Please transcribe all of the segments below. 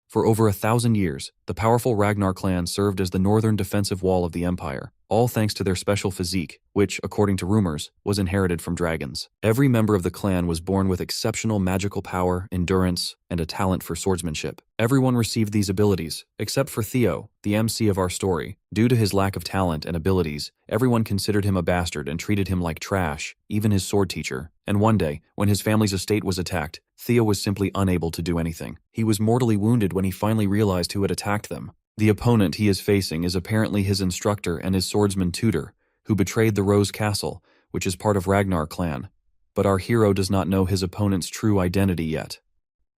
For over 1,000 years, the powerful Ragnar clan served as the northern defensive wall of the empire, all thanks to their special physique, which, according to rumors, was inherited from dragons. Every member of the clan was born with exceptional magical power, endurance, and a talent for swordsmanship. Everyone received these abilities, except for Theo, the MC of our story. Due to his lack of talent and abilities, everyone considered him a bastard and treated him like trash, even his sword teacher. And one day, when his family's estate was attacked, Theo was simply unable to do anything. He was mortally wounded when he finally realized who had attacked them. The opponent he is facing is apparently his instructor and his swordsman tutor, who betrayed the Rose Castle, which is part of Ragnar clan. But our hero does not know his opponent's true identity yet.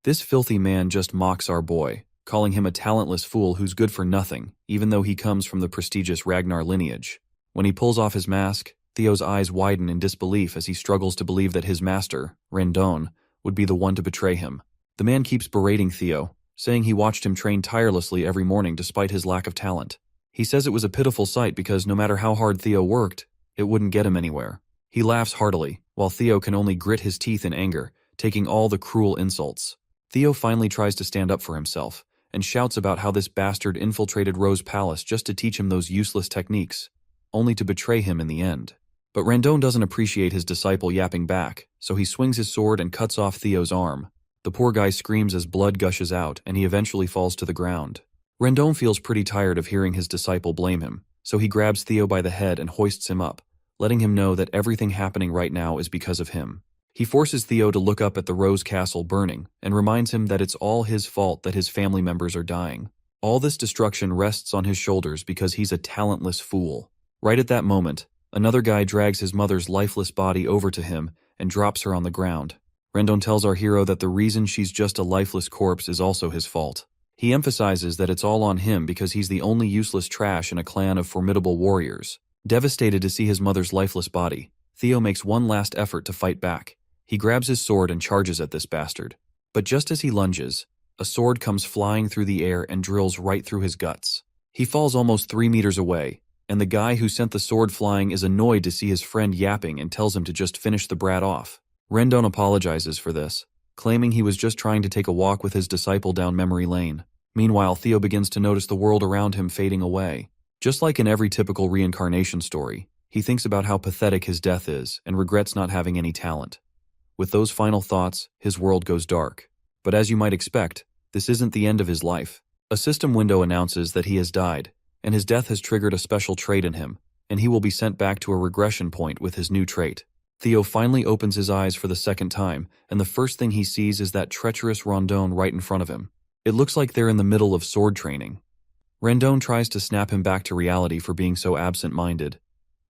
This filthy man just mocks our boy, calling him a talentless fool who's good for nothing, even though he comes from the prestigious Ragnar lineage. When he pulls off his mask, Theo's eyes widen in disbelief as he struggles to believe that his master, Rendon, would be the one to betray him. The man keeps berating Theo, saying he watched him train tirelessly every morning despite his lack of talent. He says it was a pitiful sight because no matter how hard Theo worked, it wouldn't get him anywhere. He laughs heartily, while Theo can only grit his teeth in anger, taking all the cruel insults. Theo finally tries to stand up for himself, and shouts about how this bastard infiltrated Rose Palace just to teach him those useless techniques, only to betray him in the end. But Rendon doesn't appreciate his disciple yapping back, so he swings his sword and cuts off Theo's arm. The poor guy screams as blood gushes out, and he eventually falls to the ground. Rendon feels pretty tired of hearing his disciple blame him, so he grabs Theo by the head and hoists him up, letting him know that everything happening right now is because of him. He forces Theo to look up at the Rose Castle burning, and reminds him that it's all his fault that his family members are dying. All this destruction rests on his shoulders because he's a talentless fool. Right at that moment, another guy drags his mother's lifeless body over to him and drops her on the ground. Rendon tells our hero that the reason she's just a lifeless corpse is also his fault. He emphasizes that it's all on him because he's the only useless trash in a clan of formidable warriors. Devastated to see his mother's lifeless body, Theo makes one last effort to fight back. He grabs his sword and charges at this bastard. But just as he lunges, a sword comes flying through the air and drills right through his guts. He falls almost 3 meters away, and the guy who sent the sword flying is annoyed to see his friend yapping and tells him to just finish the brat off. Rendon apologizes for this, claiming he was just trying to take a walk with his disciple down memory lane. Meanwhile, Theo begins to notice the world around him fading away. Just like in every typical reincarnation story, he thinks about how pathetic his death is and regrets not having any talent. With those final thoughts, his world goes dark. But as you might expect, this isn't the end of his life. A system window announces that he has died, and his death has triggered a special trait in him, and he will be sent back to a regression point with his new trait. Theo finally opens his eyes for the second time, and the first thing he sees is that treacherous Rendon right in front of him. It looks like they're in the middle of sword training. Rendon tries to snap him back to reality for being so absent-minded,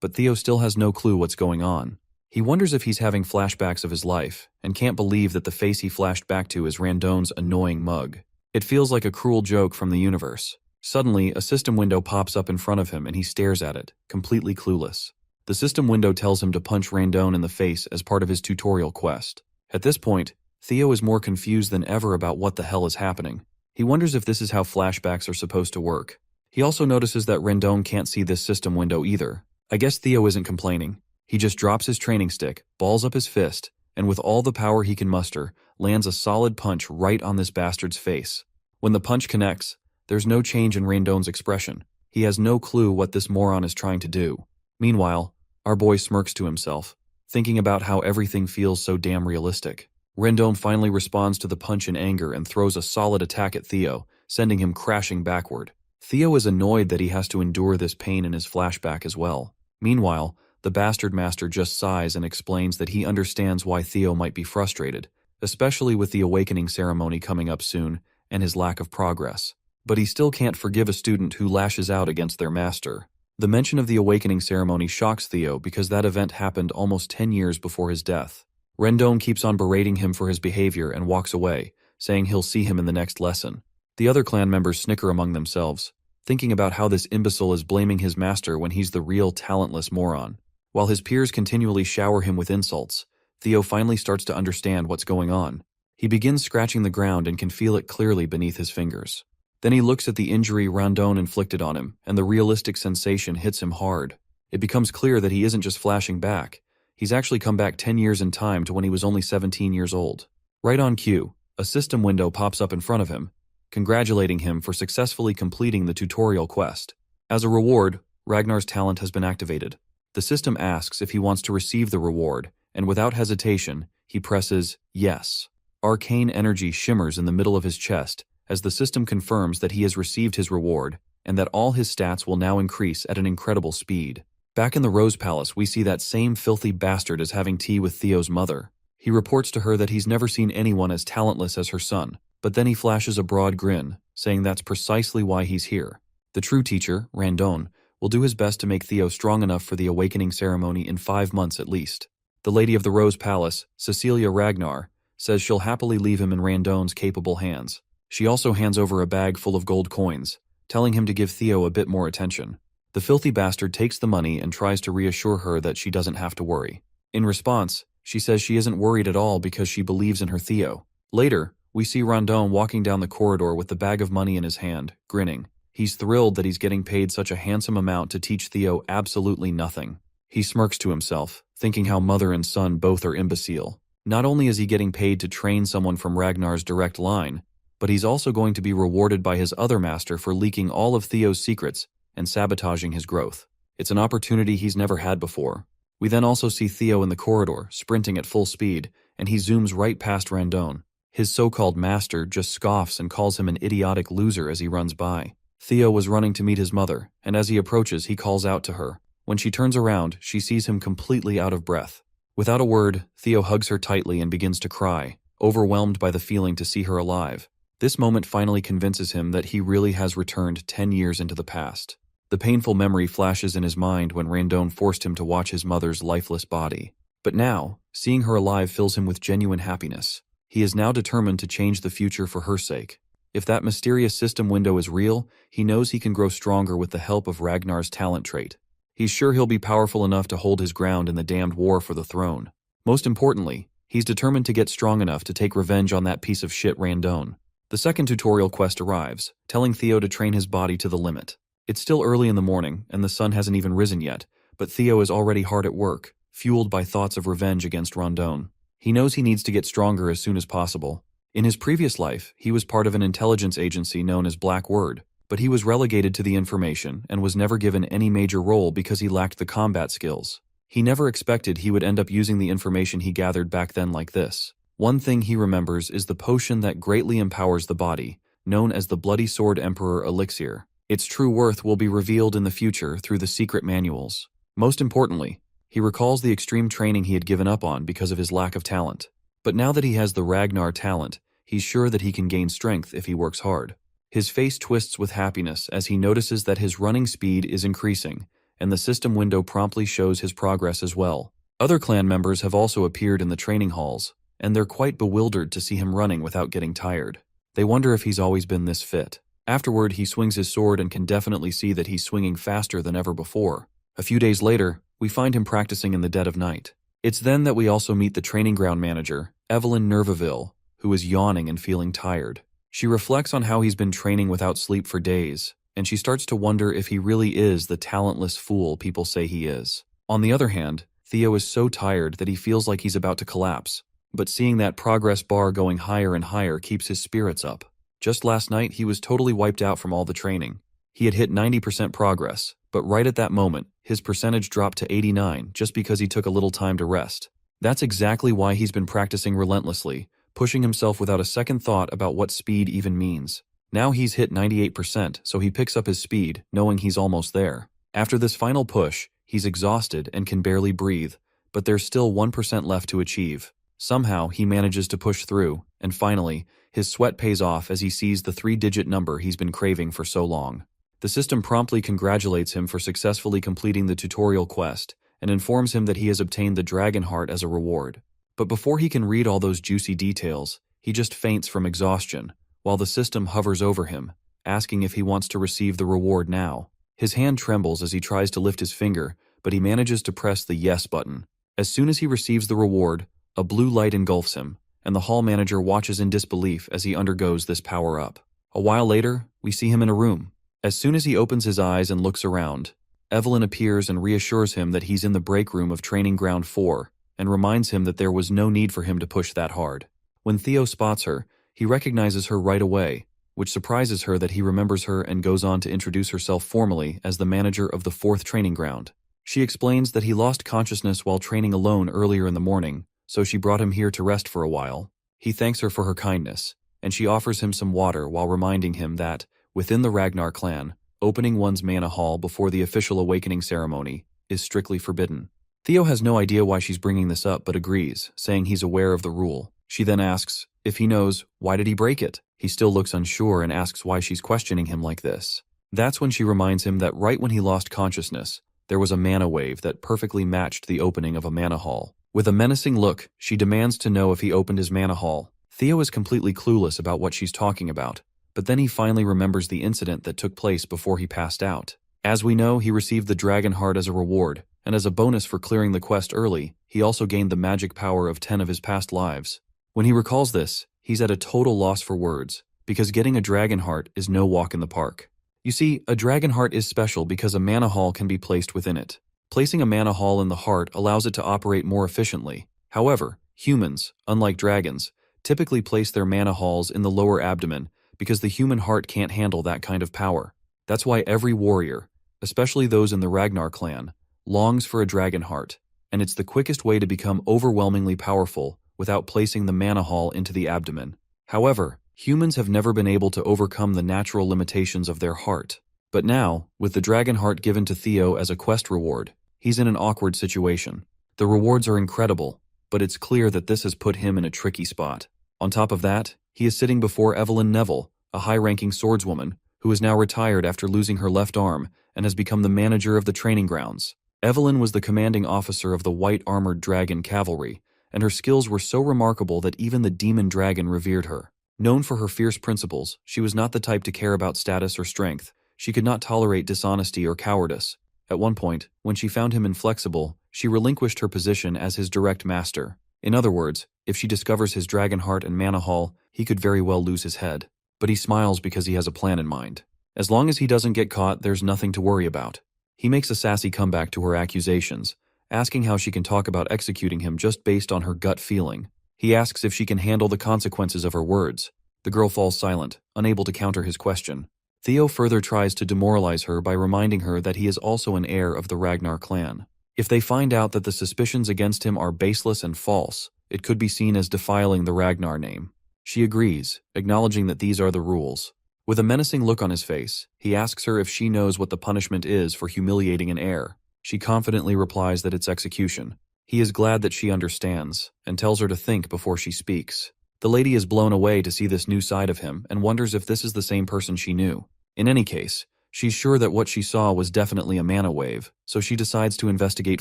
but Theo still has no clue what's going on. He wonders if he's having flashbacks of his life, and can't believe that the face he flashed back to is Rendon's annoying mug. It feels like a cruel joke from the universe. Suddenly, a system window pops up in front of him and he stares at it, completely clueless. The system window tells him to punch Rendon in the face as part of his tutorial quest. At this point, Theo is more confused than ever about what the hell is happening. He wonders if this is how flashbacks are supposed to work. He also notices that Rendon can't see this system window either. I guess Theo isn't complaining. He just drops his training stick, balls up his fist, and with all the power he can muster, lands a solid punch right on this bastard's face. When the punch connects, there's no change in Rendon's expression. He has no clue what this moron is trying to do. Meanwhile, our boy smirks to himself, thinking about how everything feels so damn realistic. Rendon finally responds to the punch in anger and throws a solid attack at Theo, sending him crashing backward. Theo is annoyed that he has to endure this pain in his flashback as well. Meanwhile, the bastard master just sighs and explains that he understands why Theo might be frustrated, especially with the awakening ceremony coming up soon and his lack of progress. But he still can't forgive a student who lashes out against their master. The mention of the awakening ceremony shocks Theo because that event happened almost 10 years before his death. Rendon keeps on berating him for his behavior and walks away, saying he'll see him in the next lesson. The other clan members snicker among themselves, thinking about how this imbecile is blaming his master when he's the real talentless moron. While his peers continually shower him with insults, Theo finally starts to understand what's going on. He begins scratching the ground and can feel it clearly beneath his fingers. Then he looks at the injury Rendon inflicted on him, and the realistic sensation hits him hard. It becomes clear that he isn't just flashing back. He's actually come back 10 years in time to when he was only 17 years old. Right on cue, a system window pops up in front of him, congratulating him for successfully completing the tutorial quest. As a reward, Ragnar's talent has been activated. The system asks if he wants to receive the reward, and without hesitation, he presses yes. Arcane energy shimmers in the middle of his chest as the system confirms that he has received his reward and that all his stats will now increase at an incredible speed. Back in the Rose Palace, we see that same filthy bastard is having tea with Theo's mother. He reports to her that he's never seen anyone as talentless as her son, but then he flashes a broad grin, saying that's precisely why he's here. The true teacher, Randon, will do his best to make Theo strong enough for the awakening ceremony in 5 months at least. The Lady of the Rose Palace, Cecilia Ragnar, says she'll happily leave him in Randon's capable hands. She also hands over a bag full of gold coins, telling him to give Theo a bit more attention. The filthy bastard takes the money and tries to reassure her that she doesn't have to worry. In response, she says she isn't worried at all because she believes in her Theo. Later, we see Randon walking down the corridor with the bag of money in his hand, grinning. He's thrilled that he's getting paid such a handsome amount to teach Theo absolutely nothing. He smirks to himself, thinking how mother and son both are imbecile. Not only is he getting paid to train someone from Ragnar's direct line, but he's also going to be rewarded by his other master for leaking all of Theo's secrets and sabotaging his growth. It's an opportunity he's never had before. We then also see Theo in the corridor, sprinting at full speed, and he zooms right past Randon. His so-called master just scoffs and calls him an idiotic loser as he runs by. Theo was running to meet his mother, and as he approaches, he calls out to her. When she turns around, she sees him completely out of breath. Without a word, Theo hugs her tightly and begins to cry, overwhelmed by the feeling to see her alive. This moment finally convinces him that he really has returned 10 years into the past. The painful memory flashes in his mind when Randon forced him to watch his mother's lifeless body. But now, seeing her alive fills him with genuine happiness. He is now determined to change the future for her sake. If that mysterious system window is real, he knows he can grow stronger with the help of Ragnar's talent trait. He's sure he'll be powerful enough to hold his ground in the damned war for the throne. Most importantly, he's determined to get strong enough to take revenge on that piece of shit Randon. The second tutorial quest arrives, telling Theo to train his body to the limit. It's still early in the morning, and the sun hasn't even risen yet, but Theo is already hard at work, fueled by thoughts of revenge against Randon. He knows he needs to get stronger as soon as possible. In his previous life, he was part of an intelligence agency known as Black Word, but he was relegated to the information and was never given any major role because he lacked the combat skills. He never expected he would end up using the information he gathered back then like this. One thing he remembers is the potion that greatly empowers the body, known as the Bloody Sword Emperor Elixir. Its true worth will be revealed in the future through the secret manuals. Most importantly, he recalls the extreme training he had given up on because of his lack of talent. But now that he has the Ragnar talent, he's sure that he can gain strength if he works hard. His face twists with happiness as he notices that his running speed is increasing, and the system window promptly shows his progress as well. Other clan members have also appeared in the training halls, and they're quite bewildered to see him running without getting tired. They wonder if he's always been this fit. Afterward, he swings his sword and can definitely see that he's swinging faster than ever before. A few days later, we find him practicing in the dead of night. It's then that we also meet the training ground manager, Evelyn Nerveville, who is yawning and feeling tired. She reflects on how he's been training without sleep for days, and she starts to wonder if he really is the talentless fool people say he is. On the other hand, Theo is so tired that he feels like he's about to collapse, but seeing that progress bar going higher and higher keeps his spirits up. Just last night, he was totally wiped out from all the training. He had hit 90% progress, but right at that moment, his percentage dropped to 89 just because he took a little time to rest. That's exactly why he's been practicing relentlessly, pushing himself without a second thought about what speed even means. Now he's hit 98%, so he picks up his speed, knowing he's almost there. After this final push, he's exhausted and can barely breathe, but there's still 1% left to achieve. Somehow, he manages to push through, and finally, his sweat pays off as he sees the 3-digit number he's been craving for so long. The system promptly congratulates him for successfully completing the tutorial quest and informs him that he has obtained the Dragon Heart as a reward. But before he can read all those juicy details, he just faints from exhaustion, while the system hovers over him, asking if he wants to receive the reward now. His hand trembles as he tries to lift his finger, but he manages to press the yes button. As soon as he receives the reward, a blue light engulfs him, and the hall manager watches in disbelief as he undergoes this power-up. A while later, we see him in a room. As soon as he opens his eyes and looks around, Evelyn appears and reassures him that he's in the break room of Training Ground 4, and reminds him that there was no need for him to push that hard. When Theo spots her, he recognizes her right away, which surprises her that he remembers her and goes on to introduce herself formally as the manager of the 4th training ground. She explains that he lost consciousness while training alone earlier in the morning, so she brought him here to rest for a while. He thanks her for her kindness, and she offers him some water while reminding him that, within the Ragnar clan, opening one's mana hall before the official awakening ceremony is strictly forbidden. Theo has no idea why she's bringing this up but agrees, saying he's aware of the rule. She then asks if he knows why did he break it. He still looks unsure and asks why she's questioning him like this. That's when she reminds him that right when he lost consciousness, there was a mana wave that perfectly matched the opening of a mana hall. With a menacing look, she demands to know if he opened his mana hall. Theo is completely clueless about what she's talking about, but then he finally remembers the incident that took place before he passed out. As we know, he received the dragon heart as a reward, and as a bonus for clearing the quest early, he also gained the magic power of 10 of his past lives. When he recalls this, he's at a total loss for words, because getting a dragon heart is no walk in the park. You see, a dragon heart is special because a mana hall can be placed within it. Placing a mana hall in the heart allows it to operate more efficiently. However, humans, unlike dragons, typically place their mana halls in the lower abdomen because the human heart can't handle that kind of power. That's why every warrior, especially those in the Ragnar clan, longs for a dragon heart, and it's the quickest way to become overwhelmingly powerful without placing the mana hall into the abdomen. However, humans have never been able to overcome the natural limitations of their heart. But now, with the dragon heart given to Theo as a quest reward, he's in an awkward situation. The rewards are incredible, but it's clear that this has put him in a tricky spot. On top of that, he is sitting before Evelyn Neville, a high-ranking swordswoman, who is now retired after losing her left arm and has become the manager of the training grounds. Evelyn was the commanding officer of the white-armored dragon cavalry, and her skills were so remarkable that even the demon dragon revered her. Known for her fierce principles, she was not the type to care about status or strength. She could not tolerate dishonesty or cowardice. At one point, when she found him inflexible, she relinquished her position as his direct master. In other words, if she discovers his dragon heart and mana hall, he could very well lose his head. But he smiles because he has a plan in mind. As long as he doesn't get caught, there's nothing to worry about. He makes a sassy comeback to her accusations, asking how she can talk about executing him just based on her gut feeling. He asks if she can handle the consequences of her words. The girl falls silent, unable to counter his question. Theo further tries to demoralize her by reminding her that he is also an heir of the Ragnar clan. If they find out that the suspicions against him are baseless and false, it could be seen as defiling the Ragnar name. She agrees, acknowledging that these are the rules. With a menacing look on his face, he asks her if she knows what the punishment is for humiliating an heir. She confidently replies that it's execution. He is glad that she understands, and tells her to think before she speaks. The lady is blown away to see this new side of him and wonders if this is the same person she knew. In any case, she's sure that what she saw was definitely a mana wave, so she decides to investigate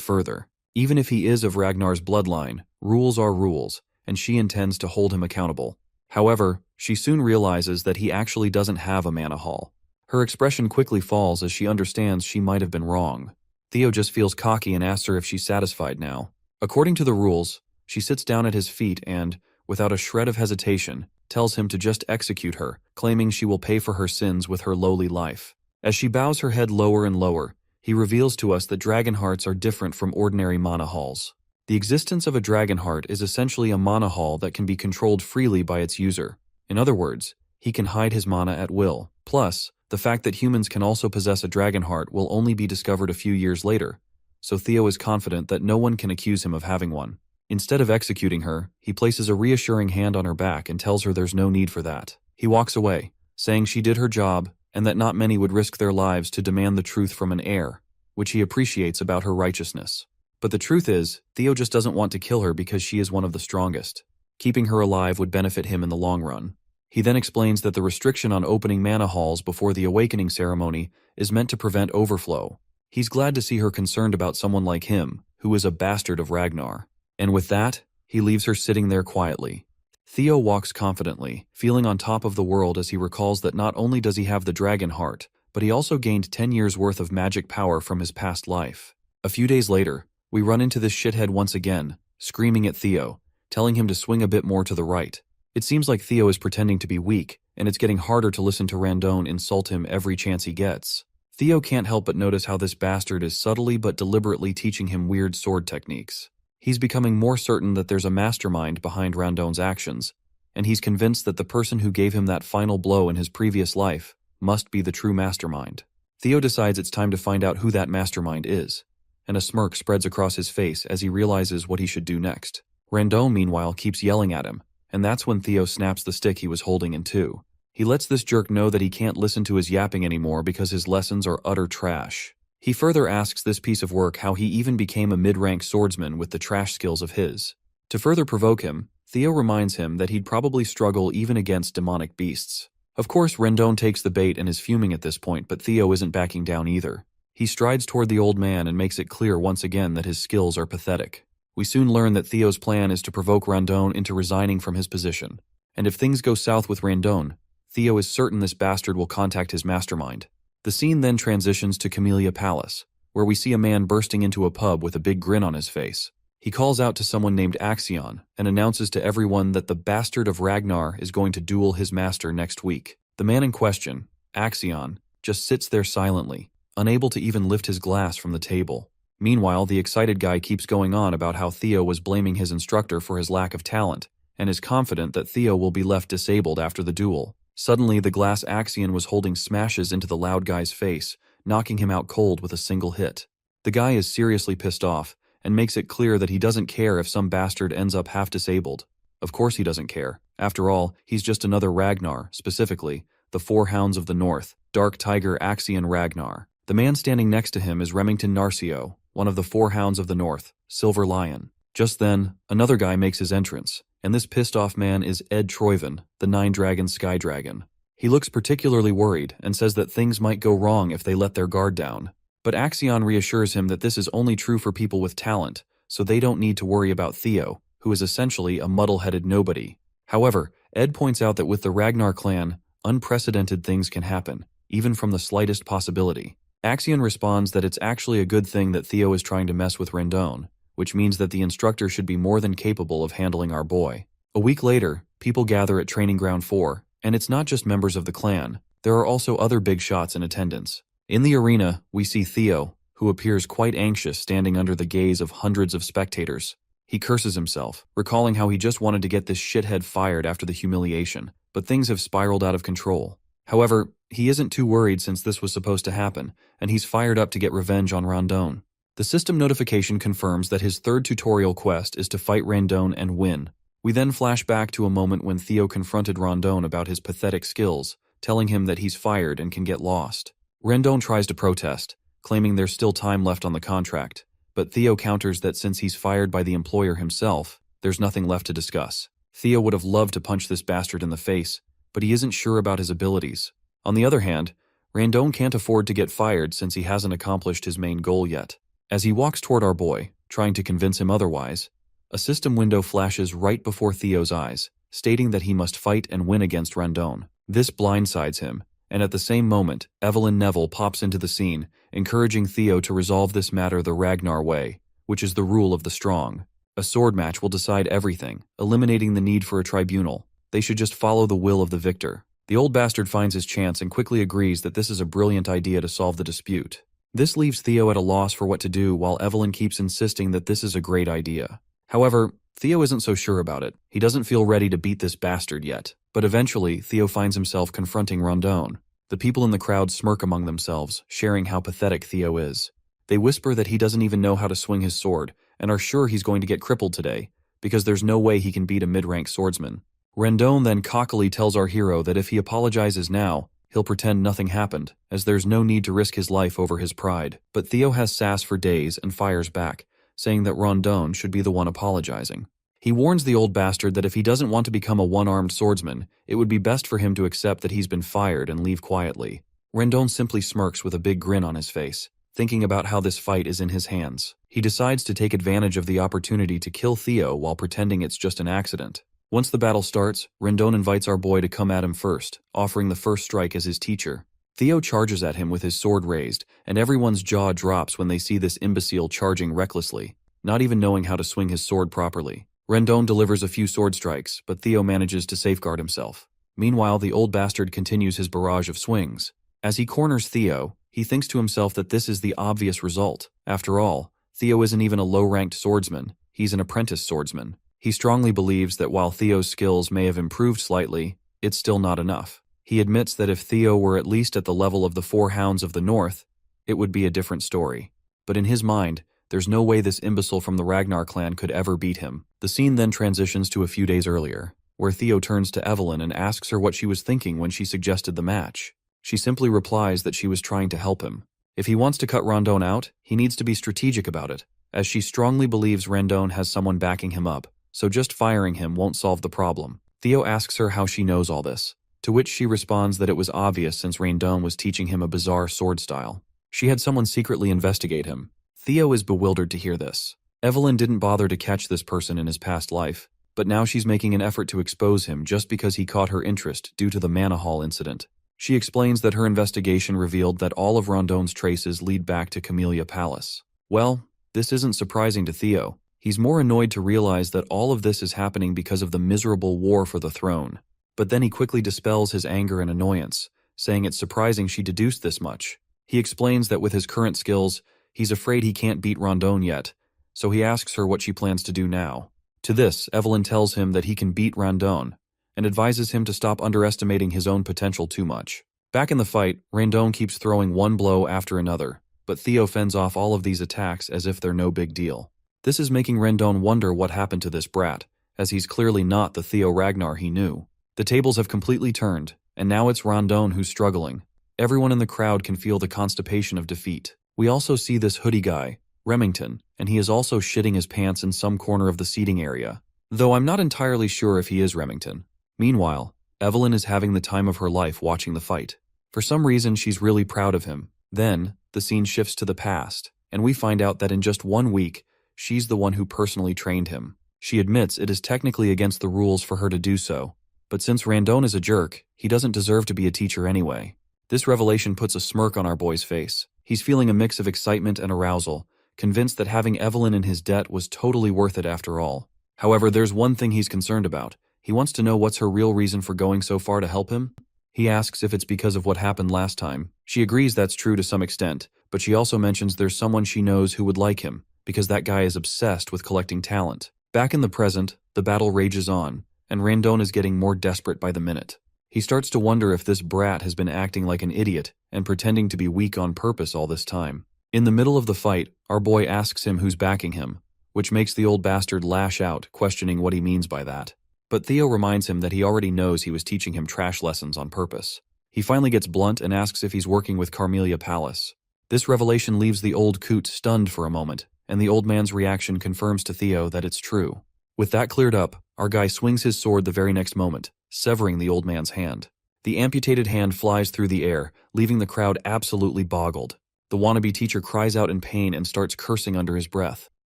further. Even if he is of Ragnar's bloodline, rules are rules, and she intends to hold him accountable. However, she soon realizes that he actually doesn't have a mana hall. Her expression quickly falls as she understands she might have been wrong. Theo just feels cocky and asks her if she's satisfied now. According to the rules, she sits down at his feet and, without a shred of hesitation, tells him to just execute her, claiming she will pay for her sins with her lowly life. As she bows her head lower and lower, he reveals to us that dragon hearts are different from ordinary mana halls. The existence of a dragon heart is essentially a mana hall that can be controlled freely by its user. In other words, he can hide his mana at will. Plus, the fact that humans can also possess a dragon heart will only be discovered a few years later, so Theo is confident that no one can accuse him of having one. Instead of executing her, he places a reassuring hand on her back and tells her there's no need for that. He walks away, saying she did her job and that not many would risk their lives to demand the truth from an heir, which he appreciates about her righteousness. But the truth is, Theo just doesn't want to kill her because she is one of the strongest. Keeping her alive would benefit him in the long run. He then explains that the restriction on opening mana halls before the awakening ceremony is meant to prevent overflow. He's glad to see her concerned about someone like him, who is a bastard of Ragnar. And with that, he leaves her sitting there quietly. Theo walks confidently, feeling on top of the world as he recalls that not only does he have the dragon heart, but he also gained 10 years worth of magic power from his past life. A few days later, we run into this shithead once again, screaming at Theo, telling him to swing a bit more to the right. It seems like Theo is pretending to be weak, and it's getting harder to listen to Randone insult him every chance he gets. Theo can't help but notice how this bastard is subtly but deliberately teaching him weird sword techniques. He's becoming more certain that there's a mastermind behind Randone's actions, and he's convinced that the person who gave him that final blow in his previous life must be the true mastermind. Theo decides it's time to find out who that mastermind is, and a smirk spreads across his face as he realizes what he should do next. Randon, meanwhile, keeps yelling at him, and that's when Theo snaps the stick he was holding in two. He lets this jerk know that he can't listen to his yapping anymore because his lessons are utter trash. He further asks this piece of work how he even became a mid-rank swordsman with the trash skills of his. To further provoke him, Theo reminds him that he'd probably struggle even against demonic beasts. Of course, Randon takes the bait and is fuming at this point, but Theo isn't backing down either. He strides toward the old man and makes it clear once again that his skills are pathetic. We soon learn that Theo's plan is to provoke Randon into resigning from his position. And if things go south with Randon, Theo is certain this bastard will contact his mastermind. The scene then transitions to Camellia Palace, where we see a man bursting into a pub with a big grin on his face. He calls out to someone named Axion and announces to everyone that the bastard of Ragnar is going to duel his master next week. The man in question, Axion, just sits there silently, unable to even lift his glass from the table. Meanwhile, the excited guy keeps going on about how Theo was blaming his instructor for his lack of talent, and is confident that Theo will be left disabled after the duel. Suddenly, the glass Axion was holding smashes into the loud guy's face, knocking him out cold with a single hit. The guy is seriously pissed off, and makes it clear that he doesn't care if some bastard ends up half-disabled. Of course he doesn't care. After all, he's just another Ragnar, specifically, the Four Hounds of the North, Dark Tiger Axion Ragnar. The man standing next to him is Remington Narcio, one of the Four Hounds of the North, Silver Lion. Just then, another guy makes his entrance, and this pissed-off man is Ed Troyven, the Nine-Dragon Sky Dragon. He looks particularly worried and says that things might go wrong if they let their guard down. But Axion reassures him that this is only true for people with talent, so they don't need to worry about Theo, who is essentially a muddle-headed nobody. However, Ed points out that with the Ragnar clan, unprecedented things can happen, even from the slightest possibility. Axion responds that it's actually a good thing that Theo is trying to mess with Randon, which means that the instructor should be more than capable of handling our boy. A week later, people gather at Training Ground 4, and it's not just members of the clan. There are also other big shots in attendance. In the arena, we see Theo, who appears quite anxious standing under the gaze of hundreds of spectators. He curses himself, recalling how he just wanted to get this shithead fired after the humiliation, but things have spiraled out of control. However, he isn't too worried since this was supposed to happen, and he's fired up to get revenge on Randon. The system notification confirms that his third tutorial quest is to fight Randon and win. We then flash back to a moment when Theo confronted Randon about his pathetic skills, telling him that he's fired and can get lost. Randon tries to protest, claiming there's still time left on the contract, but Theo counters that since he's fired by the employer himself, there's nothing left to discuss. Theo would have loved to punch this bastard in the face, but he isn't sure about his abilities. On the other hand, Randon can't afford to get fired since he hasn't accomplished his main goal yet. As he walks toward our boy, trying to convince him otherwise, a system window flashes right before Theo's eyes, stating that he must fight and win against Randon. This blindsides him, and at the same moment, Evelyn Neville pops into the scene, encouraging Theo to resolve this matter the Ragnar way, which is the rule of the strong. A sword match will decide everything, eliminating the need for a tribunal. They should just follow the will of the victor. The old bastard finds his chance and quickly agrees that this is a brilliant idea to solve the dispute. This leaves Theo at a loss for what to do while Evelyn keeps insisting that this is a great idea. However, Theo isn't so sure about it. He doesn't feel ready to beat this bastard yet. But eventually, Theo finds himself confronting Randon. The people in the crowd smirk among themselves, sharing how pathetic Theo is. They whisper that he doesn't even know how to swing his sword, and are sure he's going to get crippled today, because there's no way he can beat a mid-rank swordsman. Randon then cockily tells our hero that if he apologizes now, he'll pretend nothing happened, as there's no need to risk his life over his pride. But Theo has sass for days and fires back, saying that Randon should be the one apologizing. He warns the old bastard that if he doesn't want to become a one-armed swordsman, it would be best for him to accept that he's been fired and leave quietly. Randon simply smirks with a big grin on his face, thinking about how this fight is in his hands. He decides to take advantage of the opportunity to kill Theo while pretending it's just an accident. Once the battle starts, Randon invites our boy to come at him first, offering the first strike as his teacher. Theo charges at him with his sword raised, and everyone's jaw drops when they see this imbecile charging recklessly, not even knowing how to swing his sword properly. Randon delivers a few sword strikes, but Theo manages to safeguard himself. Meanwhile, the old bastard continues his barrage of swings. As he corners Theo, he thinks to himself that this is the obvious result. After all, Theo isn't even a low-ranked swordsman, he's an apprentice swordsman. He strongly believes that while Theo's skills may have improved slightly, it's still not enough. He admits that if Theo were at least at the level of the 4 Hounds of the North, it would be a different story. But in his mind, there's no way this imbecile from the Ragnar clan could ever beat him. The scene then transitions to a few days earlier, where Theo turns to Evelyn and asks her what she was thinking when she suggested the match. She simply replies that she was trying to help him. If he wants to cut Rondon out, he needs to be strategic about it, as she strongly believes Rondon has someone backing him up, so just firing him won't solve the problem. Theo asks her how she knows all this, to which she responds that it was obvious since Rondon was teaching him a bizarre sword style. She had someone secretly investigate him. Theo is bewildered to hear this. Evelyn didn't bother to catch this person in his past life, but now she's making an effort to expose him just because he caught her interest due to the Mana Hall incident. She explains that her investigation revealed that all of Rondon's traces lead back to Camellia Palace. Well, this isn't surprising to Theo. He's more annoyed to realize that all of this is happening because of the miserable war for the throne. But then he quickly dispels his anger and annoyance, saying it's surprising she deduced this much. He explains that with his current skills, he's afraid he can't beat Rondon yet, so he asks her what she plans to do now. To this, Evelyn tells him that he can beat Rondon, and advises him to stop underestimating his own potential too much. Back in the fight, Rondon keeps throwing one blow after another, but Theo fends off all of these attacks as if they're no big deal. This is making Rondon wonder what happened to this brat, as he's clearly not the Theo Ragnar he knew. The tables have completely turned, and now it's Rondon who's struggling. Everyone in the crowd can feel the constipation of defeat. We also see this hoodie guy, Remington, and he is also shitting his pants in some corner of the seating area, though I'm not entirely sure if he is Remington. Meanwhile, Evelyn is having the time of her life watching the fight. For some reason, she's really proud of him. Then, the scene shifts to the past, and we find out that in just 1 week, she's the one who personally trained him. She admits it is technically against the rules for her to do so, but since Rondon is a jerk, he doesn't deserve to be a teacher anyway. This revelation puts a smirk on our boy's face. He's feeling a mix of excitement and arousal, convinced that having Evelyn in his debt was totally worth it after all. However, there's one thing he's concerned about. He wants to know what's her real reason for going so far to help him. He asks if it's because of what happened last time. She agrees that's true to some extent, but she also mentions there's someone she knows who would like him, because that guy is obsessed with collecting talent. Back in the present, the battle rages on, and Rondon is getting more desperate by the minute. He starts to wonder if this brat has been acting like an idiot and pretending to be weak on purpose all this time. In the middle of the fight, our boy asks him who's backing him, which makes the old bastard lash out, questioning what he means by that. But Theo reminds him that he already knows he was teaching him trash lessons on purpose. He finally gets blunt and asks if he's working with Camellia Palace. This revelation leaves the old coot stunned for a moment, and the old man's reaction confirms to Theo that it's true. With that cleared up, our guy swings his sword the very next moment, severing the old man's hand. The amputated hand flies through the air, leaving the crowd absolutely boggled. The wannabe teacher cries out in pain and starts cursing under his breath.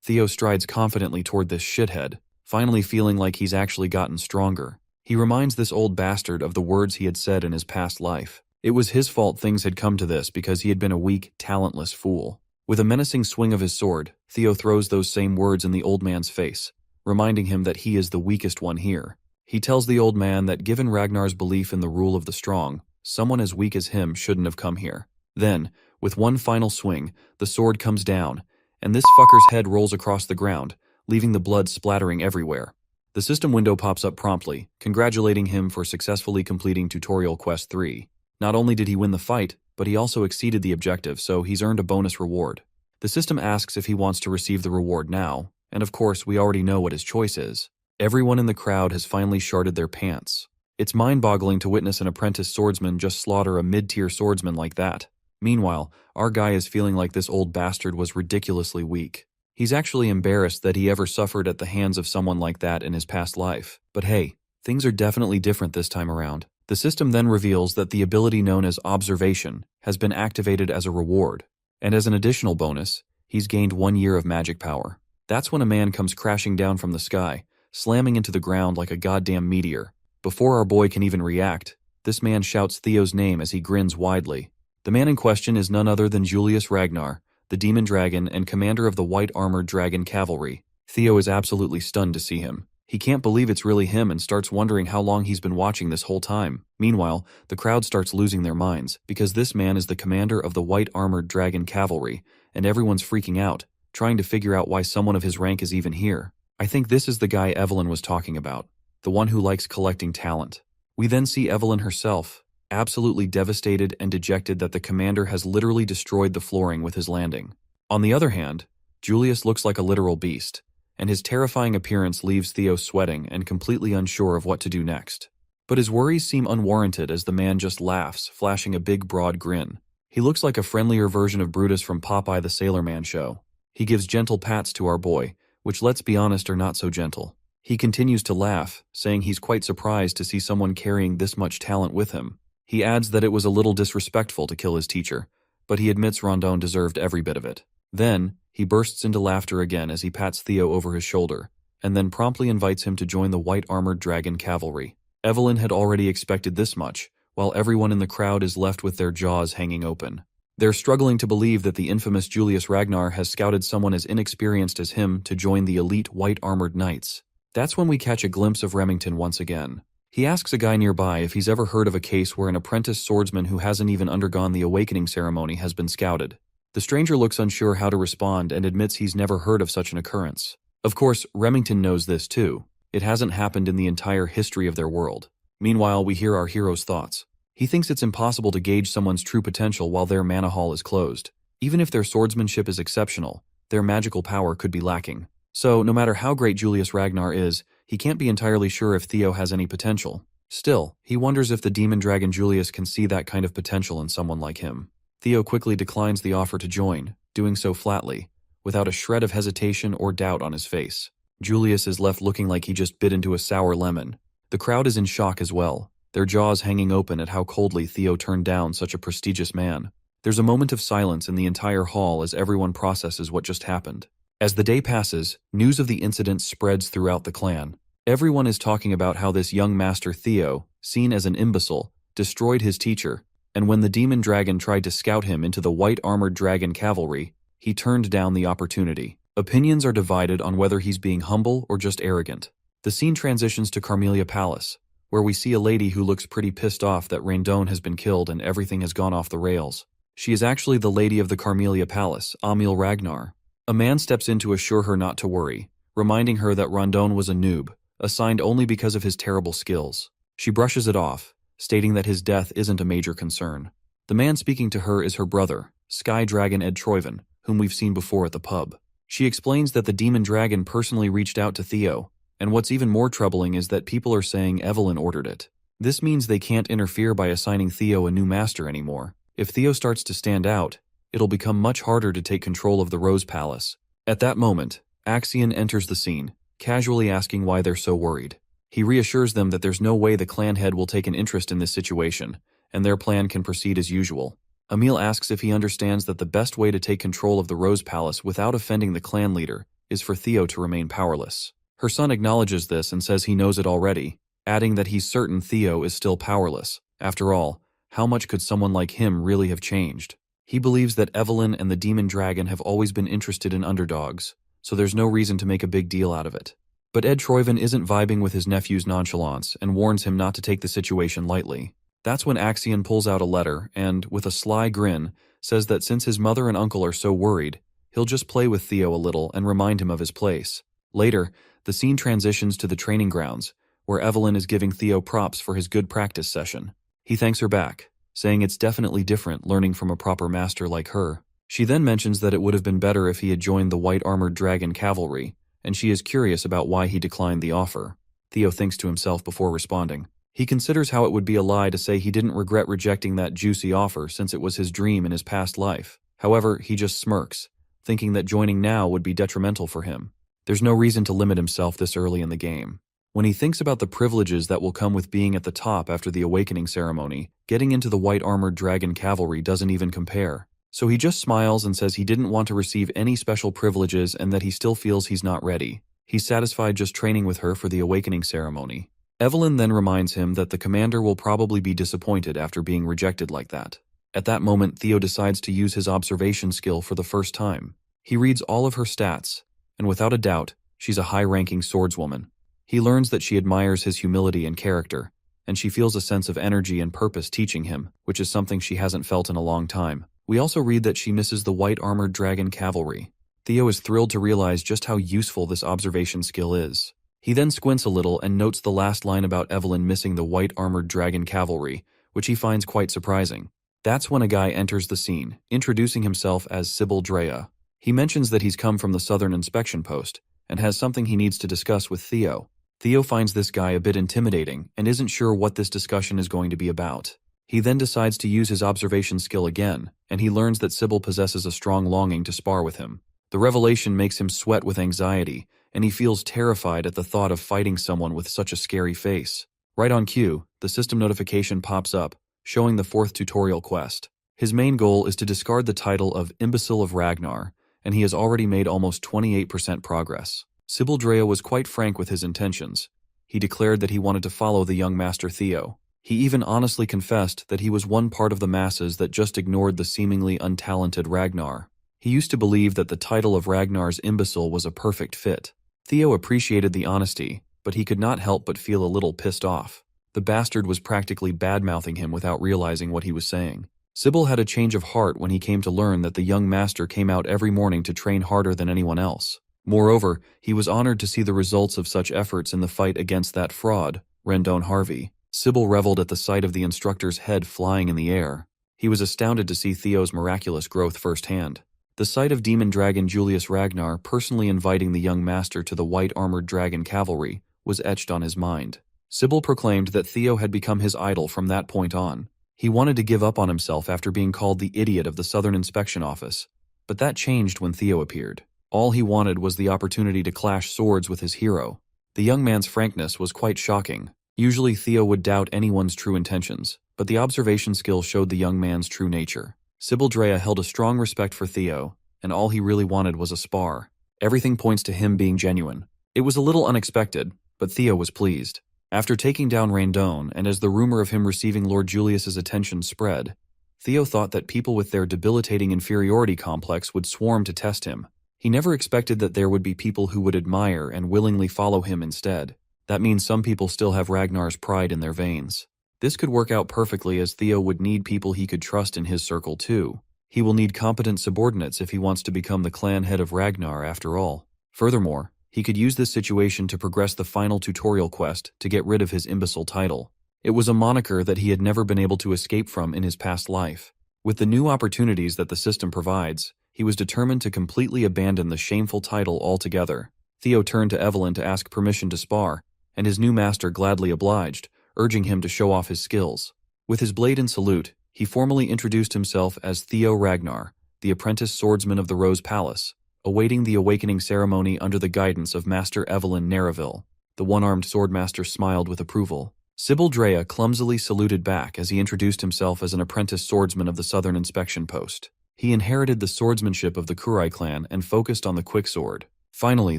Theo strides confidently toward this shithead, finally feeling like he's actually gotten stronger. He reminds this old bastard of the words he had said in his past life. It was his fault things had come to this because he had been a weak, talentless fool. With a menacing swing of his sword, Theo throws those same words in the old man's face, reminding him that he is the weakest one here. He tells the old man that given Ragnar's belief in the rule of the strong, someone as weak as him shouldn't have come here. Then, with one final swing, the sword comes down, and this fucker's head rolls across the ground, leaving the blood splattering everywhere. The system window pops up promptly, congratulating him for successfully completing Tutorial Quest 3. Not only did he win the fight, but he also exceeded the objective, so he's earned a bonus reward. The system asks if he wants to receive the reward now, and of course we already know what his choice is. Everyone in the crowd has finally sharted their pants. It's mind-boggling to witness an apprentice swordsman just slaughter a mid-tier swordsman like that. Meanwhile, our guy is feeling like this old bastard was ridiculously weak. He's actually embarrassed that he ever suffered at the hands of someone like that in his past life. But hey, things are definitely different this time around. The system then reveals that the ability known as Observation has been activated as a reward, and as an additional bonus, he's gained 1 year of magic power. That's when a man comes crashing down from the sky, slamming into the ground like a goddamn meteor. Before our boy can even react, this man shouts Theo's name as he grins widely. The man in question is none other than Julius Ragnar, the demon dragon and commander of the white-armored dragon cavalry. Theo is absolutely stunned to see him. He can't believe it's really him and starts wondering how long he's been watching this whole time. Meanwhile, the crowd starts losing their minds, because this man is the commander of the white-armored dragon cavalry, and everyone's freaking out, trying to figure out why someone of his rank is even here. I think this is the guy Evelyn was talking about, the one who likes collecting talent. We then see Evelyn herself, absolutely devastated and dejected that the commander has literally destroyed the flooring with his landing. On the other hand, Julius looks like a literal beast, and his terrifying appearance leaves Theo sweating and completely unsure of what to do next. But his worries seem unwarranted as the man just laughs, flashing a big broad grin. He looks like a friendlier version of Brutus from Popeye the Sailor Man show. He gives gentle pats to our boy, which let's be honest are not so gentle. He continues to laugh, saying he's quite surprised to see someone carrying this much talent with him. He adds that it was a little disrespectful to kill his teacher, but he admits Rondon deserved every bit of it. Then, he bursts into laughter again as he pats Theo over his shoulder, and then promptly invites him to join the white-armored dragon cavalry. Evelyn had already expected this much, while everyone in the crowd is left with their jaws hanging open. They're struggling to believe that the infamous Julius Ragnar has scouted someone as inexperienced as him to join the elite white-armored knights. That's when we catch a glimpse of Remington once again. He asks a guy nearby if he's ever heard of a case where an apprentice swordsman who hasn't even undergone the awakening ceremony has been scouted. The stranger looks unsure how to respond and admits he's never heard of such an occurrence. Of course, Remington knows this too. It hasn't happened in the entire history of their world. Meanwhile, we hear our hero's thoughts. He thinks it's impossible to gauge someone's true potential while their mana hall is closed. Even if their swordsmanship is exceptional, their magical power could be lacking. So, no matter how great Julius Ragnar is, he can't be entirely sure if Theo has any potential. Still, he wonders if the demon dragon Julius can see that kind of potential in someone like him. Theo quickly declines the offer to join, doing so flatly, without a shred of hesitation or doubt on his face. Julius is left looking like he just bit into a sour lemon. The crowd is in shock as well, their jaws hanging open at how coldly Theo turned down such a prestigious man. There's a moment of silence in the entire hall as everyone processes what just happened. As the day passes, news of the incident spreads throughout the clan. Everyone is talking about how this young master Theo, seen as an imbecile, destroyed his teacher, and when the demon dragon tried to scout him into the white-armored dragon cavalry, he turned down the opportunity. Opinions are divided on whether he's being humble or just arrogant. The scene transitions to Carmelia Palace, where we see a lady who looks pretty pissed off that Rondon has been killed and everything has gone off the rails. She is actually the lady of the Carmelia Palace, Emil Ragnar. A man steps in to assure her not to worry, reminding her that Rondon was a noob, assigned only because of his terrible skills. She brushes it off, stating that his death isn't a major concern. The man speaking to her is her brother, Sky Dragon Ed Troyven, whom we've seen before at the pub. She explains that the demon dragon personally reached out to Theo, and what's even more troubling is that people are saying Evelyn ordered it. This means they can't interfere by assigning Theo a new master anymore. If Theo starts to stand out, it'll become much harder to take control of the Rose Palace. At that moment, Axion enters the scene, casually asking why they're so worried. He reassures them that there's no way the clan head will take an interest in this situation, and their plan can proceed as usual. Emil asks if he understands that the best way to take control of the Rose Palace without offending the clan leader is for Theo to remain powerless. Her son acknowledges this and says he knows it already, adding that he's certain Theo is still powerless. After all, how much could someone like him really have changed? He believes that Evelyn and the demon dragon have always been interested in underdogs, so there's no reason to make a big deal out of it. But Ed Troyven isn't vibing with his nephew's nonchalance and warns him not to take the situation lightly. That's when Axion pulls out a letter and, with a sly grin, says that since his mother and uncle are so worried, he'll just play with Theo a little and remind him of his place. Later, the scene transitions to the training grounds, where Evelyn is giving Theo props for his good practice session. He thanks her back, saying it's definitely different learning from a proper master like her. She then mentions that it would have been better if he had joined the white-armored dragon cavalry, and she is curious about why he declined the offer. Theo thinks to himself before responding. He considers how it would be a lie to say he didn't regret rejecting that juicy offer since it was his dream in his past life. However, he just smirks, thinking that joining now would be detrimental for him. There's no reason to limit himself this early in the game. When he thinks about the privileges that will come with being at the top after the awakening ceremony, getting into the white-armored dragon cavalry doesn't even compare. So he just smiles and says he didn't want to receive any special privileges and that he still feels he's not ready. He's satisfied just training with her for the awakening ceremony. Evelyn then reminds him that the commander will probably be disappointed after being rejected like that. At that moment, Theo decides to use his observation skill for the first time. He reads all of her stats, and without a doubt, she's a high-ranking swordswoman. He learns that she admires his humility and character, and she feels a sense of energy and purpose teaching him, which is something she hasn't felt in a long time. We also read that she misses the white-armored dragon cavalry. Theo is thrilled to realize just how useful this observation skill is. He then squints a little and notes the last line about Evelyn missing the white-armored dragon cavalry, which he finds quite surprising. That's when a guy enters the scene, introducing himself as Sybil Drea. He mentions that he's come from the Southern Inspection Post and has something he needs to discuss with Theo. Theo finds this guy a bit intimidating and isn't sure what this discussion is going to be about. He then decides to use his observation skill again, and he learns that Sybil possesses a strong longing to spar with him. The revelation makes him sweat with anxiety, and he feels terrified at the thought of fighting someone with such a scary face. Right on cue, the system notification pops up, showing the 4th tutorial quest. His main goal is to discard the title of Imbecile of Ragnar, and he has already made almost 28% progress. Sybil Drea was quite frank with his intentions. He declared that he wanted to follow the young master Theo. He even honestly confessed that he was one part of the masses that just ignored the seemingly untalented Ragnar. He used to believe that the title of Ragnar's imbecile was a perfect fit. Theo appreciated the honesty, but he could not help but feel a little pissed off. The bastard was practically bad-mouthing him without realizing what he was saying. Sybil had a change of heart when he came to learn that the young master came out every morning to train harder than anyone else. Moreover, he was honored to see the results of such efforts in the fight against that fraud, Rendon Harvey. Sybil reveled at the sight of the instructor's head flying in the air. He was astounded to see Theo's miraculous growth firsthand. The sight of demon dragon Julius Ragnar personally inviting the young master to the white-armored dragon cavalry was etched on his mind. Sybil proclaimed that Theo had become his idol from that point on. He wanted to give up on himself after being called the idiot of the Southern Inspection Office, but that changed when Theo appeared. All he wanted was the opportunity to clash swords with his hero. The young man's frankness was quite shocking. Usually Theo would doubt anyone's true intentions, but the observation skill showed the young man's true nature. Sybil Drea held a strong respect for Theo, and all he really wanted was a spar. Everything points to him being genuine. It was a little unexpected, but Theo was pleased. After taking down Rendon, and as the rumor of him receiving Lord Julius's attention spread, Theo thought that people with their debilitating inferiority complex would swarm to test him. He never expected that there would be people who would admire and willingly follow him instead. That means some people still have Ragnar's pride in their veins. This could work out perfectly, as Theo would need people he could trust in his circle too. He will need competent subordinates if he wants to become the clan head of Ragnar after all. Furthermore, he could use this situation to progress the final tutorial quest to get rid of his imbecile title. It was a moniker that he had never been able to escape from in his past life. With the new opportunities that the system provides, he was determined to completely abandon the shameful title altogether. Theo turned to Evelyn to ask permission to spar, and his new master gladly obliged, urging him to show off his skills. With his blade in salute, he formally introduced himself as Theo Ragnar, the apprentice swordsman of the Rose Palace, awaiting the awakening ceremony under the guidance of Master Evelyn Nareville. The one-armed swordmaster smiled with approval. Sybil Drea clumsily saluted back as he introduced himself as an apprentice swordsman of the Southern Inspection Post. He inherited the swordsmanship of the Kurai clan and focused on the quicksword. Finally,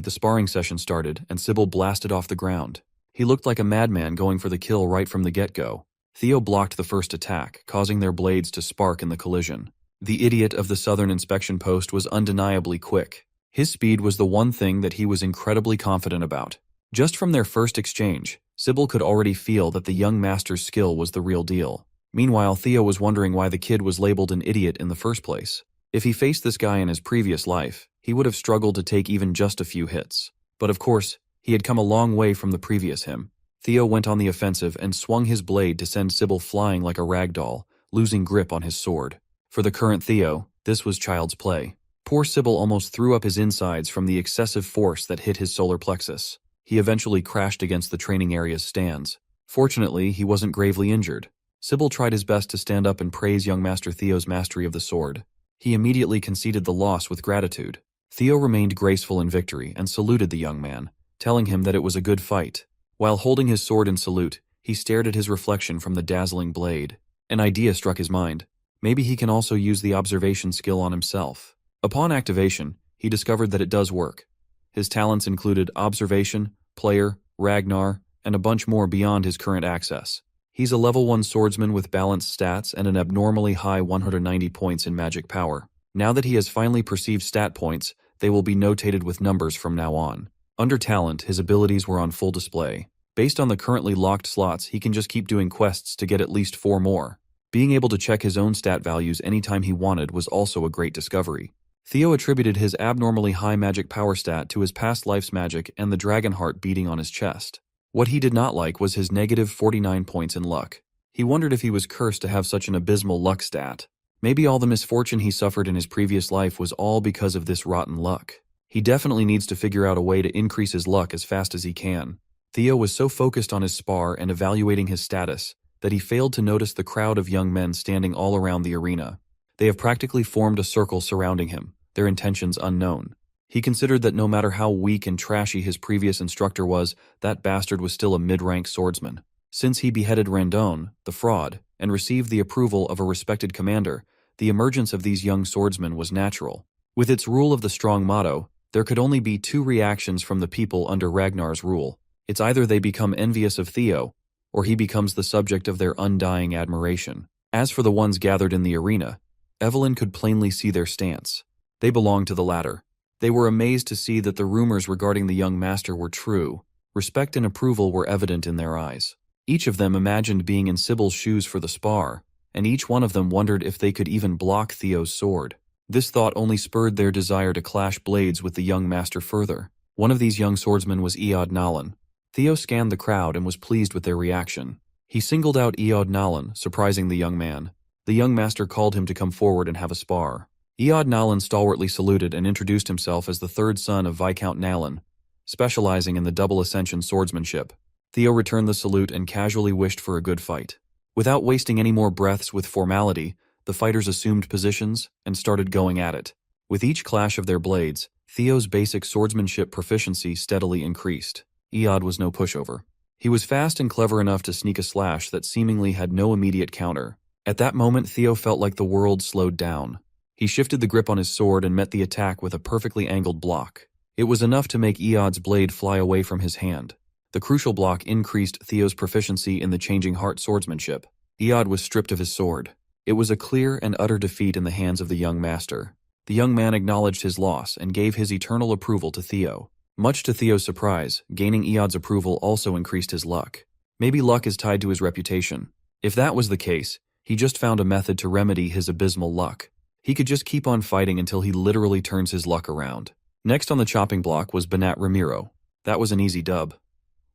the sparring session started, and Sybil blasted off the ground. He looked like a madman going for the kill right from the get-go. Theo blocked the first attack, causing their blades to spark in the collision. The idiot of the Southern Inspection Post was undeniably quick. His speed was the one thing that he was incredibly confident about. Just from their first exchange, Sybil could already feel that the young master's skill was the real deal. Meanwhile, Theo was wondering why the kid was labeled an idiot in the first place. If he faced this guy in his previous life, he would have struggled to take even just a few hits. But of course, he had come a long way from the previous him. Theo went on the offensive and swung his blade to send Sybil flying like a rag doll, losing grip on his sword. For the current Theo, this was child's play. Poor Sybil almost threw up his insides from the excessive force that hit his solar plexus. He eventually crashed against the training area's stands. Fortunately, he wasn't gravely injured. Sybil tried his best to stand up and praise young Master Theo's mastery of the sword. He immediately conceded the loss with gratitude. Theo remained graceful in victory and saluted the young man, telling him that it was a good fight. While holding his sword in salute, he stared at his reflection from the dazzling blade. An idea struck his mind. Maybe he can also use the observation skill on himself. Upon activation, he discovered that it does work. His talents included observation, player, Ragnar, and a bunch more beyond his current access. He's a level 1 swordsman with balanced stats and an abnormally high 190 points in magic power. Now that he has finally perceived stat points, they will be notated with numbers from now on. Under talent, his abilities were on full display. Based on the currently locked slots, he can just keep doing quests to get at least 4 more. Being able to check his own stat values anytime he wanted was also a great discovery. Theo attributed his abnormally high magic power stat to his past life's magic and the dragon heart beating on his chest. What he did not like was his negative 49 points in luck. He wondered if he was cursed to have such an abysmal luck stat. Maybe all the misfortune he suffered in his previous life was all because of this rotten luck. He definitely needs to figure out a way to increase his luck as fast as he can. Theo was so focused on his spar and evaluating his status that he failed to notice the crowd of young men standing all around the arena. They have practically formed a circle surrounding him, their intentions unknown. He considered that no matter how weak and trashy his previous instructor was, that bastard was still a mid-rank swordsman. Since he beheaded Randon, the fraud, and received the approval of a respected commander, the emergence of these young swordsmen was natural. With its rule of the strong motto, there could only be two reactions from the people under Ragnar's rule. It's either they become envious of Theo, or he becomes the subject of their undying admiration. As for the ones gathered in the arena, Evelyn could plainly see their stance. They belonged to the latter. They were amazed to see that the rumors regarding the young master were true. Respect and approval were evident in their eyes. Each of them imagined being in Sybil's shoes for the spar, and each one of them wondered if they could even block Theo's sword. This thought only spurred their desire to clash blades with the young master further. One of these young swordsmen was Eod Nalan. Theo scanned the crowd and was pleased with their reaction. He singled out Eod Nalan, surprising the young man. The young master called him to come forward and have a spar. Eod Nalan stalwartly saluted and introduced himself as the third son of Viscount Nalan, specializing in the double ascension swordsmanship. Theo returned the salute and casually wished for a good fight. Without wasting any more breaths with formality, the fighters assumed positions and started going at it. With each clash of their blades, Theo's basic swordsmanship proficiency steadily increased. Eod was no pushover. He was fast and clever enough to sneak a slash that seemingly had no immediate counter. At that moment, Theo felt like the world slowed down. He shifted the grip on his sword and met the attack with a perfectly angled block. It was enough to make Eod's blade fly away from his hand. The crucial block increased Theo's proficiency in the changing heart swordsmanship. Eod was stripped of his sword. It was a clear and utter defeat in the hands of the young master. The young man acknowledged his loss and gave his eternal approval to Theo. Much to Theo's surprise, gaining Eod's approval also increased his luck. Maybe luck is tied to his reputation. If that was the case, he just found a method to remedy his abysmal luck. He could just keep on fighting until he literally turns his luck around. Next on the chopping block was Banat Ramiro. That was an easy dub.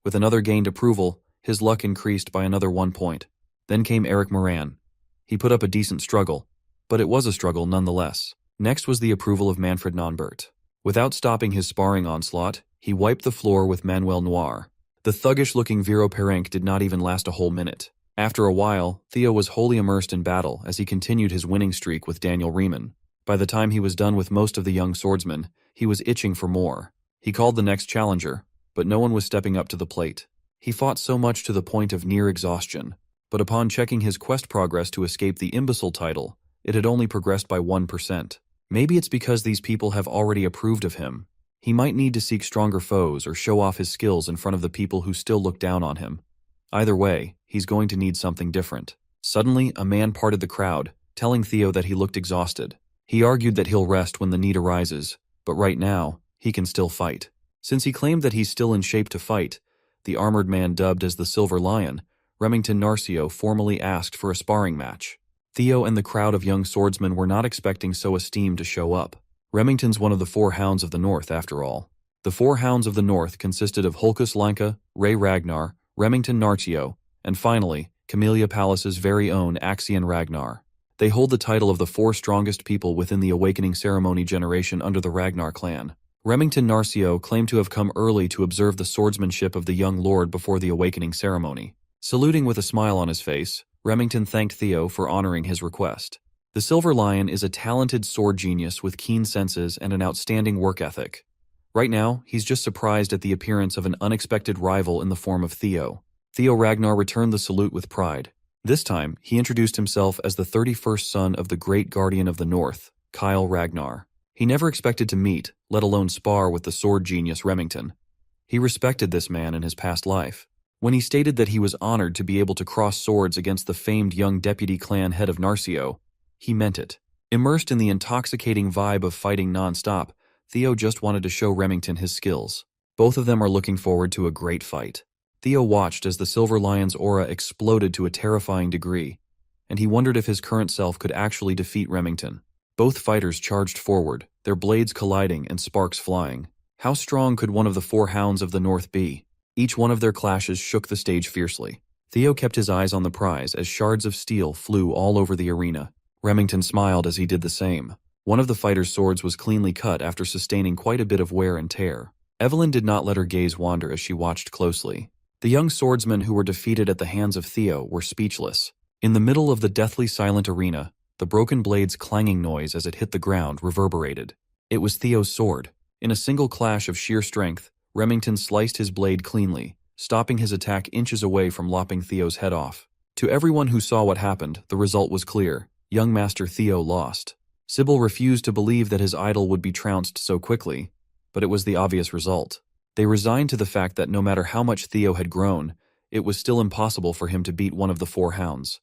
With another gained approval, his luck increased by another 1 point. Then came Eric Moran. He put up a decent struggle, but it was a struggle nonetheless. Next was the approval of Manfred Nonbert. Without stopping his sparring onslaught, he wiped the floor with Manuel Noir. The thuggish-looking Viro Perenc did not even last a whole minute. After a while, Theo was wholly immersed in battle as he continued his winning streak with Daniel Riemann. By the time he was done with most of the young swordsmen, he was itching for more. He called the next challenger, but no one was stepping up to the plate. He fought so much to the point of near exhaustion, but upon checking his quest progress to escape the imbecile title, it had only progressed by 1%. Maybe it's because these people have already approved of him. He might need to seek stronger foes or show off his skills in front of the people who still look down on him. Either way, he's going to need something different. Suddenly, a man parted the crowd, telling Theo that he looked exhausted. He argued that he'll rest when the need arises, but right now, he can still fight. Since he claimed that he's still in shape to fight, the armored man dubbed as the Silver Lion, Remington Narcio formally asked for a sparring match. Theo and the crowd of young swordsmen were not expecting so esteemed to show up. Remington's one of the 4 Hounds of the North, after all. The 4 Hounds of the North consisted of Hulkus Lanka, Ray Ragnar, Remington Narcio, and finally, Camellia Palace's very own Axion Ragnar. They hold the title of the 4 strongest people within the Awakening Ceremony generation under the Ragnar clan. Remington Narcio claimed to have come early to observe the swordsmanship of the young lord before the Awakening Ceremony. Saluting with a smile on his face, Remington thanked Theo for honoring his request. The Silver Lion is a talented sword genius with keen senses and an outstanding work ethic. Right now, he's just surprised at the appearance of an unexpected rival in the form of Theo. Theo Ragnar returned the salute with pride. This time, he introduced himself as the 31st son of the great guardian of the North, Kyle Ragnar. He never expected to meet, let alone spar with the sword genius Remington. He respected this man in his past life. When he stated that he was honored to be able to cross swords against the famed young deputy clan head of Narcio, he meant it. Immersed in the intoxicating vibe of fighting non-stop, Theo just wanted to show Remington his skills. Both of them are looking forward to a great fight. Theo watched as the Silver Lion's aura exploded to a terrifying degree, and he wondered if his current self could actually defeat Remington. Both fighters charged forward, their blades colliding and sparks flying. How strong could one of the four hounds of the north be? Each one of their clashes shook the stage fiercely. Theo kept his eyes on the prize as shards of steel flew all over the arena. Remington smiled as he did the same. One of the fighters' swords was cleanly cut after sustaining quite a bit of wear and tear. Evelyn did not let her gaze wander as she watched closely. The young swordsmen who were defeated at the hands of Theo were speechless. In the middle of the deathly silent arena, the broken blade's clanging noise as it hit the ground reverberated. It was Theo's sword. In a single clash of sheer strength, Remington sliced his blade cleanly, stopping his attack inches away from lopping Theo's head off. To everyone who saw what happened, the result was clear. Young Master Theo lost. Sybil refused to believe that his idol would be trounced so quickly, but it was the obvious result. They resigned to the fact that no matter how much Theo had grown, it was still impossible for him to beat one of the four hounds.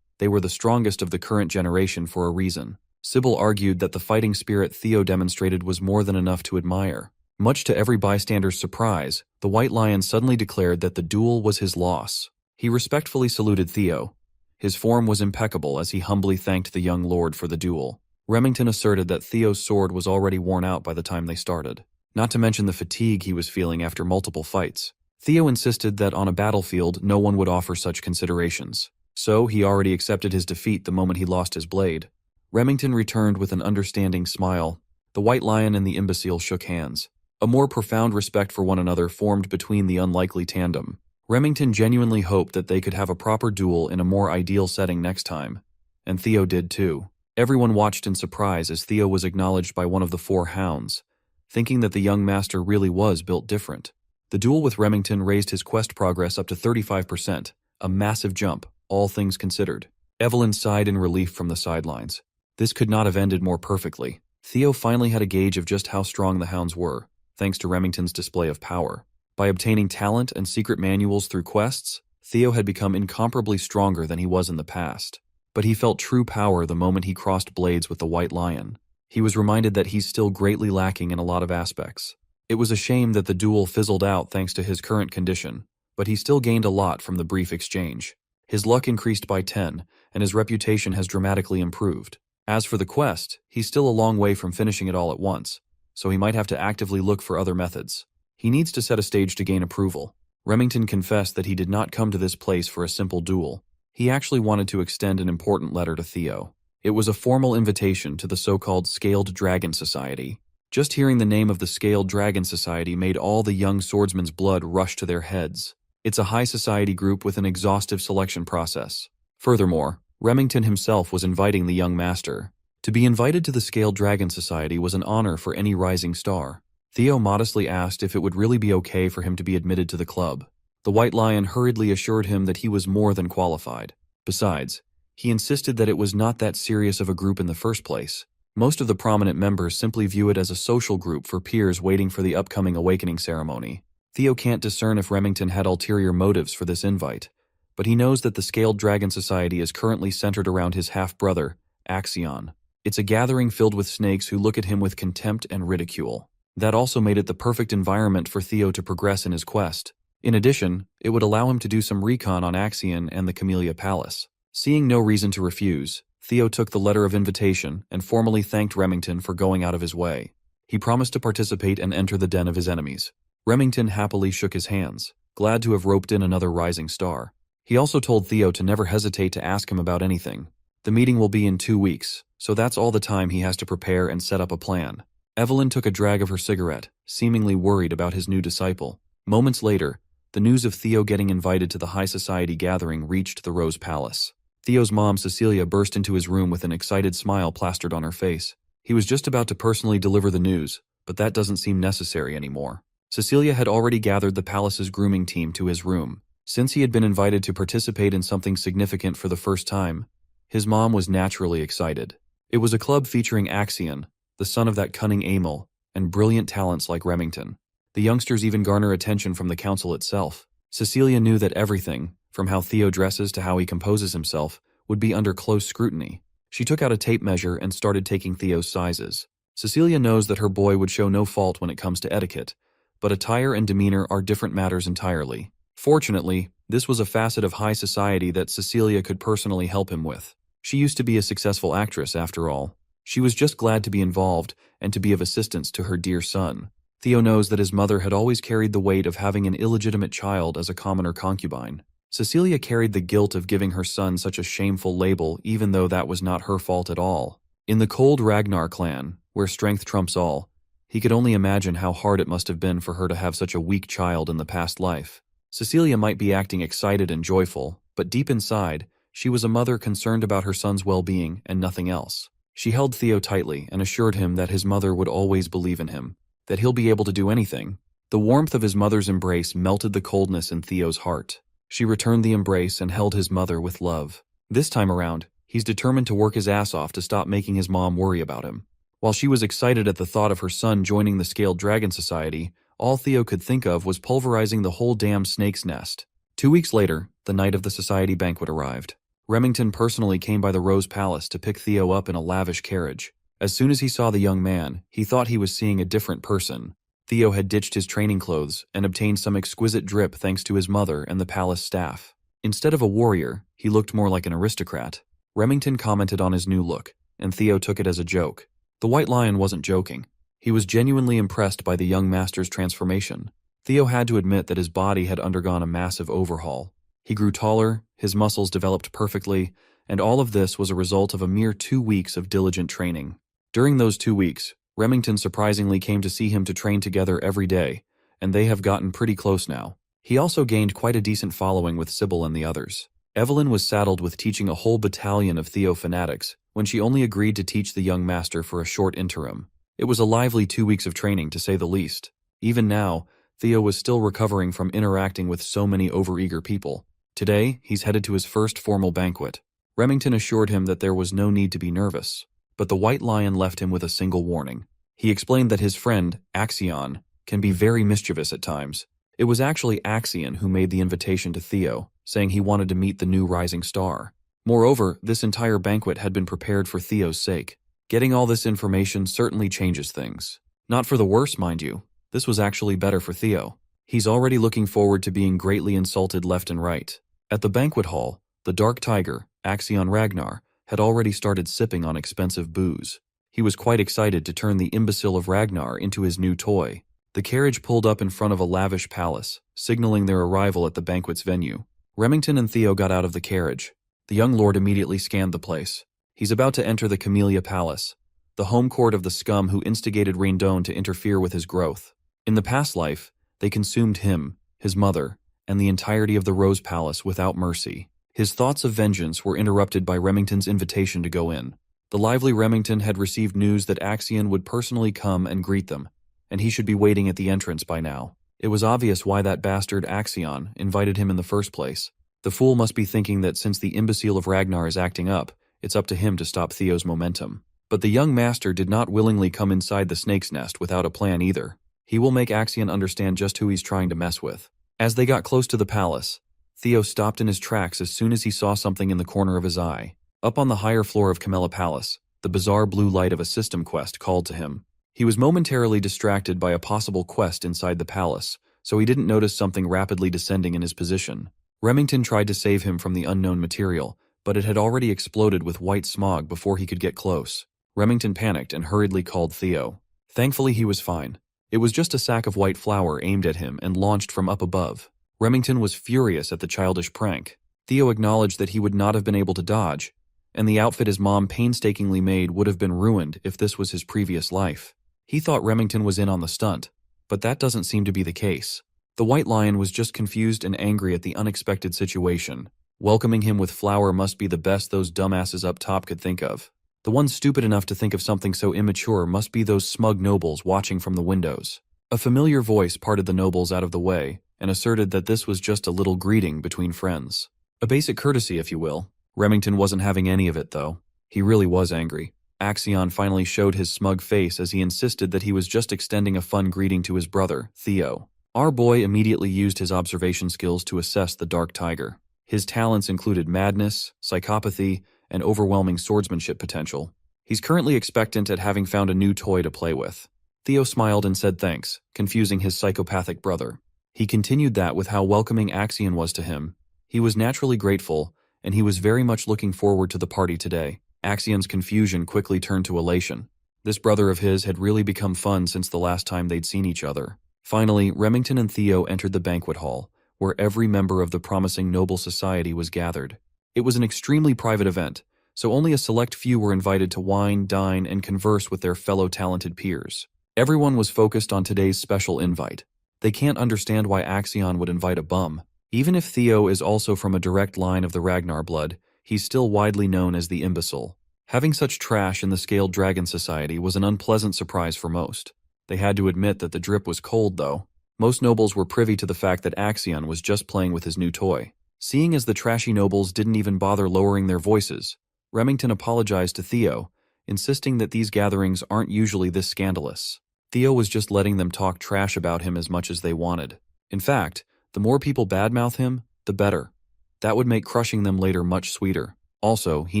They were the strongest of the current generation for a reason. Sybil argued that the fighting spirit Theo demonstrated was more than enough to admire. Much to every bystander's surprise, the White Lion suddenly declared that the duel was his loss. He respectfully saluted Theo. His form was impeccable as he humbly thanked the young lord for the duel. Remington asserted that Theo's sword was already worn out by the time they started, not to mention the fatigue he was feeling after multiple fights. Theo insisted that on a battlefield no one would offer such considerations, so he already accepted his defeat the moment he lost his blade. Remington returned with an understanding smile. The White Lion and the imbecile shook hands. A more profound respect for one another formed between the unlikely tandem. Remington genuinely hoped that they could have a proper duel in a more ideal setting next time, and Theo did too. Everyone watched in surprise as Theo was acknowledged by one of the four hounds, thinking that the young master really was built different. The duel with Remington raised his quest progress up to 35%, a massive jump, all things considered. Evelyn sighed in relief from the sidelines. This could not have ended more perfectly. Theo finally had a gauge of just how strong the hounds were, thanks to Remington's display of power. By obtaining talent and secret manuals through quests, Theo had become incomparably stronger than he was in the past. But he felt true power the moment he crossed blades with the White Lion. He was reminded that he's still greatly lacking in a lot of aspects. It was a shame that the duel fizzled out thanks to his current condition, but he still gained a lot from the brief exchange. His luck increased by 10, and his reputation has dramatically improved. As for the quest, he's still a long way from finishing it all at once, so he might have to actively look for other methods. He needs to set a stage to gain approval. Remington confessed that he did not come to this place for a simple duel. He actually wanted to extend an important letter to Theo. It was a formal invitation to the so-called Scaled Dragon Society. Just hearing the name of the Scaled Dragon Society made all the young swordsmen's blood rush to their heads. It's a high society group with an exhaustive selection process. Furthermore, Remington himself was inviting the young master. To be invited to the Scaled Dragon Society was an honor for any rising star. Theo modestly asked if it would really be okay for him to be admitted to the club. The White Lion hurriedly assured him that he was more than qualified. Besides, he insisted that it was not that serious of a group in the first place. Most of the prominent members simply view it as a social group for peers waiting for the upcoming awakening ceremony. Theo can't discern if Remington had ulterior motives for this invite, but he knows that the Scaled Dragon Society is currently centered around his half-brother, Axion. It's a gathering filled with snakes who look at him with contempt and ridicule. That also made it the perfect environment for Theo to progress in his quest. In addition, it would allow him to do some recon on Axion and the Camellia Palace. Seeing no reason to refuse, Theo took the letter of invitation and formally thanked Remington for going out of his way. He promised to participate and enter the den of his enemies. Remington happily shook his hands, glad to have roped in another rising star. He also told Theo to never hesitate to ask him about anything. The meeting will be in 2 weeks, so that's all the time he has to prepare and set up a plan. Evelyn took a drag of her cigarette, seemingly worried about his new disciple. Moments later, the news of Theo getting invited to the high society gathering reached the Rose Palace. Theo's mom, Cecilia, burst into his room with an excited smile plastered on her face. He was just about to personally deliver the news, but that doesn't seem necessary anymore. Cecilia had already gathered the palace's grooming team to his room. Since he had been invited to participate in something significant for the first time, his mom was naturally excited. It was a club featuring Axion, the son of that cunning Amel, and brilliant talents like Remington. The youngsters even garner attention from the council itself. Cecilia knew that everything, from how Theo dresses to how he composes himself, would be under close scrutiny. She took out a tape measure and started taking Theo's sizes. Cecilia knows that her boy would show no fault when it comes to etiquette, but attire and demeanor are different matters entirely. Fortunately, this was a facet of high society that Cecilia could personally help him with. She used to be a successful actress, after all. She was just glad to be involved and to be of assistance to her dear son. Theo knows that his mother had always carried the weight of having an illegitimate child as a commoner concubine. Cecilia carried the guilt of giving her son such a shameful label, even though that was not her fault at all. In the cold Ragnar clan, where strength trumps all, he could only imagine how hard it must have been for her to have such a weak child in the past life. Cecilia might be acting excited and joyful, but deep inside, she was a mother concerned about her son's well-being and nothing else. She held Theo tightly and assured him that his mother would always believe in him, that he'll be able to do anything. The warmth of his mother's embrace melted the coldness in Theo's heart. She returned the embrace and held his mother with love. This time around, he's determined to work his ass off to stop making his mom worry about him. While she was excited at the thought of her son joining the Scaled Dragon Society, all Theo could think of was pulverizing the whole damn snake's nest. 2 weeks later, the night of the society banquet arrived. Remington personally came by the Rose Palace to pick Theo up in a lavish carriage. As soon as he saw the young man, he thought he was seeing a different person. Theo had ditched his training clothes and obtained some exquisite drip thanks to his mother and the palace staff. Instead of a warrior, he looked more like an aristocrat. Remington commented on his new look, and Theo took it as a joke. The White Lion wasn't joking. He was genuinely impressed by the young master's transformation. Theo had to admit that his body had undergone a massive overhaul. He grew taller, his muscles developed perfectly, and all of this was a result of a mere 2 weeks of diligent training. During those 2 weeks, Remington surprisingly came to see him to train together every day, and they have gotten pretty close now. He also gained quite a decent following with Sybil and the others. Evelyn was saddled with teaching a whole battalion of Theo fanatics when she only agreed to teach the young master for a short interim. It was a lively 2 weeks of training, to say the least. Even now, Theo was still recovering from interacting with so many overeager people. Today, he's headed to his first formal banquet. Remington assured him that there was no need to be nervous, but the White Lion left him with a single warning. He explained that his friend, Axion, can be very mischievous at times. It was actually Axion who made the invitation to Theo, saying he wanted to meet the new rising star. Moreover, this entire banquet had been prepared for Theo's sake. Getting all this information certainly changes things. Not for the worse, mind you. This was actually better for Theo. He's already looking forward to being greatly insulted left and right. At the banquet hall, the Dark Tiger, Axion Ragnar, had already started sipping on expensive booze. He was quite excited to turn the imbecile of Ragnar into his new toy. The carriage pulled up in front of a lavish palace, signaling their arrival at the banquet's venue. Remington and Theo got out of the carriage. The young lord immediately scanned the place. He's about to enter the Camellia Palace, the home court of the scum who instigated Raindone to interfere with his growth. In the past life, they consumed him, his mother, and the entirety of the Rose Palace without mercy. His thoughts of vengeance were interrupted by Remington's invitation to go in. The lively Remington had received news that Axion would personally come and greet them, and he should be waiting at the entrance by now. It was obvious why that bastard Axion invited him in the first place. The fool must be thinking that since the imbecile of Ragnar is acting up, it's up to him to stop Theo's momentum. But the young master did not willingly come inside the snake's nest without a plan either. He will make Axion understand just who he's trying to mess with. As they got close to the palace, Theo stopped in his tracks as soon as he saw something in the corner of his eye. Up on the higher floor of Camellia Palace, the bizarre blue light of a system quest called to him. He was momentarily distracted by a possible quest inside the palace, so he didn't notice something rapidly descending in his position. Remington tried to save him from the unknown material, but it had already exploded with white smog before he could get close. Remington panicked and hurriedly called Theo. Thankfully, he was fine. It was just a sack of white flour aimed at him and launched from up above. Remington was furious at the childish prank. Theo acknowledged that he would not have been able to dodge, and the outfit his mom painstakingly made would have been ruined if this was his previous life. He thought Remington was in on the stunt, but that doesn't seem to be the case. The White Lion was just confused and angry at the unexpected situation. Welcoming him with flour must be the best those dumbasses up top could think of. The one stupid enough to think of something so immature must be those smug nobles watching from the windows. A familiar voice parted the nobles out of the way and asserted that this was just a little greeting between friends. A basic courtesy, if you will. Remington wasn't having any of it, though. He really was angry. Axion finally showed his smug face as he insisted that he was just extending a fun greeting to his brother, Theo. Our boy immediately used his observation skills to assess the Dark Tiger. His talents included madness, psychopathy, and overwhelming swordsmanship potential. He's currently expectant at having found a new toy to play with. Theo smiled and said thanks, confusing his psychopathic brother. He continued that with how welcoming Axion was to him. He was naturally grateful, and he was very much looking forward to the party today. Axion's confusion quickly turned to elation. This brother of his had really become fun since the last time they'd seen each other. Finally, Remington and Theo entered the banquet hall, where every member of the promising noble society was gathered. It was an extremely private event, so only a select few were invited to wine, dine, and converse with their fellow talented peers. Everyone was focused on today's special invite. They can't understand why Axion would invite a bum. Even if Theo is also from a direct line of the Ragnar blood, he's still widely known as the imbecile. Having such trash in the Scaled Dragon Society was an unpleasant surprise for most. They had to admit that the drip was cold, though. Most nobles were privy to the fact that Axion was just playing with his new toy. Seeing as the trashy nobles didn't even bother lowering their voices, Remington apologized to Theo, insisting that these gatherings aren't usually this scandalous. Theo was just letting them talk trash about him as much as they wanted. In fact, the more people badmouth him, the better. That would make crushing them later much sweeter. Also, he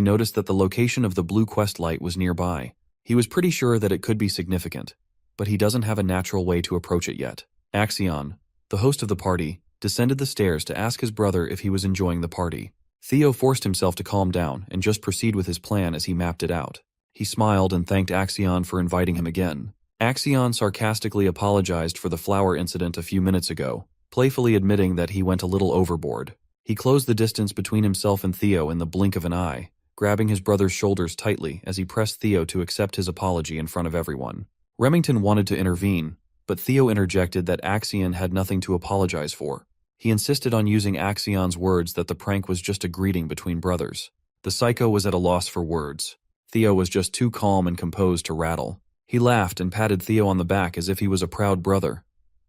noticed that the location of the blue quest light was nearby. He was pretty sure that it could be significant, but he doesn't have a natural way to approach it yet. Axion, the host of the party, descended the stairs to ask his brother if he was enjoying the party. Theo forced himself to calm down and just proceed with his plan as he mapped it out. He smiled and thanked Axion for inviting him again. Axion sarcastically apologized for the flower incident a few minutes ago, playfully admitting that he went a little overboard. He closed the distance between himself and Theo in the blink of an eye, grabbing his brother's shoulders tightly as he pressed Theo to accept his apology in front of everyone. Remington wanted to intervene, but Theo interjected that Axion had nothing to apologize for. He insisted on using Axion's words that the prank was just a greeting between brothers. The psycho was at a loss for words. Theo was just too calm and composed to rattle. He laughed and patted Theo on the back as if he was a proud brother.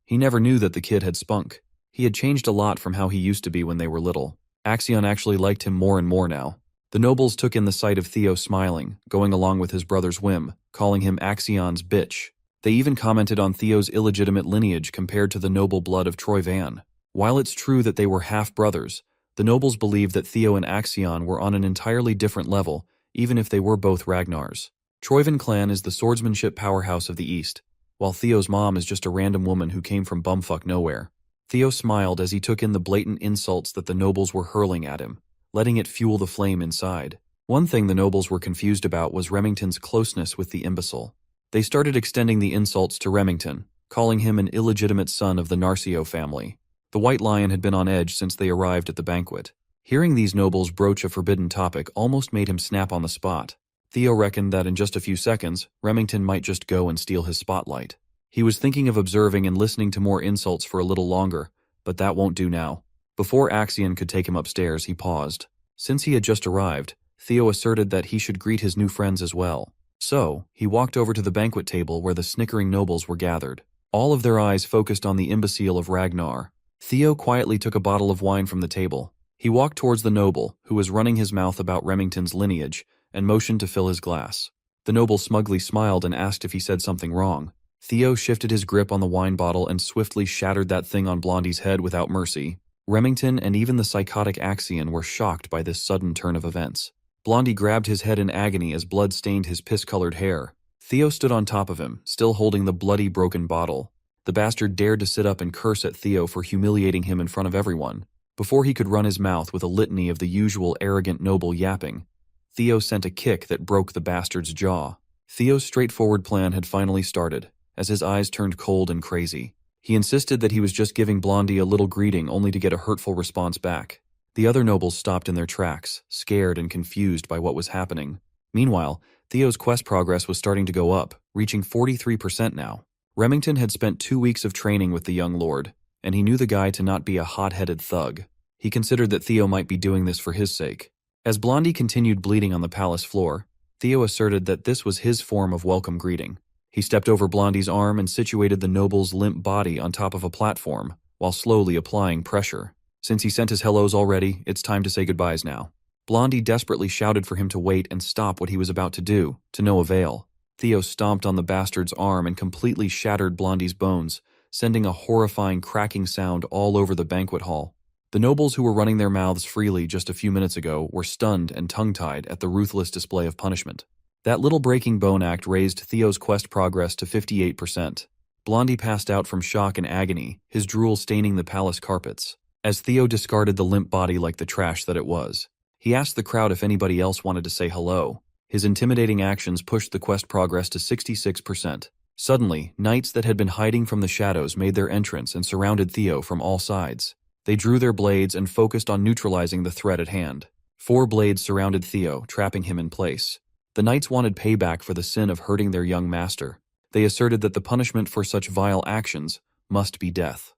He never knew that the kid had spunk. He had changed a lot from how he used to be when they were little. Axion actually liked him more and more now. The nobles took in the sight of Theo smiling, going along with his brother's whim, calling him Axion's bitch. They even commented on Theo's illegitimate lineage compared to the noble blood of Troy Van. While it's true that they were half-brothers, the nobles believed that Theo and Axion were on an entirely different level, even if they were both Ragnars. Troyvan clan is the swordsmanship powerhouse of the East, while Theo's mom is just a random woman who came from bumfuck nowhere. Theo smiled as he took in the blatant insults that the nobles were hurling at him, letting it fuel the flame inside. One thing the nobles were confused about was Remington's closeness with the imbecile. They started extending the insults to Remington, calling him an illegitimate son of the Narcio family. The White Lion had been on edge since they arrived at the banquet. Hearing these nobles broach a forbidden topic almost made him snap on the spot. Theo reckoned that in just a few seconds, Remington might just go and steal his spotlight. He was thinking of observing and listening to more insults for a little longer, but that won't do now. Before Axion could take him upstairs, he paused. Since he had just arrived, Theo asserted that he should greet his new friends as well. So, he walked over to the banquet table where the snickering nobles were gathered. All of their eyes focused on the imbecile of Ragnar. Theo quietly took a bottle of wine from the table. He walked towards the noble, who was running his mouth about Remington's lineage, and motioned to fill his glass. The noble smugly smiled and asked if he said something wrong. Theo shifted his grip on the wine bottle and swiftly shattered that thing on Blondie's head without mercy. Remington and even the psychotic Axion were shocked by this sudden turn of events. Blondie grabbed his head in agony as blood stained his piss-colored hair. Theo stood on top of him, still holding the bloody, broken bottle. The bastard dared to sit up and curse at Theo for humiliating him in front of everyone. Before he could run his mouth with a litany of the usual arrogant noble yapping, Theo sent a kick that broke the bastard's jaw. Theo's straightforward plan had finally started, as his eyes turned cold and crazy. He insisted that he was just giving Blondie a little greeting only to get a hurtful response back. The other nobles stopped in their tracks, scared and confused by what was happening. Meanwhile, Theo's quest progress was starting to go up, reaching 43% now. Remington had spent 2 weeks of training with the young lord, and he knew the guy to not be a hot-headed thug. He considered that Theo might be doing this for his sake. As Blondie continued bleeding on the palace floor, Theo asserted that this was his form of welcome greeting. He stepped over Blondie's arm and situated the noble's limp body on top of a platform, while slowly applying pressure. Since he sent his hellos already, it's time to say goodbyes now. Blondie desperately shouted for him to wait and stop what he was about to do, to no avail. Theo stomped on the bastard's arm and completely shattered Blondie's bones, sending a horrifying cracking sound all over the banquet hall. The nobles who were running their mouths freely just a few minutes ago were stunned and tongue-tied at the ruthless display of punishment. That little breaking bone act raised Theo's quest progress to 58%. Blondie passed out from shock and agony, his drool staining the palace carpets. As Theo discarded the limp body like the trash that it was, he asked the crowd if anybody else wanted to say hello. His intimidating actions pushed the quest progress to 66%. Suddenly, knights that had been hiding from the shadows made their entrance and surrounded Theo from all sides. They drew their blades and focused on neutralizing the threat at hand. 4 blades surrounded Theo, trapping him in place. The knights wanted payback for the sin of hurting their young master. They asserted that the punishment for such vile actions must be death.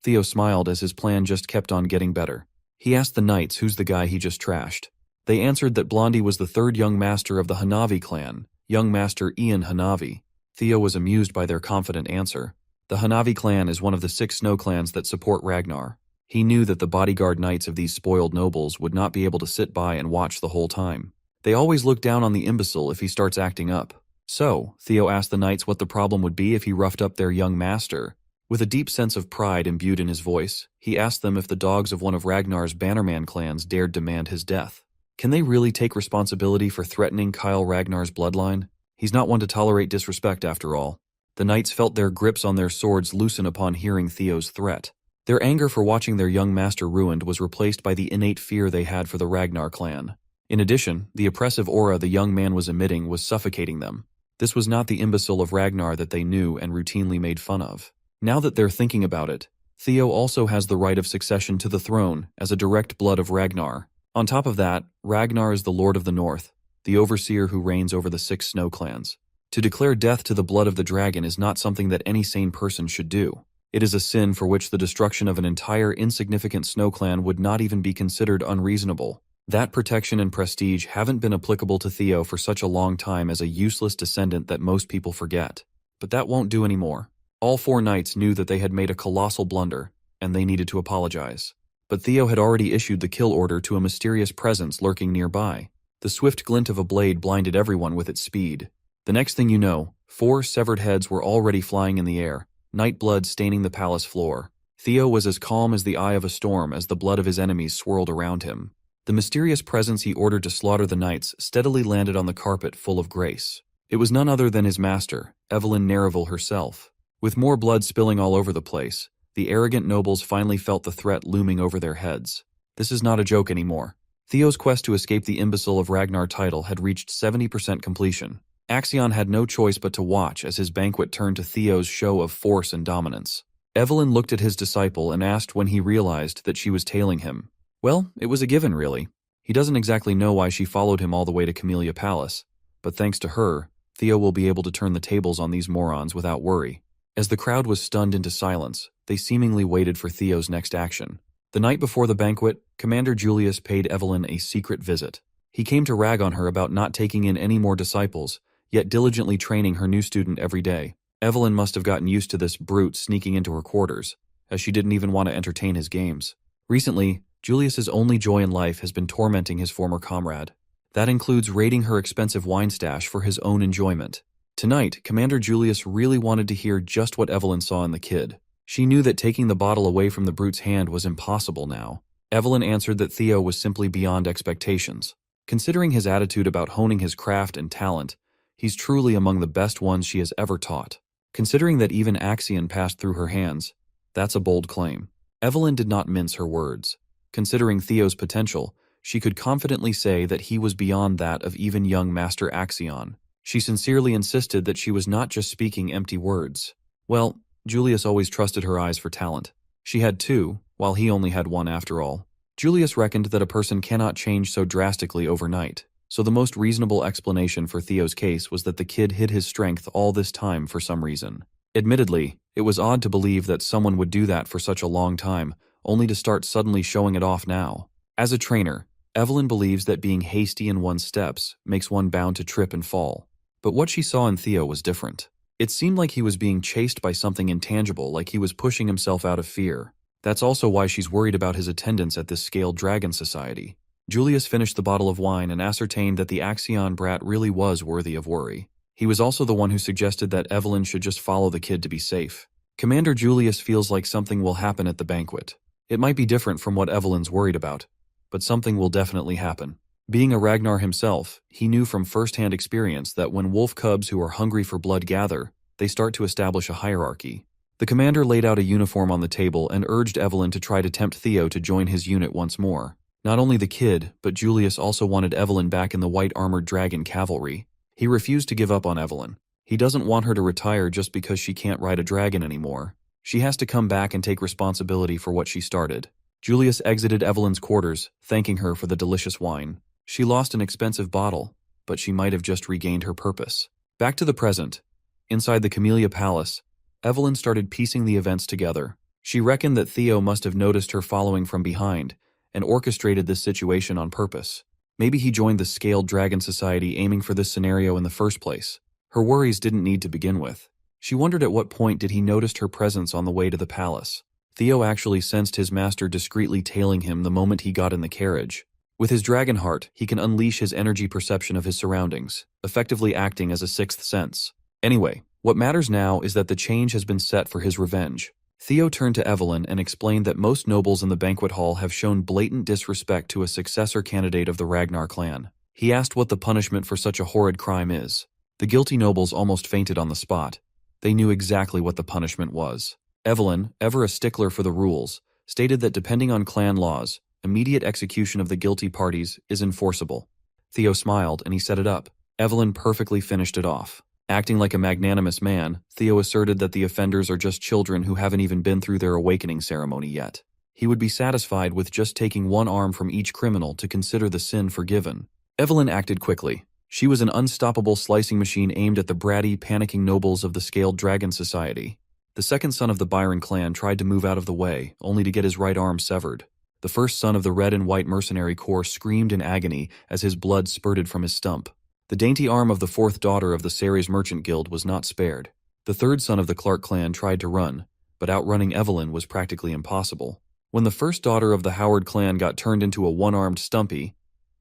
Theo smiled as his plan just kept on getting better. He asked the knights who's the guy he just trashed. They answered that Blondie was the 3rd young master of the Hanavi clan, young master Ian Hanavi. Theo was amused by their confident answer. The Hanavi clan is one of the 6 snow clans that support Ragnar. He knew that the bodyguard knights of these spoiled nobles would not be able to sit by and watch the whole time. They always look down on the imbecile if he starts acting up. So, Theo asked the knights what the problem would be if he roughed up their young master. With a deep sense of pride imbued in his voice, he asked them if the dogs of one of Ragnar's Bannerman clans dared demand his death. Can they really take responsibility for threatening Kyle Ragnar's bloodline? He's not one to tolerate disrespect after all. The knights felt their grips on their swords loosen upon hearing Theo's threat. Their anger for watching their young master ruined was replaced by the innate fear they had for the Ragnar clan. In addition, the oppressive aura the young man was emitting was suffocating them. This was not the imbecile of Ragnar that they knew and routinely made fun of. Now that they're thinking about it, Theo also has the right of succession to the throne as a direct blood of Ragnar. On top of that, Ragnar is the Lord of the North, the overseer who reigns over the 6 snow clans. To declare death to the blood of the dragon is not something that any sane person should do. It is a sin for which the destruction of an entire insignificant snow clan would not even be considered unreasonable. That protection and prestige haven't been applicable to Theo for such a long time as a useless descendant that most people forget. But that won't do anymore. All 4 knights knew that they had made a colossal blunder, and they needed to apologize. But Theo had already issued the kill order to a mysterious presence lurking nearby. The swift glint of a blade blinded everyone with its speed. The next thing you know, 4 severed heads were already flying in the air, night blood staining the palace floor. Theo was as calm as the eye of a storm as the blood of his enemies swirled around him. The mysterious presence he ordered to slaughter the knights steadily landed on the carpet full of grace. It was none other than his master, Evelyn Nereville herself. With more blood spilling all over the place, the arrogant nobles finally felt the threat looming over their heads. This is not a joke anymore. Theo's quest to escape the imbecile of Ragnar title had reached 70% completion. Axion had no choice but to watch as his banquet turned to Theo's show of force and dominance. Evelyn looked at his disciple and asked when he realized that she was tailing him. Well, it was a given, really. He doesn't exactly know why she followed him all the way to Camellia Palace, but thanks to her, Theo will be able to turn the tables on these morons without worry. As the crowd was stunned into silence, they seemingly waited for Theo's next action. The night before the banquet, Commander Julius paid Evelyn a secret visit. He came to rag on her about not taking in any more disciples, yet diligently training her new student every day. Evelyn must have gotten used to this brute sneaking into her quarters, as she didn't even want to entertain his games. Recently, Julius's only joy in life has been tormenting his former comrade. That includes raiding her expensive wine stash for his own enjoyment. Tonight, Commander Julius really wanted to hear just what Evelyn saw in the kid. She knew that taking the bottle away from the brute's hand was impossible now. Evelyn answered that Theo was simply beyond expectations. Considering his attitude about honing his craft and talent, he's truly among the best ones she has ever taught. Considering that even Axion passed through her hands, that's a bold claim. Evelyn did not mince her words. Considering Theo's potential, she could confidently say that he was beyond that of even young Master Axion. She sincerely insisted that she was not just speaking empty words. Well, Julius always trusted her eyes for talent. She had 2, while he only had 1 after all. Julius reckoned that a person cannot change so drastically overnight, so the most reasonable explanation for Theo's case was that the kid hid his strength all this time for some reason. Admittedly, it was odd to believe that someone would do that for such a long time, only to start suddenly showing it off now. As a trainer, Evelyn believes that being hasty in one's steps makes one bound to trip and fall. But what she saw in Theo was different. It seemed like he was being chased by something intangible, like he was pushing himself out of fear. That's also why she's worried about his attendance at this scaled dragon society. Julius finished the bottle of wine and ascertained that the Axion brat really was worthy of worry. He was also the one who suggested that Evelyn should just follow the kid to be safe. Commander Julius feels like something will happen at the banquet. It might be different from what Evelyn's worried about, but something will definitely happen. Being a Ragnar himself, he knew from first-hand experience that when wolf cubs who are hungry for blood gather, they start to establish a hierarchy. The commander laid out a uniform on the table and urged Evelyn to try to tempt Theo to join his unit once more. Not only the kid, but Julius also wanted Evelyn back in the white-armored dragon cavalry. He refused to give up on Evelyn. He doesn't want her to retire just because she can't ride a dragon anymore. She has to come back and take responsibility for what she started. Julius exited Evelyn's quarters, thanking her for the delicious wine. She lost an expensive bottle, but she might have just regained her purpose. Back to the present. Inside the Camellia Palace, Evelyn started piecing the events together. She reckoned that Theo must have noticed her following from behind and orchestrated this situation on purpose. Maybe he joined the Scaled Dragon Society aiming for this scenario in the first place. Her worries didn't need to begin with. She wondered at what point did he notice her presence on the way to the palace. Theo actually sensed his master discreetly tailing him the moment he got in the carriage. With his dragon heart, he can unleash his energy perception of his surroundings, effectively acting as a sixth sense. Anyway, what matters now is that the change has been set for his revenge. Theo turned to Evelyn and explained that most nobles in the banquet hall have shown blatant disrespect to a successor candidate of the Ragnar clan. He asked what the punishment for such a horrid crime is. The guilty nobles almost fainted on the spot. They knew exactly what the punishment was. Evelyn, ever a stickler for the rules, stated that depending on clan laws, immediate execution of the guilty parties is enforceable. Theo smiled and he set it up. Evelyn perfectly finished it off. Acting like a magnanimous man, Theo asserted that the offenders are just children who haven't even been through their awakening ceremony yet. He would be satisfied with just taking one arm from each criminal to consider the sin forgiven. Evelyn acted quickly. She was an unstoppable slicing machine aimed at the bratty, panicking nobles of the Scaled Dragon Society. The second son of the Byron clan tried to move out of the way, only to get his right arm severed. The first son of the Red and White Mercenary Corps screamed in agony as his blood spurted from his stump. The dainty arm of the fourth daughter of the Ceres Merchant Guild was not spared. The third son of the Clark clan tried to run, but outrunning Evelyn was practically impossible. When the first daughter of the Howard clan got turned into a one-armed Stumpy,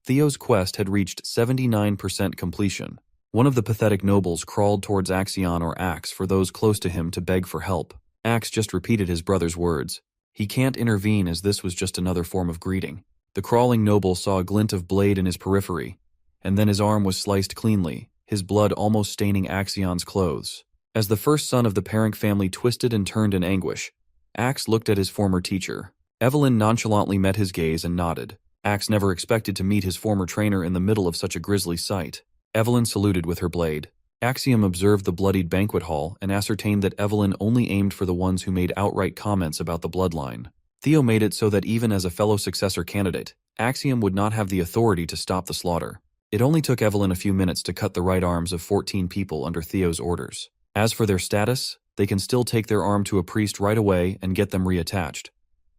Theo's quest had reached 79% completion. One of the pathetic nobles crawled towards Axion or Axe for those close to him to beg for help. Axe just repeated his brother's words. He can't intervene as this was just another form of greeting. The crawling noble saw a glint of blade in his periphery, and then his arm was sliced cleanly, his blood almost staining Axion's clothes. As the first son of the Parank family twisted and turned in anguish, Axe looked at his former teacher. Evelyn nonchalantly met his gaze and nodded. Axe never expected to meet his former trainer in the middle of such a grisly sight. Evelyn saluted with her blade. Axiom observed the bloodied banquet hall and ascertained that Evelyn only aimed for the ones who made outright comments about the bloodline. Theo made it so that even as a fellow successor candidate, Axiom would not have the authority to stop the slaughter. It only took Evelyn a few minutes to cut the right arms of 14 people under Theo's orders. As for their status, they can still take their arm to a priest right away and get them reattached.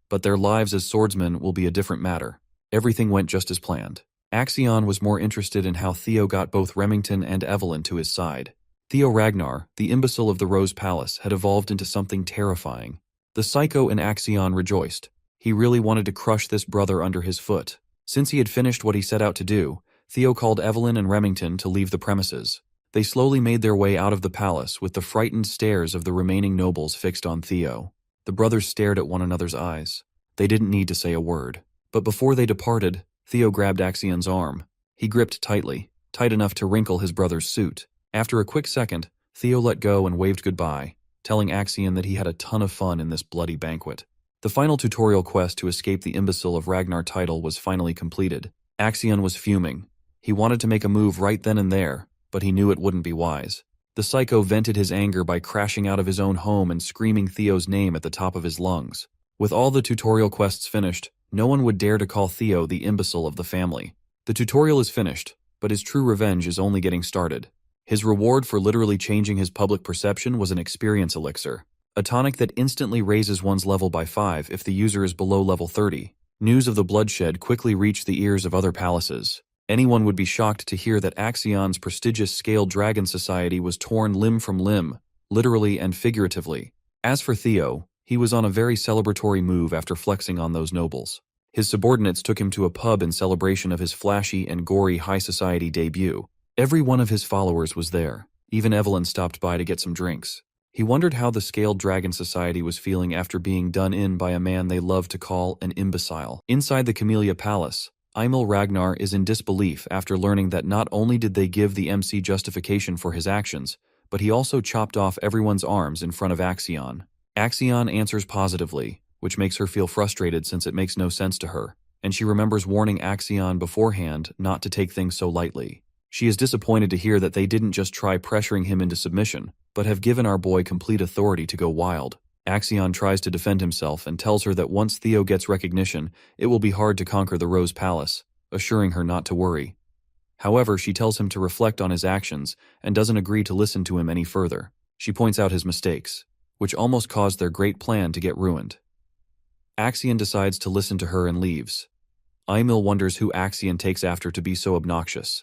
But their lives as swordsmen will be a different matter. Everything went just as planned. Axion was more interested in how Theo got both Remington and Evelyn to his side. Theo Ragnar, the imbecile of the Rose Palace, had evolved into something terrifying. The psycho in Axion rejoiced. He really wanted to crush this brother under his foot. Since he had finished what he set out to do, Theo called Evelyn and Remington to leave the premises. They slowly made their way out of the palace with the frightened stares of the remaining nobles fixed on Theo. The brothers stared at one another's eyes. They didn't need to say a word. But before they departed, Theo grabbed Axion's arm. He gripped tightly, tight enough to wrinkle his brother's suit. After a quick second, Theo let go and waved goodbye, telling Axion that he had a ton of fun in this bloody banquet. The final tutorial quest to escape the imbecile of Ragnar title was finally completed. Axion was fuming. He wanted to make a move right then and there, but he knew it wouldn't be wise. The psycho vented his anger by crashing out of his own home and screaming Theo's name at the top of his lungs. With all the tutorial quests finished, no one would dare to call Theo the imbecile of the family. The tutorial is finished, but his true revenge is only getting started. His reward for literally changing his public perception was an experience elixir, a tonic that instantly raises one's level by 5 if the user is below level 30. News of the bloodshed quickly reached the ears of other palaces. Anyone would be shocked to hear that Axion's prestigious Scaled Dragon Society was torn limb from limb, literally and figuratively. As for Theo, he was on a very celebratory move after flexing on those nobles. His subordinates took him to a pub in celebration of his flashy and gory high society debut. Every one of his followers was there. Even Evelyn stopped by to get some drinks. He wondered how the Scaled Dragon Society was feeling after being done in by a man they loved to call an imbecile. Inside the Camellia Palace, Emil Ragnar is in disbelief after learning that not only did they give the MC justification for his actions, but he also chopped off everyone's arms in front of Axion. Axion answers positively, which makes her feel frustrated since it makes no sense to her, and she remembers warning Axion beforehand not to take things so lightly. She is disappointed to hear that they didn't just try pressuring him into submission, but have given our boy complete authority to go wild. Axion tries to defend himself and tells her that once Theo gets recognition, it will be hard to conquer the Rose Palace, assuring her not to worry. However, she tells him to reflect on his actions and doesn't agree to listen to him any further. She points out his mistakes, which almost caused their great plan to get ruined. Axion decides to listen to her and leaves. Emil wonders who Axion takes after to be so obnoxious.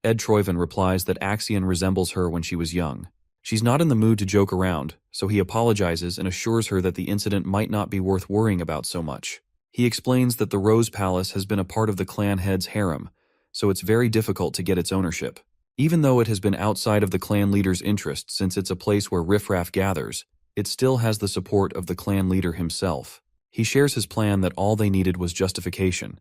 Ed Troyven replies that Axion resembles her when she was young. She's not in the mood to joke around, so he apologizes and assures her that the incident might not be worth worrying about so much. He explains that the Rose Palace has been a part of the clan head's harem, so it's very difficult to get its ownership. Even though it has been outside of the clan leader's interest since it's a place where riffraff gathers, it still has the support of the clan leader himself. He shares his plan that all they needed was justification,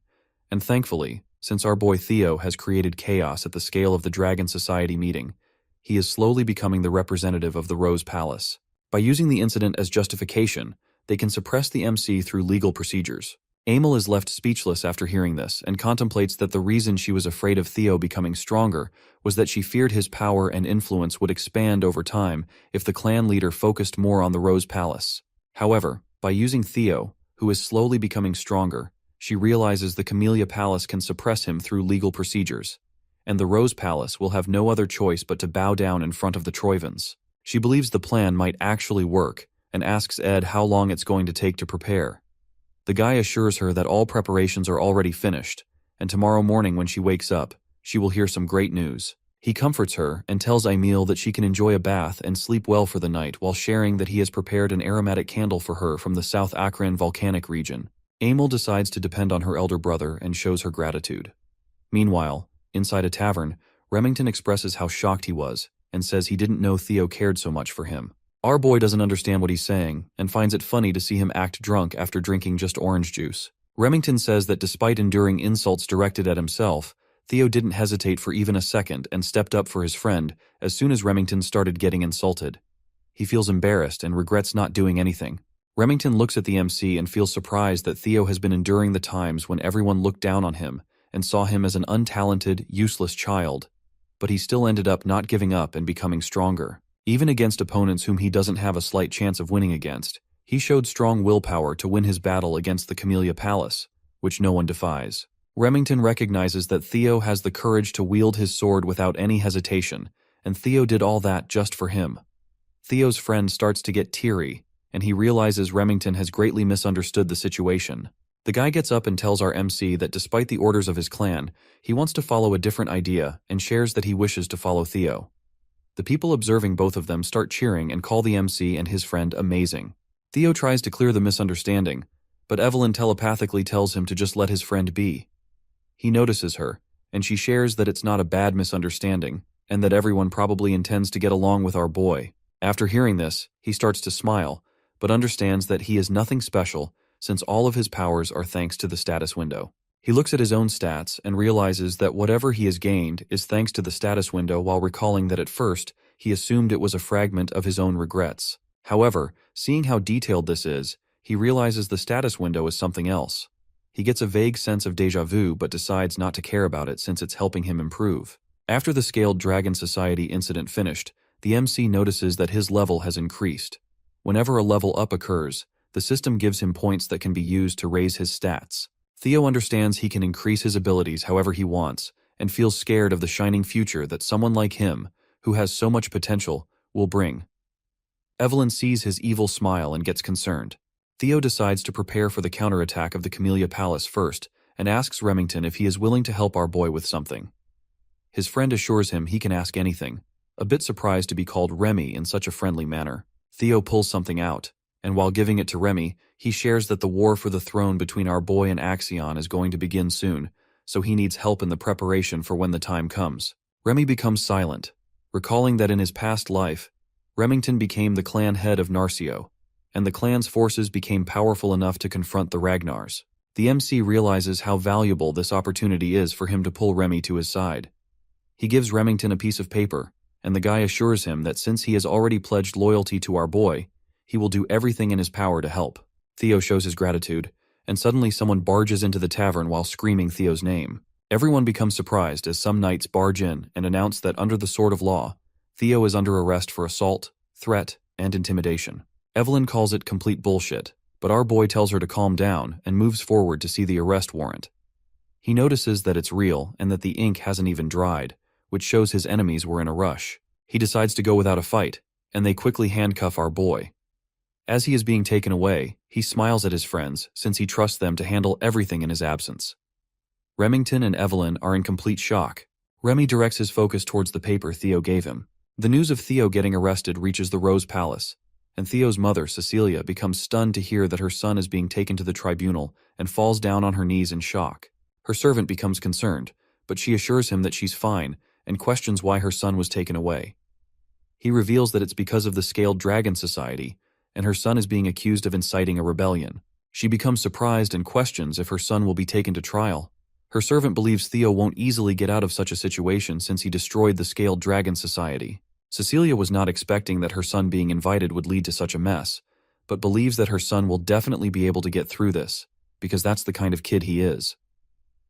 and thankfully, since our boy Theo has created chaos at the scale of the Dragon Society meeting, he is slowly becoming the representative of the Rose Palace. By using the incident as justification, they can suppress the MC through legal procedures. Emil is left speechless after hearing this and contemplates that the reason she was afraid of Theo becoming stronger was that she feared his power and influence would expand over time if the clan leader focused more on the Rose Palace. However, by using Theo, who is slowly becoming stronger, she realizes the Camellia Palace can suppress him through legal procedures, and the Rose Palace will have no other choice but to bow down in front of the Troyvens. She believes the plan might actually work and asks Ed how long it's going to take to prepare. The guy assures her that all preparations are already finished, and tomorrow morning when she wakes up, she will hear some great news. He comforts her and tells Emil that she can enjoy a bath and sleep well for the night while sharing that he has prepared an aromatic candle for her from the South Akron volcanic region. Emil decides to depend on her elder brother and shows her gratitude. Meanwhile, inside a tavern, Remington expresses how shocked he was and says he didn't know Theo cared so much for him. Our boy doesn't understand what he's saying and finds it funny to see him act drunk after drinking just orange juice. Remington says that despite enduring insults directed at himself, Theo didn't hesitate for even a second and stepped up for his friend as soon as Remington started getting insulted. He feels embarrassed and regrets not doing anything. Remington looks at the MC and feels surprised that Theo has been enduring the times when everyone looked down on him and saw him as an untalented, useless child, but he still ended up not giving up and becoming stronger. Even against opponents whom he doesn't have a slight chance of winning against, he showed strong willpower to win his battle against the Camellia Palace, which no one defies. Remington recognizes that Theo has the courage to wield his sword without any hesitation, and Theo did all that just for him. Theo's friend starts to get teary, and he realizes Remington has greatly misunderstood the situation. The guy gets up and tells our MC that despite the orders of his clan, he wants to follow a different idea and shares that he wishes to follow Theo. The people observing both of them start cheering and call the MC and his friend amazing. Theo tries to clear the misunderstanding, but Evelyn telepathically tells him to just let his friend be. He notices her, and she shares that it's not a bad misunderstanding, and that everyone probably intends to get along with our boy. After hearing this, he starts to smile, but understands that he is nothing special since all of his powers are thanks to the status window. He looks at his own stats and realizes that whatever he has gained is thanks to the status window while recalling that at first, he assumed it was a fragment of his own regrets. However, seeing how detailed this is, he realizes the status window is something else. He gets a vague sense of déjà vu but decides not to care about it since it's helping him improve. After the Scaled Dragon Society incident finished, the MC notices that his level has increased. Whenever a level up occurs, the system gives him points that can be used to raise his stats. Theo understands he can increase his abilities however he wants, and feels scared of the shining future that someone like him, who has so much potential, will bring. Evelyn sees his evil smile and gets concerned. Theo decides to prepare for the counterattack of the Camellia Palace first, and asks Remington if he is willing to help our boy with something. His friend assures him he can ask anything, a bit surprised to be called Remy in such a friendly manner. Theo pulls something out, and while giving it to Remy, he shares that the war for the throne between our boy and Axion is going to begin soon, so he needs help in the preparation for when the time comes. Remy becomes silent, recalling that in his past life, Remington became the clan head of Narcio, and the clan's forces became powerful enough to confront the Ragnars. The MC realizes how valuable this opportunity is for him to pull Remy to his side. He gives Remington a piece of paper, and the guy assures him that since he has already pledged loyalty to our boy, he will do everything in his power to help. Theo shows his gratitude, and suddenly someone barges into the tavern while screaming Theo's name. Everyone becomes surprised as some knights barge in and announce that under the sword of law, Theo is under arrest for assault, threat, and intimidation. Evelyn calls it complete bullshit, but our boy tells her to calm down and moves forward to see the arrest warrant. He notices that it's real and that the ink hasn't even dried, which shows his enemies were in a rush. He decides to go without a fight, and they quickly handcuff our boy. As he is being taken away, he smiles at his friends since he trusts them to handle everything in his absence. Remington and Evelyn are in complete shock. Remy directs his focus towards the paper Theo gave him. The news of Theo getting arrested reaches the Rose Palace, and Theo's mother, Cecilia, becomes stunned to hear that her son is being taken to the tribunal and falls down on her knees in shock. Her servant becomes concerned, but she assures him that she's fine and questions why her son was taken away. He reveals that it's because of the Scaled Dragon Society, and her son is being accused of inciting a rebellion. She becomes surprised and questions if her son will be taken to trial. Her servant believes Theo won't easily get out of such a situation since he destroyed the Scaled Dragon Society. Cecilia was not expecting that her son being invited would lead to such a mess, but believes that her son will definitely be able to get through this, because that's the kind of kid he is.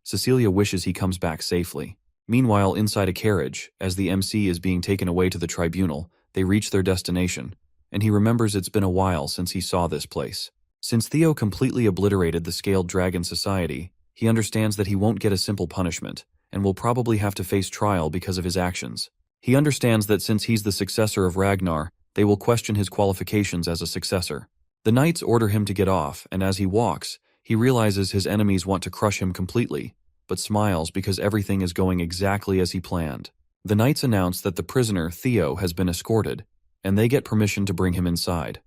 Cecilia wishes he comes back safely. Meanwhile, inside a carriage, as the MC is being taken away to the tribunal, they reach their destination, and he remembers it's been a while since he saw this place. Since Theo completely obliterated the Scaled Dragon Society, he understands that he won't get a simple punishment, and will probably have to face trial because of his actions. He understands that since he's the successor of Ragnar, they will question his qualifications as a successor. The knights order him to get off, and as he walks, he realizes his enemies want to crush him completely, but smiles because everything is going exactly as he planned. The knights announce that the prisoner, Theo, has been escorted, and they get permission to bring him inside.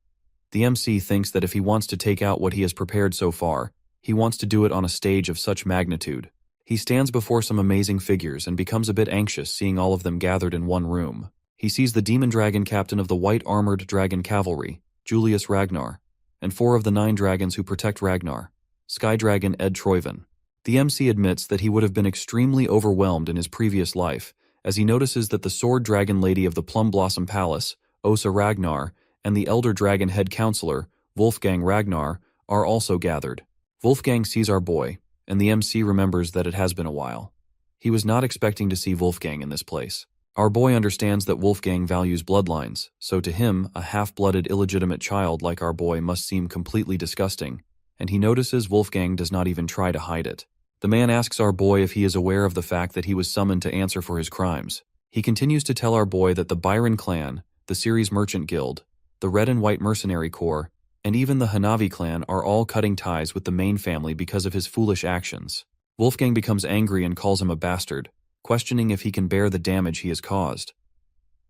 The MC thinks that if he wants to take out what he has prepared so far, he wants to do it on a stage of such magnitude. He stands before some amazing figures and becomes a bit anxious seeing all of them gathered in one room. He sees the demon dragon captain of the white armored dragon cavalry, Julius Ragnar, and 4 of the 9 dragons who protect Ragnar, Sky Dragon Ed Troyven. The MC admits that he would have been extremely overwhelmed in his previous life, as he notices that the sword dragon lady of the Plum Blossom Palace, Osa Ragnar, and the elder dragon head counselor, Wolfgang Ragnar, are also gathered. Wolfgang sees our boy, and the MC remembers that it has been a while. He was not expecting to see Wolfgang in this place. Our boy understands that Wolfgang values bloodlines, so to him, a half-blooded illegitimate child like our boy must seem completely disgusting, and he notices Wolfgang does not even try to hide it. The man asks our boy if he is aware of the fact that he was summoned to answer for his crimes. He continues to tell our boy that the Byron clan, the Ceres Merchant Guild, the Red and White Mercenary Corps, and even the Hanavi clan are all cutting ties with the main family because of his foolish actions. Wolfgang becomes angry and calls him a bastard, questioning if he can bear the damage he has caused.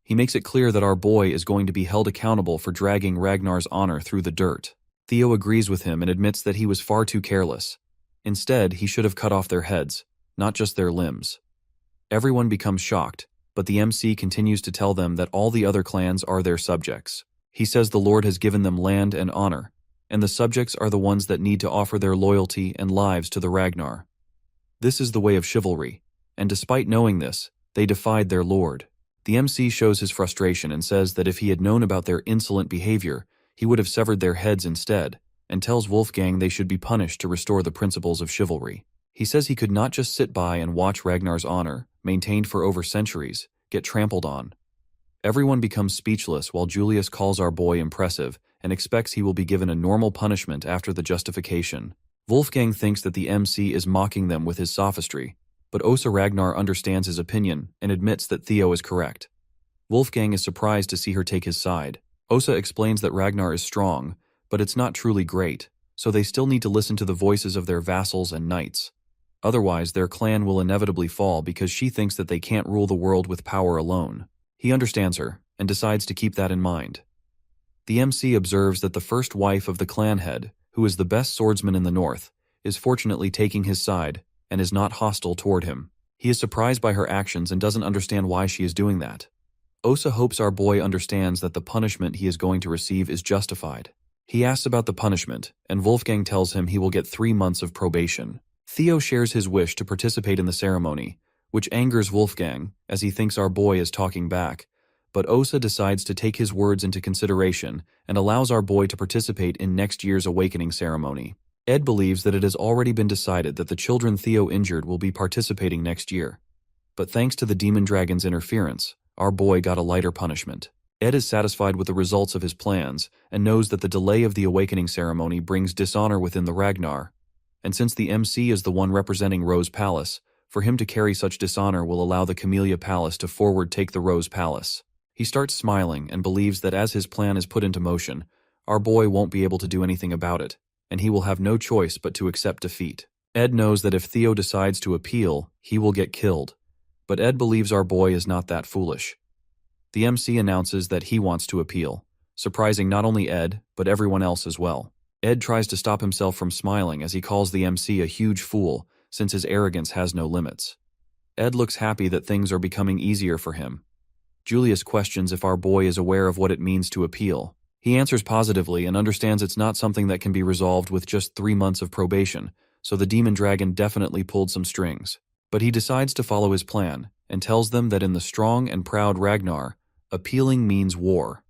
He makes it clear that our boy is going to be held accountable for dragging Ragnar's honor through the dirt. Theo agrees with him and admits that he was far too careless. Instead, he should have cut off their heads, not just their limbs. Everyone becomes shocked, but the MC continues to tell them that all the other clans are their subjects. He says the Lord has given them land and honor, and the subjects are the ones that need to offer their loyalty and lives to the Ragnar. This is the way of chivalry, and despite knowing this, they defied their lord. The MC shows his frustration and says that if he had known about their insolent behavior, he would have severed their heads instead, and tells Wolfgang they should be punished to restore the principles of chivalry. He says he could not just sit by and watch Ragnar's honor, maintained for over centuries, get trampled on. Everyone becomes speechless while Julius calls our boy impressive and expects he will be given a normal punishment after the justification. Wolfgang thinks that the MC is mocking them with his sophistry, but Osa Ragnar understands his opinion and admits that Theo is correct. Wolfgang is surprised to see her take his side. Osa explains that Ragnar is strong, but it's not truly great, so they still need to listen to the voices of their vassals and knights. Otherwise, their clan will inevitably fall because she thinks that they can't rule the world with power alone. He understands her, and decides to keep that in mind. The MC observes that the first wife of the clan head, who is the best swordsman in the north, is fortunately taking his side, and is not hostile toward him. He is surprised by her actions and doesn't understand why she is doing that. Osa hopes our boy understands that the punishment he is going to receive is justified. He asks about the punishment, and Wolfgang tells him he will get 3 months of probation. Theo shares his wish to participate in the ceremony, which angers Wolfgang, as he thinks our boy is talking back, but Osa decides to take his words into consideration and allows our boy to participate in next year's awakening ceremony. Ed believes that it has already been decided that the children Theo injured will be participating next year. But thanks to the demon dragon's interference, our boy got a lighter punishment. Ed is satisfied with the results of his plans and knows that the delay of the awakening ceremony brings dishonor within the Ragnar. And since the MC is the one representing Rose Palace, for him to carry such dishonor will allow the Camellia Palace to forward take the Rose Palace. He starts smiling and believes that as his plan is put into motion, our boy won't be able to do anything about it, and he will have no choice but to accept defeat. Ed knows that if Theo decides to appeal, he will get killed, but Ed believes our boy is not that foolish. The MC announces that he wants to appeal, surprising not only Ed, but everyone else as well. Ed tries to stop himself from smiling as he calls the MC a huge fool, since his arrogance has no limits. Ed looks happy that things are becoming easier for him. Julius questions if our boy is aware of what it means to appeal. He answers positively and understands it's not something that can be resolved with just 3 months of probation, so the demon dragon definitely pulled some strings. But he decides to follow his plan, and tells them that in the strong and proud Ragnar, appealing means war.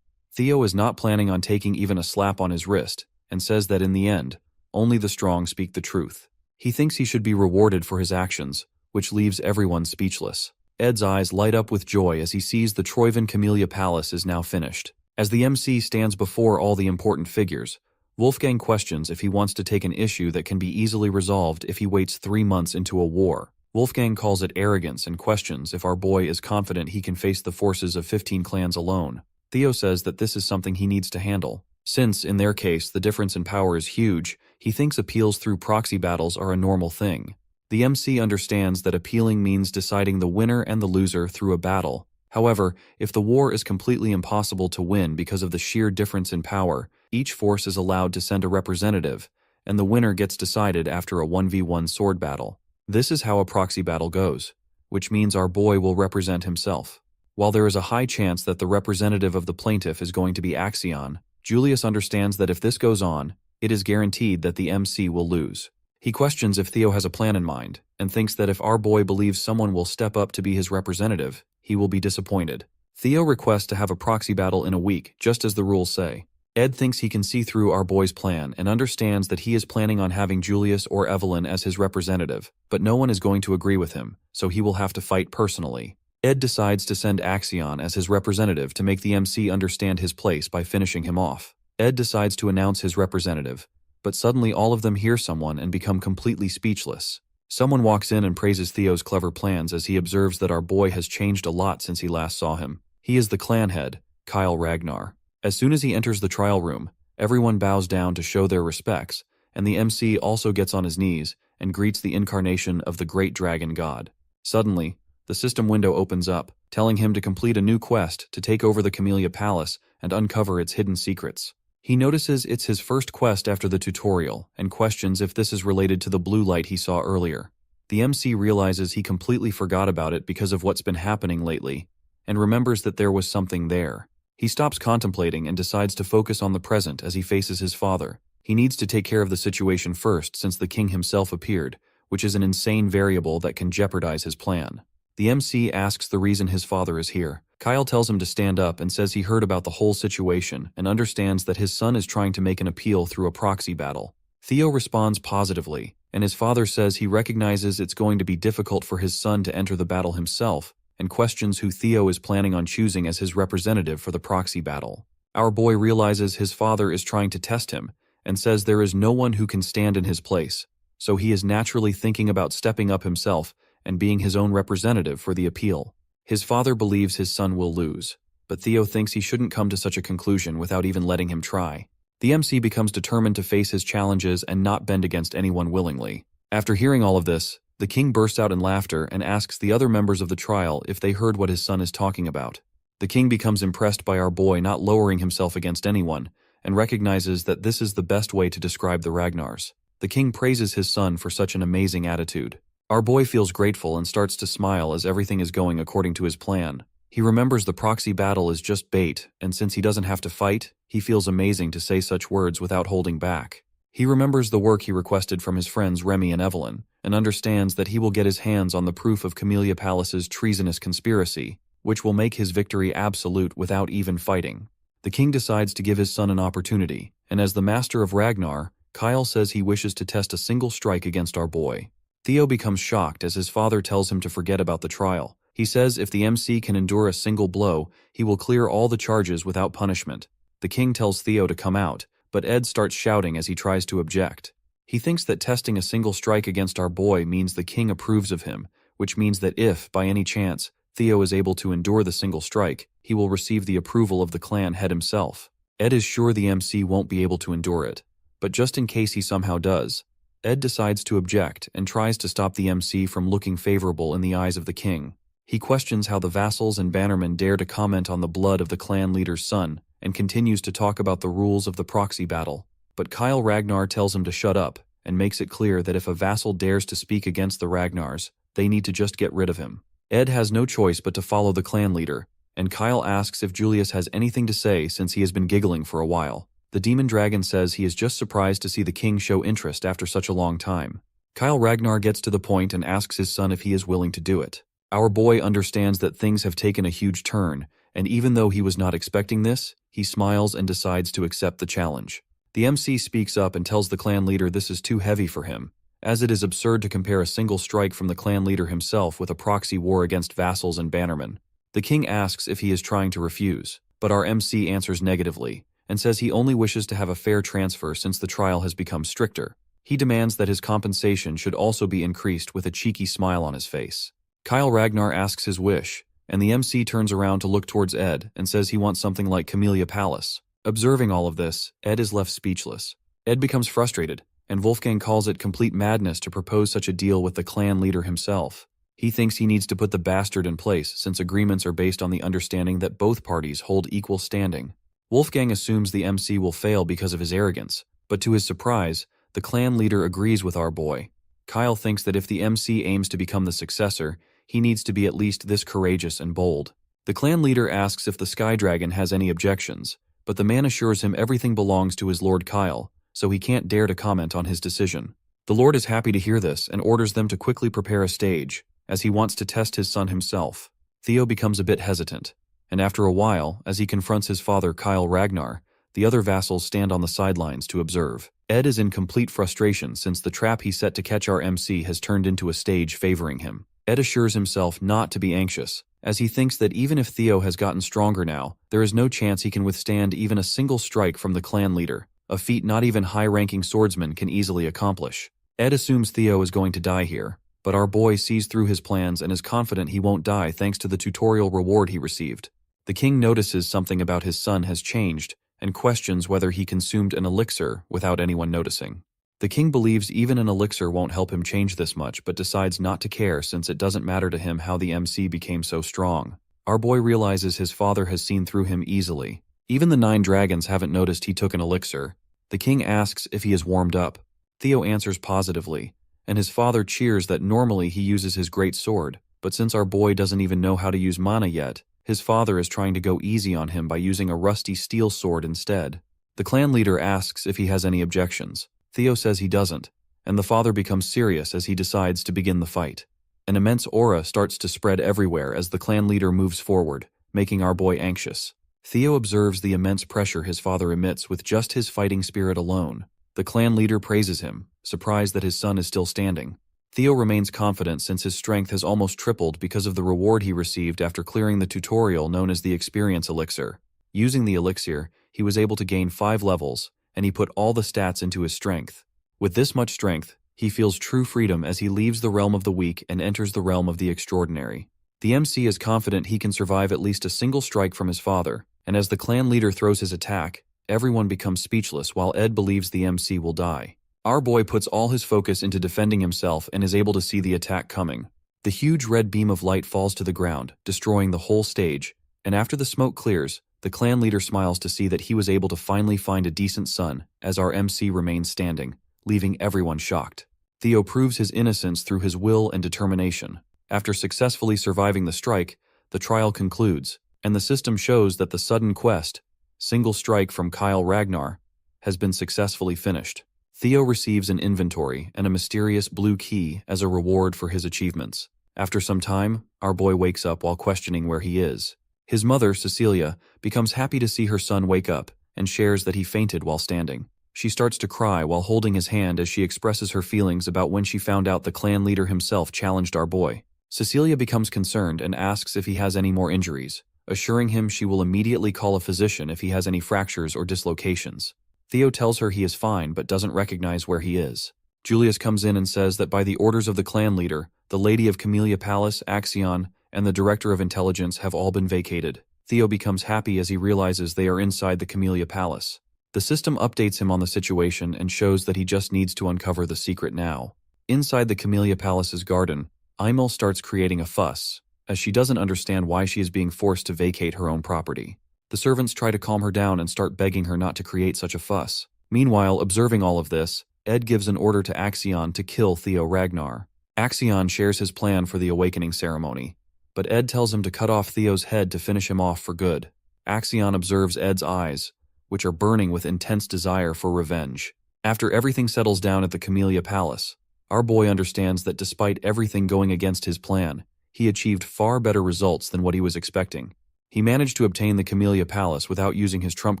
Theo is not planning on taking even a slap on his wrist, and says that in the end, only the strong speak the truth. He thinks he should be rewarded for his actions, which leaves everyone speechless. Ed's eyes light up with joy as he sees the Troyven Camellia Palace is now finished. As the MC stands before all the important figures, Wolfgang questions if he wants to take an issue that can be easily resolved if he waits 3 months into a war. Wolfgang calls it arrogance and questions if our boy is confident he can face the forces of 15 clans alone. Theo says that this is something he needs to handle. Since, in their case, the difference in power is huge, he thinks appeals through proxy battles are a normal thing. The MC understands that appealing means deciding the winner and the loser through a battle. However, if the war is completely impossible to win because of the sheer difference in power, each force is allowed to send a representative, and the winner gets decided after a 1v1 sword battle. This is how a proxy battle goes, which means our boy will represent himself. While there is a high chance that the representative of the plaintiff is going to be Axion, Julius understands that if this goes on, it is guaranteed that the MC will lose. He questions if Theo has a plan in mind, and thinks that if our boy believes someone will step up to be his representative, he will be disappointed. Theo requests to have a proxy battle in a week, just as the rules say. Ed thinks he can see through our boy's plan and understands that he is planning on having Julius or Evelyn as his representative, but no one is going to agree with him, so he will have to fight personally. Ed decides to send Axion as his representative to make the MC understand his place by finishing him off. Ed decides to announce his representative, but suddenly all of them hear someone and become completely speechless. Someone walks in and praises Theo's clever plans as he observes that our boy has changed a lot since he last saw him. He is the clan head, Kyle Ragnar. As soon as he enters the trial room, everyone bows down to show their respects, and the MC also gets on his knees and greets the incarnation of the great dragon god. Suddenly, the system window opens up, telling him to complete a new quest to take over the Camellia Palace and uncover its hidden secrets. He notices it's his first quest after the tutorial and questions if this is related to the blue light he saw earlier. The MC realizes he completely forgot about it because of what's been happening lately, and remembers that there was something there. He stops contemplating and decides to focus on the present as he faces his father. He needs to take care of the situation first since the king himself appeared, which is an insane variable that can jeopardize his plan. The MC asks the reason his father is here. Kyle tells him to stand up and says he heard about the whole situation and understands that his son is trying to make an appeal through a proxy battle. Theo responds positively, and his father says he recognizes it's going to be difficult for his son to enter the battle himself, and questions who Theo is planning on choosing as his representative for the proxy battle. Our boy realizes his father is trying to test him, and says there is no one who can stand in his place, so he is naturally thinking about stepping up himself and being his own representative for the appeal. His father believes his son will lose, but Theo thinks he shouldn't come to such a conclusion without even letting him try. The MC becomes determined to face his challenges and not bend against anyone willingly. After hearing all of this, the king bursts out in laughter and asks the other members of the trial if they heard what his son is talking about. The king becomes impressed by our boy not lowering himself against anyone, and recognizes that this is the best way to describe the Ragnars. The king praises his son for such an amazing attitude. Our boy feels grateful and starts to smile as everything is going according to his plan. He remembers the proxy battle is just bait, and since he doesn't have to fight, he feels amazing to say such words without holding back. He remembers the work he requested from his friends Remy and Evelyn, and understands that he will get his hands on the proof of Camellia Palace's treasonous conspiracy, which will make his victory absolute without even fighting. The king decides to give his son an opportunity, and as the master of Ragnar, Kyle says he wishes to test a single strike against our boy. Theo becomes shocked as his father tells him to forget about the trial. He says if the MC can endure a single blow, he will clear all the charges without punishment. The king tells Theo to come out, but Ed starts shouting as he tries to object. He thinks that testing a single strike against our boy means the king approves of him, which means that if, by any chance, Theo is able to endure the single strike, he will receive the approval of the clan head himself. Ed is sure the MC won't be able to endure it, but just in case he somehow does, Ed decides to object and tries to stop the MC from looking favorable in the eyes of the king. He questions how the vassals and bannermen dare to comment on the blood of the clan leader's son and continues to talk about the rules of the proxy battle. But Kyle Ragnar tells him to shut up and makes it clear that if a vassal dares to speak against the Ragnars, they need to just get rid of him. Ed has no choice but to follow the clan leader, and Kyle asks if Julius has anything to say since he has been giggling for a while. The demon dragon says he is just surprised to see the king show interest after such a long time. Kyle Ragnar gets to the point and asks his son if he is willing to do it. Our boy understands that things have taken a huge turn, and even though he was not expecting this, he smiles and decides to accept the challenge. The MC speaks up and tells the clan leader this is too heavy for him, as it is absurd to compare a single strike from the clan leader himself with a proxy war against vassals and bannermen. The king asks if he is trying to refuse, but our MC answers negatively, and says he only wishes to have a fair transfer since the trial has become stricter. He demands that his compensation should also be increased with a cheeky smile on his face. Kyle Ragnar asks his wish, and the MC turns around to look towards Ed and says he wants something like Camellia Palace. Observing all of this, Ed is left speechless. Ed becomes frustrated, and Wolfgang calls it complete madness to propose such a deal with the clan leader himself. He thinks he needs to put the bastard in place since agreements are based on the understanding that both parties hold equal standing. Wolfgang assumes the MC will fail because of his arrogance, but to his surprise, the clan leader agrees with our boy. Kyle thinks that if the MC aims to become the successor, he needs to be at least this courageous and bold. The clan leader asks if the Sky Dragon has any objections, but the man assures him everything belongs to his Lord Kyle, so he can't dare to comment on his decision. The Lord is happy to hear this and orders them to quickly prepare a stage, as he wants to test his son himself. Theo becomes a bit hesitant, and after a while, as he confronts his father Kyle Ragnar, the other vassals stand on the sidelines to observe. Ed is in complete frustration since the trap he set to catch our MC has turned into a stage favoring him. Ed assures himself not to be anxious, as he thinks that even if Theo has gotten stronger now, there is no chance he can withstand even a single strike from the clan leader, a feat not even high-ranking swordsmen can easily accomplish. Ed assumes Theo is going to die here, but our boy sees through his plans and is confident he won't die thanks to the tutorial reward he received. The king notices something about his son has changed and questions whether he consumed an elixir without anyone noticing. The king believes even an elixir won't help him change this much but decides not to care since it doesn't matter to him how the MC became so strong. Our boy realizes his father has seen through him easily. Even the 9 dragons haven't noticed he took an elixir. The king asks if he is warmed up. Theo answers positively, and his father cheers that normally he uses his great sword, but since our boy doesn't even know how to use mana yet, his father is trying to go easy on him by using a rusty steel sword instead. The clan leader asks if he has any objections. Theo says he doesn't, and the father becomes serious as he decides to begin the fight. An immense aura starts to spread everywhere as the clan leader moves forward, making our boy anxious. Theo observes the immense pressure his father emits with just his fighting spirit alone. The clan leader praises him, surprised that his son is still standing. Theo remains confident since his strength has almost tripled because of the reward he received after clearing the tutorial known as the Experience Elixir. Using the elixir, he was able to gain 5 levels, and he put all the stats into his strength. With this much strength, he feels true freedom as he leaves the realm of the weak and enters the realm of the extraordinary. The MC is confident he can survive at least a single strike from his father, and as the clan leader throws his attack, everyone becomes speechless while Ed believes the MC will die. Our boy puts all his focus into defending himself and is able to see the attack coming. The huge red beam of light falls to the ground, destroying the whole stage, and after the smoke clears, the clan leader smiles to see that he was able to finally find a decent son, as our MC remains standing, leaving everyone shocked. Theo proves his innocence through his will and determination. After successfully surviving the strike, the trial concludes, and the system shows that the sudden quest, single strike from Kyle Ragnar, has been successfully finished. Theo receives an inventory and a mysterious blue key as a reward for his achievements. After some time, our boy wakes up while questioning where he is. His mother, Cecilia, becomes happy to see her son wake up and shares that he fainted while standing. She starts to cry while holding his hand as she expresses her feelings about when she found out the clan leader himself challenged our boy. Cecilia becomes concerned and asks if he has any more injuries, assuring him she will immediately call a physician if he has any fractures or dislocations. Theo tells her he is fine but doesn't recognize where he is. Julius comes in and says that by the orders of the clan leader, the Lady of Camellia Palace, Axion, and the Director of Intelligence have all been vacated. Theo becomes happy as he realizes they are inside the Camellia Palace. The system updates him on the situation and shows that he just needs to uncover the secret now. Inside the Camellia Palace's garden, Imel starts creating a fuss, as she doesn't understand why she is being forced to vacate her own property. The servants try to calm her down and start begging her not to create such a fuss. Meanwhile, observing all of this, Ed gives an order to Axion to kill Theo Ragnar. Axion shares his plan for the awakening ceremony, but Ed tells him to cut off Theo's head to finish him off for good. Axion observes Ed's eyes, which are burning with intense desire for revenge. After everything settles down at the Camellia Palace, our boy understands that despite everything going against his plan, he achieved far better results than what he was expecting. He managed to obtain the Camellia Palace without using his trump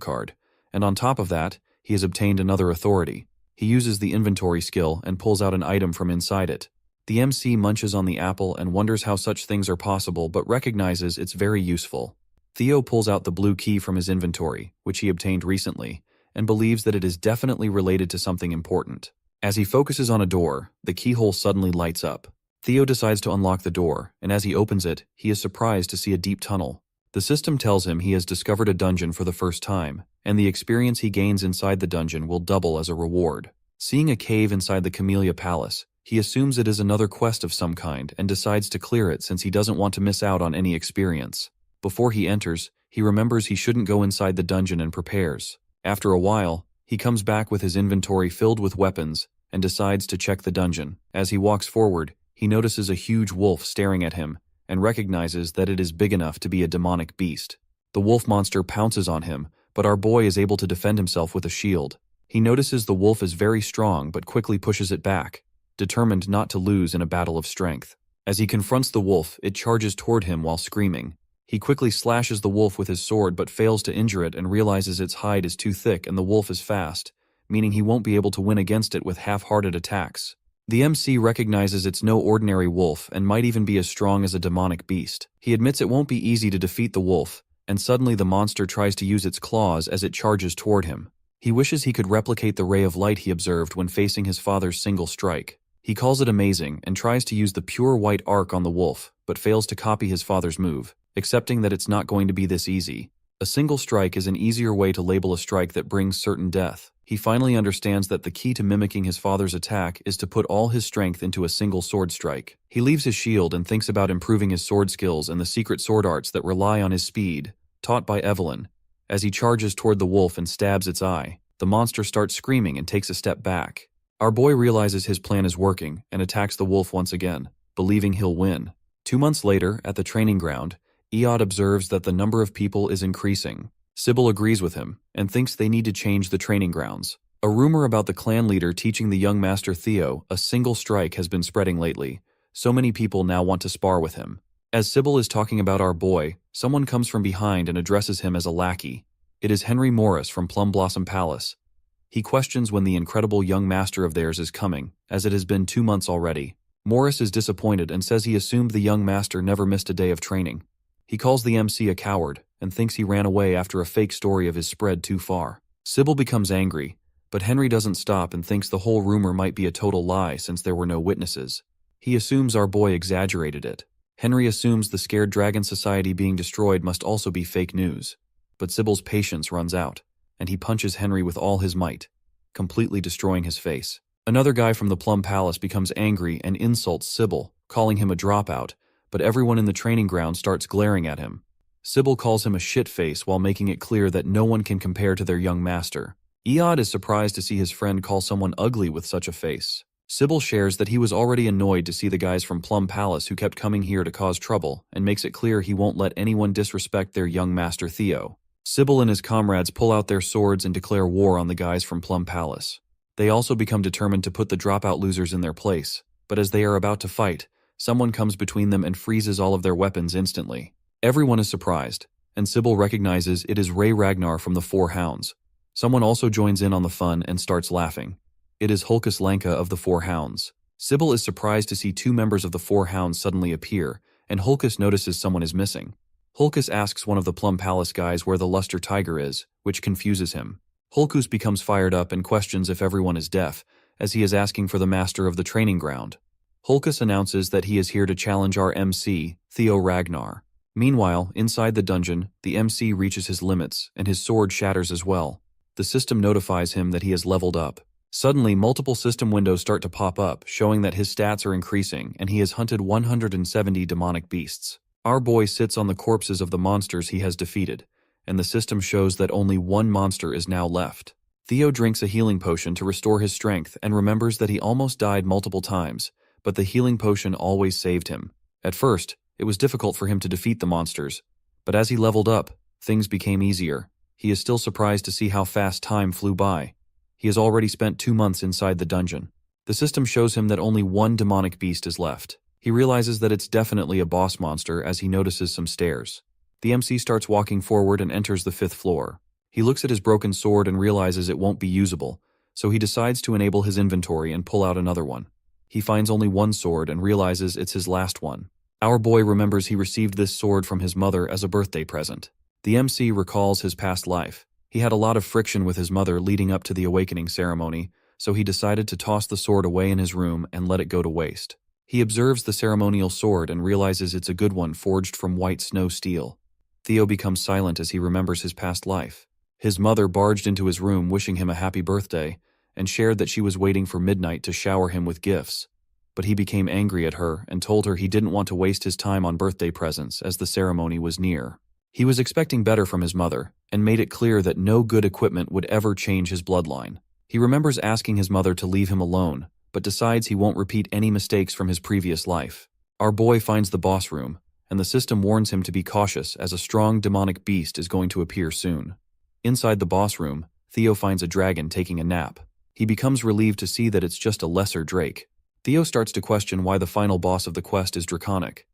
card, and on top of that, he has obtained another authority. He uses the inventory skill and pulls out an item from inside it. The MC munches on the apple and wonders how such things are possible but recognizes it's very useful. Theo pulls out the blue key from his inventory, which he obtained recently, and believes that it is definitely related to something important. As he focuses on a door, the keyhole suddenly lights up. Theo decides to unlock the door, and as he opens it, he is surprised to see a deep tunnel. The system tells him he has discovered a dungeon for the first time, and the experience he gains inside the dungeon will double as a reward. Seeing a cave inside the Camellia Palace, he assumes it is another quest of some kind and decides to clear it since he doesn't want to miss out on any experience. Before he enters, he remembers he shouldn't go inside the dungeon and prepares. After a while, he comes back with his inventory filled with weapons and decides to check the dungeon. As he walks forward, he notices a huge wolf staring at him and recognizes that it is big enough to be a demonic beast. The wolf monster pounces on him, but our boy is able to defend himself with a shield. He notices the wolf is very strong but quickly pushes it back, determined not to lose in a battle of strength. As he confronts the wolf, it charges toward him while screaming. He quickly slashes the wolf with his sword but fails to injure it and realizes its hide is too thick and the wolf is fast, meaning he won't be able to win against it with half-hearted attacks. The MC recognizes it's no ordinary wolf and might even be as strong as a demonic beast. He admits it won't be easy to defeat the wolf, and suddenly the monster tries to use its claws as it charges toward him. He wishes he could replicate the ray of light he observed when facing his father's single strike. He calls it amazing and tries to use the pure white arc on the wolf, but fails to copy his father's move, accepting that it's not going to be this easy. A single strike is an easier way to label a strike that brings certain death. He finally understands that the key to mimicking his father's attack is to put all his strength into a single sword strike. He leaves his shield and thinks about improving his sword skills and the secret sword arts that rely on his speed, taught by Evelyn. As he charges toward the wolf and stabs its eye, the monster starts screaming and takes a step back. Our boy realizes his plan is working and attacks the wolf once again, believing he'll win. 2 months later, at the training ground, Eod observes that the number of people is increasing. Sybil agrees with him and thinks they need to change the training grounds. A rumor about the clan leader teaching the young master Theo a single strike has been spreading lately. So many people now want to spar with him. As Sybil is talking about our boy, someone comes from behind and addresses him as a lackey. It is Henry Morris from Plum Blossom Palace. He questions when the incredible young master of theirs is coming, as it has been 2 months already. Morris is disappointed and says he assumed the young master never missed a day of training. He calls the MC a coward and thinks he ran away after a fake story of his spread too far. Sybil becomes angry, but Henry doesn't stop and thinks the whole rumor might be a total lie since there were no witnesses. He assumes our boy exaggerated it. Henry assumes the Scared Dragon Society being destroyed must also be fake news. But Sybil's patience runs out, and he punches Henry with all his might, completely destroying his face. Another guy from the Plum Palace becomes angry and insults Sybil, calling him a dropout, but everyone in the training ground starts glaring at him. Sybil calls him a shit-face while making it clear that no one can compare to their young master. Eod is surprised to see his friend call someone ugly with such a face. Sybil shares that he was already annoyed to see the guys from Plum Palace who kept coming here to cause trouble, and makes it clear he won't let anyone disrespect their young master Theo. Sybil and his comrades pull out their swords and declare war on the guys from Plum Palace. They also become determined to put the dropout losers in their place, but as they are about to fight, someone comes between them and freezes all of their weapons instantly. Everyone is surprised, and Sybil recognizes it is Ray Ragnar from the Four Hounds. Someone also joins in on the fun and starts laughing. It is Hulkus Lanka of the Four Hounds. Sybil is surprised to see two members of the Four Hounds suddenly appear, and Hulkus notices someone is missing. Hulkus asks one of the Plum Palace guys where the Luster Tiger is, which confuses him. Hulkus becomes fired up and questions if everyone is deaf, as he is asking for the master of the training ground. Hulkus announces that he is here to challenge our MC, Theo Ragnar. Meanwhile, inside the dungeon, the MC reaches his limits, and his sword shatters as well. The system notifies him that he has leveled up. Suddenly, multiple system windows start to pop up, showing that his stats are increasing, and he has hunted 170 demonic beasts. Our boy sits on the corpses of the monsters he has defeated, and the system shows that only one monster is now left. Theo drinks a healing potion to restore his strength and remembers that he almost died multiple times, but the healing potion always saved him. At first, it was difficult for him to defeat the monsters, but as he leveled up, things became easier. He is still surprised to see how fast time flew by. He has already spent 2 months inside the dungeon. The system shows him that only one demonic beast is left. He realizes that it's definitely a boss monster as he notices some stairs. The MC starts walking forward and enters the 5th floor. He looks at his broken sword and realizes it won't be usable, so he decides to enable his inventory and pull out another one. He finds only one sword and realizes it's his last one. Our boy remembers he received this sword from his mother as a birthday present. The MC recalls his past life. He had a lot of friction with his mother leading up to the awakening ceremony, so he decided to toss the sword away in his room and let it go to waste. He observes the ceremonial sword and realizes it's a good one forged from white snow steel. Theo becomes silent as he remembers his past life. His mother barged into his room wishing him a happy birthday and shared that she was waiting for midnight to shower him with gifts. But he became angry at her and told her he didn't want to waste his time on birthday presents as the ceremony was near. He was expecting better from his mother and made it clear that no good equipment would ever change his bloodline. He remembers asking his mother to leave him alone, but decides he won't repeat any mistakes from his previous life. Our boy finds the boss room, and the system warns him to be cautious as a strong demonic beast is going to appear soon. Inside the boss room, Theo finds a dragon taking a nap. He becomes relieved to see that it's just a lesser drake. Theo starts to question why the final boss of the quest is draconic.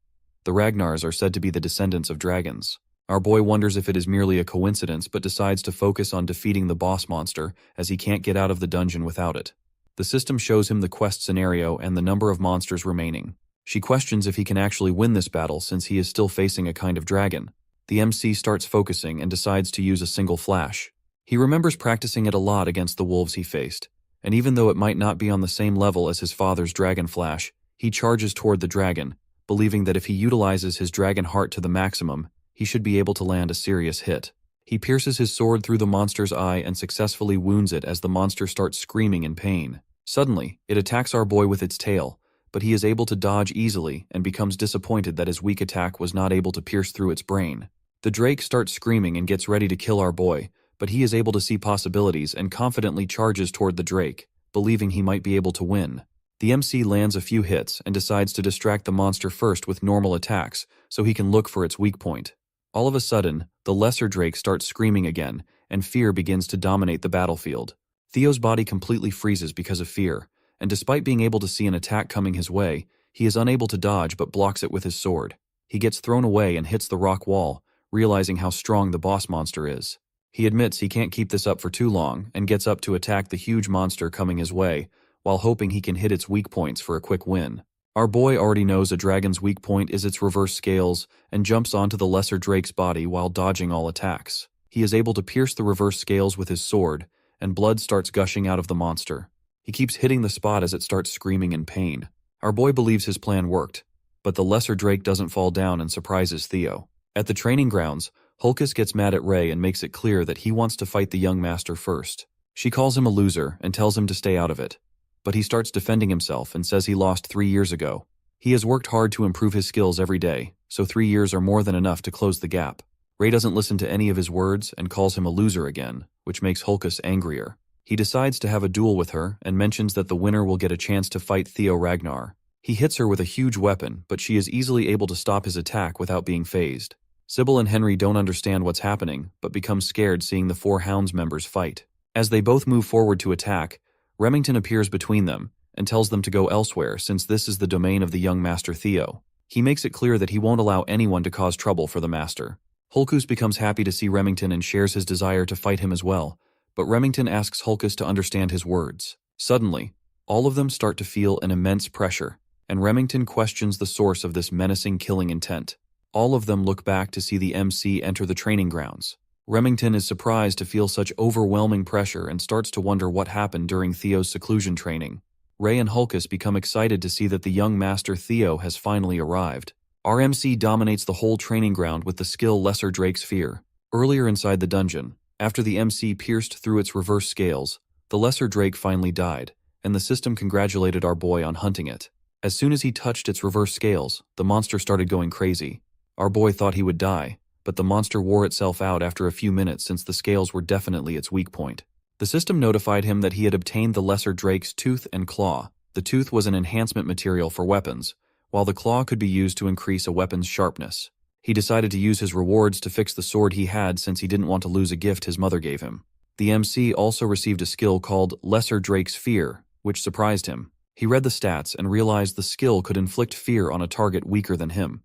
The Ragnars are said to be the descendants of dragons. Our boy wonders if it is merely a coincidence but decides to focus on defeating the boss monster as he can't get out of the dungeon without it. The system shows him the quest scenario and the number of monsters remaining. She questions if he can actually win this battle since he is still facing a kind of dragon. The MC starts focusing and decides to use a single flash. He remembers practicing it a lot against the wolves he faced, and even though it might not be on the same level as his father's dragon flash, he charges toward the dragon, believing that if he utilizes his dragon heart to the maximum, he should be able to land a serious hit. He pierces his sword through the monster's eye and successfully wounds it as the monster starts screaming in pain. Suddenly, it attacks our boy with its tail, but he is able to dodge easily and becomes disappointed that his weak attack was not able to pierce through its brain. The drake starts screaming and gets ready to kill our boy, but he is able to see possibilities and confidently charges toward the drake, believing he might be able to win. The MC lands a few hits and decides to distract the monster first with normal attacks so he can look for its weak point. All of a sudden, the lesser drake starts screaming again, and fear begins to dominate the battlefield. Theo's body completely freezes because of fear, and despite being able to see an attack coming his way, he is unable to dodge but blocks it with his sword. He gets thrown away and hits the rock wall, realizing how strong the boss monster is. He admits he can't keep this up for too long and gets up to attack the huge monster coming his way, while hoping he can hit its weak points for a quick win. Our boy already knows a dragon's weak point is its reverse scales and jumps onto the lesser drake's body while dodging all attacks. He is able to pierce the reverse scales with his sword, and blood starts gushing out of the monster. He keeps hitting the spot as it starts screaming in pain. Our boy believes his plan worked, but the lesser drake doesn't fall down and surprises Theo. At the training grounds, Hulkus gets mad at Ray and makes it clear that he wants to fight the young master first. She calls him a loser and tells him to stay out of it. But he starts defending himself and says he lost 3 years ago. He has worked hard to improve his skills every day, so 3 years are more than enough to close the gap. Ray doesn't listen to any of his words and calls him a loser again, which makes Hulkus angrier. He decides to have a duel with her and mentions that the winner will get a chance to fight Theo Ragnar. He hits her with a huge weapon, but she is easily able to stop his attack without being phased. Sybil and Henry don't understand what's happening, but become scared seeing the Four Hounds members fight. As they both move forward to attack, Remington appears between them and tells them to go elsewhere since this is the domain of the young master Theo. He makes it clear that he won't allow anyone to cause trouble for the master. Hulkus becomes happy to see Remington and shares his desire to fight him as well, but Remington asks Hulkus to understand his words. Suddenly, all of them start to feel an immense pressure, and Remington questions the source of this menacing killing intent. All of them look back to see the MC enter the training grounds. Remington is surprised to feel such overwhelming pressure and starts to wonder what happened during Theo's seclusion training. Ray and Hulkus become excited to see that the young master Theo has finally arrived. Our MC dominates the whole training ground with the skill Lesser Drake's Fear. Earlier inside the dungeon, after the MC pierced through its reverse scales, the Lesser Drake finally died, and the system congratulated our boy on hunting it. As soon as he touched its reverse scales, the monster started going crazy. Our boy thought he would die, but the monster wore itself out after a few minutes since the scales were definitely its weak point. The system notified him that he had obtained the Lesser Drake's Tooth and Claw. The tooth was an enhancement material for weapons, while the claw could be used to increase a weapon's sharpness. He decided to use his rewards to fix the sword he had since he didn't want to lose a gift his mother gave him. The MC also received a skill called Lesser Drake's Fear, which surprised him. He read the stats and realized the skill could inflict fear on a target weaker than him.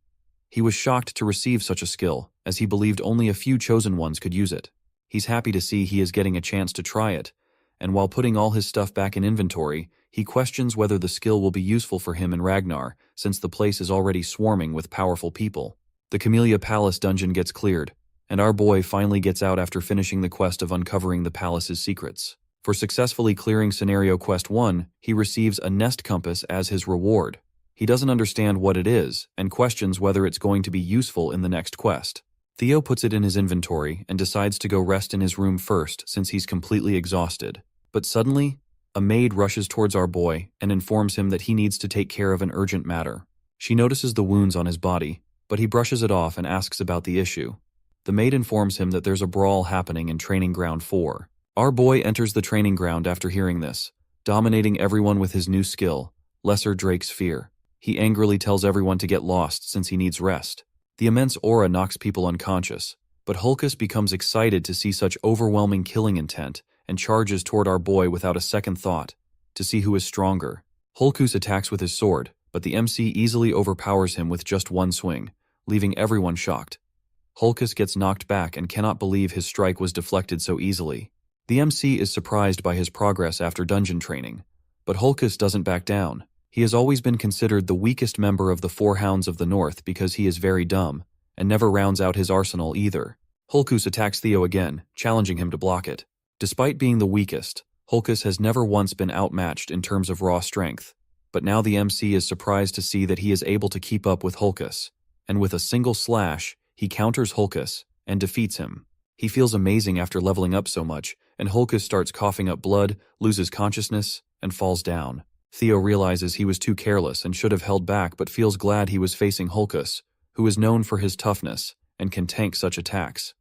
He was shocked to receive such a skill, as he believed only a few chosen ones could use it. He's happy to see he is getting a chance to try it, and while putting all his stuff back in inventory, he questions whether the skill will be useful for him in Ragnar, since the place is already swarming with powerful people. The Camellia Palace dungeon gets cleared, and our boy finally gets out after finishing the quest of uncovering the palace's secrets. For successfully clearing Scenario Quest 1, he receives a nest compass as his reward. He doesn't understand what it is, and questions whether it's going to be useful in the next quest. Theo puts it in his inventory and decides to go rest in his room first since he's completely exhausted. But suddenly, a maid rushes towards our boy and informs him that he needs to take care of an urgent matter. She notices the wounds on his body, but he brushes it off and asks about the issue. The maid informs him that there's a brawl happening in Training Ground 4. Our boy enters the training ground after hearing this, dominating everyone with his new skill, Lesser Drake's Fear. He angrily tells everyone to get lost since he needs rest. The immense aura knocks people unconscious, but Hulkus becomes excited to see such overwhelming killing intent and charges toward our boy without a second thought, to see who is stronger. Hulkus attacks with his sword, but the MC easily overpowers him with just one swing, leaving everyone shocked. Hulkus gets knocked back and cannot believe his strike was deflected so easily. The MC is surprised by his progress after dungeon training, but Hulkus doesn't back down. He has always been considered the weakest member of the Four Hounds of the North because he is very dumb, and never rounds out his arsenal either. Hulkus attacks Theo again, challenging him to block it. Despite being the weakest, Hulkus has never once been outmatched in terms of raw strength, but now the MC is surprised to see that he is able to keep up with Hulkus, and with a single slash, he counters Hulkus and defeats him. He feels amazing after leveling up so much, and Hulkus starts coughing up blood, loses consciousness, and falls down. Theo realizes he was too careless and should have held back, but feels glad he was facing Hulkus, who is known for his toughness and can tank such attacks.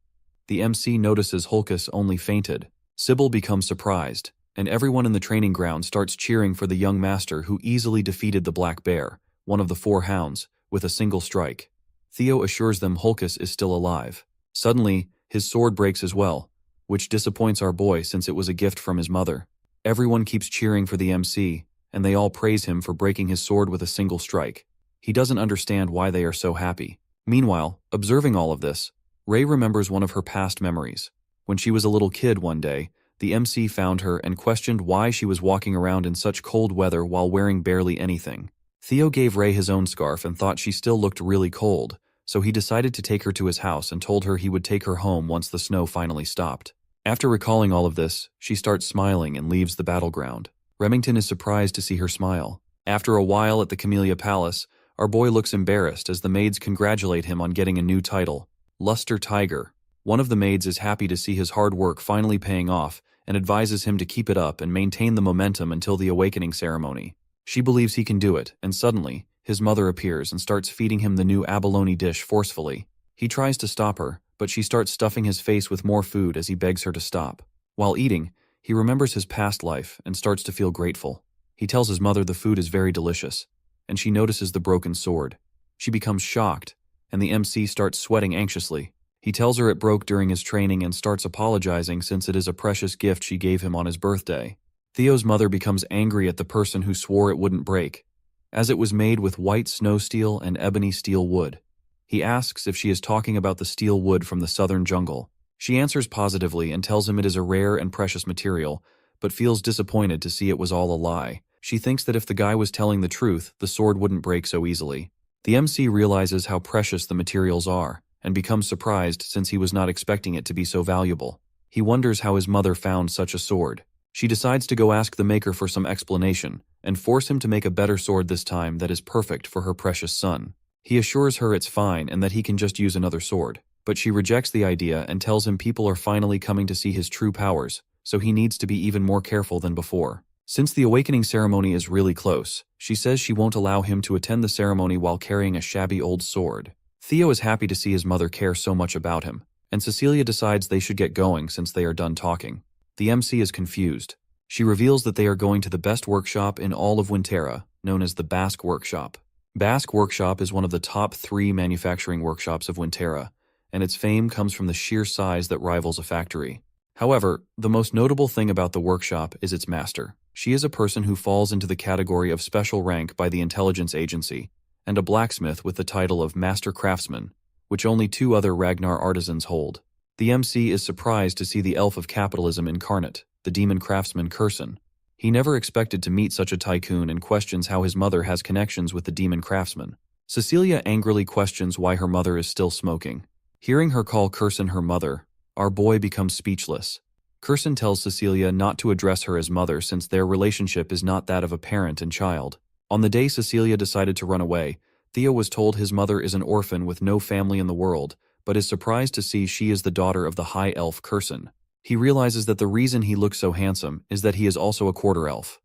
The MC notices Hulkus only fainted. Sybil becomes surprised, and everyone in the training ground starts cheering for the young master who easily defeated the Black Bear, one of the Four Hounds, with a single strike. Theo assures them Hulkus is still alive. Suddenly, his sword breaks as well, which disappoints our boy since it was a gift from his mother. Everyone keeps cheering for the MC, and they all praise him for breaking his sword with a single strike. He doesn't understand why they are so happy. Meanwhile, observing all of this, Ray remembers one of her past memories. When she was a little kid one day, the MC found her and questioned why she was walking around in such cold weather while wearing barely anything. Theo gave Ray his own scarf and thought she still looked really cold, so he decided to take her to his house and told her he would take her home once the snow finally stopped. After recalling all of this, she starts smiling and leaves the battleground. Remington is surprised to see her smile. After a while at the Camellia Palace, our boy looks embarrassed as the maids congratulate him on getting a new title, Luster Tiger. One of the maids is happy to see his hard work finally paying off and advises him to keep it up and maintain the momentum until the awakening ceremony. She believes he can do it, and suddenly, his mother appears and starts feeding him the new abalone dish forcefully. He tries to stop her, but she starts stuffing his face with more food as he begs her to stop. While eating, he remembers his past life and starts to feel grateful. He tells his mother the food is very delicious, and she notices the broken sword. She becomes shocked, and the MC starts sweating anxiously. He tells her it broke during his training and starts apologizing since it is a precious gift she gave him on his birthday. Theo's mother becomes angry at the person who swore it wouldn't break, as it was made with white snow steel and ebony steel wood. He asks if she is talking about the steel wood from the southern jungle, She answers positively and tells him it is a rare and precious material, but feels disappointed to see it was all a lie. She thinks that if the guy was telling the truth, the sword wouldn't break so easily. The MC realizes how precious the materials are, and becomes surprised since he was not expecting it to be so valuable. He wonders how his mother found such a sword. She decides to go ask the maker for some explanation, and force him to make a better sword this time that is perfect for her precious son. He assures her it's fine and that he can just use another sword, but she rejects the idea and tells him people are finally coming to see his true powers, so he needs to be even more careful than before. Since the awakening ceremony is really close, she says she won't allow him to attend the ceremony while carrying a shabby old sword. Theo is happy to see his mother care so much about him, and Cecilia decides they should get going since they are done talking. The MC is confused. She reveals that they are going to the best workshop in all of Winterra, known as the Basque Workshop. Basque Workshop is one of the top 3 manufacturing workshops of Winterra, and its fame comes from the sheer size that rivals a factory. However, the most notable thing about the workshop is its master. She is a person who falls into the category of special rank by the intelligence agency, and a blacksmith with the title of Master Craftsman, which only 2 other Ragnar artisans hold. The MC is surprised to see the elf of capitalism incarnate, the demon craftsman Curson. He never expected to meet such a tycoon and questions how his mother has connections with the demon craftsman. Cecilia angrily questions why her mother is still smoking. Hearing her call Curson her mother, our boy becomes speechless. Curson tells Cecilia not to address her as mother since their relationship is not that of a parent and child. On the day Cecilia decided to run away, Theo was told his mother is an orphan with no family in the world, but is surprised to see she is the daughter of the high elf Curson. He realizes that the reason he looks so handsome is that he is also a quarter elf.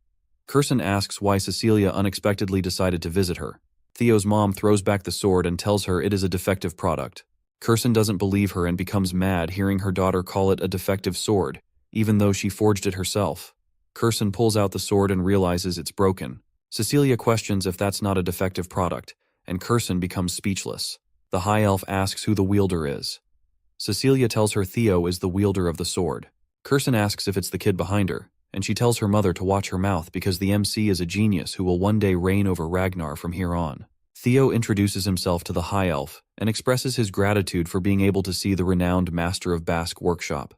Curson asks why Cecilia unexpectedly decided to visit her. Theo's mom throws back the sword and tells her it is a defective product. Curson doesn't believe her and becomes mad hearing her daughter call it a defective sword, even though she forged it herself. Curson pulls out the sword and realizes it's broken. Cecilia questions if that's not a defective product, and Curson becomes speechless. The high elf asks who the wielder is. Cecilia tells her Theo is the wielder of the sword. Curson asks if it's the kid behind her, and she tells her mother to watch her mouth because the MC is a genius who will one day reign over Ragnar from here on. Theo introduces himself to the high elf and expresses his gratitude for being able to see the renowned master of Basque Workshop.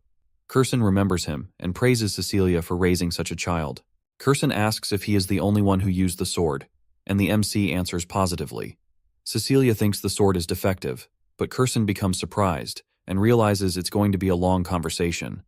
Curson remembers him and praises Cecilia for raising such a child. Curson asks if he is the only one who used the sword, and the MC answers positively. Cecilia thinks the sword is defective, but Curson becomes surprised and realizes it's going to be a long conversation,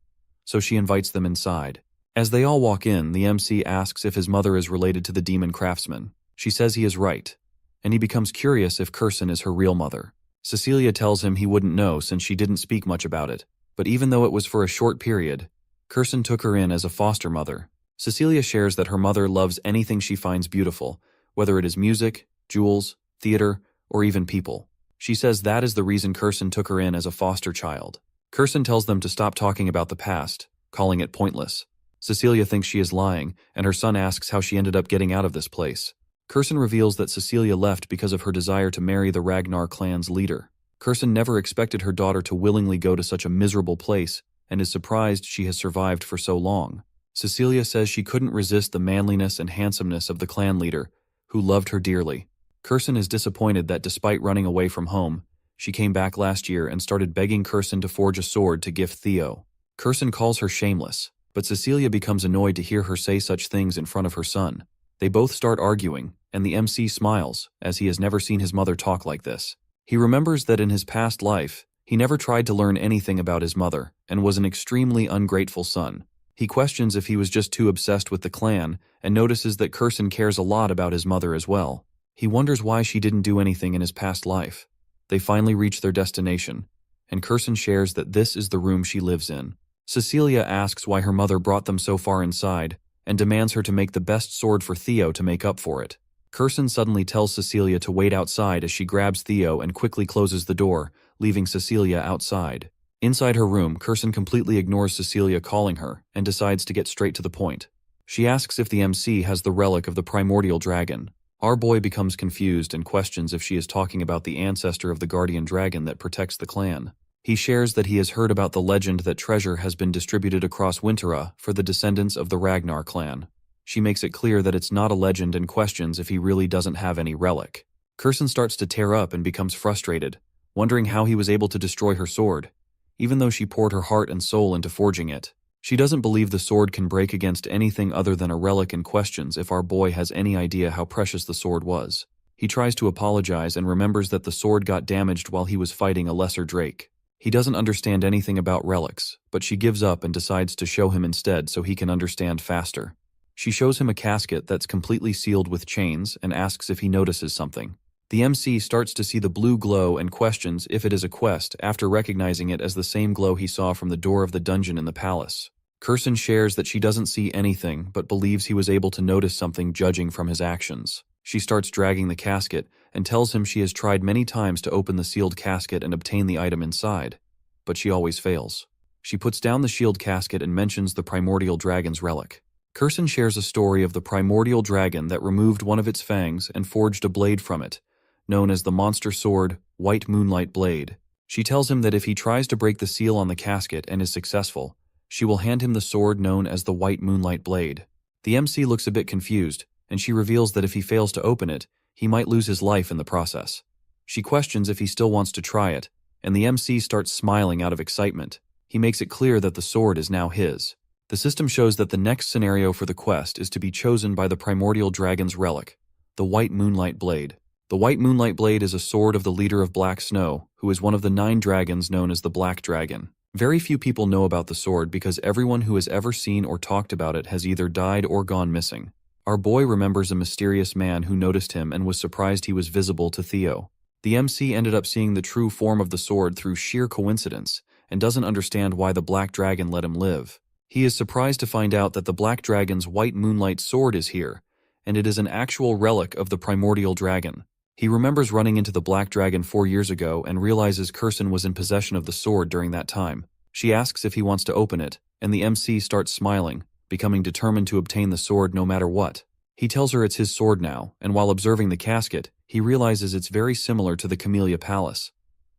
so she invites them inside. As they all walk in, the MC asks if his mother is related to the demon craftsman. She says he is right, and he becomes curious if Curson is her real mother. Cecilia tells him he wouldn't know since she didn't speak much about it, but even though it was for a short period, Curson took her in as a foster mother. Cecilia shares that her mother loves anything she finds beautiful, whether it is music, jewels, theater, or even people. She says that is the reason Curson took her in as a foster child. Curson tells them to stop talking about the past, calling it pointless. Cecilia thinks she is lying, and her son asks how she ended up getting out of this place. Curson reveals that Cecilia left because of her desire to marry the Ragnar clan's leader. Curson never expected her daughter to willingly go to such a miserable place, and is surprised she has survived for so long. Cecilia says she couldn't resist the manliness and handsomeness of the clan leader, who loved her dearly. Curson is disappointed that despite running away from home, she came back last year and started begging Curson to forge a sword to gift Theo. Curson calls her shameless, but Cecilia becomes annoyed to hear her say such things in front of her son. They both start arguing, and the MC smiles, as he has never seen his mother talk like this. He remembers that in his past life, he never tried to learn anything about his mother, and was an extremely ungrateful son. He questions if he was just too obsessed with the clan, and notices that Curson cares a lot about his mother as well. He wonders why she didn't do anything in his past life. They finally reach their destination, and Curson shares that this is the room she lives in. Cecilia asks why her mother brought them so far inside, and demands her to make the best sword for Theo to make up for it. Curson suddenly tells Cecilia to wait outside as she grabs Theo and quickly closes the door, leaving Cecilia outside. Inside her room, Curson completely ignores Cecilia calling her and decides to get straight to the point. She asks if the MC has the relic of the primordial dragon. Our boy becomes confused and questions if she is talking about the ancestor of the guardian dragon that protects the clan. He shares that he has heard about the legend that treasure has been distributed across Winterra for the descendants of the Ragnar clan. She makes it clear that it's not a legend and questions if he really doesn't have any relic. Curson starts to tear up and becomes frustrated, wondering how he was able to destroy her sword. even though she poured her heart and soul into forging it. She doesn't believe the sword can break against anything other than a relic and questions if our boy has any idea how precious the sword was. He tries to apologize and remembers that the sword got damaged while he was fighting a lesser drake. He doesn't understand anything about relics, but she gives up and decides to show him instead so he can understand faster. She shows him a casket that's completely sealed with chains and asks if he notices something. The MC starts to see the blue glow and questions if it is a quest after recognizing it as the same glow he saw from the door of the dungeon in the palace. Kirsten shares that she doesn't see anything but believes he was able to notice something judging from his actions. She starts dragging the casket and tells him she has tried many times to open the sealed casket and obtain the item inside, but she always fails. She puts down the shield casket and mentions the primordial dragon's relic. Kirsten shares a story of the primordial dragon that removed one of its fangs and forged a blade from it, known as the monster sword, White Moonlight Blade. She tells him that if he tries to break the seal on the casket and is successful, she will hand him the sword known as the White Moonlight Blade. The MC looks a bit confused, and she reveals that if he fails to open it, he might lose his life in the process. She questions if he still wants to try it, and the MC starts smiling out of excitement. He makes it clear that the sword is now his. The system shows that the next scenario for the quest is to be chosen by the primordial dragon's relic, the White Moonlight Blade. The White Moonlight Blade is a sword of the leader of Black Snow, who is one of the 9 dragons known as the Black Dragon. Very few people know about the sword because everyone who has ever seen or talked about it has either died or gone missing. Our boy remembers a mysterious man who noticed him and was surprised he was visible to Theo. The MC ended up seeing the true form of the sword through sheer coincidence and doesn't understand why the Black Dragon let him live. He is surprised to find out that the Black Dragon's White Moonlight sword is here, and it is an actual relic of the primordial dragon. He remembers running into the Black Dragon 4 years ago and realizes Kirsten was in possession of the sword during that time. She asks if he wants to open it, and the MC starts smiling, becoming determined to obtain the sword no matter what. He tells her it's his sword now, and while observing the casket, he realizes it's very similar to the Camellia Palace.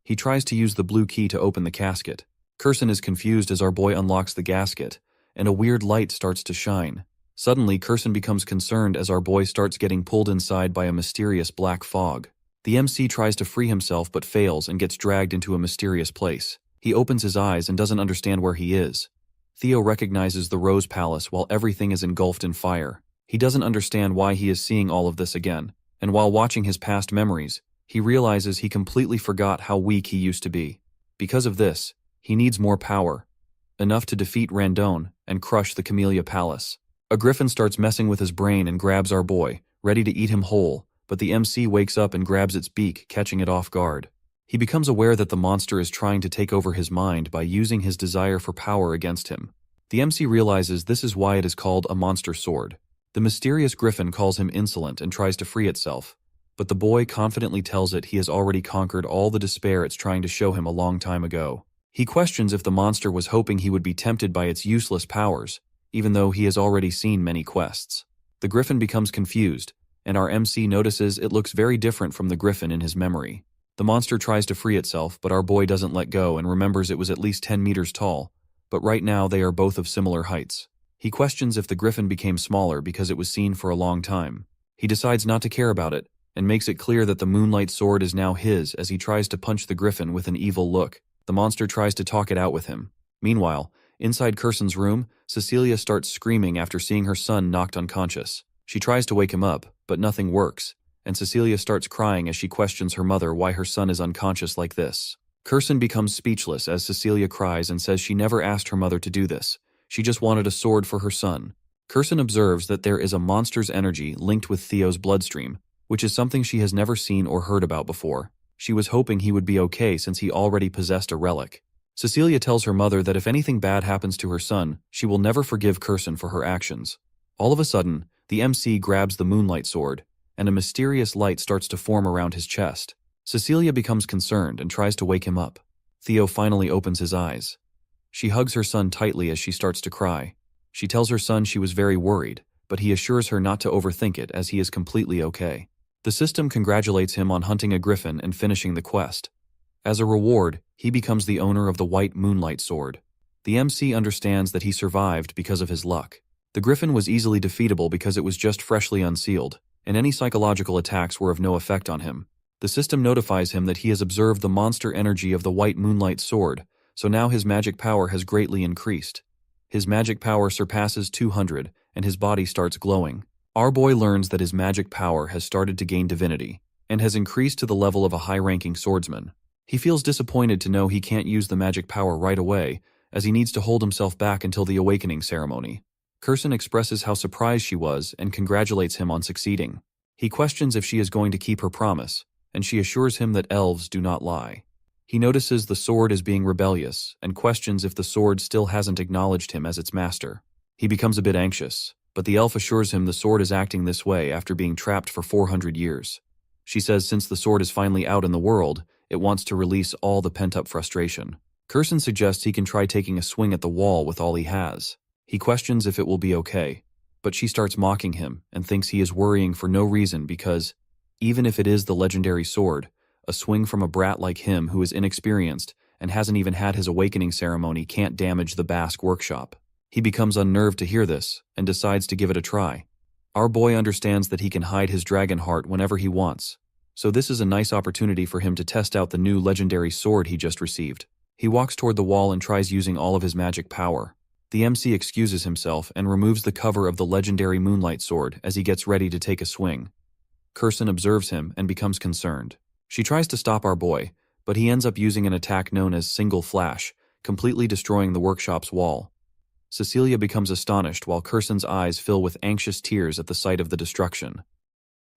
He tries to use the blue key to open the casket. Kirsten is confused as our boy unlocks the gasket, and a weird light starts to shine. Suddenly, Kirsten becomes concerned as our boy starts getting pulled inside by a mysterious black fog. The MC tries to free himself but fails and gets dragged into a mysterious place. He opens his eyes and doesn't understand where he is. Theo recognizes the Rose Palace while everything is engulfed in fire. He doesn't understand why he is seeing all of this again, and while watching his past memories, he realizes he completely forgot how weak he used to be. Because of this, he needs more power, enough to defeat Randone and crush the Camellia Palace. A griffin starts messing with his brain and grabs our boy, ready to eat him whole, but the MC wakes up and grabs its beak, catching it off guard. He becomes aware that the monster is trying to take over his mind by using his desire for power against him. The MC realizes this is why it is called a monster sword. The mysterious griffin calls him insolent and tries to free itself, but the boy confidently tells it he has already conquered all the despair it's trying to show him a long time ago. He questions if the monster was hoping he would be tempted by its useless powers, even though he has already seen many quests. The griffin becomes confused, and our MC notices it looks very different from the griffin in his memory. The monster tries to free itself, but our boy doesn't let go and remembers it was at least 10 meters tall, but right now they are both of similar heights. He questions if the griffin became smaller because it was seen for a long time. He decides not to care about it, and makes it clear that the Moonlight Sword is now his as he tries to punch the griffin with an evil look. The monster tries to talk it out with him. Meanwhile, inside Kirsten's room, Cecilia starts screaming after seeing her son knocked unconscious. She tries to wake him up, but nothing works, and Cecilia starts crying as she questions her mother why her son is unconscious like this. Kirsten becomes speechless as Cecilia cries and says she never asked her mother to do this. She just wanted a sword for her son. Kirsten observes that there is a monster's energy linked with Theo's bloodstream, which is something she has never seen or heard about before. She was hoping he would be okay since he already possessed a relic. Cecilia tells her mother that if anything bad happens to her son, she will never forgive Kirsten for her actions. All of a sudden, the MC grabs the Moonlight Sword, and a mysterious light starts to form around his chest. Cecilia becomes concerned and tries to wake him up. Theo finally opens his eyes. She hugs her son tightly as she starts to cry. She tells her son she was very worried, but he assures her not to overthink it as he is completely okay. The system congratulates him on hunting a griffin and finishing the quest. As a reward, he becomes the owner of the White Moonlight Sword. The MC understands that he survived because of his luck. The griffin was easily defeatable because it was just freshly unsealed, and any psychological attacks were of no effect on him. The system notifies him that he has observed the monster energy of the White Moonlight Sword, so now his magic power has greatly increased. His magic power surpasses 200, and his body starts glowing. Our boy learns that his magic power has started to gain divinity, and has increased to the level of a high-ranking swordsman. He feels disappointed to know he can't use the magic power right away, as he needs to hold himself back until the awakening ceremony. Kurson expresses how surprised she was and congratulates him on succeeding. He questions if she is going to keep her promise, and she assures him that elves do not lie. He notices the sword is being rebellious and questions if the sword still hasn't acknowledged him as its master. He becomes a bit anxious, but the elf assures him the sword is acting this way after being trapped for 400 years. She says since the sword is finally out in the world, it wants to release all the pent-up frustration. Kurson suggests he can try taking a swing at the wall with all he has. He questions if it will be okay, but she starts mocking him and thinks he is worrying for no reason because, even if it is the legendary sword, a swing from a brat like him who is inexperienced and hasn't even had his awakening ceremony can't damage the Basque workshop. He becomes unnerved to hear this and decides to give it a try. Our boy understands that he can hide his dragon heart whenever he wants, so this is a nice opportunity for him to test out the new legendary sword he just received. He walks toward the wall and tries using all of his magic power. The MC excuses himself and removes the cover of the legendary moonlight sword as he gets ready to take a swing. Kurson observes him and becomes concerned. She tries to stop our boy, but he ends up using an attack known as Single Flash, completely destroying the workshop's wall. Cecilia becomes astonished while Kurson's eyes fill with anxious tears at the sight of the destruction.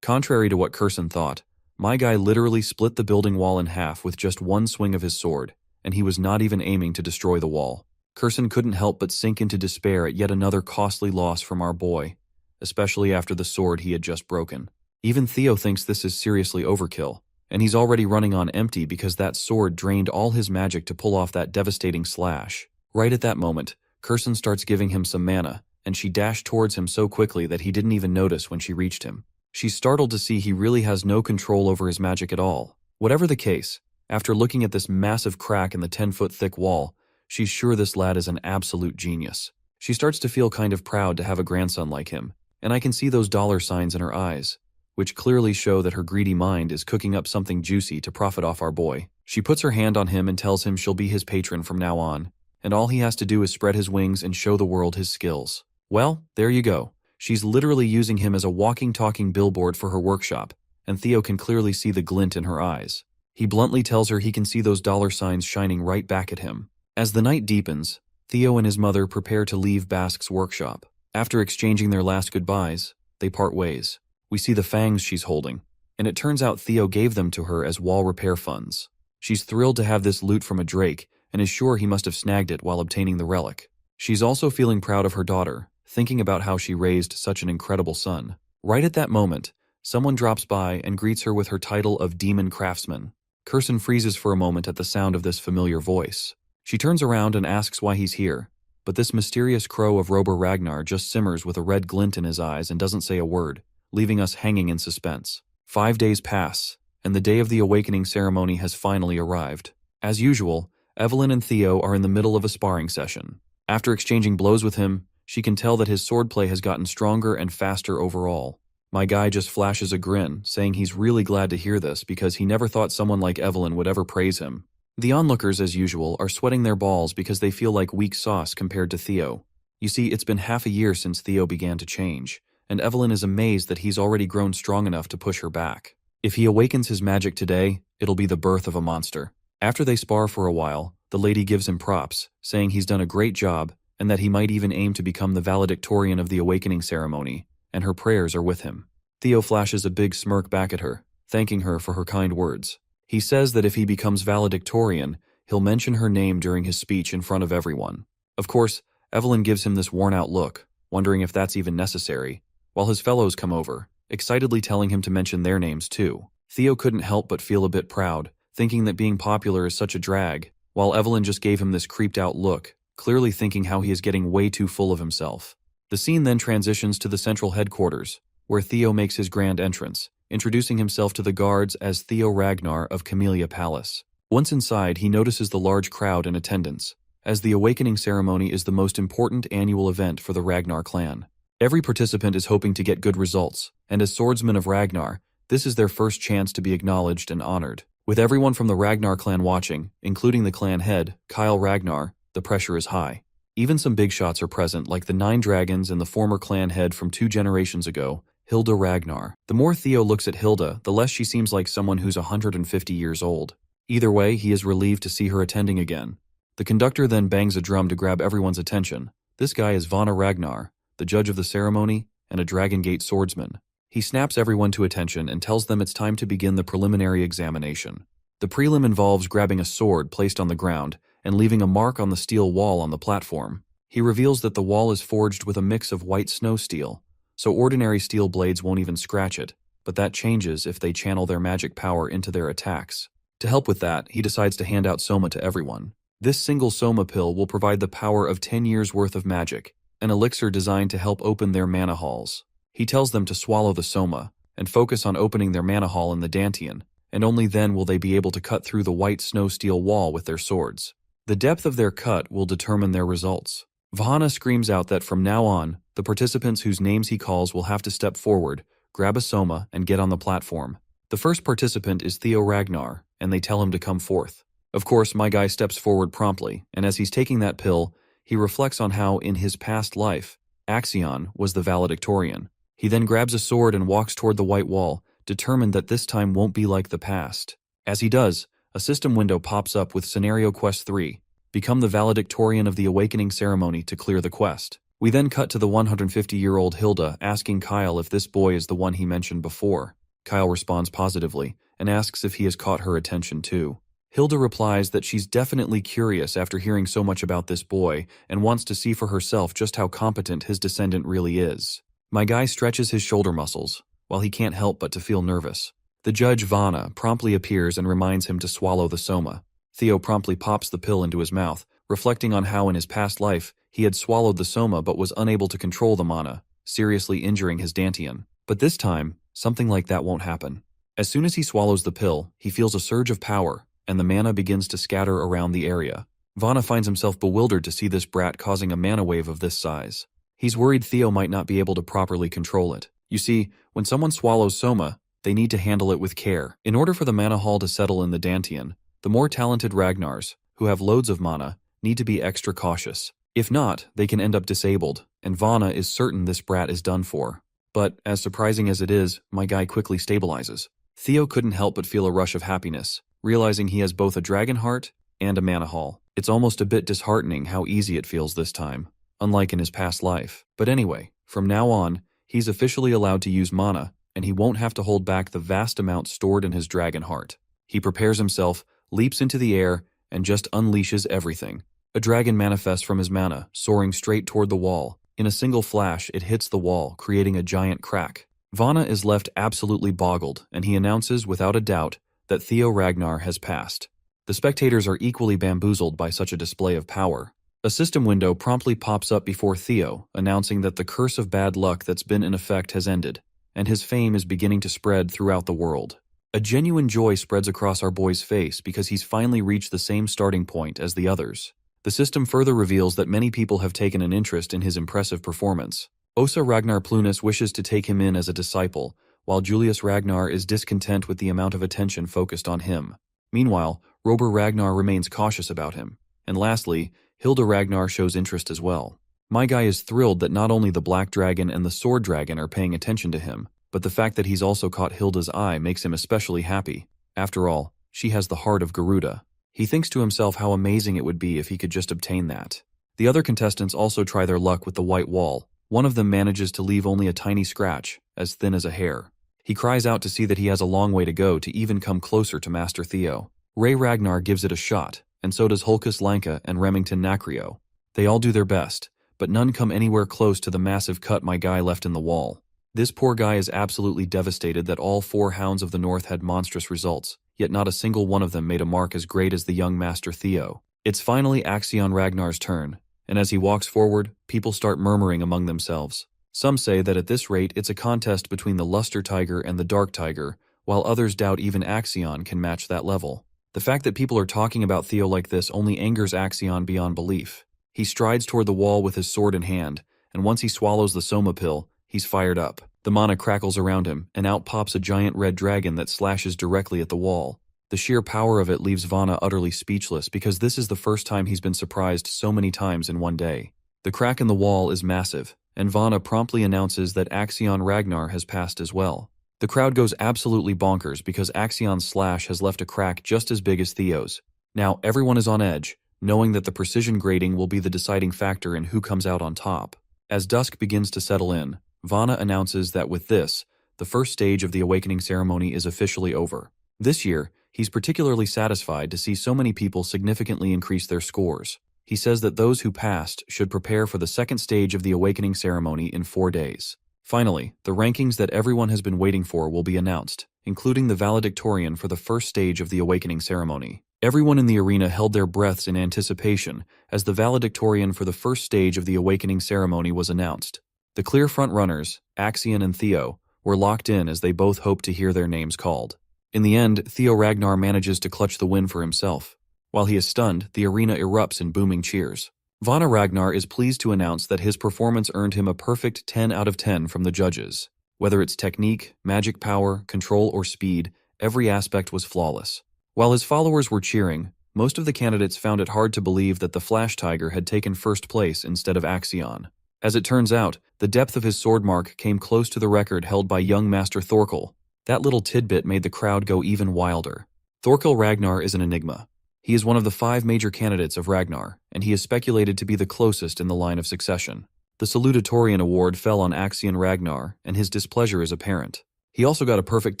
Contrary to what Kurson thought, my guy literally split the building wall in half with just one swing of his sword, and he was not even aiming to destroy the wall. Kurson couldn't help but sink into despair at yet another costly loss from our boy, especially after the sword he had just broken. Even Theo thinks this is seriously overkill, and he's already running on empty because that sword drained all his magic to pull off that devastating slash. Right at that moment, Kurson starts giving him some mana, and she dashed towards him so quickly that he didn't even notice when she reached him. She's startled to see he really has no control over his magic at all. Whatever the case, after looking at this massive crack in the 10-foot thick wall, she's sure this lad is an absolute genius. She starts to feel kind of proud to have a grandson like him, and I can see those dollar signs in her eyes, which clearly show that her greedy mind is cooking up something juicy to profit off our boy. She puts her hand on him and tells him she'll be his patron from now on, and all he has to do is spread his wings and show the world his skills. Well, there you go. She's literally using him as a walking, talking billboard for her workshop, and Theo can clearly see the glint in her eyes. He bluntly tells her he can see those dollar signs shining right back at him. As the night deepens, Theo and his mother prepare to leave Basque's workshop. After exchanging their last goodbyes, they part ways. We see the fangs she's holding, and it turns out Theo gave them to her as wall repair funds. She's thrilled to have this loot from a drake, and is sure he must have snagged it while obtaining the relic. She's also feeling proud of her daughter, thinking about how she raised such an incredible son. Right at that moment, someone drops by and greets her with her title of Demon Craftsman. Kurson freezes for a moment at the sound of this familiar voice. She turns around and asks why he's here, but this mysterious crow of Rober Ragnar just simmers with a red glint in his eyes and doesn't say a word, leaving us hanging in suspense. 5 days pass, and the day of the awakening ceremony has finally arrived. As usual, Evelyn and Theo are in the middle of a sparring session. After exchanging blows with him, she can tell that his swordplay has gotten stronger and faster overall. My guy just flashes a grin, saying he's really glad to hear this because he never thought someone like Evelyn would ever praise him. The onlookers, as usual, are sweating their balls because they feel like weak sauce compared to Theo. You see, it's been half a year since Theo began to change, and Evelyn is amazed that he's already grown strong enough to push her back. If he awakens his magic today, it'll be the birth of a monster. After they spar for a while, the lady gives him props, saying he's done a great job and that he might even aim to become the valedictorian of the awakening ceremony, and her prayers are with him. Theo flashes a big smirk back at her, thanking her for her kind words. He says that if he becomes valedictorian, he'll mention her name during his speech in front of everyone. Of course, Evelyn gives him this worn-out look, wondering if that's even necessary, while his fellows come over, excitedly telling him to mention their names too. Theo couldn't help but feel a bit proud, thinking that being popular is such a drag, while Evelyn just gave him this creeped-out look, clearly thinking how he is getting way too full of himself. The scene then transitions to the central headquarters, where Theo makes his grand entrance, introducing himself to the guards as Theo Ragnar of Camellia Palace. Once inside, he notices the large crowd in attendance, as the awakening ceremony is the most important annual event for the Ragnar clan. Every participant is hoping to get good results, and as swordsmen of Ragnar, this is their first chance to be acknowledged and honored. With everyone from the Ragnar clan watching, including the clan head, Kyle Ragnar, the pressure is high. Even some big shots are present, like the 9 dragons and the former clan head from 2 generations ago, Hilda Ragnar. The more Theo looks at Hilda, the less she seems like someone who's 150 years old. Either way, he is relieved to see her attending again. The conductor then bangs a drum to grab everyone's attention. This guy is Vana Ragnar, the judge of the ceremony and a Dragon Gate swordsman. He snaps everyone to attention and tells them it's time to begin the preliminary examination. The prelim involves grabbing a sword placed on the ground and leaving a mark on the steel wall on the platform. He reveals that the wall is forged with a mix of white snow steel, so ordinary steel blades won't even scratch it, but that changes if they channel their magic power into their attacks. To help with that, he decides to hand out Soma to everyone. This single Soma pill will provide the power of 10 years worth of magic, an elixir designed to help open their mana halls. He tells them to swallow the Soma and focus on opening their mana hall in the Dantian, and only then will they be able to cut through the white snow steel wall with their swords. The depth of their cut will determine their results. Vahana screams out that from now on, the participants whose names he calls will have to step forward, grab a Soma, and get on the platform. The first participant is Theo Ragnar, and they tell him to come forth. Of course, my guy steps forward promptly, and as he's taking that pill, he reflects on how, in his past life, Axion was the valedictorian. He then grabs a sword and walks toward the white wall, determined that this time won't be like the past. As he does, a system window pops up with Scenario Quest 3, become the valedictorian of the Awakening Ceremony to clear the quest. We then cut to the 150-year-old Hilda asking Kyle if this boy is the one he mentioned before. Kyle responds positively and asks if he has caught her attention too. Hilda replies that she's definitely curious after hearing so much about this boy and wants to see for herself just how competent his descendant really is. My guy stretches his shoulder muscles, while he can't help but to feel nervous. The judge, Vana, promptly appears and reminds him to swallow the Soma. Theo promptly pops the pill into his mouth, reflecting on how in his past life he had swallowed the Soma but was unable to control the mana, seriously injuring his Dantian. But this time, something like that won't happen. As soon as he swallows the pill, he feels a surge of power, and the mana begins to scatter around the area. Vana finds himself bewildered to see this brat causing a mana wave of this size. He's worried Theo might not be able to properly control it. You see, when someone swallows Soma, they need to handle it with care. In order for the mana hall to settle in the Dantian, the more talented Ragnars, who have loads of mana, need to be extra cautious. If not, they can end up disabled, and Vana is certain this brat is done for. But, as surprising as it is, my guy quickly stabilizes. Theo couldn't help but feel a rush of happiness, realizing he has both a dragon heart and a mana hall. It's almost a bit disheartening how easy it feels this time, unlike in his past life. But anyway, from now on, he's officially allowed to use mana, and he won't have to hold back the vast amount stored in his dragon heart. He prepares himself, leaps into the air, and just unleashes everything. A dragon manifests from his mana, soaring straight toward the wall. In a single flash, it hits the wall, creating a giant crack. Vana is left absolutely boggled, and he announces without a doubt that Theo Ragnar has passed. The spectators are equally bamboozled by such a display of power. A system window promptly pops up before Theo, announcing that the curse of bad luck that's been in effect has ended, and his fame is beginning to spread throughout the world. A genuine joy spreads across our boy's face because he's finally reached the same starting point as the others. The system further reveals that many people have taken an interest in his impressive performance. Osa Ragnar Plunus wishes to take him in as a disciple, while Julius Ragnar is discontent with the amount of attention focused on him. Meanwhile, Rober Ragnar remains cautious about him. And lastly, Hilda Ragnar shows interest as well. My guy is thrilled that not only the Black Dragon and the Sword Dragon are paying attention to him, but the fact that he's also caught Hilda's eye makes him especially happy. After all, she has the heart of Garuda. He thinks to himself how amazing it would be if he could just obtain that. The other contestants also try their luck with the white wall. One of them manages to leave only a tiny scratch, as thin as a hair. He cries out to see that he has a long way to go to even come closer to Master Theo. Ray Ragnar gives it a shot, and so does Hulkus Lanka and Remington Nacrio. They all do their best, but none come anywhere close to the massive cut my guy left in the wall. This poor guy is absolutely devastated that all 4 Hounds of the North had monstrous results, yet not a single one of them made a mark as great as the young Master Theo. It's finally Axion Ragnar's turn, and as he walks forward, people start murmuring among themselves. Some say that at this rate it's a contest between the Luster Tiger and the Dark Tiger, while others doubt even Axion can match that level. The fact that people are talking about Theo like this only angers Axion beyond belief. He strides toward the wall with his sword in hand, and once he swallows the Soma pill, he's fired up. The mana crackles around him, and out pops a giant red dragon that slashes directly at the wall. The sheer power of it leaves Vana utterly speechless because this is the first time he's been surprised so many times in one day. The crack in the wall is massive, and Vana promptly announces that Axion Ragnar has passed as well. The crowd goes absolutely bonkers because Axion's slash has left a crack just as big as Theo's. Now everyone is on edge, knowing that the precision grading will be the deciding factor in who comes out on top. As dusk begins to settle in, Vana announces that with this, the first stage of the awakening ceremony is officially over. This year, he's particularly satisfied to see so many people significantly increase their scores. He says that those who passed should prepare for the second stage of the awakening ceremony in 4 days. Finally, the rankings that everyone has been waiting for will be announced, including the valedictorian for the first stage of the awakening ceremony. Everyone in the arena held their breaths in anticipation as the valedictorian for the first stage of the awakening ceremony was announced. The clear front-runners, Axion and Theo, were locked in as they both hoped to hear their names called. In the end, Theo Ragnar manages to clutch the win for himself. While he is stunned, the arena erupts in booming cheers. Vana Ragnar is pleased to announce that his performance earned him a perfect 10 out of 10 from the judges. Whether it's technique, magic power, control, or speed, every aspect was flawless. While his followers were cheering, most of the candidates found it hard to believe that the Flash Tiger had taken first place instead of Axion. As it turns out, the depth of his sword mark came close to the record held by young Master Thorkel. That little tidbit made the crowd go even wilder. Thorkel Ragnar is an enigma. He is one of the 5 major candidates of Ragnar, and he is speculated to be the closest in the line of succession. The Salutatorian award fell on Axion Ragnar, and his displeasure is apparent. He also got a perfect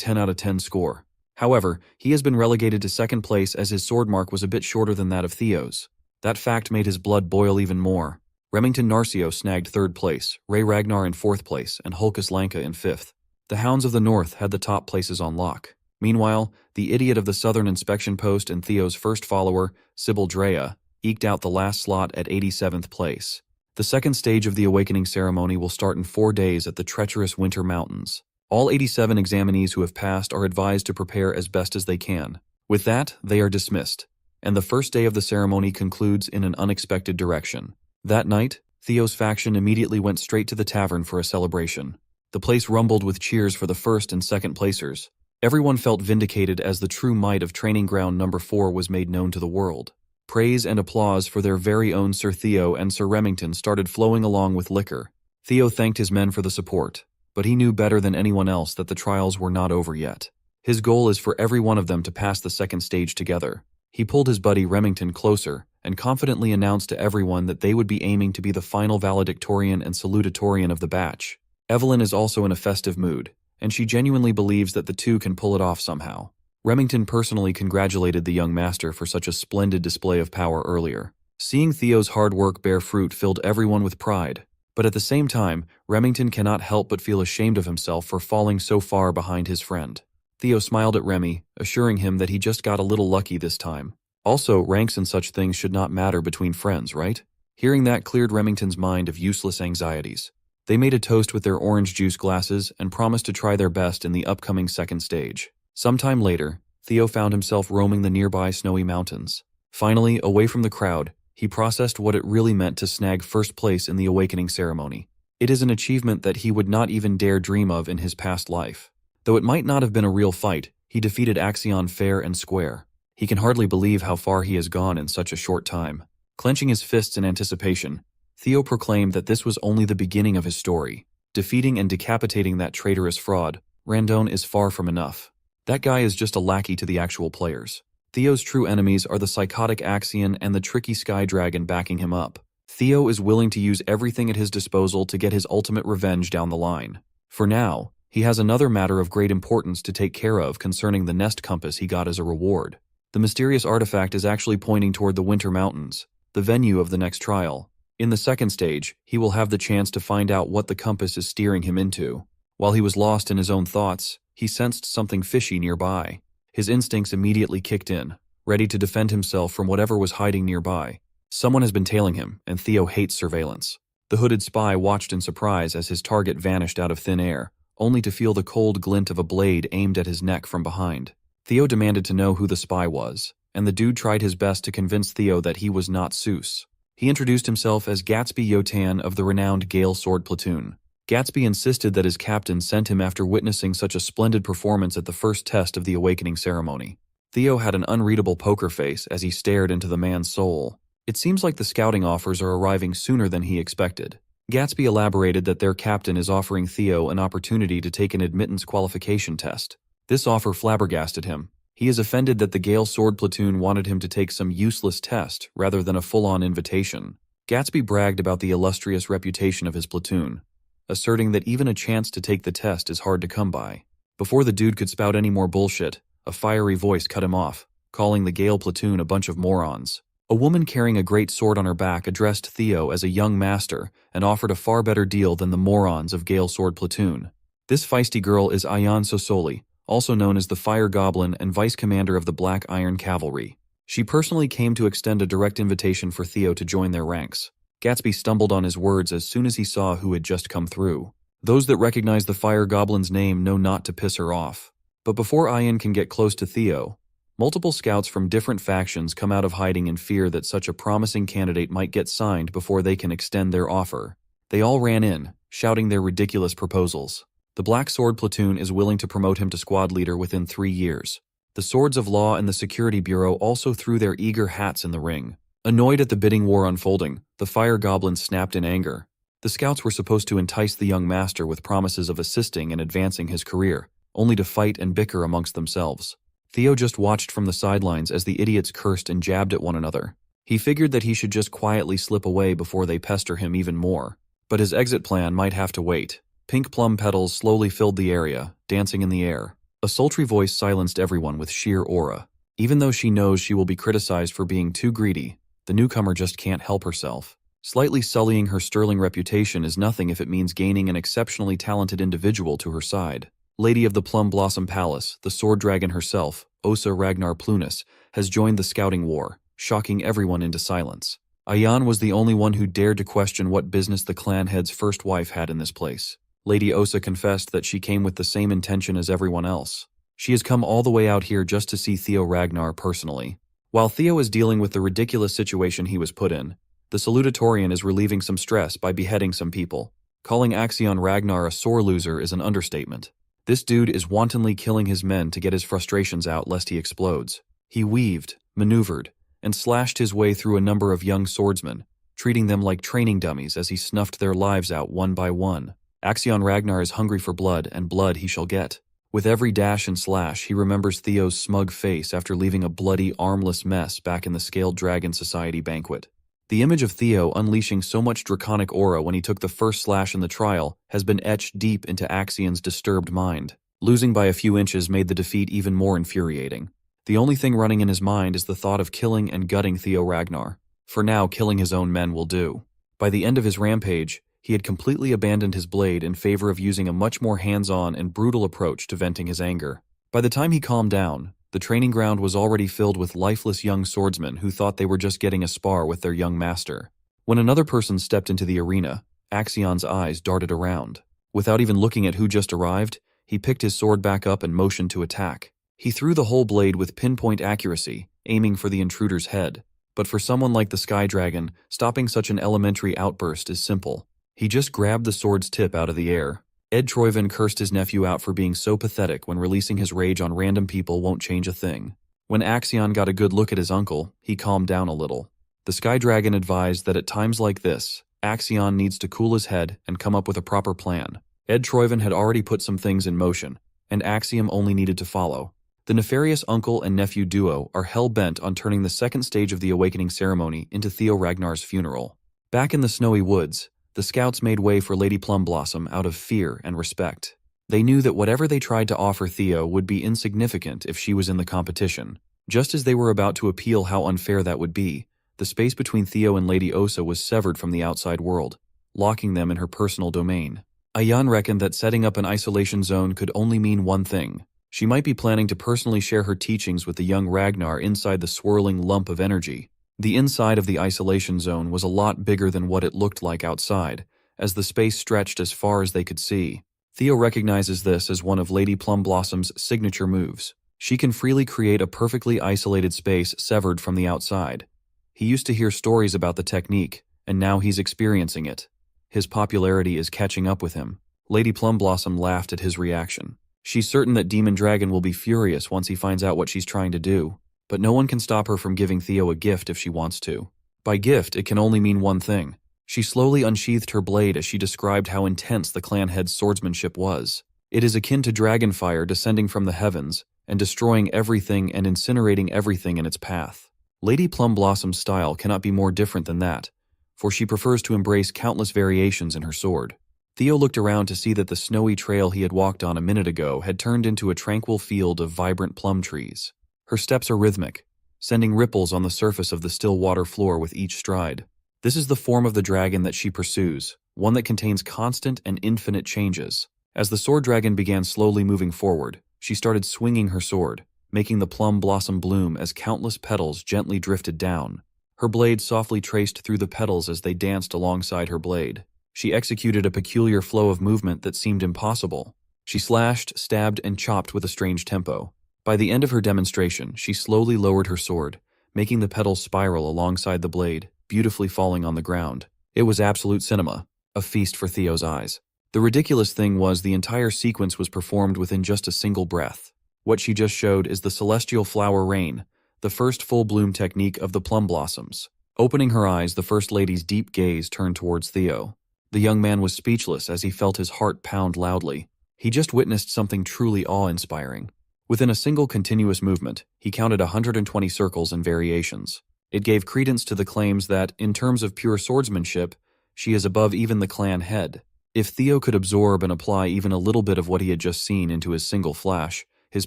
10 out of 10 score. However, he has been relegated to second place as his sword mark was a bit shorter than that of Theo's. That fact made his blood boil even more. Remington Narcio snagged 3rd place, Ray Ragnar in 4th place, and Hulkus Lanka in 5th. The Hounds of the North had the top places on lock. Meanwhile, the idiot of the Southern Inspection Post and Theo's first follower, Sybil Drea, eked out the last slot at 87th place. The second stage of the awakening ceremony will start in 4 days at the treacherous Winter Mountains. All 87 examinees who have passed are advised to prepare as best as they can. With that, they are dismissed, and the first day of the ceremony concludes in an unexpected direction. That night, Theo's faction immediately went straight to the tavern for a celebration. The place rumbled with cheers for the first and second placers. Everyone felt vindicated as the true might of Training Ground Number 4 was made known to the world. Praise and applause for their very own Sir Theo and Sir Remington started flowing along with liquor. Theo thanked his men for the support, but he knew better than anyone else that the trials were not over yet. His goal is for every one of them to pass the second stage together. He pulled his buddy Remington closer and confidently announced to everyone that they would be aiming to be the final valedictorian and salutatorian of the batch. Evelyn is also in a festive mood, and she genuinely believes that the two can pull it off somehow. Remington personally congratulated the young master for such a splendid display of power earlier. Seeing Theo's hard work bear fruit filled everyone with pride, but at the same time, Remington cannot help but feel ashamed of himself for falling so far behind his friend. Theo smiled at Remy, assuring him that he just got a little lucky this time. Also, ranks and such things should not matter between friends, right? Hearing that cleared Remington's mind of useless anxieties. They made a toast with their orange juice glasses and promised to try their best in the upcoming second stage. Sometime later, Theo found himself roaming the nearby snowy mountains. Finally, away from the crowd, he processed what it really meant to snag first place in the awakening ceremony. It is an achievement that he would not even dare dream of in his past life. Though it might not have been a real fight, he defeated Axion fair and square. He can hardly believe how far he has gone in such a short time. Clenching his fists in anticipation, Theo proclaimed that this was only the beginning of his story. Defeating and decapitating that traitorous fraud, Randone is far from enough. That guy is just a lackey to the actual players. Theo's true enemies are the psychotic Axion and the tricky Sky Dragon backing him up. Theo is willing to use everything at his disposal to get his ultimate revenge down the line. For now, he has another matter of great importance to take care of concerning the nest compass he got as a reward. The mysterious artifact is actually pointing toward the Winter Mountains, the venue of the next trial. In the second stage, he will have the chance to find out what the compass is steering him into. While he was lost in his own thoughts, he sensed something fishy nearby. His instincts immediately kicked in, ready to defend himself from whatever was hiding nearby. Someone has been tailing him, and Theo hates surveillance. The hooded spy watched in surprise as his target vanished out of thin air, only to feel the cold glint of a blade aimed at his neck from behind. Theo demanded to know who the spy was, and the dude tried his best to convince Theo that he was not Seuss. He introduced himself as Gatsby Yotan of the renowned Gale Sword Platoon. Gatsby insisted that his captain sent him after witnessing such a splendid performance at the first test of the awakening ceremony. Theo had an unreadable poker face as he stared into the man's soul. It seems like the scouting offers are arriving sooner than he expected. Gatsby elaborated that their captain is offering Theo an opportunity to take an admittance qualification test. This offer flabbergasted him. He is offended that the Gale Sword platoon wanted him to take some useless test rather than a full-on invitation. Gatsby bragged about the illustrious reputation of his platoon, asserting that even a chance to take the test is hard to come by. Before the dude could spout any more bullshit, a fiery voice cut him off, calling the Gale platoon a bunch of morons. A woman carrying a great sword on her back addressed Theo as a young master and offered a far better deal than the morons of Gale Sword platoon. This feisty girl is Ayan Sosoli, also known as the Fire Goblin and Vice Commander of the Black Iron Cavalry. She personally came to extend a direct invitation for Theo to join their ranks. Gatsby stumbled on his words as soon as he saw who had just come through. Those that recognize the Fire Goblin's name know not to piss her off. But before Ayan can get close to Theo, multiple scouts from different factions come out of hiding in fear that such a promising candidate might get signed before they can extend their offer. They all ran in, shouting their ridiculous proposals. The Black Sword platoon is willing to promote him to squad leader within 3 years. The Swords of Law and the Security Bureau also threw their eager hats in the ring. Annoyed at the bidding war unfolding, the Fire Goblin snapped in anger. The scouts were supposed to entice the young master with promises of assisting and advancing his career, only to fight and bicker amongst themselves. Theo just watched from the sidelines as the idiots cursed and jabbed at one another. He figured that he should just quietly slip away before they pester him even more. But his exit plan might have to wait. Pink plum petals slowly filled the area, dancing in the air. A sultry voice silenced everyone with sheer aura. Even though she knows she will be criticized for being too greedy, the newcomer just can't help herself. Slightly sullying her sterling reputation is nothing if it means gaining an exceptionally talented individual to her side. Lady of the Plum Blossom Palace, the sword dragon herself, Osa Ragnar Plunis, has joined the scouting war, shocking everyone into silence. Ayan was the only one who dared to question what business the clan head's first wife had in this place. Lady Osa confessed that she came with the same intention as everyone else. She has come all the way out here just to see Theo Ragnar personally. While Theo is dealing with the ridiculous situation he was put in, the salutatorian is relieving some stress by beheading some people. Calling Axion Ragnar a sore loser is an understatement. This dude is wantonly killing his men to get his frustrations out lest he explodes. He weaved, maneuvered, and slashed his way through a number of young swordsmen, treating them like training dummies as he snuffed their lives out one by one. Axion Ragnar is hungry for blood, and blood he shall get. With every dash and slash, he remembers Theo's smug face after leaving a bloody, armless mess back in the Scaled Dragon Society banquet. The image of Theo unleashing so much draconic aura when he took the first slash in the trial has been etched deep into Axion's disturbed mind. Losing by a few inches made the defeat even more infuriating. The only thing running in his mind is the thought of killing and gutting Theo Ragnar. For now, killing his own men will do. By the end of his rampage, he had completely abandoned his blade in favor of using a much more hands-on and brutal approach to venting his anger. By the time he calmed down, the training ground was already filled with lifeless young swordsmen who thought they were just getting a spar with their young master. When another person stepped into the arena, Axion's eyes darted around. Without even looking at who just arrived, he picked his sword back up and motioned to attack. He threw the whole blade with pinpoint accuracy, aiming for the intruder's head. But for someone like the Sky Dragon, stopping such an elementary outburst is simple. He just grabbed the sword's tip out of the air. Ed Troyven cursed his nephew out for being so pathetic when releasing his rage on random people won't change a thing. When Axion got a good look at his uncle, he calmed down a little. The Sky Dragon advised that at times like this, Axion needs to cool his head and come up with a proper plan. Ed Troyven had already put some things in motion, and Axiom only needed to follow. The nefarious uncle and nephew duo are hell-bent on turning the second stage of the awakening ceremony into Theo Ragnar's funeral. Back in the snowy woods, the scouts made way for Lady Plumblossom out of fear and respect. They knew that whatever they tried to offer Theo would be insignificant if she was in the competition. Just as they were about to appeal how unfair that would be, the space between Theo and Lady Osa was severed from the outside world, locking them in her personal domain. Ayan reckoned that setting up an isolation zone could only mean one thing. She might be planning to personally share her teachings with the young Ragnar inside the swirling lump of energy. The inside of the isolation zone was a lot bigger than what it looked like outside, as the space stretched as far as they could see. Theo recognizes this as one of Lady Plumblosom's signature moves. She can freely create a perfectly isolated space severed from the outside. He used to hear stories about the technique, and now he's experiencing it. His popularity is catching up with him. Lady Plumblossom laughed at his reaction. She's certain that Demon Dragon will be furious once he finds out what she's trying to do, but no one can stop her from giving Theo a gift if she wants to. By gift, it can only mean one thing. She slowly unsheathed her blade as she described how intense the clan head's swordsmanship was. It is akin to dragonfire descending from the heavens and destroying everything and incinerating everything in its path. Lady Plum Blossom's style cannot be more different than that, for she prefers to embrace countless variations in her sword. Theo looked around to see that the snowy trail he had walked on a minute ago had turned into a tranquil field of vibrant plum trees. Her steps are rhythmic, sending ripples on the surface of the still water floor with each stride. This is the form of the dragon that she pursues, one that contains constant and infinite changes. As the sword dragon began slowly moving forward, she started swinging her sword, making the plum blossom bloom as countless petals gently drifted down. Her blade softly traced through the petals as they danced alongside her blade. She executed a peculiar flow of movement that seemed impossible. She slashed, stabbed, and chopped with a strange tempo. By the end of her demonstration, she slowly lowered her sword, making the petals spiral alongside the blade, beautifully falling on the ground. It was absolute cinema, a feast for Theo's eyes. The ridiculous thing was the entire sequence was performed within just a single breath. What she just showed is the celestial flower rain, the first full bloom technique of the plum blossoms. Opening her eyes, the First Lady's deep gaze turned towards Theo. The young man was speechless as he felt his heart pound loudly. He just witnessed something truly awe-inspiring. Within a single continuous movement, he counted 120 circles and variations. It gave credence to the claims that, in terms of pure swordsmanship, she is above even the clan head. If Theo could absorb and apply even a little bit of what he had just seen into his single flash, his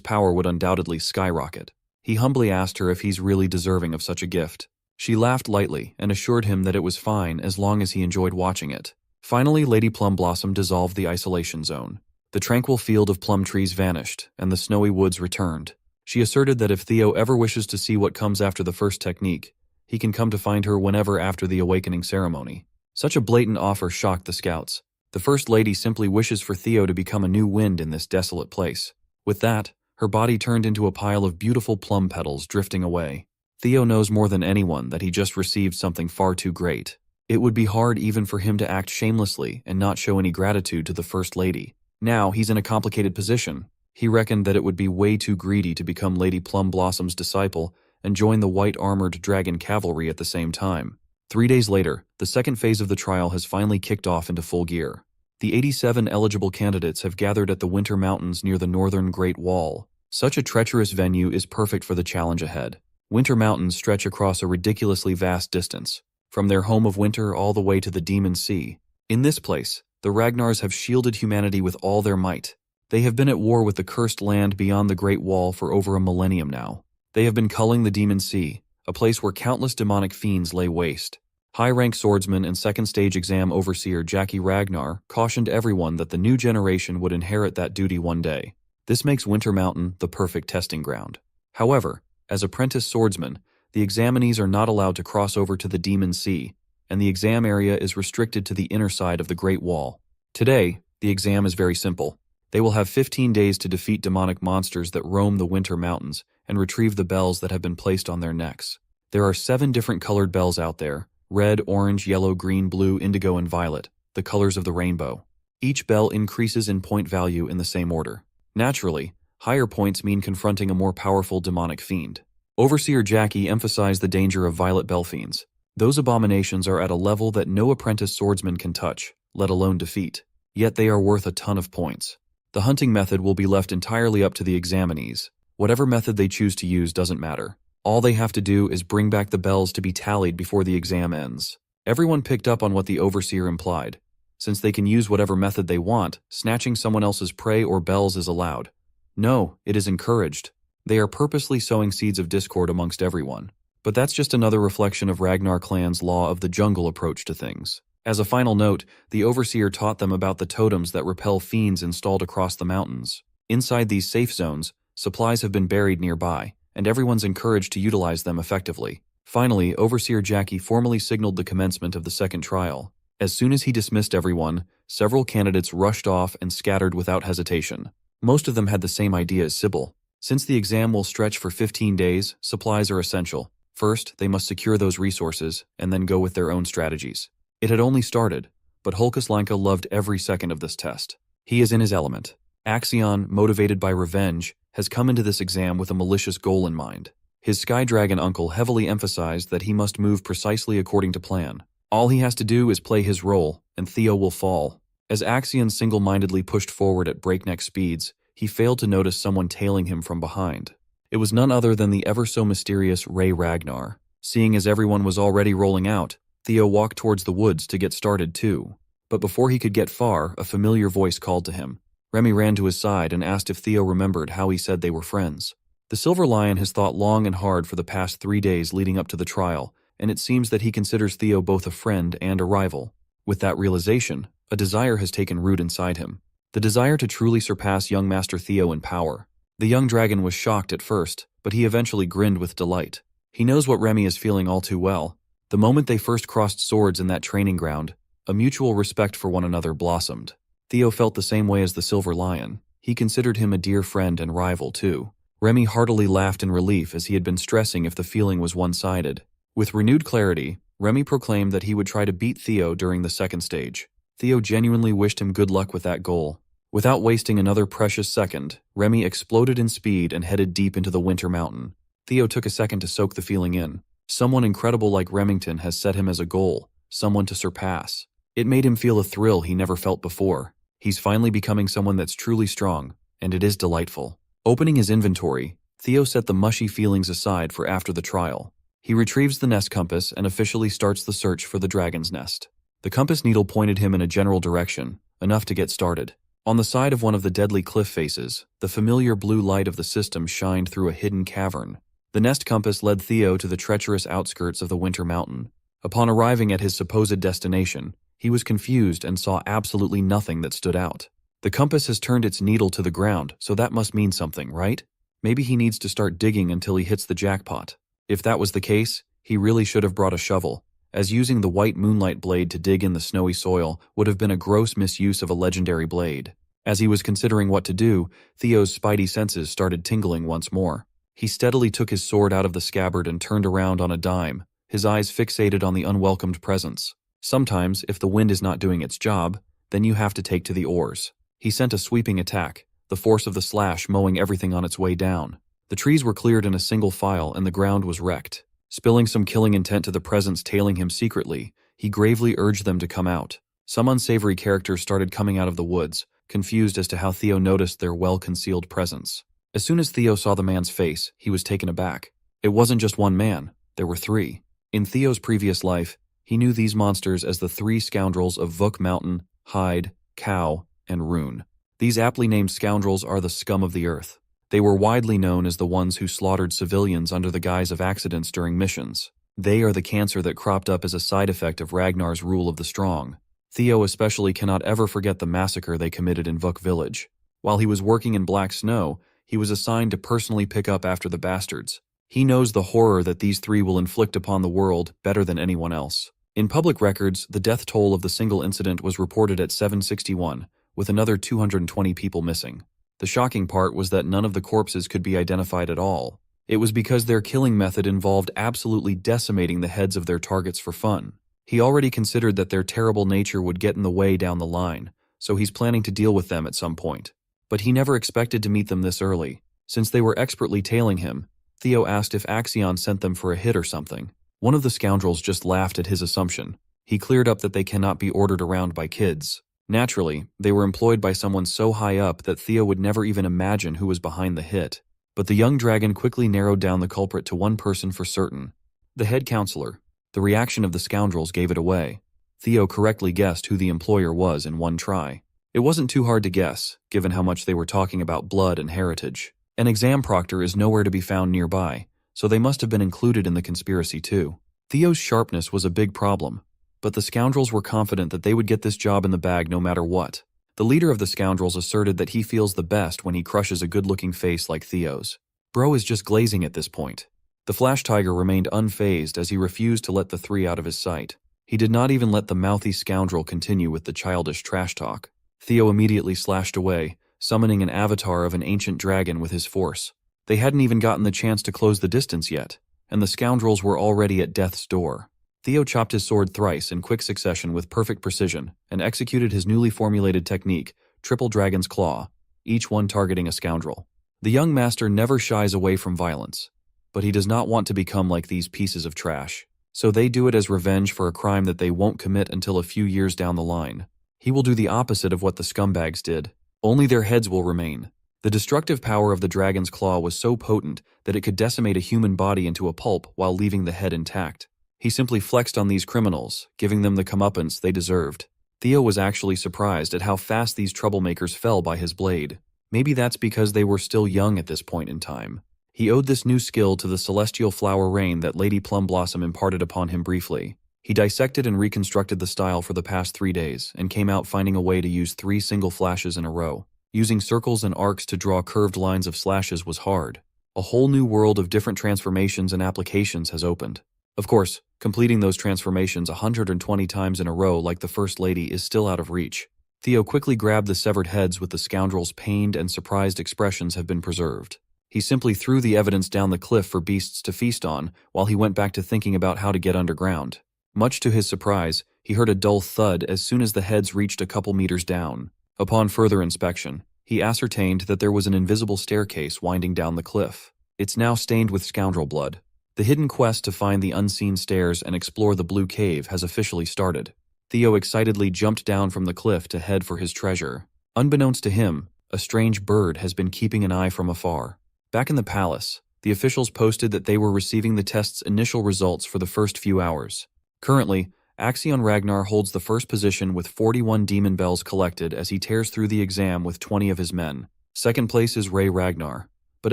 power would undoubtedly skyrocket. He humbly asked her if he's really deserving of such a gift. She laughed lightly and assured him that it was fine as long as he enjoyed watching it. Finally, Lady Plum Blossom dissolved the isolation zone. The tranquil field of plum trees vanished, and the snowy woods returned. She asserted that if Theo ever wishes to see what comes after the first technique, he can come to find her whenever after the awakening ceremony. Such a blatant offer shocked the scouts. The First Lady simply wishes for Theo to become a new wind in this desolate place. With that, her body turned into a pile of beautiful plum petals drifting away. Theo knows more than anyone that he just received something far too great. It would be hard even for him to act shamelessly and not show any gratitude to the First Lady. Now he's in a complicated position. He reckoned that it would be way too greedy to become Lady Plum Blossom's disciple and join the white-armored dragon cavalry at the same time. 3 days later, the second phase of the trial has finally kicked off into full gear. The 87 eligible candidates have gathered at the Winter Mountains near the northern Great Wall. Such a treacherous venue is perfect for the challenge ahead. Winter Mountains stretch across a ridiculously vast distance, from their home of winter all the way to the Demon Sea. In this place, the Ragnars have shielded humanity with all their might. They have been at war with the cursed land beyond the Great Wall for over a millennium now. They have been culling the Demon Sea, a place where countless demonic fiends lay waste. High-rank swordsman and second-stage exam overseer Jackie Ragnar cautioned everyone that the new generation would inherit that duty one day. This makes Winter Mountain the perfect testing ground. However, as apprentice swordsmen, the examinees are not allowed to cross over to the Demon Sea, and the exam area is restricted to the inner side of the Great Wall. Today, the exam is very simple. They will have 15 days to defeat demonic monsters that roam the Winter Mountains and retrieve the bells that have been placed on their necks. There are 7 different colored bells out there: red, orange, yellow, green, blue, indigo, and violet, the colors of the rainbow. Each bell increases in point value in the same order. Naturally, higher points mean confronting a more powerful demonic fiend. Overseer Jackie emphasized the danger of violet bell fiends. Those abominations are at a level that no apprentice swordsman can touch, let alone defeat. Yet they are worth a ton of points. The hunting method will be left entirely up to the examinees. Whatever method they choose to use doesn't matter. All they have to do is bring back the bells to be tallied before the exam ends. Everyone picked up on what the overseer implied. Since they can use whatever method they want, snatching someone else's prey or bells is allowed. No, it is encouraged. They are purposely sowing seeds of discord amongst everyone. But that's just another reflection of Ragnar clan's law of the jungle approach to things. As a final note, the overseer taught them about the totems that repel fiends installed across the mountains. Inside these safe zones, supplies have been buried nearby, and everyone's encouraged to utilize them effectively. Finally, Overseer Jackie formally signaled the commencement of the second trial. As soon as he dismissed everyone, several candidates rushed off and scattered without hesitation. Most of them had the same idea as Sybil. Since the exam will stretch for 15 days, supplies are essential. First, they must secure those resources, and then go with their own strategies. It had only started, but Hulkus Lanka loved every second of this test. He is in his element. Axion, motivated by revenge, has come into this exam with a malicious goal in mind. His Sky Dragon uncle heavily emphasized that he must move precisely according to plan. All he has to do is play his role, and Theo will fall. As Axion single-mindedly pushed forward at breakneck speeds, he failed to notice someone tailing him from behind. It was none other than the ever-so-mysterious Ray Ragnar. Seeing as everyone was already rolling out, Theo walked towards the woods to get started too. But before he could get far, a familiar voice called to him. Remy ran to his side and asked if Theo remembered how he said they were friends. The Silver Lion has thought long and hard for the past 3 days leading up to the trial, and it seems that he considers Theo both a friend and a rival. With that realization, a desire has taken root inside him. The desire to truly surpass young Master Theo in power. The young dragon was shocked at first, but he eventually grinned with delight. He knows what Remy is feeling all too well. The moment they first crossed swords in that training ground, a mutual respect for one another blossomed. Theo felt the same way as the Silver Lion. He considered him a dear friend and rival too. Remy heartily laughed in relief as he had been stressing if the feeling was one-sided. With renewed clarity, Remy proclaimed that he would try to beat Theo during the second stage. Theo genuinely wished him good luck with that goal. Without wasting another precious second, Remy exploded in speed and headed deep into the Winter Mountain. Theo took a second to soak the feeling in. Someone incredible like Remington has set him as a goal, someone to surpass. It made him feel a thrill he never felt before. He's finally becoming someone that's truly strong, and it is delightful. Opening his inventory, Theo set the mushy feelings aside for after the trial. He retrieves the nest compass and officially starts the search for the dragon's nest. The compass needle pointed him in a general direction, enough to get started. On the side of one of the deadly cliff faces, the familiar blue light of the system shined through a hidden cavern. The nest compass led Theo to the treacherous outskirts of the Winter Mountain. Upon arriving at his supposed destination, he was confused and saw absolutely nothing that stood out. The compass has turned its needle to the ground, so that must mean something, right? Maybe he needs to start digging until he hits the jackpot. If that was the case, he really should have brought a shovel, as using the white moonlight blade to dig in the snowy soil would have been a gross misuse of a legendary blade. As he was considering what to do, Theo's spidey senses started tingling once more. He steadily took his sword out of the scabbard and turned around on a dime, his eyes fixated on the unwelcomed presence. Sometimes, if the wind is not doing its job, then you have to take to the oars. He sent a sweeping attack, the force of the slash mowing everything on its way down. The trees were cleared in a single file and the ground was wrecked. Spilling some killing intent to the presence tailing him secretly, he gravely urged them to come out. Some unsavory characters started coming out of the woods, confused as to how Theo noticed their well-concealed presence. As soon as Theo saw the man's face, he was taken aback. It wasn't just one man, there were 3. In Theo's previous life, he knew these monsters as the 3 scoundrels of Vuk Mountain, Hyde, Cow, and Rune. These aptly named scoundrels are the scum of the earth. They were widely known as the ones who slaughtered civilians under the guise of accidents during missions. They are the cancer that cropped up as a side effect of Ragnar's rule of the strong. Theo especially cannot ever forget the massacre they committed in Vuk village. While he was working in Black Snow, he was assigned to personally pick up after the bastards. He knows the horror that these 3 will inflict upon the world better than anyone else. In public records, the death toll of the single incident was reported at 761, with another 220 people missing. The shocking part was that none of the corpses could be identified at all. It was because their killing method involved absolutely decimating the heads of their targets for fun. He already considered that their terrible nature would get in the way down the line, so he's planning to deal with them at some point. But he never expected to meet them this early. Since they were expertly tailing him, Theo asked if Axion sent them for a hit or something. One of the scoundrels just laughed at his assumption. He cleared up that they cannot be ordered around by kids. Naturally, they were employed by someone so high up that Theo would never even imagine who was behind the hit. But the young dragon quickly narrowed down the culprit to one person for certain. The head counselor. The reaction of the scoundrels gave it away. Theo correctly guessed who the employer was in one try. It wasn't too hard to guess, given how much they were talking about blood and heritage. An exam proctor is nowhere to be found nearby, so they must have been included in the conspiracy too. Theo's sharpness was a big problem, but the scoundrels were confident that they would get this job in the bag no matter what. The leader of the scoundrels asserted that he feels the best when he crushes a good-looking face like Theo's. Bro is just glazing at this point. The Flash Tiger remained unfazed as he refused to let the 3 out of his sight. He did not even let the mouthy scoundrel continue with the childish trash talk. Theo immediately slashed away, summoning an avatar of an ancient dragon with his force. They hadn't even gotten the chance to close the distance yet, and the scoundrels were already at death's door. Theo chopped his sword thrice in quick succession with perfect precision and executed his newly formulated technique, Triple Dragon's Claw. each one targeting a scoundrel. The young master never shies away from violence, but he does not want to become like these pieces of trash. So they do it as revenge for a crime that they won't commit until a few years down the line. He will do the opposite of what the scumbags did. Only their heads will remain. The destructive power of the dragon's claw was so potent that it could decimate a human body into a pulp while leaving the head intact. He simply flexed on these criminals, giving them the comeuppance they deserved. Theo was actually surprised at how fast these troublemakers fell by his blade. Maybe that's because they were still young at this point in time. He owed this new skill to the celestial flower rain that Lady Plumblossom imparted upon him briefly. He dissected and reconstructed the style for the past 3 days and came out finding a way to use 3 single flashes in a row. Using circles and arcs to draw curved lines of slashes was hard. A whole new world of different transformations and applications has opened. Of course, completing those transformations 120 times in a row like the First Lady is still out of reach. Theo quickly grabbed the severed heads with the scoundrels' pained and surprised expressions have been preserved. He simply threw the evidence down the cliff for beasts to feast on while he went back to thinking about how to get underground. Much to his surprise, he heard a dull thud as soon as the heads reached a couple meters down. Upon further inspection, he ascertained that there was an invisible staircase winding down the cliff. It's now stained with scoundrel blood. The hidden quest to find the unseen stairs and explore the blue cave has officially started. Theo excitedly jumped down from the cliff to head for his treasure. Unbeknownst to him, a strange bird has been keeping an eye from afar. Back in the palace, the officials posted that they were receiving the test's initial results for the first few hours. Currently, Axion Ragnar holds the first position with 41 demon bells collected as he tears through the exam with 20 of his men. Second place is Ray Ragnar. But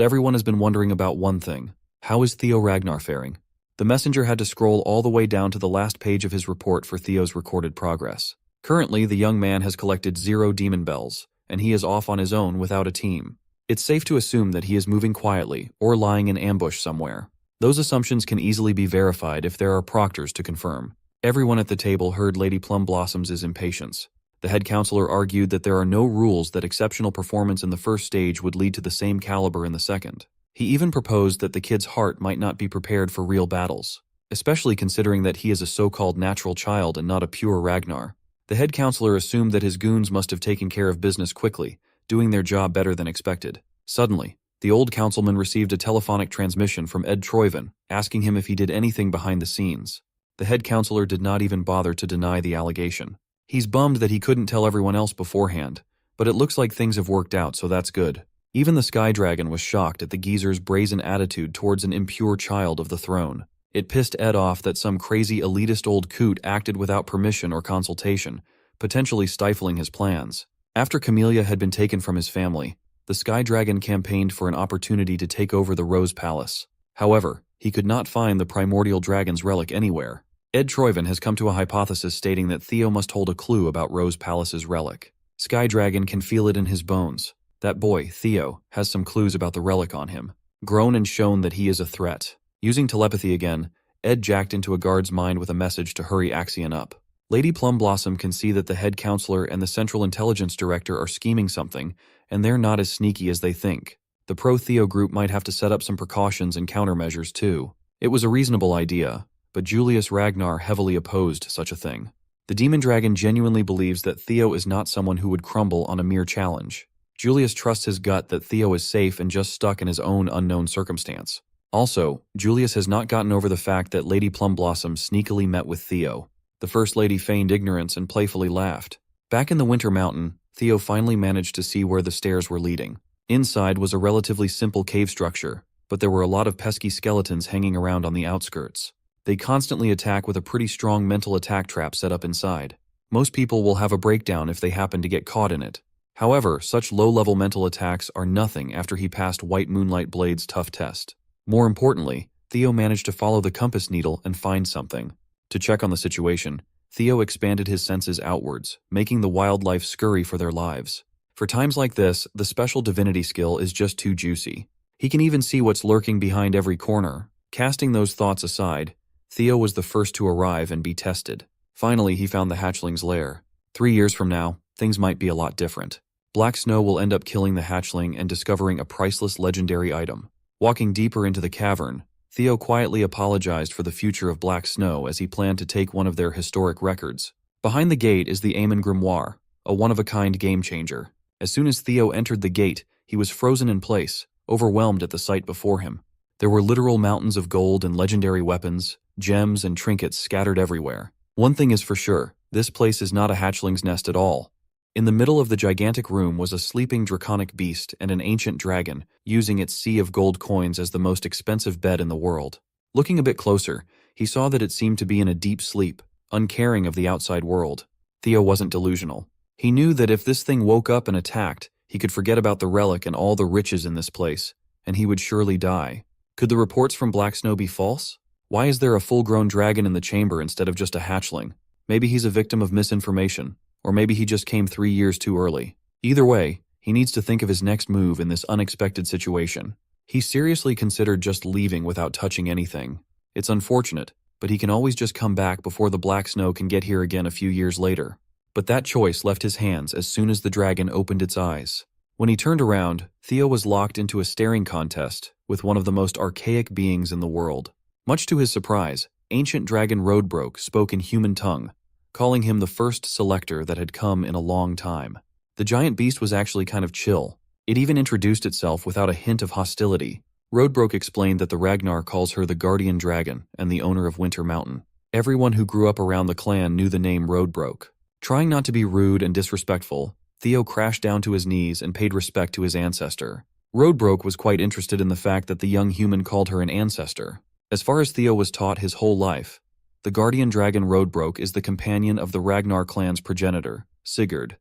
everyone has been wondering about one thing. How is Theo Ragnar faring? The messenger had to scroll all the way down to the last page of his report for Theo's recorded progress. Currently, the young man has collected 0 demon bells, and he is off on his own without a team. It's safe to assume that he is moving quietly or lying in ambush somewhere. Those assumptions can easily be verified if there are proctors to confirm. Everyone at the table heard Lady Plumblossom's impatience. The head counselor argued that there are no rules that exceptional performance in the first stage would lead to the same caliber in the second. He even proposed that the kid's heart might not be prepared for real battles, especially considering that he is a so-called natural child and not a pure Ragnar. The head counselor assumed that his goons must have taken care of business quickly, doing their job better than expected. Suddenly, the old councilman received a telephonic transmission from Ed Troyven, asking him if he did anything behind the scenes. The head counselor did not even bother to deny the allegation. He's bummed that he couldn't tell everyone else beforehand, but it looks like things have worked out, so that's good. Even the Sky Dragon was shocked at the geezer's brazen attitude towards an impure child of the throne. It pissed Ed off that some crazy elitist old coot acted without permission or consultation, potentially stifling his plans. After Camellia had been taken from his family, the Sky Dragon campaigned for an opportunity to take over the Rose Palace. However, he could not find the primordial dragon's relic anywhere. Ed Troyven has come to a hypothesis stating that Theo must hold a clue about Rose Palace's relic. Sky Dragon can feel it in his bones. That boy, Theo, has some clues about the relic on him. Grown and shown that he is a threat. Using telepathy again, Ed jacked into a guard's mind with a message to hurry Axion up. Lady Plumblossom can see that the head counselor and the Central Intelligence Director are scheming something, and they're not as sneaky as they think. The pro-Theo group might have to set up some precautions and countermeasures too. It was a reasonable idea, but Julius Ragnar heavily opposed such a thing. The Demon Dragon genuinely believes that Theo is not someone who would crumble on a mere challenge. Julius trusts his gut that Theo is safe and just stuck in his own unknown circumstance. Also, Julius has not gotten over the fact that Lady Plumblossom sneakily met with Theo. The First Lady feigned ignorance and playfully laughed. Back in the Winter Mountain, Theo finally managed to see where the stairs were leading. Inside was a relatively simple cave structure, but there were a lot of pesky skeletons hanging around on the outskirts. They constantly attack with a pretty strong mental attack trap set up inside. Most people will have a breakdown if they happen to get caught in it. However, such low-level mental attacks are nothing after he passed White Moonlight Blade's tough test. More importantly, Theo managed to follow the compass needle and find something. To check on the situation, Theo expanded his senses outwards, making the wildlife scurry for their lives. For times like this, the special divinity skill is just too juicy. He can even see what's lurking behind every corner. Casting those thoughts aside, Theo was the first to arrive and be tested. Finally, he found the hatchling's lair. 3 years from now, things might be a lot different. Black Snow will end up killing the hatchling and discovering a priceless legendary item. Walking deeper into the cavern, Theo quietly apologized for the future of Black Snow as he planned to take one of their historic records. Behind the gate is the Amon Grimoire, a one-of-a-kind game-changer. As soon as Theo entered the gate, he was frozen in place, overwhelmed at the sight before him. There were literal mountains of gold and legendary weapons, gems and trinkets scattered everywhere. One thing is for sure, this place is not a hatchling's nest at all. In the middle of the gigantic room was a sleeping draconic beast and an ancient dragon, using its sea of gold coins as the most expensive bed in the world. Looking a bit closer, he saw that it seemed to be in a deep sleep, uncaring of the outside world. Theo wasn't delusional. He knew that if this thing woke up and attacked, he could forget about the relic and all the riches in this place, and he would surely die. Could the reports from Black Snow be false? Why is there a full-grown dragon in the chamber instead of just a hatchling? Maybe he's a victim of misinformation. Or maybe he just came 3 years too early. Either way, he needs to think of his next move in this unexpected situation. He seriously considered just leaving without touching anything. It's unfortunate, but he can always just come back before the Black Snow can get here again a few years later. But that choice left his hands as soon as the dragon opened its eyes. When he turned around, Theo was locked into a staring contest with one of the most archaic beings in the world. Much to his surprise, ancient dragon Roadbroke spoke in human tongue, calling him the first selector that had come in a long time. The giant beast was actually kind of chill. It even introduced itself without a hint of hostility. Roadbroke explained that the Ragnar calls her the guardian dragon and the owner of Winter Mountain. Everyone who grew up around the clan knew the name Roadbroke. Trying not to be rude and disrespectful, Theo crashed down to his knees and paid respect to his ancestor. Roadbroke was quite interested in the fact that the young human called her an ancestor. As far as Theo was taught his whole life, the guardian dragon Roadbroke is the companion of the Ragnar clan's progenitor, Sigurd,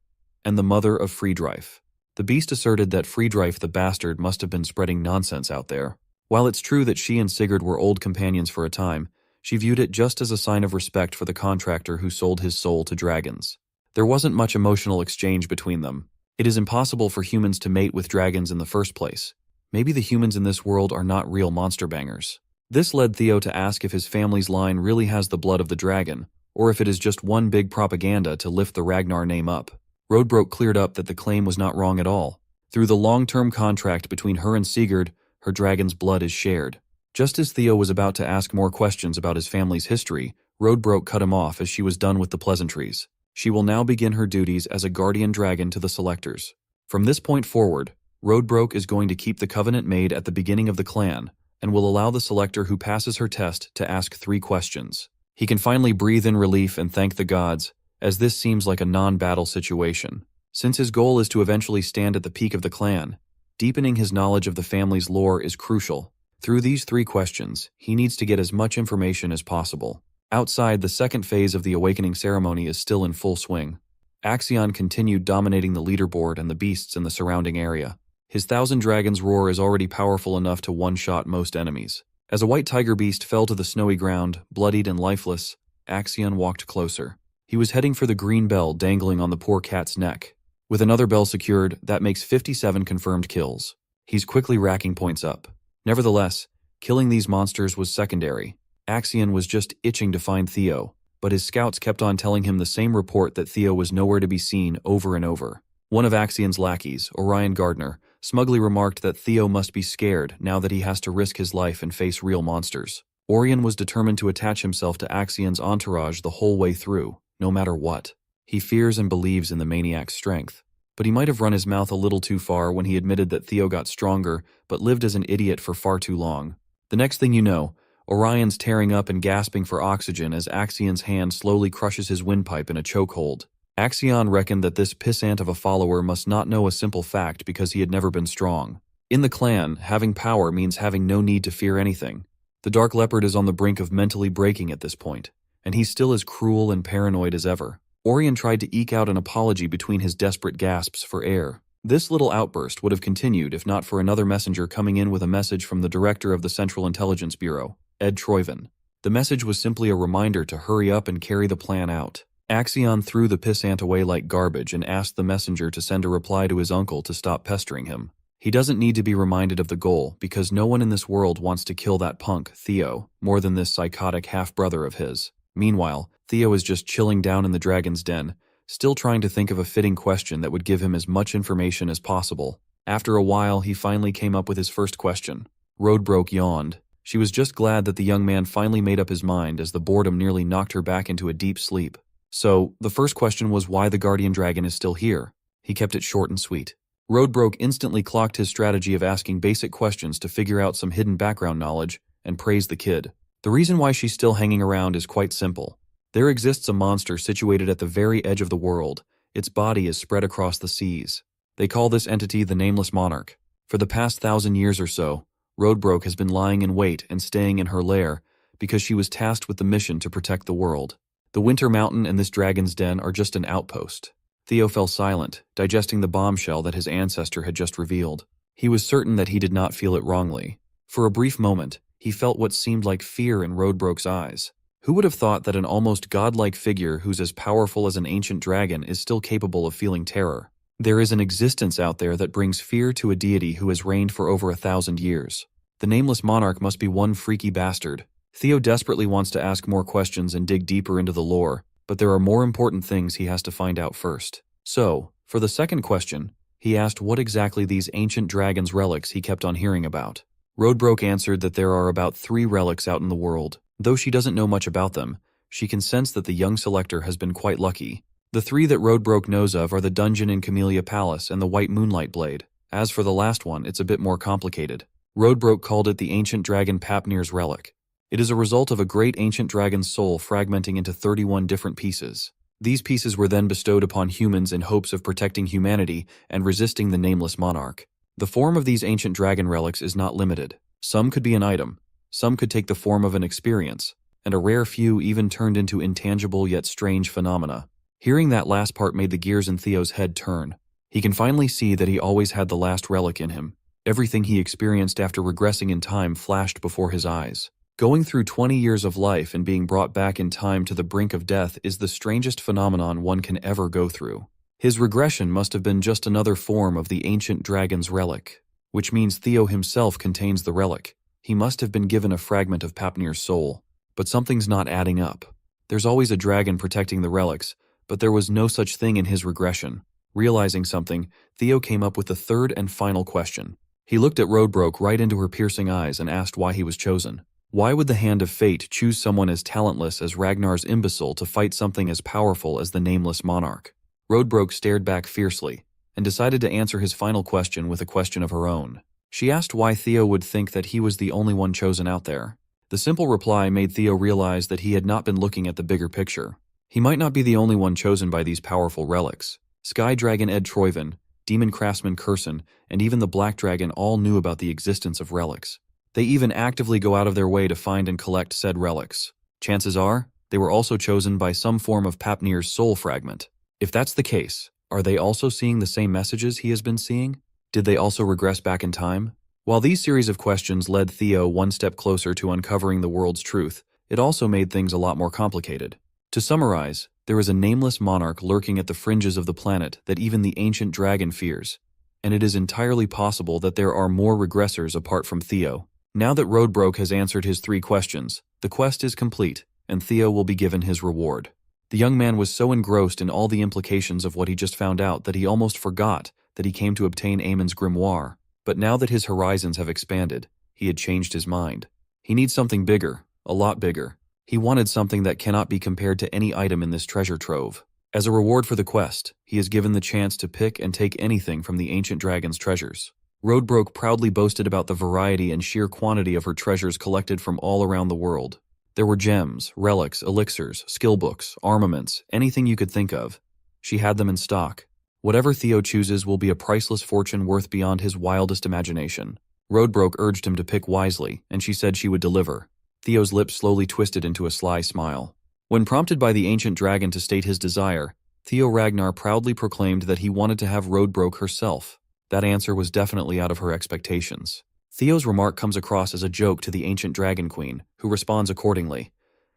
and the mother of Friedreif. The beast asserted that Friedreif the bastard must have been spreading nonsense out there. While it's true that she and Sigurd were old companions for a time, she viewed it just as a sign of respect for the contractor who sold his soul to dragons. There wasn't much emotional exchange between them. It is impossible for humans to mate with dragons in the first place. Maybe the humans in this world are not real monster bangers. This led Theo to ask if his family's line really has the blood of the dragon, or if it is just one big propaganda to lift the Ragnar name up. Roadbroke cleared up that the claim was not wrong at all. Through the long-term contract between her and Sigurd, her dragon's blood is shared. Just as Theo was about to ask more questions about his family's history, Roadbroke cut him off as she was done with the pleasantries. She will now begin her duties as a guardian dragon to the selectors. From this point forward, Roadbroke is going to keep the covenant made at the beginning of the clan, and will allow the selector who passes her test to ask 3 questions. He can finally breathe in relief and thank the gods, as this seems like a non-battle situation. Since his goal is to eventually stand at the peak of the clan, deepening his knowledge of the family's lore is crucial. Through these 3 questions, he needs to get as much information as possible. Outside, the second phase of the awakening ceremony is still in full swing. Axion continued dominating the leaderboard and the beasts in the surrounding area. His 1,000 Dragons roar is already powerful enough to one-shot most enemies. As a white tiger beast fell to the snowy ground, bloodied and lifeless, Axion walked closer. He was heading for the green bell dangling on the poor cat's neck. With another bell secured, that makes 57 confirmed kills. He's quickly racking points up. Nevertheless, killing these monsters was secondary. Axion was just itching to find Theo, but his scouts kept on telling him the same report that Theo was nowhere to be seen over and over. One of Axion's lackeys, Orion Gardner, smugly remarked that Theo must be scared now that he has to risk his life and face real monsters. Orion was determined to attach himself to Axion's entourage the whole way through, no matter what. He fears and believes in the maniac's strength. But he might have run his mouth a little too far when he admitted that Theo got stronger, but lived as an idiot for far too long. The next thing you know, Orion's tearing up and gasping for oxygen as Axion's hand slowly crushes his windpipe in a chokehold. Axion reckoned that this pissant of a follower must not know a simple fact because he had never been strong. In the clan, having power means having no need to fear anything. The Dark Leopard is on the brink of mentally breaking at this point, and he's still as cruel and paranoid as ever. Orion tried to eke out an apology between his desperate gasps for air. This little outburst would have continued if not for another messenger coming in with a message from the director of the Central Intelligence Bureau, Ed Troyven. The message was simply a reminder to hurry up and carry the plan out. Axion threw the pissant away like garbage and asked the messenger to send a reply to his uncle to stop pestering him. He doesn't need to be reminded of the goal because no one in this world wants to kill that punk, Theo, more than this psychotic half-brother of his. Meanwhile, Theo is just chilling down in the dragon's den, still trying to think of a fitting question that would give him as much information as possible. After a while, he finally came up with his first question. Roadbroke yawned. She was just glad that the young man finally made up his mind as the boredom nearly knocked her back into a deep sleep. So, the first question was why the guardian dragon is still here. He kept it short and sweet. Roadbroke instantly clocked his strategy of asking basic questions to figure out some hidden background knowledge and praised the kid. The reason why she's still hanging around is quite simple. There exists a monster situated at the very edge of the world. Its body is spread across the seas. They call this entity the Nameless Monarch. For the past 1,000 years or so, Roadbroke has been lying in wait and staying in her lair because she was tasked with the mission to protect the world. The Winter Mountain and this dragon's den are just an outpost. Theo fell silent, digesting the bombshell that his ancestor had just revealed. He was certain that he did not feel it wrongly. For a brief moment, he felt what seemed like fear in Roadbroke's eyes. Who would have thought that an almost godlike figure who's as powerful as an ancient dragon is still capable of feeling terror? There is an existence out there that brings fear to a deity who has reigned for over 1,000 years. The Nameless Monarch must be one freaky bastard. Theo desperately wants to ask more questions and dig deeper into the lore, but there are more important things he has to find out first. So, for the second question, he asked what exactly these ancient dragon's relics he kept on hearing about. Roadbroke answered that there are about 3 relics out in the world. Though she doesn't know much about them, she can sense that the young selector has been quite lucky. The 3 that Roadbroke knows of are the dungeon in Camellia Palace and the White Moonlight Blade. As for the last one, it's a bit more complicated. Roadbroke called it the ancient dragon Papnir's relic. It is a result of a great ancient dragon's soul fragmenting into 31 different pieces. These pieces were then bestowed upon humans in hopes of protecting humanity and resisting the Nameless Monarch. The form of these ancient dragon relics is not limited. Some could be an item, some could take the form of an experience, and a rare few even turned into intangible yet strange phenomena. Hearing that last part made the gears in Theo's head turn. He can finally see that he always had the last relic in him. Everything he experienced after regressing in time flashed before his eyes. Going through 20 years of life and being brought back in time to the brink of death is the strangest phenomenon one can ever go through. His regression must have been just another form of the ancient dragon's relic, which means Theo himself contains the relic. He must have been given a fragment of Papnir's soul. But something's not adding up. There's always a dragon protecting the relics, but there was no such thing in his regression. Realizing something, Theo came up with the third and final question. He looked at Roadbroke right into her piercing eyes and asked why he was chosen. Why would the hand of fate choose someone as talentless as Ragnar's imbecile to fight something as powerful as the Nameless Monarch? Roadbroke stared back fiercely and decided to answer his final question with a question of her own. She asked why Theo would think that he was the only one chosen out there. The simple reply made Theo realize that he had not been looking at the bigger picture. He might not be the only one chosen by these powerful relics. Sky Dragon Ed Troyven, Demon Craftsman Curson, and even the Black Dragon all knew about the existence of relics. They even actively go out of their way to find and collect said relics. Chances are, they were also chosen by some form of Papnir's soul fragment. If that's the case, are they also seeing the same messages he has been seeing? Did they also regress back in time? While these series of questions led Theo one step closer to uncovering the world's truth, it also made things a lot more complicated. To summarize, there is a nameless monarch lurking at the fringes of the planet that even the ancient dragon fears. And it is entirely possible that there are more regressors apart from Theo. Now that Roadbroke has answered his 3 questions, the quest is complete, and Theo will be given his reward. The young man was so engrossed in all the implications of what he just found out that he almost forgot that he came to obtain Amon's grimoire. But now that his horizons have expanded, he had changed his mind. He needs something bigger, a lot bigger. He wanted something that cannot be compared to any item in this treasure trove. As a reward for the quest, he is given the chance to pick and take anything from the ancient dragon's treasures. Roadbroke proudly boasted about the variety and sheer quantity of her treasures collected from all around the world. There were gems, relics, elixirs, skill books, armaments, anything you could think of. She had them in stock. Whatever Theo chooses will be a priceless fortune worth beyond his wildest imagination. Roadbroke urged him to pick wisely, and she said she would deliver. Theo's lips slowly twisted into a sly smile. When prompted by the ancient dragon to state his desire, Theo Ragnar proudly proclaimed that he wanted to have Roadbroke herself. That answer was definitely out of her expectations. Theo's remark comes across as a joke to the ancient dragon queen, who responds accordingly.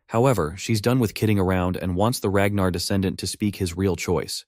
However, she's done with kidding around and wants the Ragnar descendant to speak his real choice.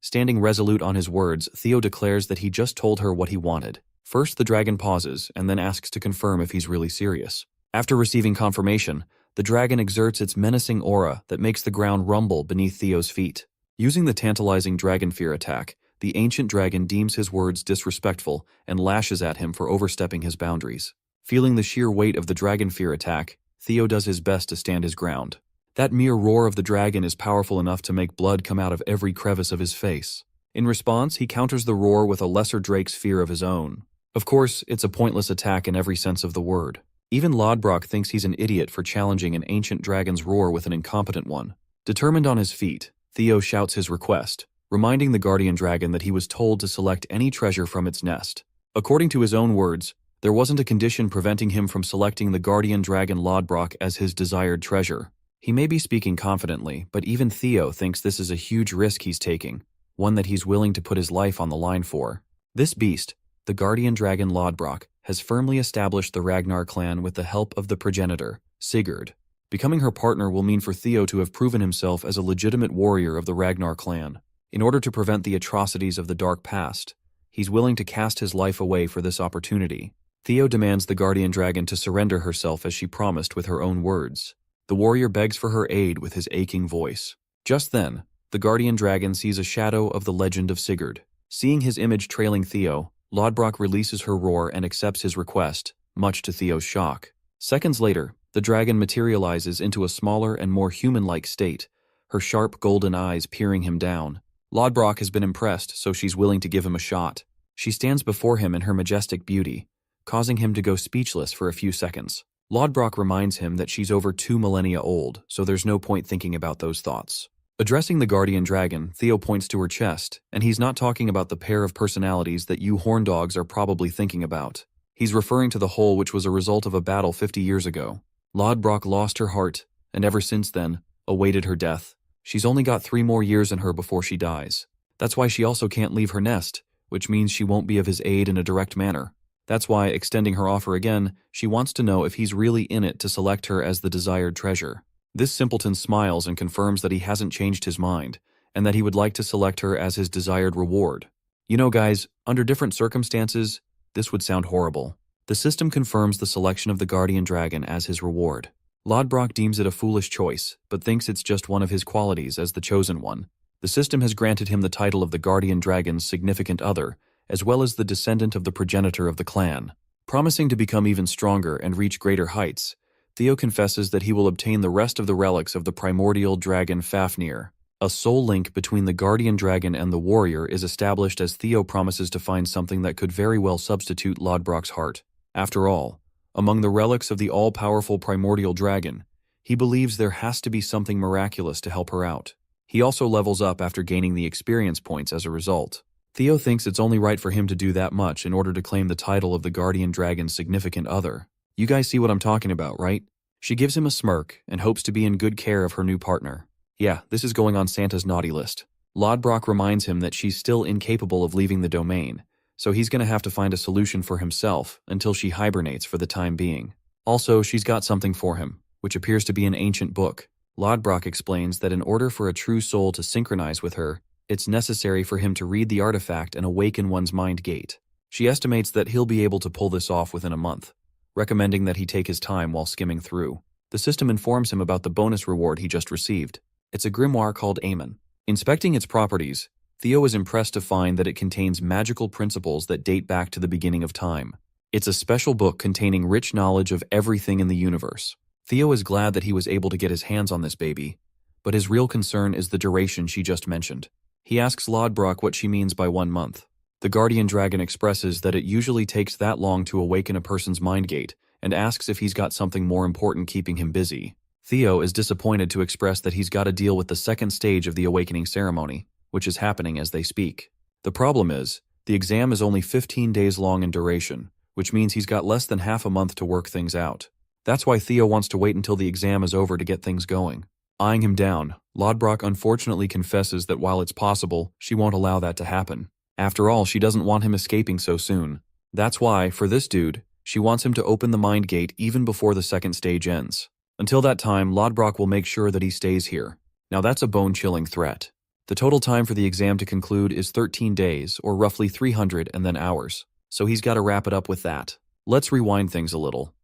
Standing resolute on his words, Theo declares that he just told her what he wanted. First, the dragon pauses and then asks to confirm if he's really serious. After receiving confirmation, the dragon exerts its menacing aura that makes the ground rumble beneath Theo's feet. Using the tantalizing dragon fear attack, the ancient dragon deems his words disrespectful and lashes at him for overstepping his boundaries. Feeling the sheer weight of the dragon fear attack, Theo does his best to stand his ground. That mere roar of the dragon is powerful enough to make blood come out of every crevice of his face. In response, he counters the roar with a lesser drake's fear of his own. Of course, it's a pointless attack in every sense of the word. Even Lodbrok thinks he's an idiot for challenging an ancient dragon's roar with an incompetent one. Determined on his feet, Theo shouts his request, reminding the guardian dragon that he was told to select any treasure from its nest. According to his own words, there wasn't a condition preventing him from selecting the guardian dragon Lodbrok as his desired treasure. He may be speaking confidently, but even Theo thinks this is a huge risk he's taking, one that he's willing to put his life on the line for. This beast, the guardian dragon Lodbrok, has firmly established the Ragnar clan with the help of the progenitor, Sigurd. Becoming her partner will mean for Theo to have proven himself as a legitimate warrior of the Ragnar clan. In order to prevent the atrocities of the dark past, he's willing to cast his life away for this opportunity. Theo demands the guardian dragon to surrender herself as she promised with her own words. The warrior begs for her aid with his aching voice. Just then, the guardian dragon sees a shadow of the legend of Sigurd. Seeing his image trailing Theo, Lodbrok releases her roar and accepts his request, much to Theo's shock. Seconds later, the dragon materializes into a smaller and more human-like state, her sharp golden eyes peering him down. Lodbrok has been impressed, so she's willing to give him a shot. She stands before him in her majestic beauty, causing him to go speechless for a few seconds. Lodbrok reminds him that she's over 2 millennia old, so there's no point thinking about those thoughts. Addressing the guardian dragon, Theo points to her chest, and he's not talking about the pair of personalities that you horn dogs are probably thinking about. He's referring to the hole which was a result of a battle 50 years ago. Lodbrok lost her heart, and ever since then, awaited her death. She's only got 3 more years in her before she dies. That's why she also can't leave her nest, which means she won't be of his aid in a direct manner. That's why, extending her offer again, she wants to know if he's really in it to select her as the desired treasure. This simpleton smiles and confirms that he hasn't changed his mind, and that he would like to select her as his desired reward. You know guys, under different circumstances, this would sound horrible. The system confirms the selection of the guardian dragon as his reward. Lodbrok deems it a foolish choice, but thinks it's just one of his qualities as the chosen one. The system has granted him the title of the guardian dragon's significant other, as well as the descendant of the progenitor of the clan. Promising to become even stronger and reach greater heights, Theo confesses that he will obtain the rest of the relics of the primordial dragon Fafnir. A soul link between the guardian dragon and the warrior is established as Theo promises to find something that could very well substitute Lodbrok's heart. After all, among the relics of the all-powerful primordial dragon, he believes there has to be something miraculous to help her out. He also levels up after gaining the experience points as a result. Theo thinks it's only right for him to do that much in order to claim the title of the guardian dragon's significant other. You guys see what I'm talking about, right? She gives him a smirk and hopes to be in good care of her new partner. Yeah, this is going on Santa's naughty list. Lodbrok reminds him that she's still incapable of leaving the domain, so he's going to have to find a solution for himself until she hibernates for the time being. Also, she's got something for him, which appears to be an ancient book. Lodbrok explains that in order for a true soul to synchronize with her, it's necessary for him to read the artifact and awaken one's mind gate. She estimates that he'll be able to pull this off within a month, recommending that he take his time while skimming through. The system informs him about the bonus reward he just received. It's a grimoire called Amen. Inspecting its properties, Theo is impressed to find that it contains magical principles that date back to the beginning of time. It's a special book containing rich knowledge of everything in the universe. Theo is glad that he was able to get his hands on this baby, but his real concern is the duration she just mentioned. He asks Lodbrok what she means by 1 month. The guardian dragon expresses that it usually takes that long to awaken a person's mind gate, and asks if he's got something more important keeping him busy. Theo is disappointed to express that he's got to deal with the second stage of the awakening ceremony, which is happening as they speak. The problem is, the exam is only 15 days long in duration, which means he's got less than half a month to work things out. That's why Theo wants to wait until the exam is over to get things going. Eyeing him down, Lodbrok unfortunately confesses that while it's possible, she won't allow that to happen. After all, she doesn't want him escaping so soon. That's why, for this dude, she wants him to open the mind gate even before the second stage ends. Until that time, Lodbrok will make sure that he stays here. Now that's a bone-chilling threat. The total time for the exam to conclude is 13 days, or roughly 300 and then hours. So he's got to wrap it up with that. Let's rewind things a little.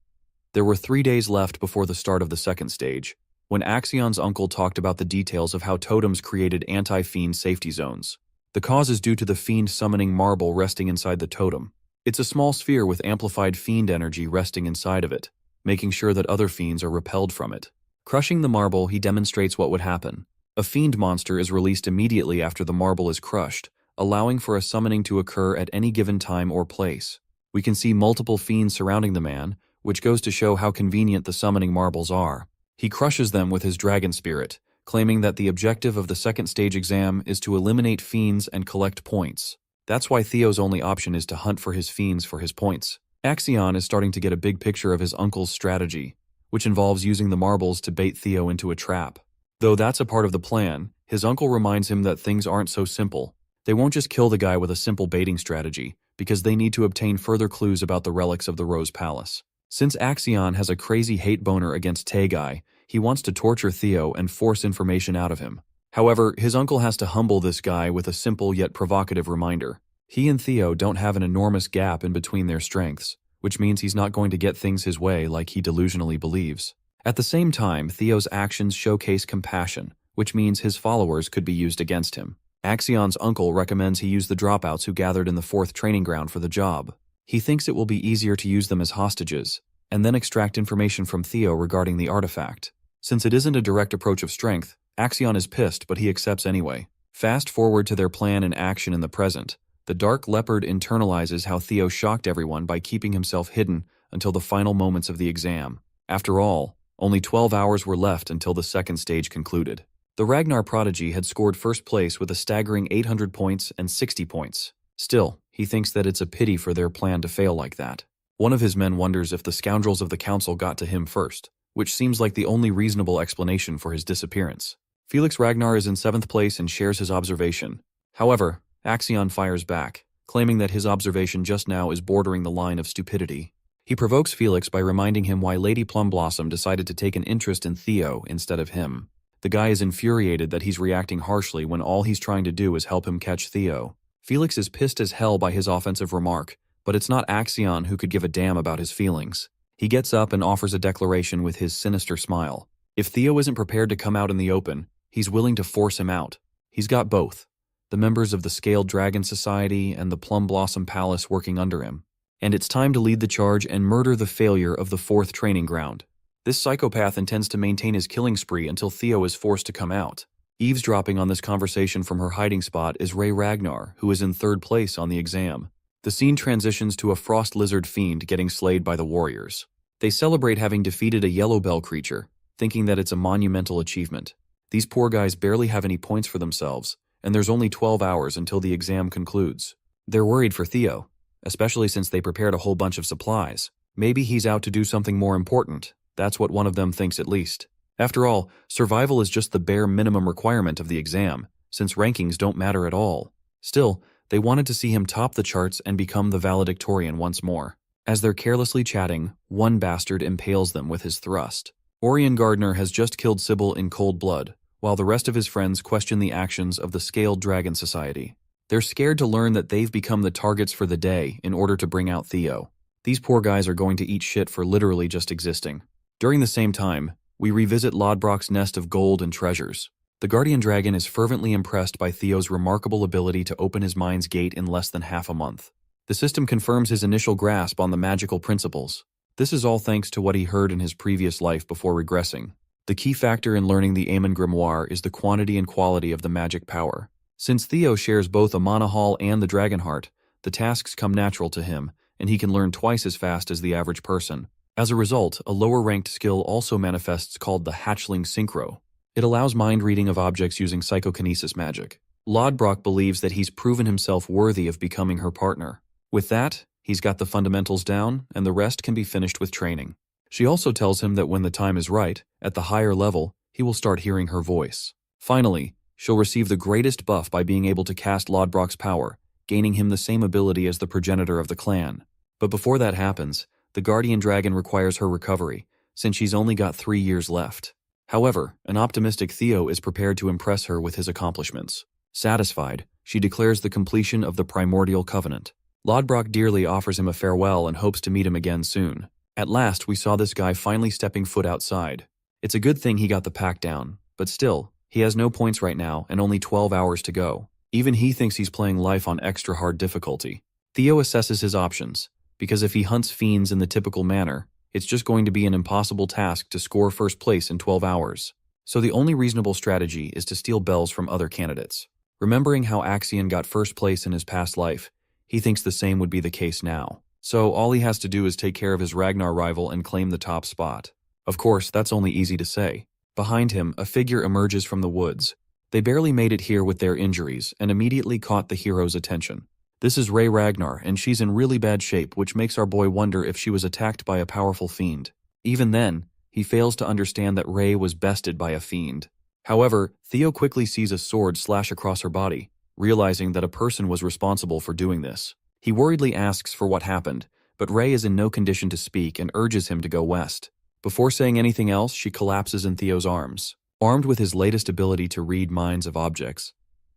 There were 3 days left before the start of the second stage, when Axion's uncle talked about the details of how totems created anti-fiend safety zones. The cause is due to the fiend summoning marble resting inside the totem. It's a small sphere with amplified fiend energy resting inside of it, making sure that other fiends are repelled from it. Crushing the marble, he demonstrates what would happen. A fiend monster is released immediately after the marble is crushed, allowing for a summoning to occur at any given time or place. We can see multiple fiends surrounding the man, which goes to show how convenient the summoning marbles are. He crushes them with his dragon spirit, claiming that the objective of the second stage exam is to eliminate fiends and collect points. That's why Theo's only option is to hunt for his fiends for his points. Axion is starting to get a big picture of his uncle's strategy, which involves using the marbles to bait Theo into a trap. Though that's a part of the plan, his uncle reminds him that things aren't so simple. They won't just kill the guy with a simple baiting strategy, because they need to obtain further clues about the relics of the Rose Palace. Since Axion has a crazy hate boner against Taegai, he wants to torture Theo and force information out of him. However, his uncle has to humble this guy with a simple yet provocative reminder. He and Theo don't have an enormous gap in between their strengths, which means he's not going to get things his way like he delusionally believes. At the same time, Theo's actions showcase compassion, which means his followers could be used against him. Axion's uncle recommends he use the dropouts who gathered in the 4th training ground for the job. He thinks it will be easier to use them as hostages, and then extract information from Theo regarding the artifact. Since it isn't a direct approach of strength, Axion is pissed, but he accepts anyway. Fast forward to their plan and action in the present. The Dark Leopard internalizes how Theo shocked everyone by keeping himself hidden until the final moments of the exam. After all, only 12 hours were left until the second stage concluded. The Ragnar prodigy had scored first place with a staggering 800 points and 60 points. Still, he thinks that it's a pity for their plan to fail like that. One of his men wonders if the scoundrels of the council got to him first, which seems like the only reasonable explanation for his disappearance. Felix Ragnar is in 7th place and shares his observation. However, Axion fires back, claiming that his observation just now is bordering the line of stupidity. He provokes Felix by reminding him why Lady Plumblossom decided to take an interest in Theo instead of him. The guy is infuriated that he's reacting harshly when all he's trying to do is help him catch Theo. Felix is pissed as hell by his offensive remark, but it's not Axion who could give a damn about his feelings. He gets up and offers a declaration with his sinister smile. If Theo isn't prepared to come out in the open, he's willing to force him out. He's got both, the members of the Scaled Dragon Society and the Plum Blossom Palace working under him. And it's time to lead the charge and murder the failure of the 4th training ground. This psychopath intends to maintain his killing spree until Theo is forced to come out. Eavesdropping on this conversation from her hiding spot is Ray Ragnar, who is in 3rd place on the exam. The scene transitions to a frost lizard fiend getting slayed by the warriors. They celebrate having defeated a yellow bell creature, thinking that it's a monumental achievement. These poor guys barely have any points for themselves, and there's only 12 hours until the exam concludes. They're worried for Theo, especially since they prepared a whole bunch of supplies. Maybe he's out to do something more important. That's what one of them thinks at least. After all, survival is just the bare minimum requirement of the exam, since rankings don't matter at all. Still, they wanted to see him top the charts and become the valedictorian once more. As they're carelessly chatting, one bastard impales them with his thrust. Orion Gardner has just killed Sybil in cold blood, while the rest of his friends question the actions of the Scaled Dragon Society. They're scared to learn that they've become the targets for the day in order to bring out Theo. These poor guys are going to eat shit for literally just existing. During the same time, we revisit Lodbrok's nest of gold and treasures. The Guardian Dragon is fervently impressed by Theo's remarkable ability to open his mind's gate in less than half a month. The system confirms his initial grasp on the magical principles. This is all thanks to what he heard in his previous life before regressing. The key factor in learning the Amon Grimoire is the quantity and quality of the magic power. Since Theo shares both a Mana Hall and the Dragon Heart, the tasks come natural to him, and he can learn twice as fast as the average person. As a result, a lower-ranked skill also manifests called the Hatchling Synchro. It allows mind reading of objects using psychokinesis magic. Lodbrok believes that he's proven himself worthy of becoming her partner. With that, he's got the fundamentals down, and the rest can be finished with training. She also tells him that when the time is right, at the higher level, he will start hearing her voice. Finally, she'll receive the greatest buff by being able to cast Lodbrok's power, gaining him the same ability as the progenitor of the clan. But before that happens, the Guardian Dragon requires her recovery, since she's only got 3 years left. However, an optimistic Theo is prepared to impress her with his accomplishments. Satisfied, she declares the completion of the Primordial Covenant. Lodbrok dearly offers him a farewell and hopes to meet him again soon. At last, we saw this guy finally stepping foot outside. It's a good thing he got the pack down, but still, he has no points right now and only 12 hours to go. Even he thinks he's playing life on extra hard difficulty. Theo assesses his options, because if he hunts fiends in the typical manner, it's just going to be an impossible task to score first place in 12 hours. So the only reasonable strategy is to steal bells from other candidates. Remembering how Axion got first place in his past life, he thinks the same would be the case now. So all he has to do is take care of his Ragnar rival and claim the top spot. Of course, that's only easy to say. Behind him, a figure emerges from the woods. They barely made it here with their injuries and immediately caught the hero's attention. This is Rey Ragnar, and she's in really bad shape, which makes our boy wonder if she was attacked by a powerful fiend. Even then, he fails to understand that Rey was bested by a fiend. However, Theo quickly sees a sword slash across her body, realizing that a person was responsible for doing this. He worriedly asks for what happened, but Rey is in no condition to speak and urges him to go west. Before saying anything else, she collapses in Theo's arms. Armed with his latest ability to read minds of objects,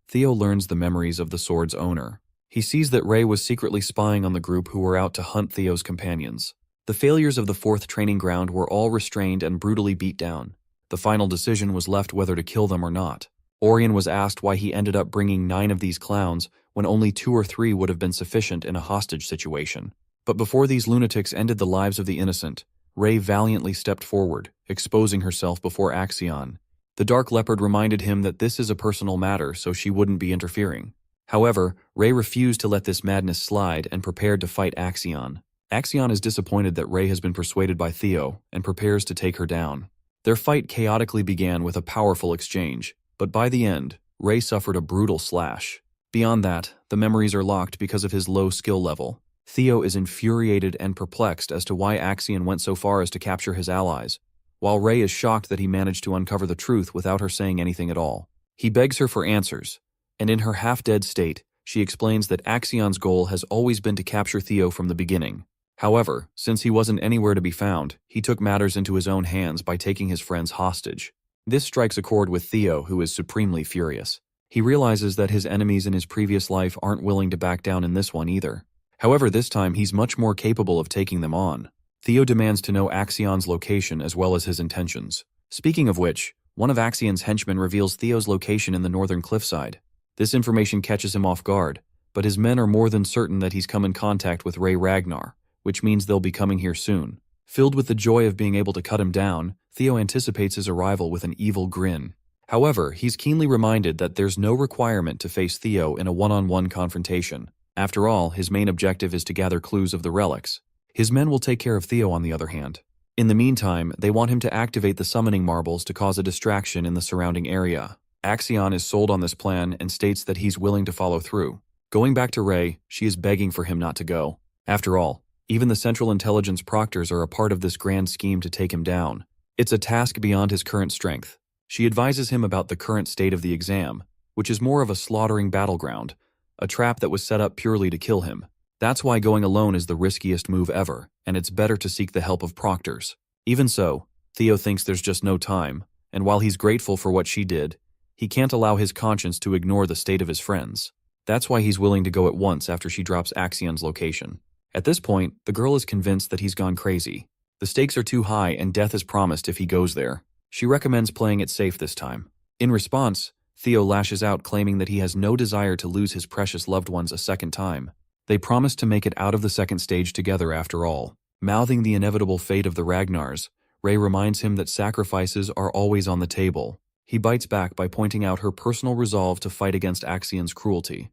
Theo learns the memories of the sword's owner. He sees that Rey was secretly spying on the group who were out to hunt Theo's companions. The failures of the 4th training ground were all restrained and brutally beat down. The final decision was left whether to kill them or not. Orion was asked why he ended up bringing 9 of these clowns when only 2 or 3 would have been sufficient in a hostage situation. But before these lunatics ended the lives of the innocent, Rey valiantly stepped forward, exposing herself before Axion. The Dark Leopard reminded him that this is a personal matter, so she wouldn't be interfering. However, Rey refused to let this madness slide and prepared to fight Axion. Axion is disappointed that Rey has been persuaded by Theo and prepares to take her down. Their fight chaotically began with a powerful exchange, but by the end, Rey suffered a brutal slash. Beyond that, the memories are locked because of his low skill level. Theo is infuriated and perplexed as to why Axion went so far as to capture his allies, while Rey is shocked that he managed to uncover the truth without her saying anything at all. He begs her for answers, and in her half-dead state, she explains that Axion's goal has always been to capture Theo from the beginning. However, since he wasn't anywhere to be found, he took matters into his own hands by taking his friends hostage. This strikes a chord with Theo, who is supremely furious. He realizes that his enemies in his previous life aren't willing to back down in this one either. However, this time he's much more capable of taking them on. Theo demands to know Axion's location as well as his intentions. Speaking of which, one of Axion's henchmen reveals Theo's location in the northern cliffside. This information catches him off guard, but his men are more than certain that he's come in contact with Rey Ragnar, which means they'll be coming here soon. Filled with the joy of being able to cut him down, Theo anticipates his arrival with an evil grin. However, he's keenly reminded that there's no requirement to face Theo in a one-on-one confrontation. After all, his main objective is to gather clues of the relics. His men will take care of Theo on the other hand. In the meantime, they want him to activate the summoning marbles to cause a distraction in the surrounding area. Axion is sold on this plan and states that he's willing to follow through. Going back to Rey, she is begging for him not to go. After all, even the Central Intelligence Proctors are a part of this grand scheme to take him down. It's a task beyond his current strength. She advises him about the current state of the exam, which is more of a slaughtering battleground, a trap that was set up purely to kill him. That's why going alone is the riskiest move ever, and it's better to seek the help of proctors. Even so, Theo thinks there's just no time, and while he's grateful for what she did, he can't allow his conscience to ignore the state of his friends. That's why he's willing to go at once after she drops Axion's location. At this point, the girl is convinced that he's gone crazy. The stakes are too high and death is promised if he goes there. She recommends playing it safe this time. In response, Theo lashes out claiming that he has no desire to lose his precious loved ones a second time. They promise to make it out of the second stage together after all. Mouthing the inevitable fate of the Ragnars, Rey reminds him that sacrifices are always on the table. He bites back by pointing out her personal resolve to fight against Axion's cruelty,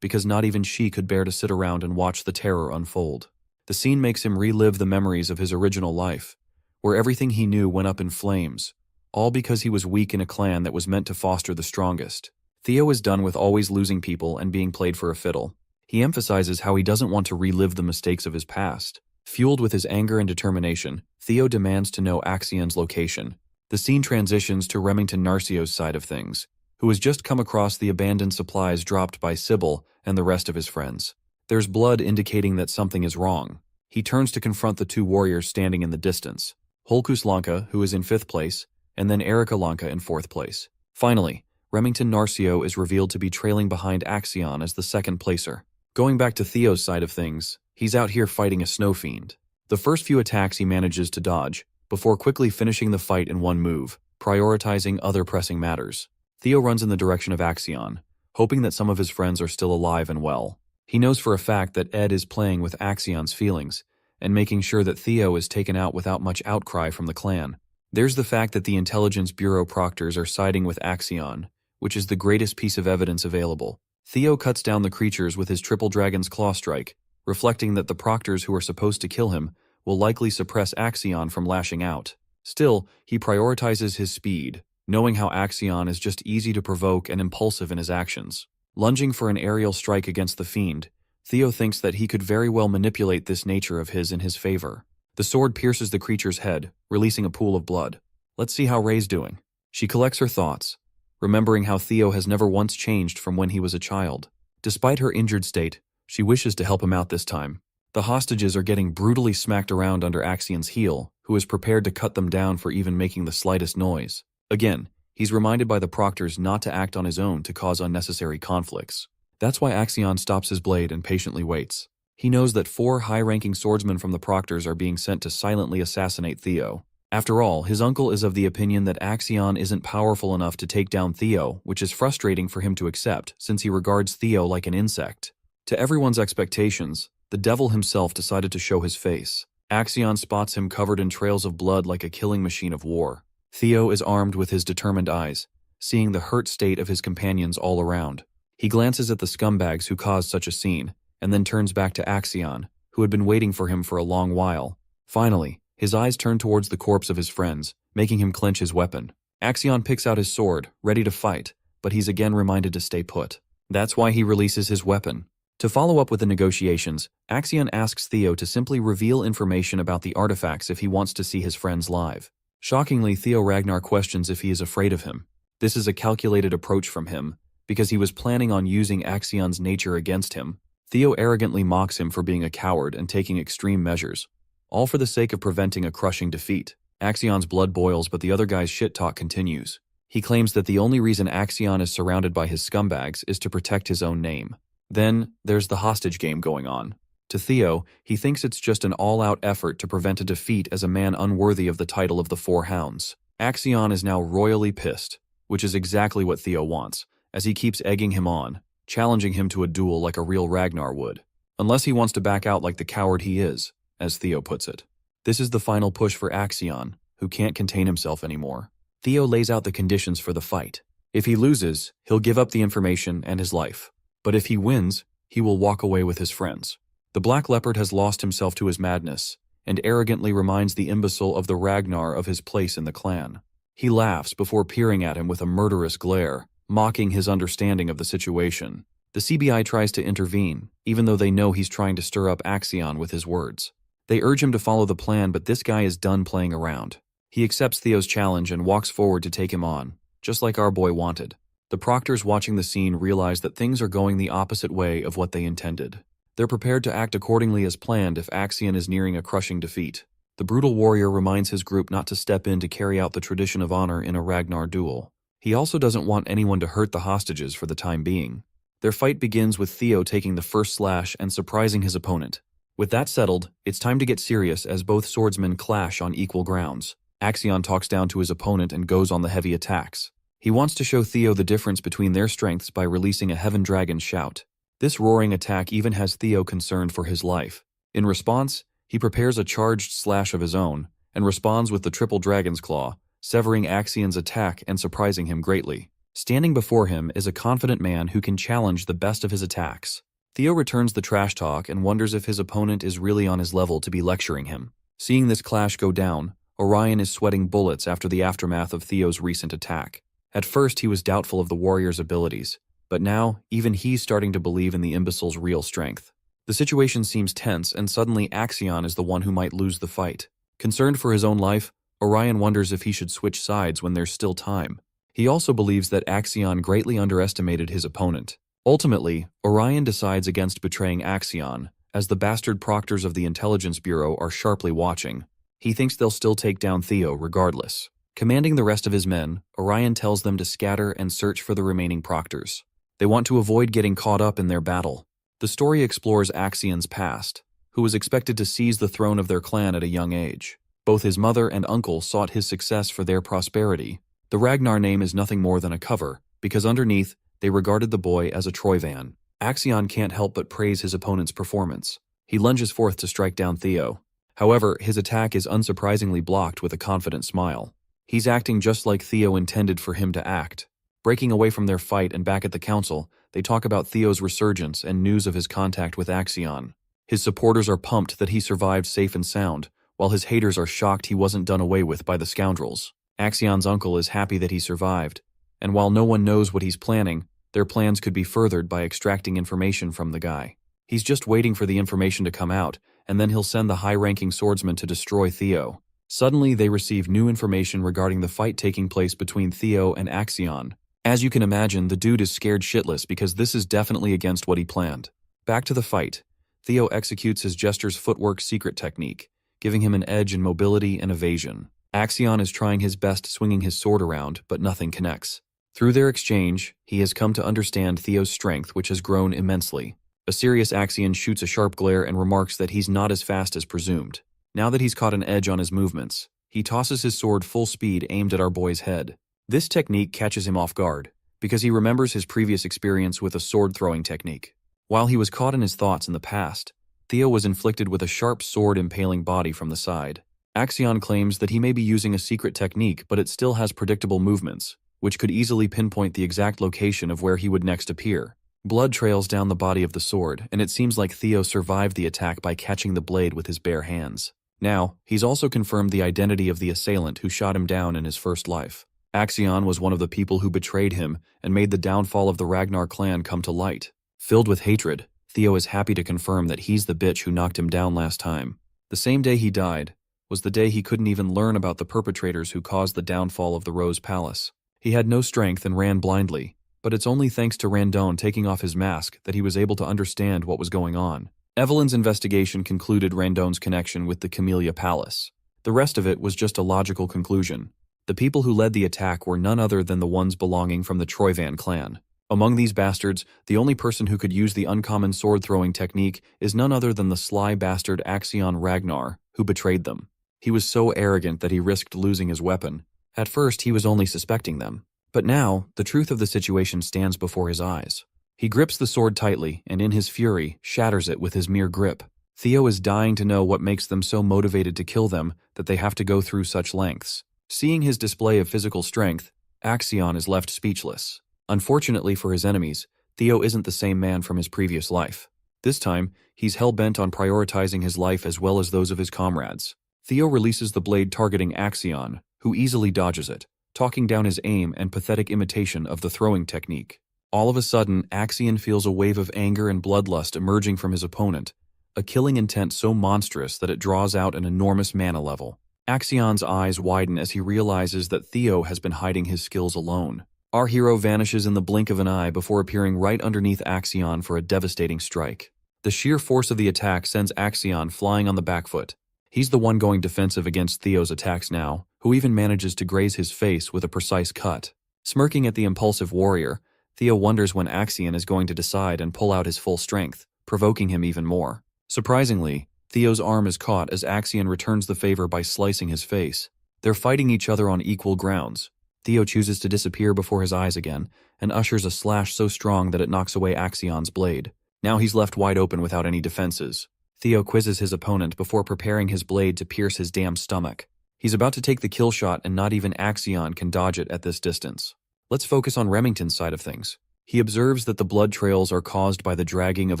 because not even she could bear to sit around and watch the terror unfold. The scene makes him relive the memories of his original life, where everything he knew went up in flames, all because he was weak in a clan that was meant to foster the strongest. Theo is done with always losing people and being played for a fiddle. He emphasizes how he doesn't want to relive the mistakes of his past. Fueled with his anger and determination, Theo demands to know Axion's location. The scene transitions to Remington Narcio's side of things, who has just come across the abandoned supplies dropped by Sybil and the rest of his friends. There's blood indicating that something is wrong. He turns to confront the 2 warriors standing in the distance, Holkus Lanka, who is in 5th place, and then Erika Lanka in 4th place. Finally, Remington Narcio is revealed to be trailing behind Axion as the 2nd placer. Going back to Theo's side of things, he's out here fighting a snow fiend. The first few attacks he manages to dodge, before quickly finishing the fight in one move, prioritizing other pressing matters. Theo runs in the direction of Axion, hoping that some of his friends are still alive and well. He knows for a fact that Ed is playing with Axion's feelings, and making sure that Theo is taken out without much outcry from the clan. There's the fact that the Intelligence Bureau proctors are siding with Axion, which is the greatest piece of evidence available. Theo cuts down the creatures with his triple dragon's claw strike, reflecting that the proctors who are supposed to kill him will likely suppress Axion from lashing out. Still, he prioritizes his speed, knowing how Axion is just easy to provoke and impulsive in his actions. Lunging for an aerial strike against the fiend, Theo thinks that he could very well manipulate this nature of his in his favor. The sword pierces the creature's head, releasing a pool of blood. Let's see how Ray's doing. She collects her thoughts, remembering how Theo has never once changed from when he was a child. Despite her injured state, she wishes to help him out this time. The hostages are getting brutally smacked around under Axion's heel, who is prepared to cut them down for even making the slightest noise. Again, he's reminded by the proctors not to act on his own to cause unnecessary conflicts. That's why Axion stops his blade and patiently waits. He knows that 4 high-ranking swordsmen from the proctors are being sent to silently assassinate Theo. After all, his uncle is of the opinion that Axion isn't powerful enough to take down Theo, which is frustrating for him to accept, since he regards Theo like an insect. To everyone's expectations, the devil himself decided to show his face. Axion spots him covered in trails of blood like a killing machine of war. Theo is armed with his determined eyes, seeing the hurt state of his companions all around. He glances at the scumbags who caused such a scene, and then turns back to Axion, who had been waiting for him for a long while. Finally, his eyes turn towards the corpse of his friends, making him clench his weapon. Axion picks out his sword, ready to fight, but he's again reminded to stay put. That's why he releases his weapon. To follow up with the negotiations, Axion asks Theo to simply reveal information about the artifacts if he wants to see his friends live. Shockingly, Theo Ragnar questions if he is afraid of him. This is a calculated approach from him, because he was planning on using Axion's nature against him. Theo arrogantly mocks him for being a coward and taking extreme measures, all for the sake of preventing a crushing defeat. Axion's blood boils, but the other guy's shit talk continues. He claims that the only reason Axion is surrounded by his scumbags is to protect his own name. Then, there's the hostage game going on. To Theo, he thinks it's just an all-out effort to prevent a defeat as a man unworthy of the title of the 4 Hounds. Axion is now royally pissed, which is exactly what Theo wants, as he keeps egging him on, challenging him to a duel like a real Ragnar would. Unless he wants to back out like the coward he is, as Theo puts it. This is the final push for Axion, who can't contain himself anymore. Theo lays out the conditions for the fight. If he loses, he'll give up the information and his life. But if he wins, he will walk away with his friends. The Black Leopard has lost himself to his madness, and arrogantly reminds the imbecile of the Ragnar of his place in the clan. He laughs before peering at him with a murderous glare, mocking his understanding of the situation. The CBI tries to intervene, even though they know he's trying to stir up Axion with his words. They urge him to follow the plan, but this guy is done playing around. He accepts Theo's challenge and walks forward to take him on, just like our boy wanted. The proctors watching the scene realize that things are going the opposite way of what they intended. They're prepared to act accordingly as planned if Axion is nearing a crushing defeat. The brutal warrior reminds his group not to step in to carry out the tradition of honor in a Ragnar duel. He also doesn't want anyone to hurt the hostages for the time being. Their fight begins with Theo taking the first slash and surprising his opponent. With that settled, it's time to get serious as both swordsmen clash on equal grounds. Axion talks down to his opponent and goes on the heavy attacks. He wants to show Theo the difference between their strengths by releasing a Heaven Dragon shout. This roaring attack even has Theo concerned for his life. In response, he prepares a charged slash of his own, and responds with the Triple Dragon's Claw, severing Axion's attack and surprising him greatly. Standing before him is a confident man who can challenge the best of his attacks. Theo returns the trash talk and wonders if his opponent is really on his level to be lecturing him. Seeing this clash go down, Orion is sweating bullets after the aftermath of Theo's recent attack. At first, he was doubtful of the warrior's abilities, but now, even he's starting to believe in the imbecile's real strength. The situation seems tense, and suddenly Axion is the one who might lose the fight. Concerned for his own life, Orion wonders if he should switch sides when there's still time. He also believes that Axion greatly underestimated his opponent. Ultimately, Orion decides against betraying Axion, as the bastard proctors of the Intelligence Bureau are sharply watching. He thinks they'll still take down Theo regardless. Commanding the rest of his men, Orion tells them to scatter and search for the remaining proctors. They want to avoid getting caught up in their battle. The story explores Axion's past, who was expected to seize the throne of their clan at a young age. Both his mother and uncle sought his success for their prosperity. The Ragnar name is nothing more than a cover, because underneath, they regarded the boy as a Troyvan. Axion can't help but praise his opponent's performance. He lunges forth to strike down Theo. However, his attack is unsurprisingly blocked with a confident smile. He's acting just like Theo intended for him to act. Breaking away from their fight and back at the council, they talk about Theo's resurgence and news of his contact with Axion. His supporters are pumped that he survived safe and sound, while his haters are shocked he wasn't done away with by the scoundrels. Axion's uncle is happy that he survived, and while no one knows what he's planning, their plans could be furthered by extracting information from the guy. He's just waiting for the information to come out, and then he'll send the high-ranking swordsman to destroy Theo. Suddenly, they receive new information regarding the fight taking place between Theo and Axion. As you can imagine, the dude is scared shitless because this is definitely against what he planned. Back to the fight. Theo executes his gesture's footwork secret technique, giving him an edge in mobility and evasion. Axion is trying his best swinging his sword around, but nothing connects. Through their exchange, he has come to understand Theo's strength, which has grown immensely. A serious Axion shoots a sharp glare and remarks that he's not as fast as presumed. Now that he's caught an edge on his movements, he tosses his sword full speed aimed at our boy's head. This technique catches him off guard, because he remembers his previous experience with a sword-throwing technique. While he was caught in his thoughts in the past, Theo was inflicted with a sharp sword-impaling body from the side. Axion claims that he may be using a secret technique, but it still has predictable movements, which could easily pinpoint the exact location of where he would next appear. Blood trails down the body of the sword, and it seems like Theo survived the attack by catching the blade with his bare hands. Now, he's also confirmed the identity of the assailant who shot him down in his first life. Axion was one of the people who betrayed him and made the downfall of the Ragnar clan come to light. Filled with hatred, Theo is happy to confirm that he's the bitch who knocked him down last time. The same day he died was the day he couldn't even learn about the perpetrators who caused the downfall of the Rose Palace. He had no strength and ran blindly, but it's only thanks to Randon taking off his mask that he was able to understand what was going on. Evelyn's investigation concluded Randon's connection with the Camellia Palace. The rest of it was just a logical conclusion. The people who led the attack were none other than the ones belonging from the Troyvan clan. Among these bastards, the only person who could use the uncommon sword-throwing technique is none other than the sly bastard Axion Ragnar, who betrayed them. He was so arrogant that he risked losing his weapon. At first, he was only suspecting them. But now, the truth of the situation stands before his eyes. He grips the sword tightly, and in his fury, shatters it with his mere grip. Theo is dying to know what makes them so motivated to kill them that they have to go through such lengths. Seeing his display of physical strength, Axion is left speechless. Unfortunately for his enemies, Theo isn't the same man from his previous life. This time, he's hell-bent on prioritizing his life as well as those of his comrades. Theo releases the blade targeting Axion, who easily dodges it, talking down his aim and pathetic imitation of the throwing technique. All of a sudden, Axion feels a wave of anger and bloodlust emerging from his opponent, a killing intent so monstrous that it draws out an enormous mana level. Axion's eyes widen as he realizes that Theo has been hiding his skills alone. Our hero vanishes in the blink of an eye before appearing right underneath Axion for a devastating strike. The sheer force of the attack sends Axion flying on the back foot. He's the one going defensive against Theo's attacks now, who even manages to graze his face with a precise cut. Smirking at the impulsive warrior, Theo wonders when Axion is going to decide and pull out his full strength, provoking him even more. Surprisingly, Theo's arm is caught as Axion returns the favor by slicing his face. They're fighting each other on equal grounds. Theo chooses to disappear before his eyes again, and ushers a slash so strong that it knocks away Axion's blade. Now he's left wide open without any defenses. Theo quizzes his opponent before preparing his blade to pierce his damn stomach. He's about to take the kill shot and not even Axion can dodge it at this distance. Let's focus on Remington's side of things. He observes that the blood trails are caused by the dragging of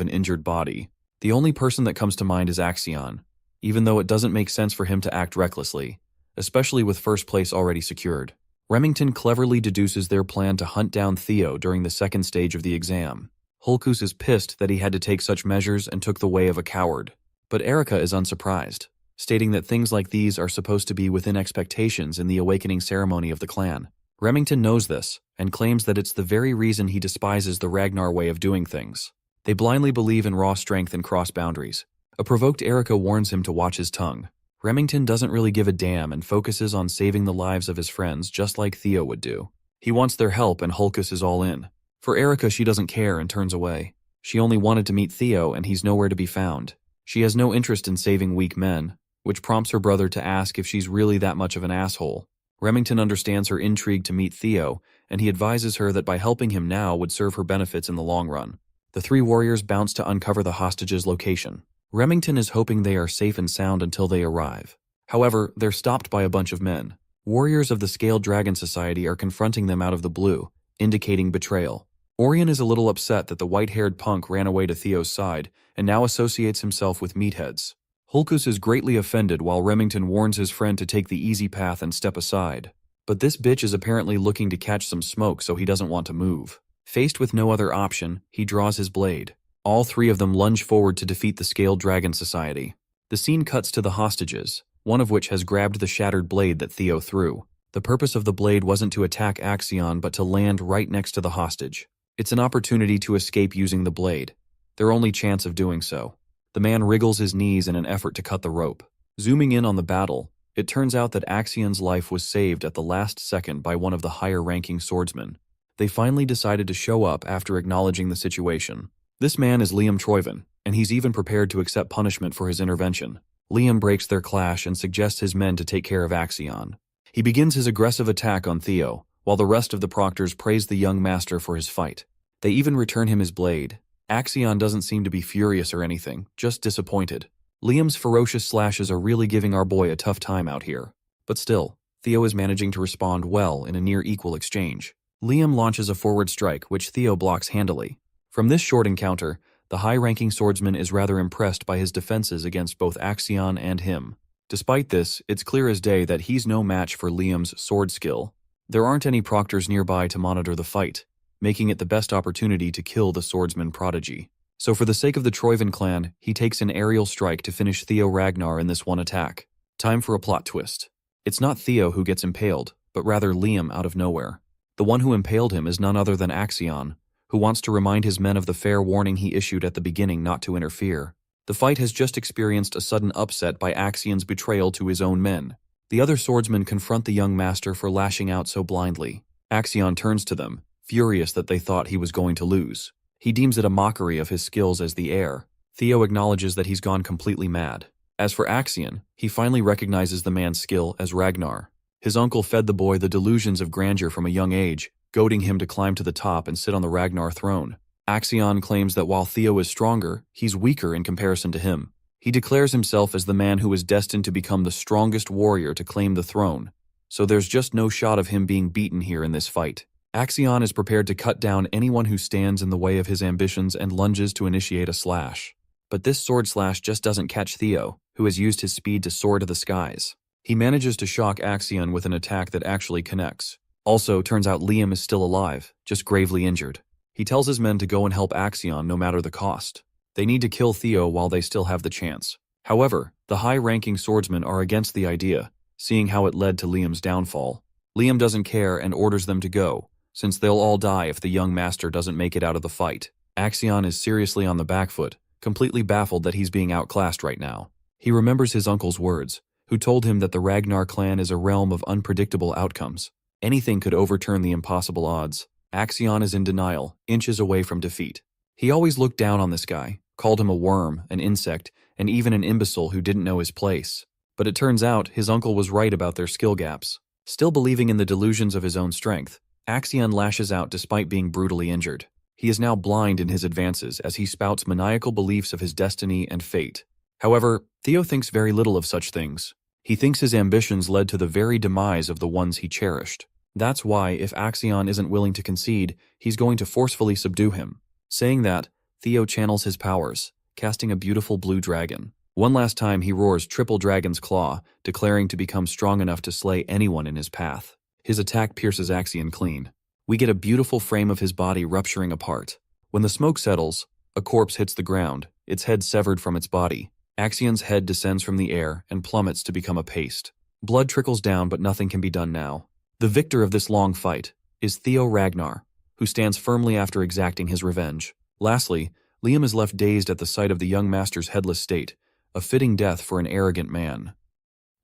an injured body. The only person that comes to mind is Axion, even though it doesn't make sense for him to act recklessly, especially with first place already secured. Remington cleverly deduces their plan to hunt down Theo during the second stage of the exam. Hulkus is pissed that he had to take such measures and took the way of a coward. But Erica is unsurprised, stating that things like these are supposed to be within expectations in the awakening ceremony of the clan. Remington knows this, and claims that it's the very reason he despises the Ragnar way of doing things. They blindly believe in raw strength and cross boundaries. A provoked Erica warns him to watch his tongue. Remington doesn't really give a damn and focuses on saving the lives of his friends just like Theo would do. He wants their help and Hulkus is all in. For Erica, she doesn't care and turns away. She only wanted to meet Theo and he's nowhere to be found. She has no interest in saving weak men, which prompts her brother to ask if she's really that much of an asshole. Remington understands her intrigue to meet Theo, and he advises her that by helping him now would serve her benefits in the long run. The three warriors bounce to uncover the hostages' location. Remington is hoping they are safe and sound until they arrive. However, they're stopped by a bunch of men. Warriors of the Scaled Dragon Society are confronting them out of the blue, indicating betrayal. Orion is a little upset that the white-haired punk ran away to Theo's side and now associates himself with meatheads. Hulkus is greatly offended while Remington warns his friend to take the easy path and step aside. But this bitch is apparently looking to catch some smoke, so he doesn't want to move. Faced with no other option, he draws his blade. All three of them lunge forward to defeat the Scaled Dragon Society. The scene cuts to the hostages, one of which has grabbed the shattered blade that Theo threw. The purpose of the blade wasn't to attack Axion but to land right next to the hostage. It's an opportunity to escape using the blade, their only chance of doing so. The man wriggles his knees in an effort to cut the rope. Zooming in on the battle, it turns out that Axion's life was saved at the last second by one of the higher-ranking swordsmen. They finally decided to show up after acknowledging the situation. This man is Liam Troyven, and he's even prepared to accept punishment for his intervention. Liam breaks their clash and suggests his men to take care of Axion. He begins his aggressive attack on Theo, while the rest of the proctors praise the young master for his fight. They even return him his blade. Axion doesn't seem to be furious or anything, just disappointed. Liam's ferocious slashes are really giving our boy a tough time out here. But still, Theo is managing to respond well in a near-equal exchange. Liam launches a forward strike, which Theo blocks handily. From this short encounter, the high-ranking swordsman is rather impressed by his defenses against both Axion and him. Despite this, it's clear as day that he's no match for Liam's sword skill. There aren't any proctors nearby to monitor the fight, making it the best opportunity to kill the swordsman prodigy. So for the sake of the Troyven clan, he takes an aerial strike to finish Theo Ragnar in this one attack. Time for a plot twist. It's not Theo who gets impaled, but rather Liam out of nowhere. The one who impaled him is none other than Axion, who wants to remind his men of the fair warning he issued at the beginning not to interfere. The fight has just experienced a sudden upset by Axion's betrayal to his own men. The other swordsmen confront the young master for lashing out so blindly. Axion turns to them, furious that they thought he was going to lose. He deems it a mockery of his skills as the heir. Theo acknowledges that he's gone completely mad. As for Axion, he finally recognizes the man's skill as Ragnar. His uncle fed the boy the delusions of grandeur from a young age, goading him to climb to the top and sit on the Ragnar throne. Axion claims that while Theo is stronger, he's weaker in comparison to him. He declares himself as the man who is destined to become the strongest warrior to claim the throne, so there's just no shot of him being beaten here in this fight. Axion is prepared to cut down anyone who stands in the way of his ambitions and lunges to initiate a slash. But this sword slash just doesn't catch Theo, who has used his speed to soar to the skies. He manages to shock Axion with an attack that actually connects. Also, turns out Liam is still alive, just gravely injured. He tells his men to go and help Axion no matter the cost. They need to kill Theo while they still have the chance. However, the high-ranking swordsmen are against the idea, seeing how it led to Liam's downfall. Liam doesn't care and orders them to go, since they'll all die if the young master doesn't make it out of the fight. Axion is seriously on the back foot, completely baffled that he's being outclassed right now. He remembers his uncle's words, who told him that the Ragnar clan is a realm of unpredictable outcomes. Anything could overturn the impossible odds. Axion is in denial, inches away from defeat. He always looked down on this guy, called him a worm, an insect, and even an imbecile who didn't know his place. But it turns out his uncle was right about their skill gaps. Still believing in the delusions of his own strength, Axion lashes out despite being brutally injured. He is now blind in his advances as he spouts maniacal beliefs of his destiny and fate. However, Theo thinks very little of such things. He thinks his ambitions led to the very demise of the ones he cherished. That's why, if Axion isn't willing to concede, he's going to forcefully subdue him. Saying that, Theo channels his powers, casting a beautiful blue dragon. One last time he roars Triple Dragon's Claw, declaring to become strong enough to slay anyone in his path. His attack pierces Axion clean. We get a beautiful frame of his body rupturing apart. When the smoke settles, a corpse hits the ground, its head severed from its body. Axion's head descends from the air and plummets to become a paste. Blood trickles down, but nothing can be done now. The victor of this long fight is Theo Ragnar, who stands firmly after exacting his revenge. Lastly, Liam is left dazed at the sight of the young master's headless state, a fitting death for an arrogant man.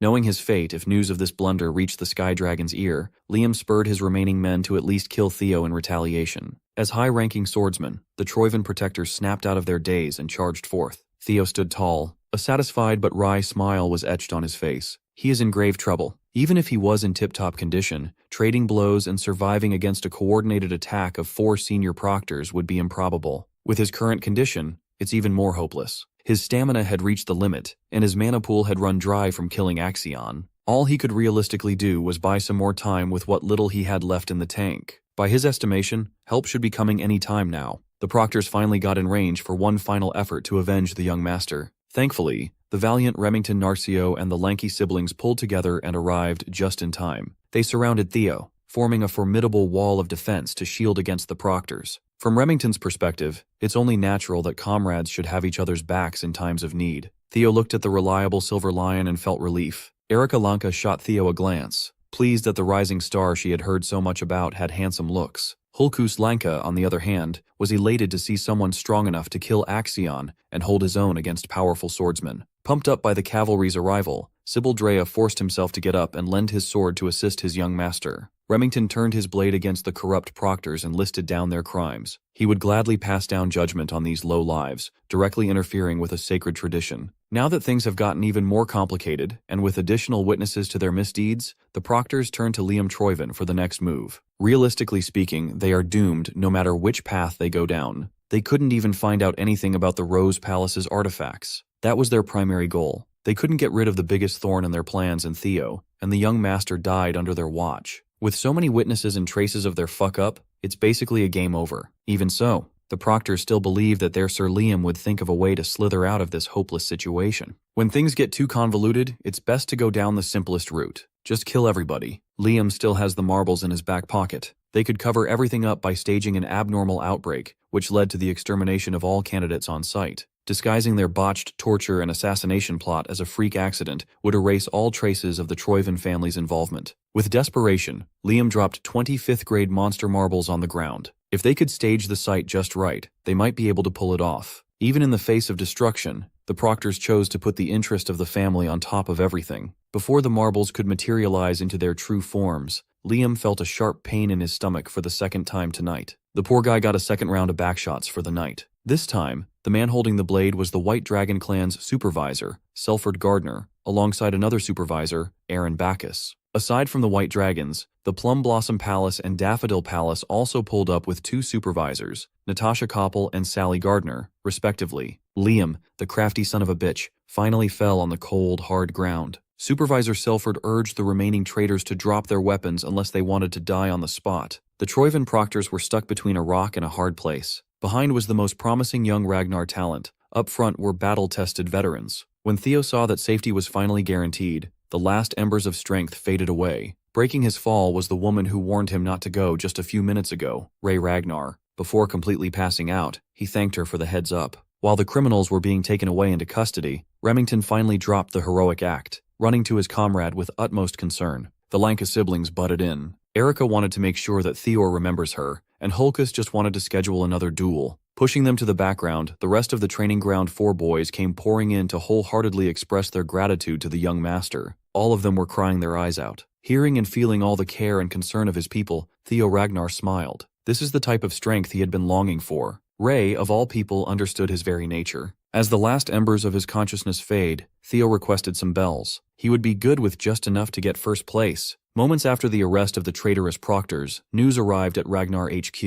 Knowing his fate if news of this blunder reached the Sky Dragon's ear, Liam spurred his remaining men to at least kill Theo in retaliation. As high-ranking swordsmen, the Troyven protectors snapped out of their daze and charged forth. Theo stood tall. A satisfied but wry smile was etched on his face. He is in grave trouble. Even if he was in tip-top condition, trading blows and surviving against a coordinated attack of 4 senior proctors would be improbable. With his current condition, it's even more hopeless. His stamina had reached the limit, and his mana pool had run dry from killing Axion. All he could realistically do was buy some more time with what little he had left in the tank. By his estimation, help should be coming any time now. The proctors finally got in range for one final effort to avenge the young master. Thankfully, the valiant Remington Narcio and the lanky siblings pulled together and arrived just in time. They surrounded Theo, forming a formidable wall of defense to shield against the proctors. From Remington's perspective, it's only natural that comrades should have each other's backs in times of need. Theo looked at the reliable Silver Lion and felt relief. Erika Lanka shot Theo a glance, pleased that the rising star she had heard so much about had handsome looks. Hulkus Lanka, on the other hand, was elated to see someone strong enough to kill Axion and hold his own against powerful swordsmen. Pumped up by the cavalry's arrival, Sybil Drea forced himself to get up and lend his sword to assist his young master. Remington turned his blade against the corrupt proctors and listed down their crimes. He would gladly pass down judgment on these low lives, directly interfering with a sacred tradition. Now that things have gotten even more complicated, and with additional witnesses to their misdeeds, the proctors turn to Liam Troyven for the next move. Realistically speaking, they are doomed no matter which path they go down. They couldn't even find out anything about the Rose Palace's artifacts. That was their primary goal. They couldn't get rid of the biggest thorn in their plans in Theo, and the young master died under their watch. With so many witnesses and traces of their fuck-up, it's basically a game over. Even so, the proctors still believe that their Sir Liam would think of a way to slither out of this hopeless situation. When things get too convoluted, it's best to go down the simplest route. Just kill everybody. Liam still has the marbles in his back pocket. They could cover everything up by staging an abnormal outbreak, which led to the extermination of all candidates on site. Disguising their botched torture and assassination plot as a freak accident would erase all traces of the Troyven family's involvement. With desperation, Liam dropped 20 fifth-grade monster marbles on the ground. If they could stage the site just right, they might be able to pull it off. Even in the face of destruction, the proctors chose to put the interest of the family on top of everything. Before the marbles could materialize into their true forms, Liam felt a sharp pain in his stomach for the second time tonight. The poor guy got a second round of backshots for the night. This time, the man holding the blade was the White Dragon clan's supervisor, Selford Gardner, alongside another supervisor, Aaron Bacchus. Aside from the White Dragons, the Plum Blossom Palace and Daffodil Palace also pulled up with two supervisors, Natasha Koppel and Sally Gardner, respectively. Liam, the crafty son of a bitch, finally fell on the cold, hard ground. Supervisor Selford urged the remaining traitors to drop their weapons unless they wanted to die on the spot. The Troyven proctors were stuck between a rock and a hard place. Behind was the most promising young Ragnar talent. Up front were battle-tested veterans. When Theo saw that safety was finally guaranteed, the last embers of strength faded away. Breaking his fall was the woman who warned him not to go just a few minutes ago, Ray Ragnar. Before completely passing out, he thanked her for the heads up. While the criminals were being taken away into custody, Remington finally dropped the heroic act, running to his comrade with utmost concern. The Lanka siblings butted in. Erika wanted to make sure that Theor remembers her, and Hulkus just wanted to schedule another duel. Pushing them to the background, the rest of the training ground 4 boys came pouring in to wholeheartedly express their gratitude to the young master. All of them were crying their eyes out. Hearing and feeling all the care and concern of his people, Theo Ragnar smiled. This is the type of strength he had been longing for. Ray, of all people, understood his very nature. As the last embers of his consciousness fade, Theo requested some bells. He would be good with just enough to get first place. Moments after the arrest of the traitorous proctors, news arrived at Ragnar HQ.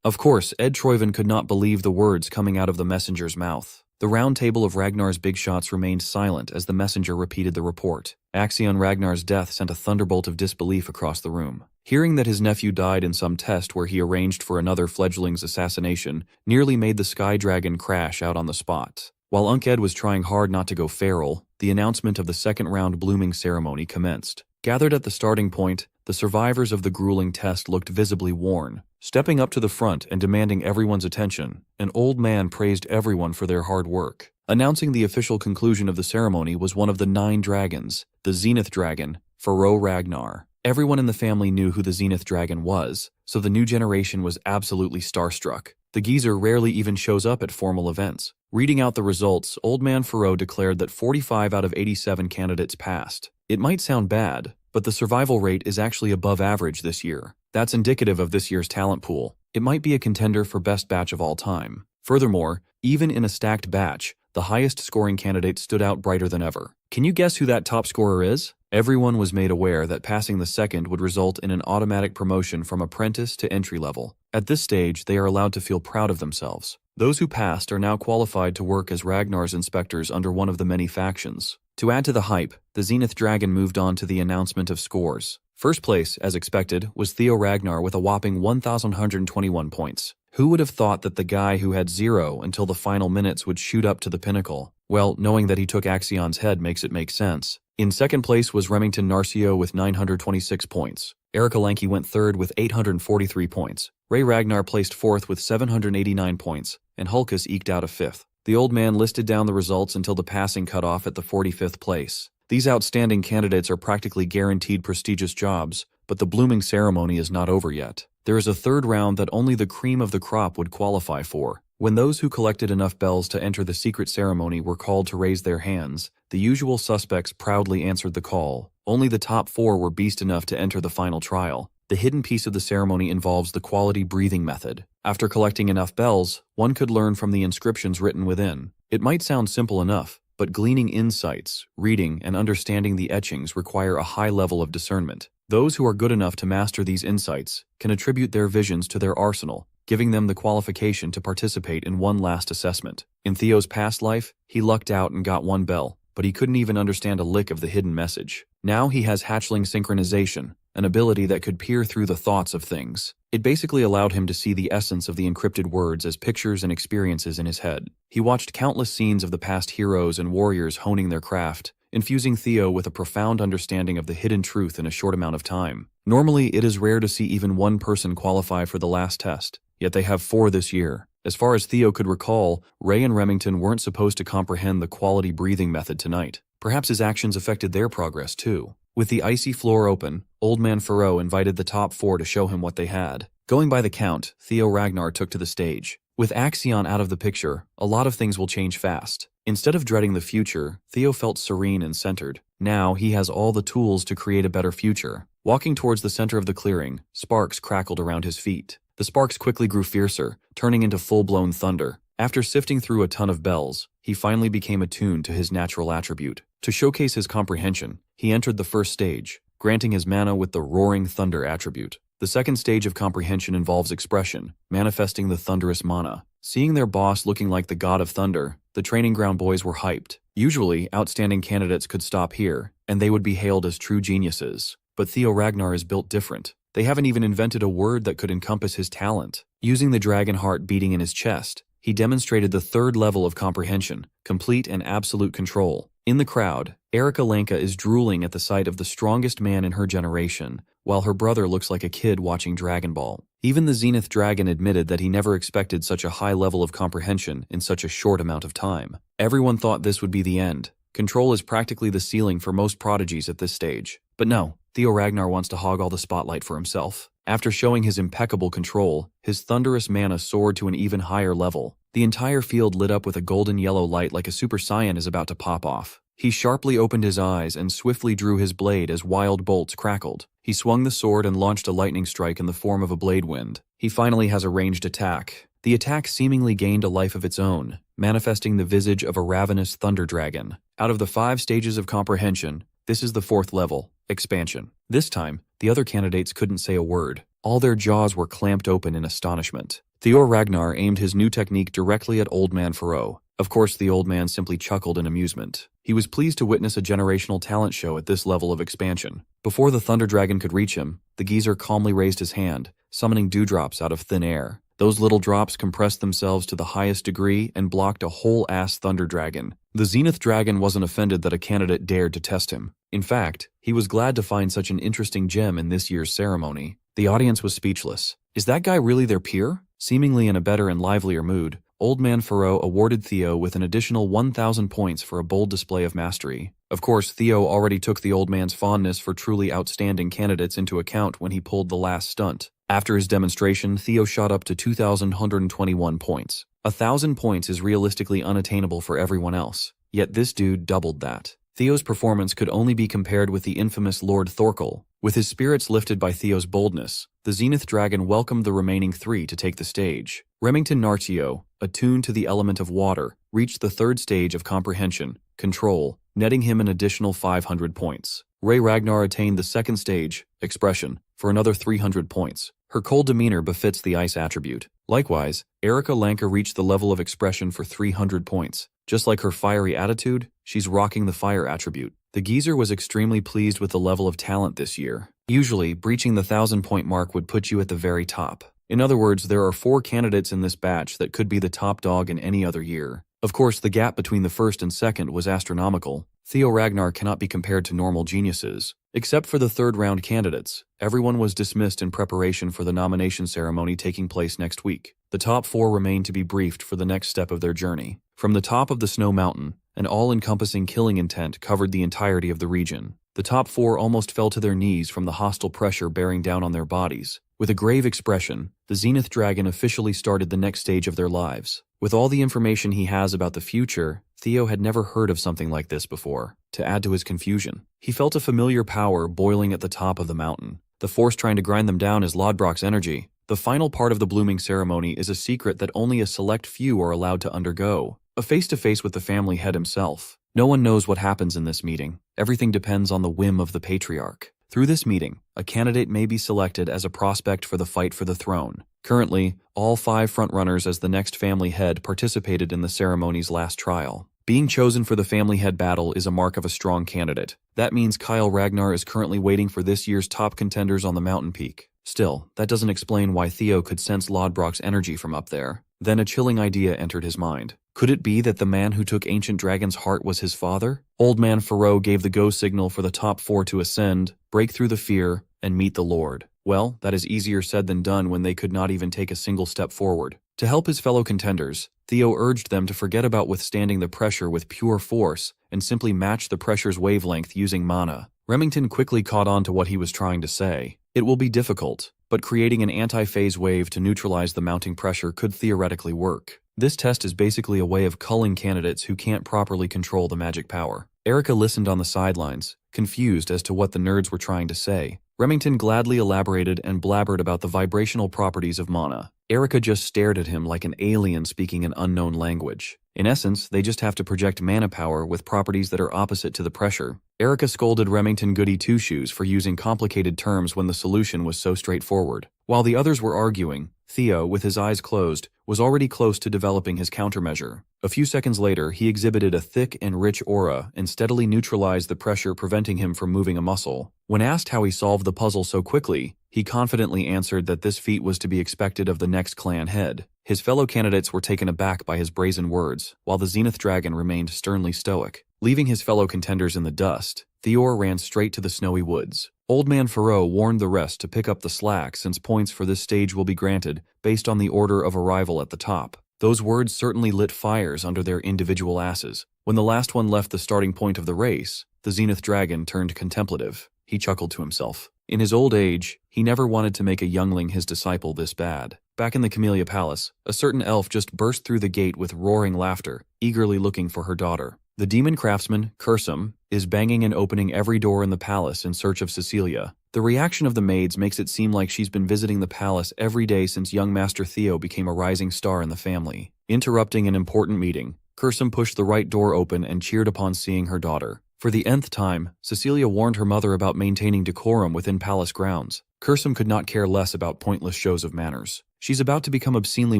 Of course, Ed Troyven could not believe the words coming out of the messenger's mouth. The round table of Ragnar's big shots remained silent as the messenger repeated the report. Axion Ragnar's death sent a thunderbolt of disbelief across the room. Hearing that his nephew died in some test where he arranged for another fledgling's assassination nearly made the Sky Dragon crash out on the spot. While Unc Ed was trying hard not to go feral, the announcement of the second-round blooming ceremony commenced. Gathered at the starting point, the survivors of the grueling test looked visibly worn. Stepping up to the front and demanding everyone's attention, an old man praised everyone for their hard work. Announcing the official conclusion of the ceremony was one of the 9 dragons, the Zenith Dragon, Pharaoh Ragnar. Everyone in the family knew who the Zenith Dragon was, so the new generation was absolutely starstruck. The geezer rarely even shows up at formal events. Reading out the results, Old Man Pharaoh declared that 45 out of 87 candidates passed. It might sound bad, but the survival rate is actually above average this year. That's indicative of this year's talent pool. It might be a contender for best batch of all time. Furthermore, even in a stacked batch, the highest scoring candidate stood out brighter than ever. Can you guess who that top scorer is? Everyone was made aware that passing the second would result in an automatic promotion from apprentice to entry level. At this stage, they are allowed to feel proud of themselves. Those who passed are now qualified to work as Ragnar's inspectors under one of the many factions. To add to the hype, the Zenith Dragon moved on to the announcement of scores. First place, as expected, was Theo Ragnar with a whopping 1,121 points. Who would have thought that the guy who had 0 until the final minutes would shoot up to the pinnacle? Well, knowing that he took Axion's head makes it make sense. In second place was Remington Narcio with 926 points. Erica Lanky went third with 843 points. Ray Ragnar placed fourth with 789 points, and Hulkus eked out a fifth. The old man listed down the results until the passing cutoff at the 45th place. These outstanding candidates are practically guaranteed prestigious jobs, but the blooming ceremony is not over yet. There is a third round that only the cream of the crop would qualify for. When those who collected enough bells to enter the secret ceremony were called to raise their hands, the usual suspects proudly answered the call. Only the top 4 were beast enough to enter the final trial. The hidden piece of the ceremony involves the quality breathing method. After collecting enough bells, one could learn from the inscriptions written within. It might sound simple enough, but gleaning insights, reading, and understanding the etchings require a high level of discernment. Those who are good enough to master these insights can attribute their visions to their arsenal, giving them the qualification to participate in one last assessment. In Theo's past life, he lucked out and got 1 bell, but he couldn't even understand a lick of the hidden message. Now he has hatchling synchronization, an ability that could peer through the thoughts of things. It basically allowed him to see the essence of the encrypted words as pictures and experiences in his head. He watched countless scenes of the past heroes and warriors honing their craft, infusing Theo with a profound understanding of the hidden truth in a short amount of time. Normally, it is rare to see even one person qualify for the last test, yet they have 4 this year. As far as Theo could recall, Ray and Remington weren't supposed to comprehend the quality breathing method tonight. Perhaps his actions affected their progress too. With the icy floor open, Old Man Faro invited the top 4 to show him what they had. Going by the count, Theo Ragnar took to the stage. With Axion out of the picture, a lot of things will change fast. Instead of dreading the future, Theo felt serene and centered. Now he has all the tools to create a better future. Walking towards the center of the clearing, sparks crackled around his feet. The sparks quickly grew fiercer, turning into full-blown thunder. After sifting through a ton of bells, he finally became attuned to his natural attribute. To showcase his comprehension, he entered the first stage, granting his mana with the Roaring Thunder attribute. The second stage of comprehension involves expression, manifesting the thunderous mana. Seeing their boss looking like the god of thunder, the training ground boys were hyped. Usually, outstanding candidates could stop here, and they would be hailed as true geniuses. But Theo Ragnar is built different. They haven't even invented a word that could encompass his talent. Using the dragon heart beating in his chest, he demonstrated the third level of comprehension, complete and absolute control. In the crowd, Erica Lanka is drooling at the sight of the strongest man in her generation, while her brother looks like a kid watching Dragon Ball. Even the Zenith Dragon admitted that he never expected such a high level of comprehension in such a short amount of time. Everyone thought this would be the end. Control is practically the ceiling for most prodigies at this stage. But no, Theo Ragnar wants to hog all the spotlight for himself. After showing his impeccable control, his thunderous mana soared to an even higher level. The entire field lit up with a golden-yellow light like a Super Saiyan is about to pop off. He sharply opened his eyes and swiftly drew his blade as wild bolts crackled. He swung the sword and launched a lightning strike in the form of a blade wind. He finally has a ranged attack. The attack seemingly gained a life of its own, manifesting the visage of a ravenous thunder dragon. Out of the 5 stages of comprehension, this is the 4th level, expansion. This time, the other candidates couldn't say a word. All their jaws were clamped open in astonishment. Theo Ragnar aimed his new technique directly at Old Man Faro. Of course, the old man simply chuckled in amusement. He was pleased to witness a generational talent show at this level of expansion. Before the Thunder Dragon could reach him, the geezer calmly raised his hand, summoning dewdrops out of thin air. Those little drops compressed themselves to the highest degree and blocked a whole-ass Thunder Dragon. The Zenith Dragon wasn't offended that a candidate dared to test him. In fact, he was glad to find such an interesting gem in this year's ceremony. The audience was speechless. Is that guy really their peer? Seemingly in a better and livelier mood, Old Man Faro awarded Theo with an additional 1,000 points for a bold display of mastery. Of course, Theo already took the old man's fondness for truly outstanding candidates into account when he pulled the last stunt. After his demonstration, Theo shot up to 2,121 points. 1,000 points is realistically unattainable for everyone else, yet this dude doubled that. Theo's performance could only be compared with the infamous Lord Thorkel. With his spirits lifted by Theo's boldness, the Zenith Dragon welcomed the remaining 3 to take the stage. Remington Narcio, attuned to the element of water, reached the 3rd stage of comprehension, control, netting him an additional 500 points. Ray Ragnar attained the second stage, Expression, for another 300 points. Her cold demeanor befits the ice attribute. Likewise, Erica Lanka reached the level of Expression for 300 points. Just like her fiery attitude, she's rocking the fire attribute. The geezer was extremely pleased with the level of talent this year. Usually, breaching the 1,000-point mark would put you at the very top. In other words, there are 4 candidates in this batch that could be the top dog in any other year. Of course, the gap between the first and second was astronomical. Theo Ragnar cannot be compared to normal geniuses. Except for the third-round candidates, everyone was dismissed in preparation for the nomination ceremony taking place next week. The top 4 remained to be briefed for the next step of their journey. From the top of the snow mountain, an all-encompassing killing intent covered the entirety of the region. The top 4 almost fell to their knees from the hostile pressure bearing down on their bodies. With a grave expression, the Zenith Dragon officially started the next stage of their lives. With all the information he has about the future, Theo had never heard of something like this before. To add to his confusion, he felt a familiar power boiling at the top of the mountain. The force trying to grind them down is Lodbrok's energy. The final part of the blooming ceremony is a secret that only a select few are allowed to undergo. A face-to-face with the family head himself. No one knows what happens in this meeting. Everything depends on the whim of the patriarch. Through this meeting, a candidate may be selected as a prospect for the fight for the throne. Currently, all 5 frontrunners as the next family head participated in the ceremony's last trial. Being chosen for the family head battle is a mark of a strong candidate. That means Kyle Ragnar is currently waiting for this year's top contenders on the mountain peak. Still, that doesn't explain why Theo could sense Lodbrok's energy from up there. Then a chilling idea entered his mind. Could it be that the man who took Ancient Dragon's heart was his father? Old Man Pharaoh gave the go signal for the top 4 to ascend, break through the fear, and meet the Lord. Well, that is easier said than done when they could not even take a single step forward. To help his fellow contenders, Theo urged them to forget about withstanding the pressure with pure force and simply match the pressure's wavelength using mana. Remington quickly caught on to what he was trying to say. It will be difficult, but creating an anti-phase wave to neutralize the mounting pressure could theoretically work. This test is basically a way of culling candidates who can't properly control the magic power. Erica listened on the sidelines, confused as to what the nerds were trying to say. Remington gladly elaborated and blabbered about the vibrational properties of mana. Erica just stared at him like an alien speaking an unknown language. In essence, they just have to project mana power with properties that are opposite to the pressure. Erica scolded Remington Goody Two-Shoes for using complicated terms when the solution was so straightforward. While the others were arguing, Theo, with his eyes closed, was already close to developing his countermeasure. A few seconds later, he exhibited a thick and rich aura and steadily neutralized the pressure preventing him from moving a muscle. When asked how he solved the puzzle so quickly, he confidently answered that this feat was to be expected of the next clan head. His fellow candidates were taken aback by his brazen words, while the Zenith Dragon remained sternly stoic. Leaving his fellow contenders in the dust, Theor ran straight to the snowy woods. Old Man Pharaoh warned the rest to pick up the slack since points for this stage will be granted based on the order of arrival at the top. Those words certainly lit fires under their individual asses. When the last one left the starting point of the race, the Zenith Dragon turned contemplative. He chuckled to himself. In his old age, he never wanted to make a youngling his disciple this bad. Back in the Camellia Palace, a certain elf just burst through the gate with roaring laughter, eagerly looking for her daughter. The demon craftsman, Cursum, is banging and opening every door in the palace in search of Cecilia. The reaction of the maids makes it seem like she's been visiting the palace every day since young Master Theo became a rising star in the family. Interrupting an important meeting, Cursum pushed the right door open and cheered upon seeing her daughter. For the nth time, Cecilia warned her mother about maintaining decorum within palace grounds. Cursum could not care less about pointless shows of manners. She's about to become obscenely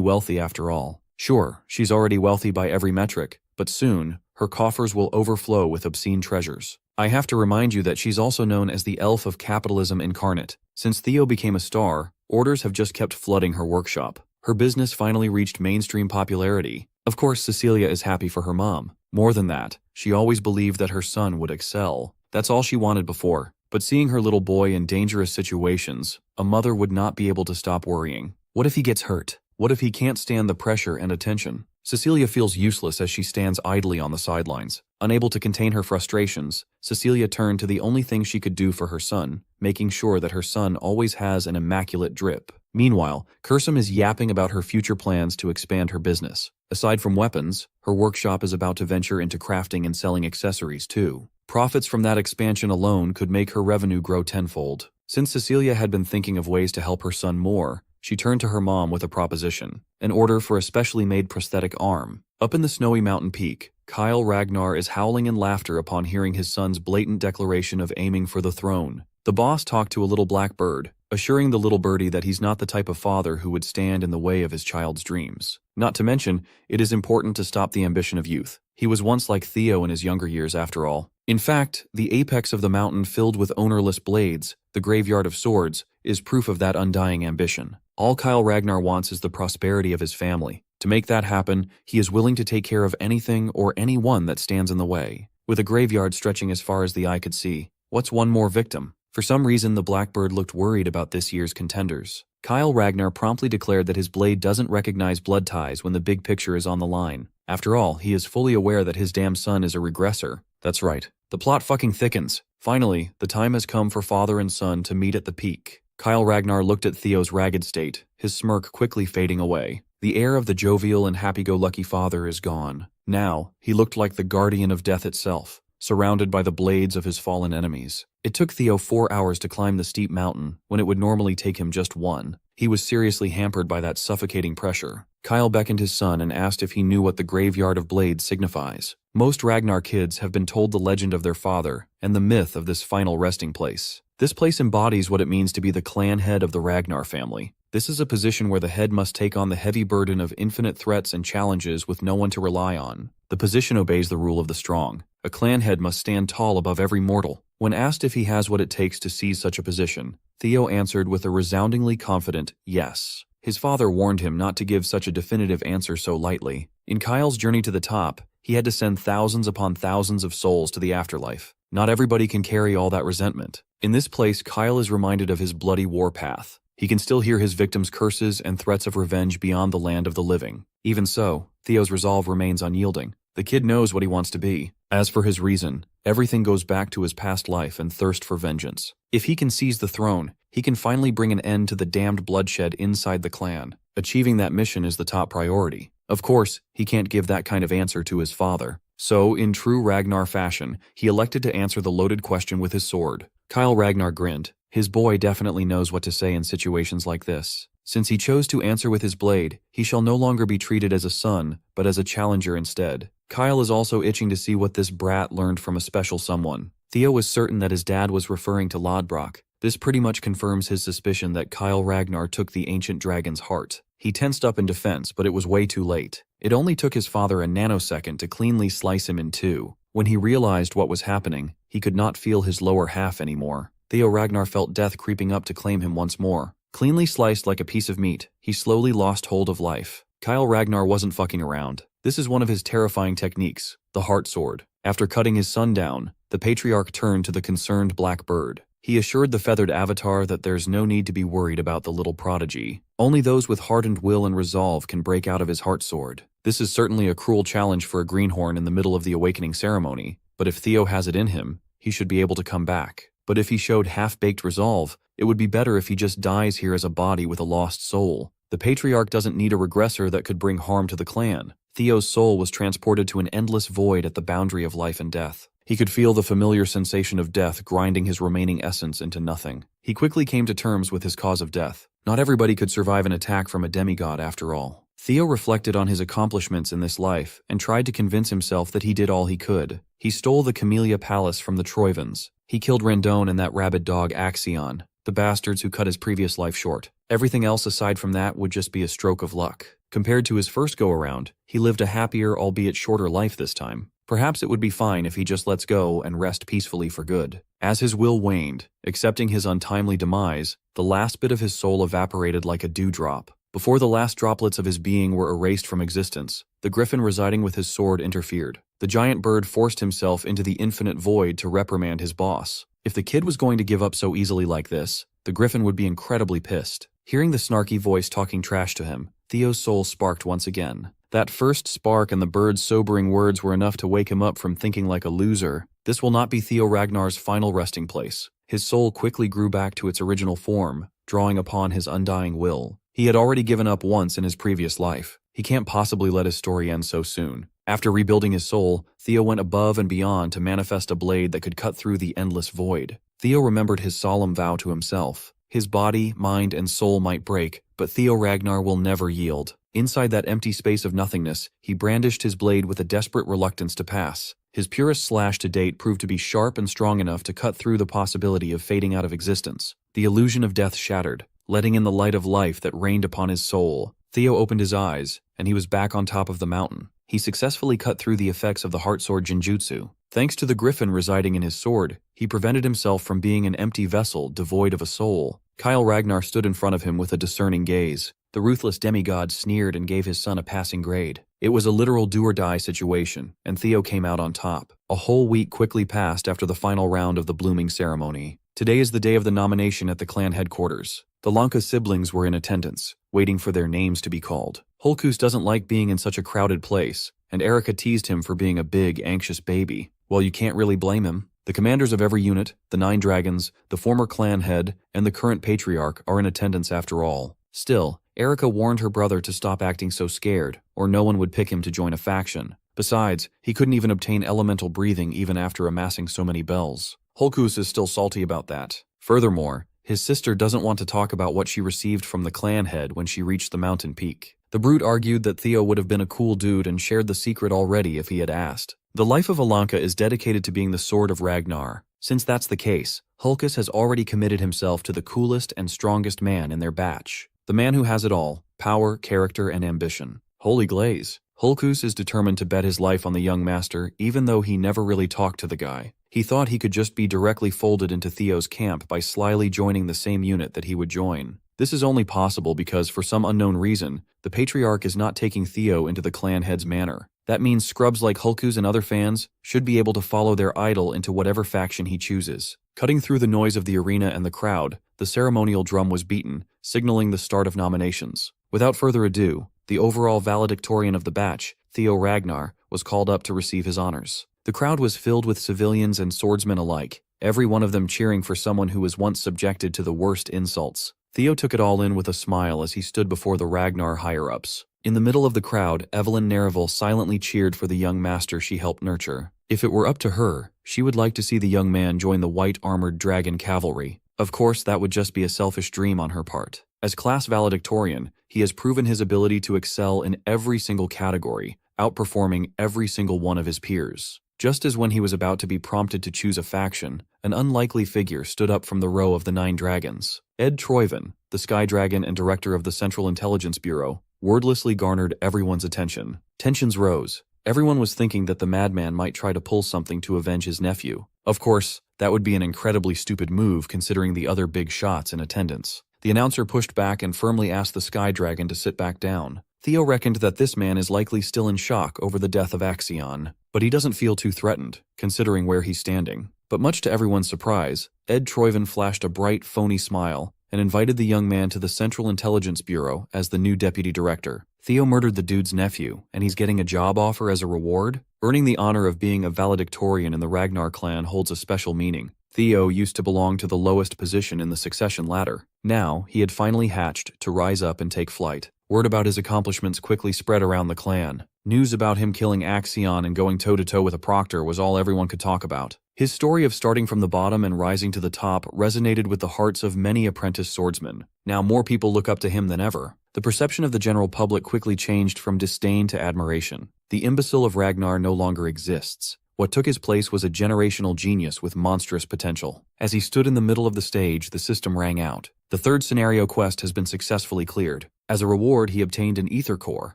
wealthy after all. Sure, she's already wealthy by every metric, but soon, her coffers will overflow with obscene treasures. I have to remind you that she's also known as the Elf of Capitalism Incarnate. Since Theo became a star, orders have just kept flooding her workshop. Her business finally reached mainstream popularity. Of course, Cecilia is happy for her mom. More than that, she always believed that her son would excel. That's all she wanted before. But seeing her little boy in dangerous situations, a mother would not be able to stop worrying. What if he gets hurt? What if he can't stand the pressure and attention? Cecilia feels useless as she stands idly on the sidelines. Unable to contain her frustrations, Cecilia turned to the only thing she could do for her son, making sure that her son always has an immaculate drip. Meanwhile, Cursum is yapping about her future plans to expand her business. Aside from weapons, her workshop is about to venture into crafting and selling accessories too. Profits from that expansion alone could make her revenue grow tenfold. Since Cecilia had been thinking of ways to help her son more, she turned to her mom with a proposition, an order for a specially made prosthetic arm. Up in the snowy mountain peak, Kyle Ragnar is howling in laughter upon hearing his son's blatant declaration of aiming for the throne. The boss talked to a little black bird, assuring the little birdie that he's not the type of father who would stand in the way of his child's dreams. Not to mention, it is important to stop the ambition of youth. He was once like Theo in his younger years after all. In fact, the apex of the mountain filled with ownerless blades, the graveyard of swords, is proof of that undying ambition. All Kyle Ragnar wants is the prosperity of his family. To make that happen, he is willing to take care of anything or anyone that stands in the way. With a graveyard stretching as far as the eye could see, what's one more victim? For some reason, the blackbird looked worried about this year's contenders. Kyle Ragnar promptly declared that his blade doesn't recognize blood ties when the big picture is on the line. After all, he is fully aware that his damn son is a regressor. That's right. The plot fucking thickens. Finally, the time has come for father and son to meet at the peak. Kyle Ragnar looked at Theo's ragged state, his smirk quickly fading away. The air of the jovial and happy-go-lucky father is gone. Now, he looked like the guardian of death itself, surrounded by the blades of his fallen enemies. It took Theo 4 hours to climb the steep mountain, when it would normally take him just 1. He was seriously hampered by that suffocating pressure. Kyle beckoned his son and asked if he knew what the graveyard of blades signifies. Most Ragnar kids have been told the legend of their father and the myth of this final resting place. This place embodies what it means to be the clan head of the Ragnar family. This is a position where the head must take on the heavy burden of infinite threats and challenges with no one to rely on. The position obeys the rule of the strong. A clan head must stand tall above every mortal. When asked if he has what it takes to seize such a position, Theo answered with a resoundingly confident yes. His father warned him not to give such a definitive answer so lightly. In Kyle's journey to the top, he had to send thousands upon thousands of souls to the afterlife. Not everybody can carry all that resentment. In this place, Kyle is reminded of his bloody warpath. He can still hear his victims' curses and threats of revenge beyond the land of the living. Even so, Theo's resolve remains unyielding. The kid knows what he wants to be. As for his reason, everything goes back to his past life and thirst for vengeance. If he can seize the throne, he can finally bring an end to the damned bloodshed inside the clan. Achieving that mission is the top priority. Of course, he can't give that kind of answer to his father. So, in true Ragnar fashion, he elected to answer the loaded question with his sword. Kyle Ragnar grinned. His boy definitely knows what to say in situations like this. Since he chose to answer with his blade, he shall no longer be treated as a son, but as a challenger instead. Kyle is also itching to see what this brat learned from a special someone. Theo was certain that his dad was referring to Lodbrok. This pretty much confirms his suspicion that Kyle Ragnar took the ancient dragon's heart. He tensed up in defense, but it was way too late. It only took his father a nanosecond to cleanly slice him in two. When he realized what was happening, he could not feel his lower half anymore. Theo Ragnar felt death creeping up to claim him once more. Cleanly sliced like a piece of meat, he slowly lost hold of life. Kyle Ragnar wasn't fucking around. This is one of his terrifying techniques, the heart sword. After cutting his son down, the patriarch turned to the concerned black bird. He assured the feathered avatar that there's no need to be worried about the little prodigy. Only those with hardened will and resolve can break out of his heart sword. This is certainly a cruel challenge for a greenhorn in the middle of the awakening ceremony, but if Theo has it in him, he should be able to come back. But if he showed half-baked resolve, it would be better if he just dies here as a body with a lost soul. The patriarch doesn't need a regressor that could bring harm to the clan. Theo's soul was transported to an endless void at the boundary of life and death. He could feel the familiar sensation of death grinding his remaining essence into nothing. He quickly came to terms with his cause of death. Not everybody could survive an attack from a demigod after all. Theo reflected on his accomplishments in this life and tried to convince himself that he did all he could. He stole the Camellia Palace from the Troivans. He killed Rendon and that rabid dog Axion, the bastards who cut his previous life short. Everything else aside from that would just be a stroke of luck. Compared to his first go-around, he lived a happier, albeit shorter life this time. Perhaps it would be fine if he just lets go and rest peacefully for good. As his will waned, accepting his untimely demise, the last bit of his soul evaporated like a dewdrop. Before the last droplets of his being were erased from existence, the griffin residing with his sword interfered. The giant bird forced himself into the infinite void to reprimand his boss. If the kid was going to give up so easily like this, the griffin would be incredibly pissed. Hearing the snarky voice talking trash to him, Theo's soul sparked once again. That first spark and the bird's sobering words were enough to wake him up from thinking like a loser. This will not be Theo Ragnar's final resting place. His soul quickly grew back to its original form, drawing upon his undying will. He had already given up once in his previous life. He can't possibly let his story end so soon. After rebuilding his soul, Theo went above and beyond to manifest a blade that could cut through the endless void. Theo remembered his solemn vow to himself. His body, mind, and soul might break, but Theo Ragnar will never yield. Inside that empty space of nothingness, he brandished his blade with a desperate reluctance to pass. His purest slash to date proved to be sharp and strong enough to cut through the possibility of fading out of existence. The illusion of death shattered, letting in the light of life that rained upon his soul. Theo opened his eyes, and he was back on top of the mountain. He successfully cut through the effects of the heart sword genjutsu. Thanks to the griffin residing in his sword, he prevented himself from being an empty vessel devoid of a soul. Kyle Ragnar stood in front of him with a discerning gaze. The ruthless demigod sneered and gave his son a passing grade. It was a literal do-or-die situation, and Theo came out on top. A whole week quickly passed after the final round of the blooming ceremony. Today is the day of the nomination at the clan headquarters. The Lanka siblings were in attendance, waiting for their names to be called. Holkus doesn't like being in such a crowded place, and Erica teased him for being a big, anxious baby. Well, you can't really blame him. The commanders of every unit, the 9 dragons, the former clan head, and the current patriarch are in attendance after all. Still, Erica warned her brother to stop acting so scared, or no one would pick him to join a faction. Besides, he couldn't even obtain elemental breathing even after amassing so many bells. Holkus is still salty about that. Furthermore, his sister doesn't want to talk about what she received from the clan head when she reached the mountain peak. The brute argued that Theo would have been a cool dude and shared the secret already if he had asked. The life of Alanka is dedicated to being the Sword of Ragnar. Since that's the case, Holkus has already committed himself to the coolest and strongest man in their batch. The man who has it all: power, character, and ambition. Holy glaze. Holkus is determined to bet his life on the young master, even though he never really talked to the guy. He thought he could just be directly folded into Theo's camp by slyly joining the same unit that he would join. This is only possible because, for some unknown reason, the Patriarch is not taking Theo into the clan head's manor. That means scrubs like Holkus and other fans should be able to follow their idol into whatever faction he chooses. Cutting through the noise of the arena and the crowd, the ceremonial drum was beaten, signaling the start of nominations. Without further ado, the overall valedictorian of the batch, Theo Ragnar, was called up to receive his honors. The crowd was filled with civilians and swordsmen alike, every one of them cheering for someone who was once subjected to the worst insults. Theo took it all in with a smile as he stood before the Ragnar higher-ups. In the middle of the crowd, Evelyn Nereville silently cheered for the young master she helped nurture. If it were up to her, she would like to see the young man join the white-armored dragon cavalry. Of course, that would just be a selfish dream on her part. As class valedictorian, he has proven his ability to excel in every single category, outperforming every single one of his peers. Just as when he was about to be prompted to choose a faction, an unlikely figure stood up from the row of the 9 dragons. Ed Troyven, the Sky Dragon and director of the Central Intelligence Bureau, wordlessly garnered everyone's attention. Tensions rose. Everyone was thinking that the madman might try to pull something to avenge his nephew. Of course, that would be an incredibly stupid move considering the other big shots in attendance. The announcer pushed back and firmly asked the Sky Dragon to sit back down. Theo reckoned that this man is likely still in shock over the death of Axion, but he doesn't feel too threatened, considering where he's standing. But much to everyone's surprise, Ed Troyven flashed a bright, phony smile and invited the young man to the Central Intelligence Bureau as the new deputy director. Theo murdered the dude's nephew, and he's getting a job offer as a reward? Earning the honor of being a valedictorian in the Ragnar clan holds a special meaning. Theo used to belong to the lowest position in the succession ladder. Now, he had finally hatched to rise up and take flight. Word about his accomplishments quickly spread around the clan. News about him killing Axion and going toe-to-toe with a proctor was all everyone could talk about. His story of starting from the bottom and rising to the top resonated with the hearts of many apprentice swordsmen. Now more people look up to him than ever. The perception of the general public quickly changed from disdain to admiration. The imbecile of Ragnar no longer exists. What took his place was a generational genius with monstrous potential. As he stood in the middle of the stage, the system rang out. The 3rd scenario quest has been successfully cleared. As a reward, he obtained an ether core.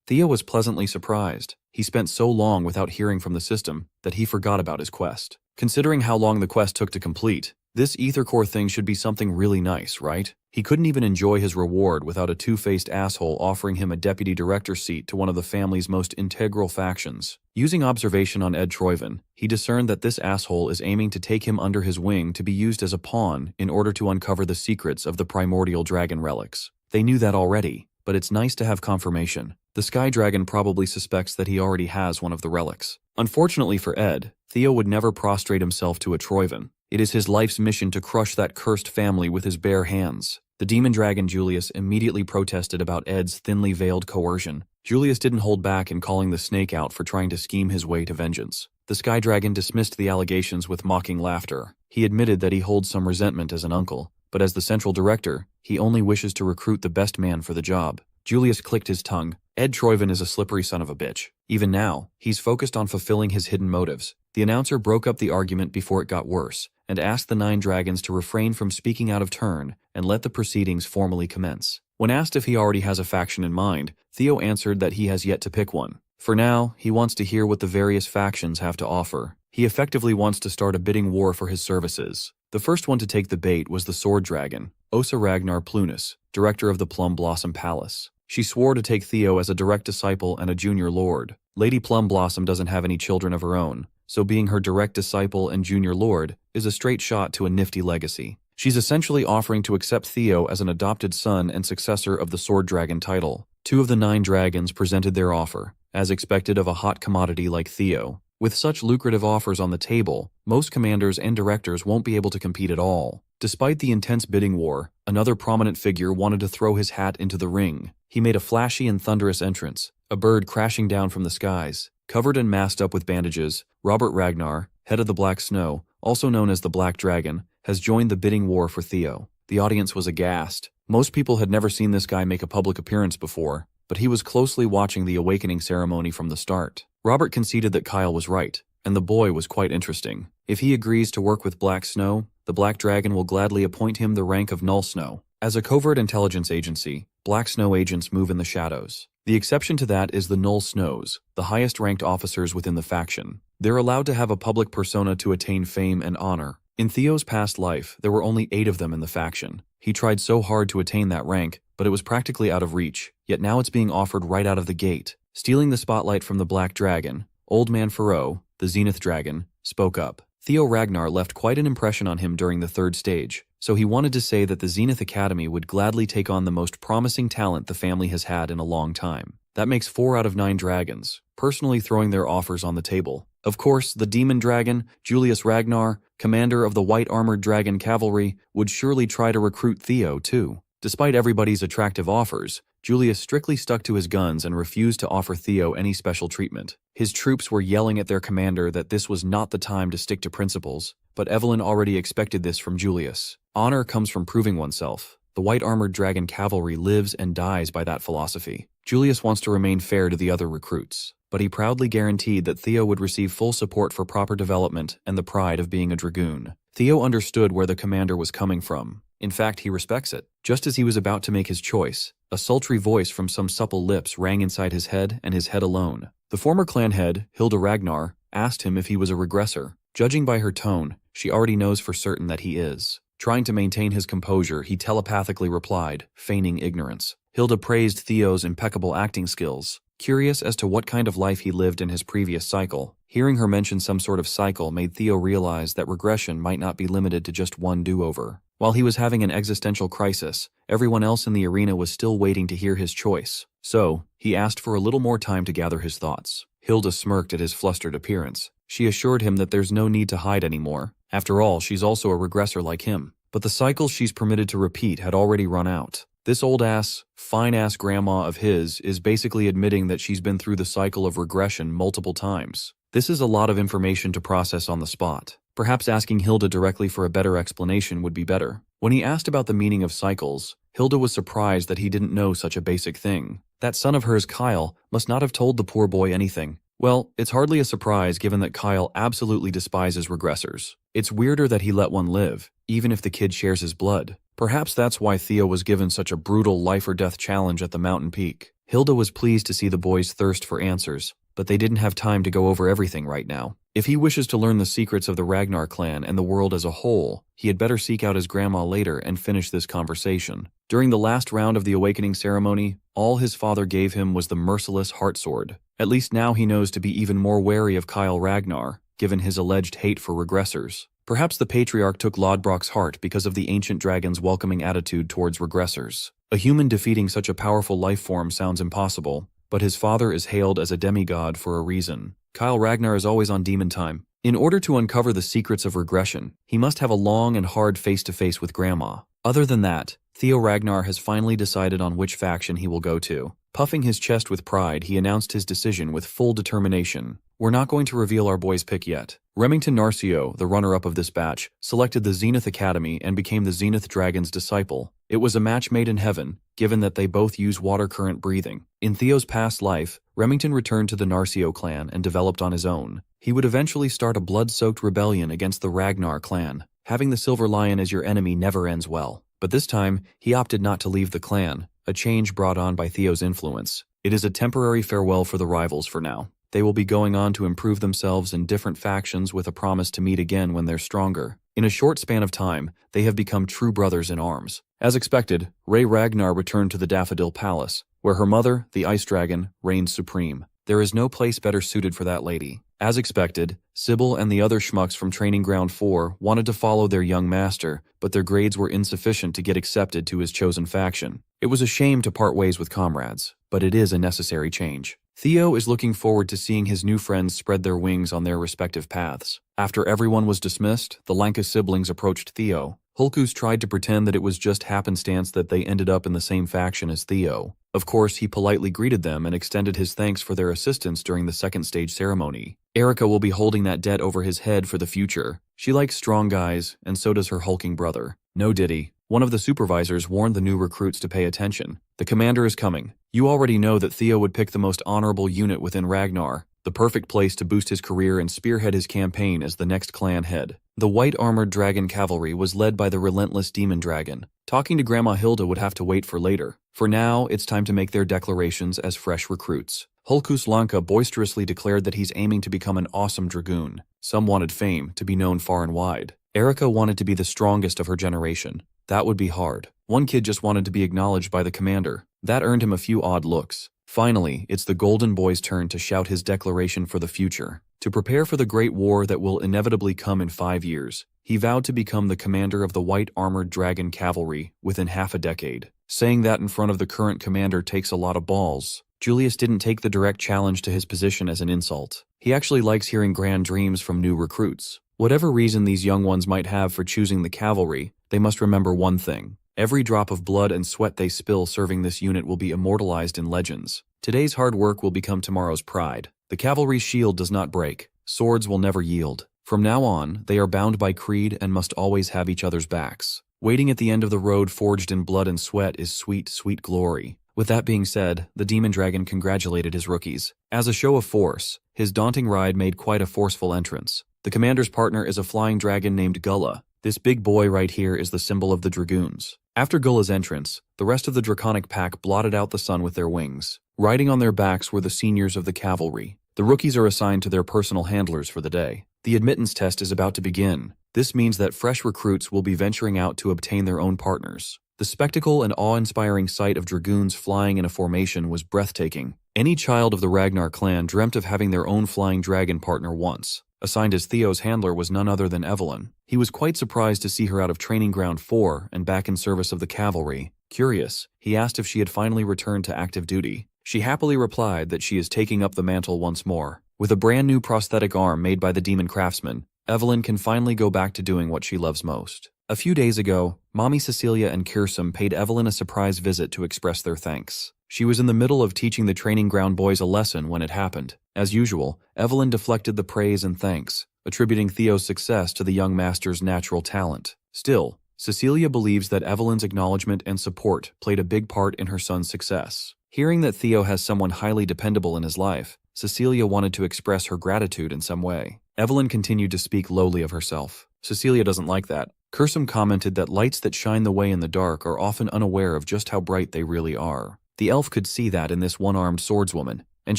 Theo was pleasantly surprised. He spent so long without hearing from the system that he forgot about his quest. Considering how long the quest took to complete, this ether core thing should be something really nice, right? He couldn't even enjoy his reward without a two-faced asshole offering him a deputy director seat to one of the family's most integral factions. Using observation on Ed Troyven, he discerned that this asshole is aiming to take him under his wing to be used as a pawn in order to uncover the secrets of the primordial dragon relics. They knew that already, but it's nice to have confirmation. The Sky Dragon probably suspects that he already has one of the relics. Unfortunately for Ed, Theo would never prostrate himself to a Troyven. It is his life's mission to crush that cursed family with his bare hands. The demon dragon Julius immediately protested about Ed's thinly veiled coercion. Julius didn't hold back in calling the snake out for trying to scheme his way to vengeance. The Sky Dragon dismissed the allegations with mocking laughter. He admitted that he holds some resentment as an uncle, but as the central director, he only wishes to recruit the best man for the job. Julius clicked his tongue. Ed Troyven is a slippery son of a bitch. Even now, he's focused on fulfilling his hidden motives. The announcer broke up the argument before it got worse, and asked the 9 dragons to refrain from speaking out of turn and let the proceedings formally commence. When asked if he already has a faction in mind, Theo answered that he has yet to pick one. For now, he wants to hear what the various factions have to offer. He effectively wants to start a bidding war for his services. The first one to take the bait was the Sword Dragon, Osa Ragnar Plunis, director of the Plum Blossom Palace. She swore to take Theo as a direct disciple and a junior lord. Lady Plum Blossom doesn't have any children of her own, so being her direct disciple and junior lord is a straight shot to a nifty legacy. She's essentially offering to accept Theo as an adopted son and successor of the Sword Dragon title. 2 of the 9 dragons presented their offer, as expected of a hot commodity like Theo. With such lucrative offers on the table, most commanders and directors won't be able to compete at all. Despite the intense bidding war, another prominent figure wanted to throw his hat into the ring. He made a flashy and thunderous entrance, a bird crashing down from the skies. Covered and masked up with bandages, Robert Ragnar, head of the Black Snow, also known as the Black Dragon, has joined the bidding war for Theo. The audience was aghast. Most people had never seen this guy make a public appearance before, but he was closely watching the awakening ceremony from the start. Robert conceded that Kyle was right, and the boy was quite interesting. If he agrees to work with Black Snow, the Black Dragon will gladly appoint him the rank of Null Snow. As a covert intelligence agency, Black Snow agents move in the shadows. The exception to that is the Null Snows, the highest-ranked officers within the faction. They're allowed to have a public persona to attain fame and honor. In Theo's past life, there were only 8 of them in the faction. He tried so hard to attain that rank, but it was practically out of reach, yet now it's being offered right out of the gate. Stealing the spotlight from the Black Dragon, Old Man Pharaoh, the Zenith Dragon, spoke up. Theo Ragnar left quite an impression on him during the 3rd stage, so he wanted to say that the Zenith Academy would gladly take on the most promising talent the family has had in a long time. That makes 4 out of 9 dragons, personally throwing their offers on the table. Of course, the Demon Dragon, Julius Ragnar, commander of the White Armored Dragon Cavalry, would surely try to recruit Theo too. Despite everybody's attractive offers, Julius strictly stuck to his guns and refused to offer Theo any special treatment. His troops were yelling at their commander that this was not the time to stick to principles, but Evelyn already expected this from Julius. Honor comes from proving oneself. The White Armored Dragon Cavalry lives and dies by that philosophy. Julius wants to remain fair to the other recruits, but he proudly guaranteed that Theo would receive full support for proper development and the pride of being a dragoon. Theo understood where the commander was coming from. In fact, he respects it. Just as he was about to make his choice, a sultry voice from some supple lips rang inside his head and his head alone. The former clan head, Hilda Ragnar, asked him if he was a regressor. Judging by her tone, she already knows for certain that he is. Trying to maintain his composure, he telepathically replied, feigning ignorance. Hilda praised Theo's impeccable acting skills, curious as to what kind of life he lived in his previous cycle. Hearing her mention some sort of cycle made Theo realize that regression might not be limited to just one do-over. While he was having an existential crisis, everyone else in the arena was still waiting to hear his choice. So, he asked for a little more time to gather his thoughts. Hilda smirked at his flustered appearance. She assured him that there's no need to hide anymore. After all, she's also a regressor like him. But the cycles she's permitted to repeat had already run out. This old-ass, fine-ass grandma of his is basically admitting that she's been through the cycle of regression multiple times. This is a lot of information to process on the spot. Perhaps asking Hilda directly for a better explanation would be better. When he asked about the meaning of cycles, Hilda was surprised that he didn't know such a basic thing. That son of hers, Kyle, must not have told the poor boy anything. Well, it's hardly a surprise given that Kyle absolutely despises regressors. It's weirder that he let one live, even if the kid shares his blood. Perhaps that's why Theo was given such a brutal life-or-death challenge at the mountain peak. Hilda was pleased to see the boy's thirst for answers, but they didn't have time to go over everything right now. If he wishes to learn the secrets of the Ragnar clan and the world as a whole, he had better seek out his grandma later and finish this conversation. During the last round of the awakening ceremony, all his father gave him was the merciless heart sword. At least now he knows to be even more wary of Kyle Ragnar, given his alleged hate for regressors. Perhaps the patriarch took Lodbrok's heart because of the ancient dragon's welcoming attitude towards regressors. A human defeating such a powerful life form sounds impossible, but his father is hailed as a demigod for a reason. Kyle Ragnar is always on demon time. In order to uncover the secrets of regression, he must have a long and hard face-to-face with Grandma. Other than that, Theo Ragnar has finally decided on which faction he will go to. Puffing his chest with pride, he announced his decision with full determination. We're not going to reveal our boy's pick yet. Remington Narcio, the runner-up of this batch, selected the Zenith Academy and became the Zenith Dragon's disciple. It was a match made in heaven, given that they both use water current breathing. In Theo's past life, Remington returned to the Narcio clan and developed on his own. He would eventually start a blood-soaked rebellion against the Ragnar clan. Having the Silver Lion as your enemy never ends well. But this time, he opted not to leave the clan, a change brought on by Theo's influence. It is a temporary farewell for the rivals for now. They will be going on to improve themselves in different factions with a promise to meet again when they're stronger. In a short span of time, they have become true brothers in arms. As expected, Rey Ragnar returned to the Daffodil Palace, where her mother, the Ice Dragon, reigns supreme. There is no place better suited for that lady. As expected, Sybil and the other schmucks from Training Ground 4 wanted to follow their young master, but their grades were insufficient to get accepted to his chosen faction. It was a shame to part ways with comrades, but it is a necessary change. Theo is looking forward to seeing his new friends spread their wings on their respective paths. After everyone was dismissed, the Lanka siblings approached Theo. Hulkus tried to pretend that it was just happenstance that they ended up in the same faction as Theo. Of course, he politely greeted them and extended his thanks for their assistance during the second stage ceremony. Erica will be holding that debt over his head for the future. She likes strong guys, and so does her hulking brother. No Diddy. One of the supervisors warned the new recruits to pay attention. The commander is coming. You already know that Theo would pick the most honorable unit within Ragnar, the perfect place to boost his career and spearhead his campaign as the next clan head. The white armored dragon cavalry was led by the relentless demon dragon. Talking to Grandma Hilda would have to wait for later. For now, it's time to make their declarations as fresh recruits. Hulkus Lanka boisterously declared that he's aiming to become an awesome dragoon. Some wanted fame, to be known far and wide. Erica wanted to be the strongest of her generation. That would be hard. One kid just wanted to be acknowledged by the commander. That earned him a few odd looks. Finally, it's the Golden Boy's turn to shout his declaration for the future. To prepare for the great war that will inevitably come in 5 years, he vowed to become the commander of the white armored dragon cavalry within half a decade. Saying that in front of the current commander takes a lot of balls. Julius didn't take the direct challenge to his position as an insult. He actually likes hearing grand dreams from new recruits. Whatever reason these young ones might have for choosing the cavalry, they must remember one thing. Every drop of blood and sweat they spill serving this unit will be immortalized in legends. Today's hard work will become tomorrow's pride. The cavalry's shield does not break. Swords will never yield. From now on, they are bound by creed and must always have each other's backs. Waiting at the end of the road forged in blood and sweat is sweet, sweet glory. With that being said, the demon dragon congratulated his rookies. As a show of force, his daunting ride made quite a forceful entrance. The commander's partner is a flying dragon named Gullah. This big boy right here is the symbol of the dragoons. After Gullah's entrance, the rest of the draconic pack blotted out the sun with their wings. Riding on their backs were the seniors of the cavalry. The rookies are assigned to their personal handlers for the day. The admittance test is about to begin. This means that fresh recruits will be venturing out to obtain their own partners. The spectacle and awe-inspiring sight of dragoons flying in a formation was breathtaking. Any child of the Ragnar clan dreamt of having their own flying dragon partner once. Assigned as Theo's handler was none other than Evelyn. He was quite surprised to see her out of Training Ground 4 and back in service of the cavalry. Curious, he asked if she had finally returned to active duty. She happily replied that she is taking up the mantle once more. With a brand new prosthetic arm made by the demon craftsman, Evelyn can finally go back to doing what she loves most. A few days ago, Mommy Cecilia and Kirsten paid Evelyn a surprise visit to express their thanks. She was in the middle of teaching the Training Ground boys a lesson when it happened. As usual, Evelyn deflected the praise and thanks, attributing Theo's success to the young master's natural talent. Still, Cecilia believes that Evelyn's acknowledgement and support played a big part in her son's success. Hearing that Theo has someone highly dependable in his life, Cecilia wanted to express her gratitude in some way. Evelyn continued to speak lowly of herself. Cecilia doesn't like that. Kirsten commented that lights that shine the way in the dark are often unaware of just how bright they really are. The elf could see that in this one-armed swordswoman, and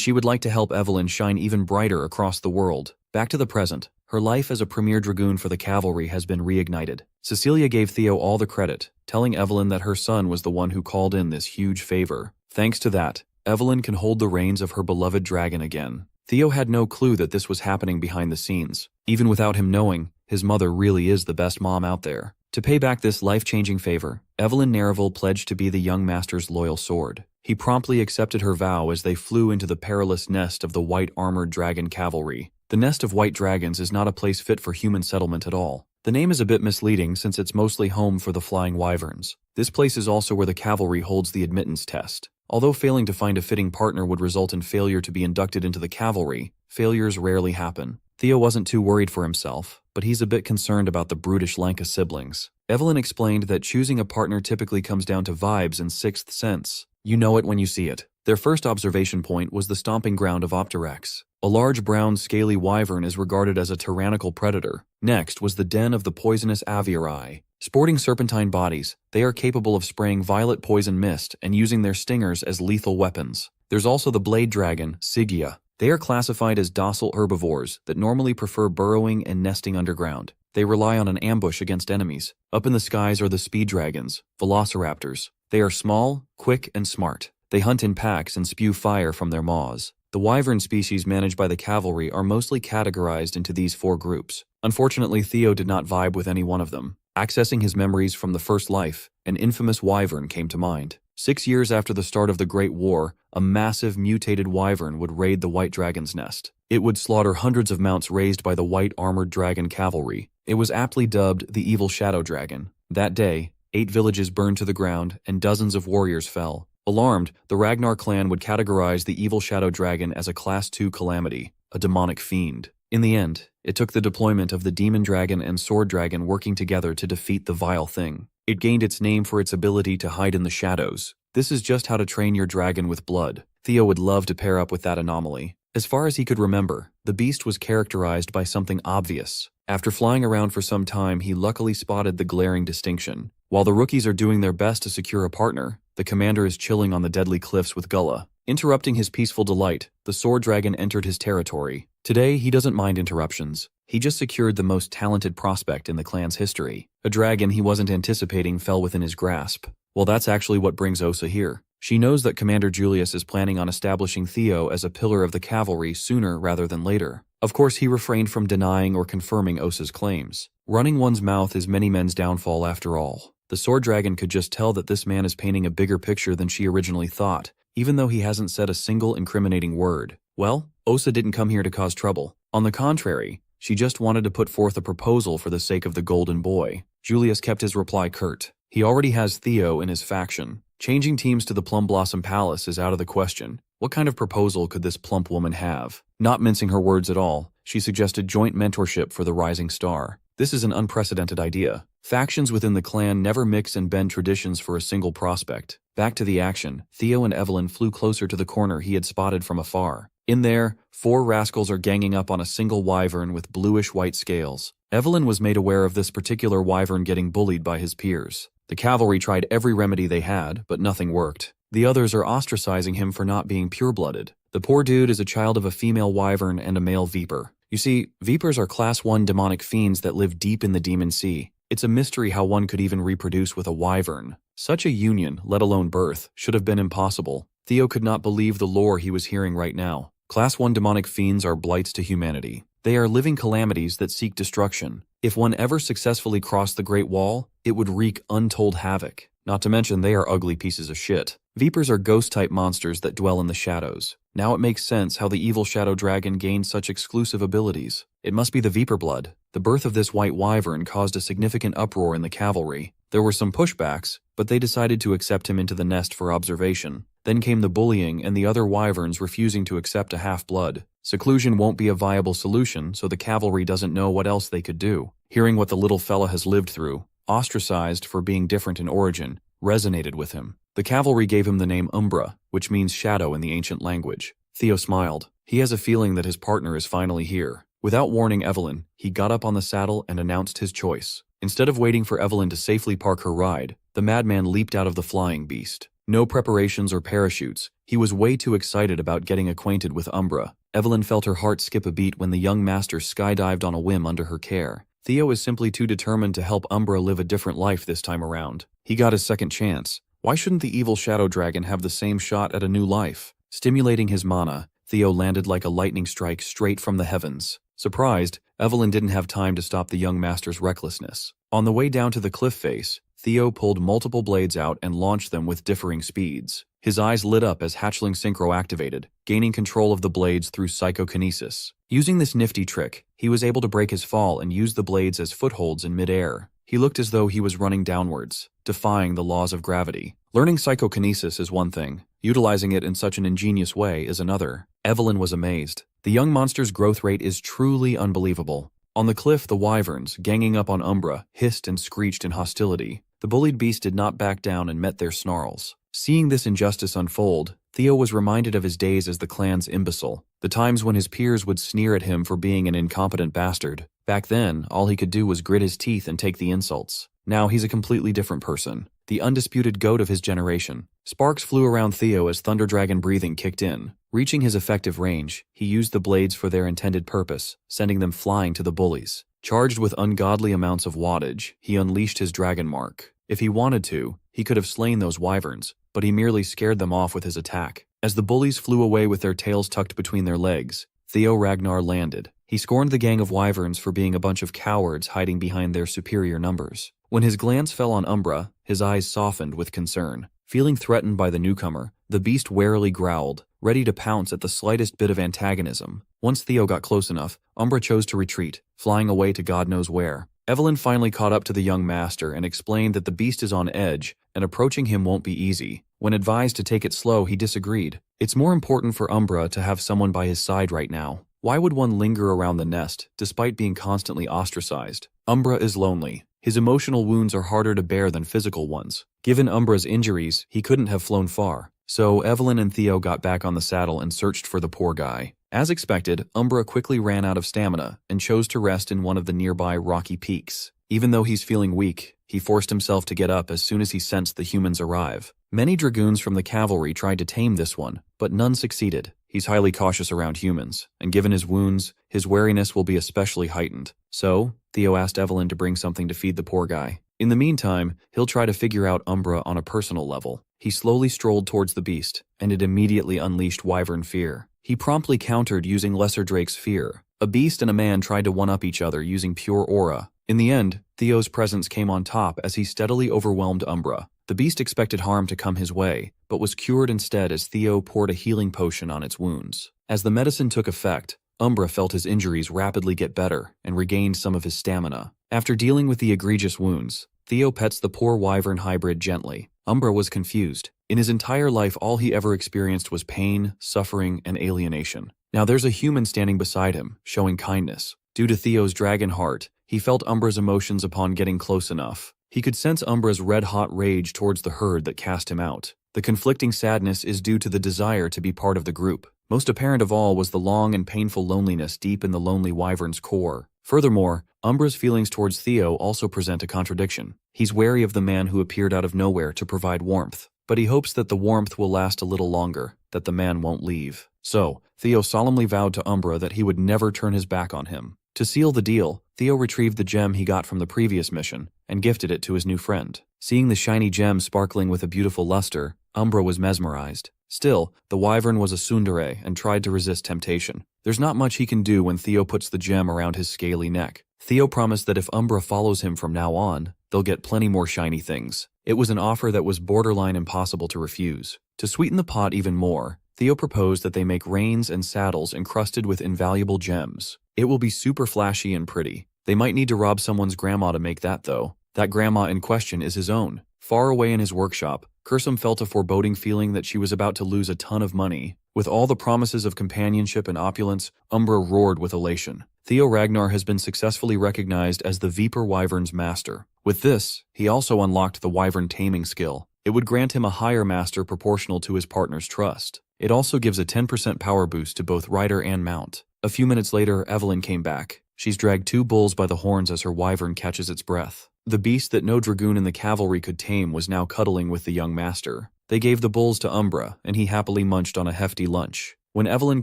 she would like to help Evelyn shine even brighter across the world. Back to the present, her life as a premier dragoon for the cavalry has been reignited. Cecilia gave Theo all the credit, telling Evelyn that her son was the one who called in this huge favor. Thanks to that, Evelyn can hold the reins of her beloved dragon again. Theo had no clue that this was happening behind the scenes. Even without him knowing, his mother really is the best mom out there. To pay back this life-changing favor, Evelyn Nereville pledged to be the young master's loyal sword. He promptly accepted her vow as they flew into the perilous nest of the white armored dragon cavalry. The nest of white dragons is not a place fit for human settlement at all. The name is a bit misleading since it's mostly home for the flying wyverns. This place is also where the cavalry holds the admittance test. Although failing to find a fitting partner would result in failure to be inducted into the cavalry, failures rarely happen. Theo wasn't too worried for himself, but he's a bit concerned about the brutish Lanka siblings. Evelyn explained that choosing a partner typically comes down to vibes and sixth sense. You know it when you see it. Their first observation point was the stomping ground of Opterex. A large brown scaly wyvern is regarded as a tyrannical predator. Next was the den of the poisonous aviarii. Sporting serpentine bodies, they are capable of spraying violet poison mist and using their stingers as lethal weapons. There's also the blade dragon, Sigya. They are classified as docile herbivores that normally prefer burrowing and nesting underground. They rely on an ambush against enemies. Up in the skies are the speed dragons, velociraptors. They are small, quick, and smart. They hunt in packs and spew fire from their maws. The wyvern species managed by the cavalry are mostly categorized into these 4 groups. Unfortunately, Theo did not vibe with any one of them. Accessing his memories from the first life, an infamous wyvern came to mind. 6 years after the start of the Great War, a massive mutated wyvern would raid the White Dragon's nest. It would slaughter hundreds of mounts raised by the White Armored Dragon cavalry. It was aptly dubbed the Evil Shadow Dragon. That day, 8 villages burned to the ground and dozens of warriors fell. Alarmed, the Ragnar clan would categorize the Evil Shadow Dragon as a Class 2 calamity, a demonic fiend. In the end, it took the deployment of the Demon Dragon and Sword Dragon working together to defeat the vile thing. It gained its name for its ability to hide in the shadows. This is just how to train your dragon with blood. Theo would love to pair up with that anomaly. As far as he could remember, the beast was characterized by something obvious. After flying around for some time, he luckily spotted the glaring distinction. While the rookies are doing their best to secure a partner, the commander is chilling on the deadly cliffs with Gullah. Interrupting his peaceful delight, the Sword Dragon entered his territory. Today, he doesn't mind interruptions. He just secured the most talented prospect in the clan's history. A dragon he wasn't anticipating fell within his grasp. Well, that's actually what brings Osa here. She knows that Commander Julius is planning on establishing Theo as a pillar of the cavalry sooner rather than later. Of course, he refrained from denying or confirming Osa's claims. Running one's mouth is many men's downfall after all. The Sword Dragon could just tell that this man is painting a bigger picture than she originally thought, even though he hasn't said a single incriminating word. Well, Osa didn't come here to cause trouble. On the contrary, she just wanted to put forth a proposal for the sake of the golden boy. Julius kept his reply curt. He already has Theo in his faction. Changing teams to the Plum Blossom Palace is out of the question. What kind of proposal could this plump woman have? Not mincing her words at all, she suggested joint mentorship for the rising star. This is an unprecedented idea. Factions within the clan never mix and bend traditions for a single prospect. Back to the action, Theo and Evelyn flew closer to the corner he had spotted from afar. In there, 4 rascals are ganging up on a single wyvern with bluish-white scales. Evelyn was made aware of this particular wyvern getting bullied by his peers. The cavalry tried every remedy they had, but nothing worked. The others are ostracizing him for not being pure-blooded. The poor dude is a child of a female wyvern and a male viper. You see, vipers are Class 1 demonic fiends that live deep in the Demon Sea. It's a mystery how one could even reproduce with a wyvern. Such a union, let alone birth, should have been impossible. Theo could not believe the lore he was hearing right now. Class 1 demonic fiends are blights to humanity. They are living calamities that seek destruction. If one ever successfully crossed the Great Wall, it would wreak untold havoc. Not to mention they are ugly pieces of shit. Vipers are ghost-type monsters that dwell in the shadows. Now it makes sense how the evil shadow dragon gained such exclusive abilities. It must be the Viper blood. The birth of this white wyvern caused a significant uproar in the cavalry. There were some pushbacks, but they decided to accept him into the nest for observation. Then came the bullying and the other wyverns refusing to accept a half-blood. Seclusion won't be a viable solution, so the cavalry doesn't know what else they could do. Hearing what the little fella has lived through, ostracized for being different in origin, resonated with him. The cavalry gave him the name Umbra, which means shadow in the ancient language. Theo smiled. He has a feeling that his partner is finally here. Without warning Evelyn, he got up on the saddle and announced his choice. Instead of waiting for Evelyn to safely park her ride, the madman leaped out of the flying beast. No preparations or parachutes. He was way too excited about getting acquainted with Umbra. Evelyn felt her heart skip a beat when the young master skydived on a whim under her care. Theo is simply too determined to help Umbra live a different life this time around. He got his second chance. Why shouldn't the evil shadow dragon have the same shot at a new life? Stimulating his mana, Theo landed like a lightning strike straight from the heavens. Surprised, Evelyn didn't have time to stop the young master's recklessness. On the way down to the cliff face, Theo pulled multiple blades out and launched them with differing speeds. His eyes lit up as Hatchling Synchro activated, gaining control of the blades through psychokinesis. Using this nifty trick, he was able to break his fall and use the blades as footholds in midair. He looked as though he was running downwards, defying the laws of gravity. Learning psychokinesis is one thing. Utilizing it in such an ingenious way is another. Evelyn was amazed. The young monster's growth rate is truly unbelievable. On the cliff, the wyverns, ganging up on Umbra, hissed and screeched in hostility. The bullied beast did not back down and met their snarls. Seeing this injustice unfold, Theo was reminded of his days as the clan's imbecile, the times when his peers would sneer at him for being an incompetent bastard. Back then, all he could do was grit his teeth and take the insults. Now he's a completely different person, the undisputed goat of his generation. Sparks flew around Theo as Thunder Dragon breathing kicked in. Reaching his effective range, he used the blades for their intended purpose, sending them flying to the bullies. Charged with ungodly amounts of wattage, he unleashed his dragon mark. If he wanted to, he could have slain those wyverns, but he merely scared them off with his attack. As the bullies flew away with their tails tucked between their legs, Theo Ragnar landed. He scorned the gang of wyverns for being a bunch of cowards hiding behind their superior numbers. When his glance fell on Umbra, his eyes softened with concern. Feeling threatened by the newcomer, the beast warily growled, ready to pounce at the slightest bit of antagonism. Once Theo got close enough, Umbra chose to retreat, flying away to God knows where. Evelyn finally caught up to the young master and explained that the beast is on edge, and approaching him won't be easy. When advised to take it slow, he disagreed. It's more important for Umbra to have someone by his side right now. Why would one linger around the nest, despite being constantly ostracized? Umbra is lonely. His emotional wounds are harder to bear than physical ones. Given Umbra's injuries, he couldn't have flown far. So Evelyn and Theo got back on the saddle and searched for the poor guy. As expected, Umbra quickly ran out of stamina and chose to rest in one of the nearby rocky peaks. Even though he's feeling weak, he forced himself to get up as soon as he sensed the humans arrive. Many dragoons from the cavalry tried to tame this one, but none succeeded. He's highly cautious around humans, and given his wounds, his wariness will be especially heightened. So, Theo asked Evelyn to bring something to feed the poor guy. In the meantime, he'll try to figure out Umbra on a personal level. He slowly strolled towards the beast, and it immediately unleashed wyvern fear. He promptly countered using Lesser Drake's fear. A beast and a man tried to one-up each other using pure aura. In the end, Theo's presence came on top as he steadily overwhelmed Umbra. The beast expected harm to come his way, but was cured instead as Theo poured a healing potion on its wounds. As the medicine took effect, Umbra felt his injuries rapidly get better and regained some of his stamina. After dealing with the egregious wounds, Theo pets the poor wyvern hybrid gently. Umbra was confused. In his entire life, all he ever experienced was pain, suffering, and alienation. Now there's a human standing beside him, showing kindness. Due to Theo's dragon heart, he felt Umbra's emotions upon getting close enough. He could sense Umbra's red-hot rage towards the herd that cast him out. The conflicting sadness is due to the desire to be part of the group. Most apparent of all was the long and painful loneliness deep in the lonely wyvern's core. Furthermore, Umbra's feelings towards Theo also present a contradiction. He's wary of the man who appeared out of nowhere to provide warmth, but he hopes that the warmth will last a little longer, that the man won't leave. So, Theo solemnly vowed to Umbra that he would never turn his back on him. To seal the deal, Theo retrieved the gem he got from the previous mission and gifted it to his new friend. Seeing the shiny gem sparkling with a beautiful luster, Umbra was mesmerized. Still, the wyvern was a tsundere and tried to resist temptation. There's not much he can do when Theo puts the gem around his scaly neck. Theo promised that if Umbra follows him from now on, they'll get plenty more shiny things. It was an offer that was borderline impossible to refuse. To sweeten the pot even more, Theo proposed that they make reins and saddles encrusted with invaluable gems. It will be super flashy and pretty. They might need to rob someone's grandma to make that though. That grandma in question is his own. Far away in his workshop, Kursum felt a foreboding feeling that she was about to lose a ton of money. With all the promises of companionship and opulence, Umbra roared with elation. Theo Ragnar has been successfully recognized as the Viper Wyvern's master. With this, he also unlocked the Wyvern taming skill. It would grant him a higher master proportional to his partner's trust. It also gives a 10% power boost to both rider and mount. A few minutes later, Evelyn came back. She's dragged 2 bulls by the horns as her wyvern catches its breath. The beast that no dragoon in the cavalry could tame was now cuddling with the young master. They gave the bulls to Umbra, and he happily munched on a hefty lunch. When Evelyn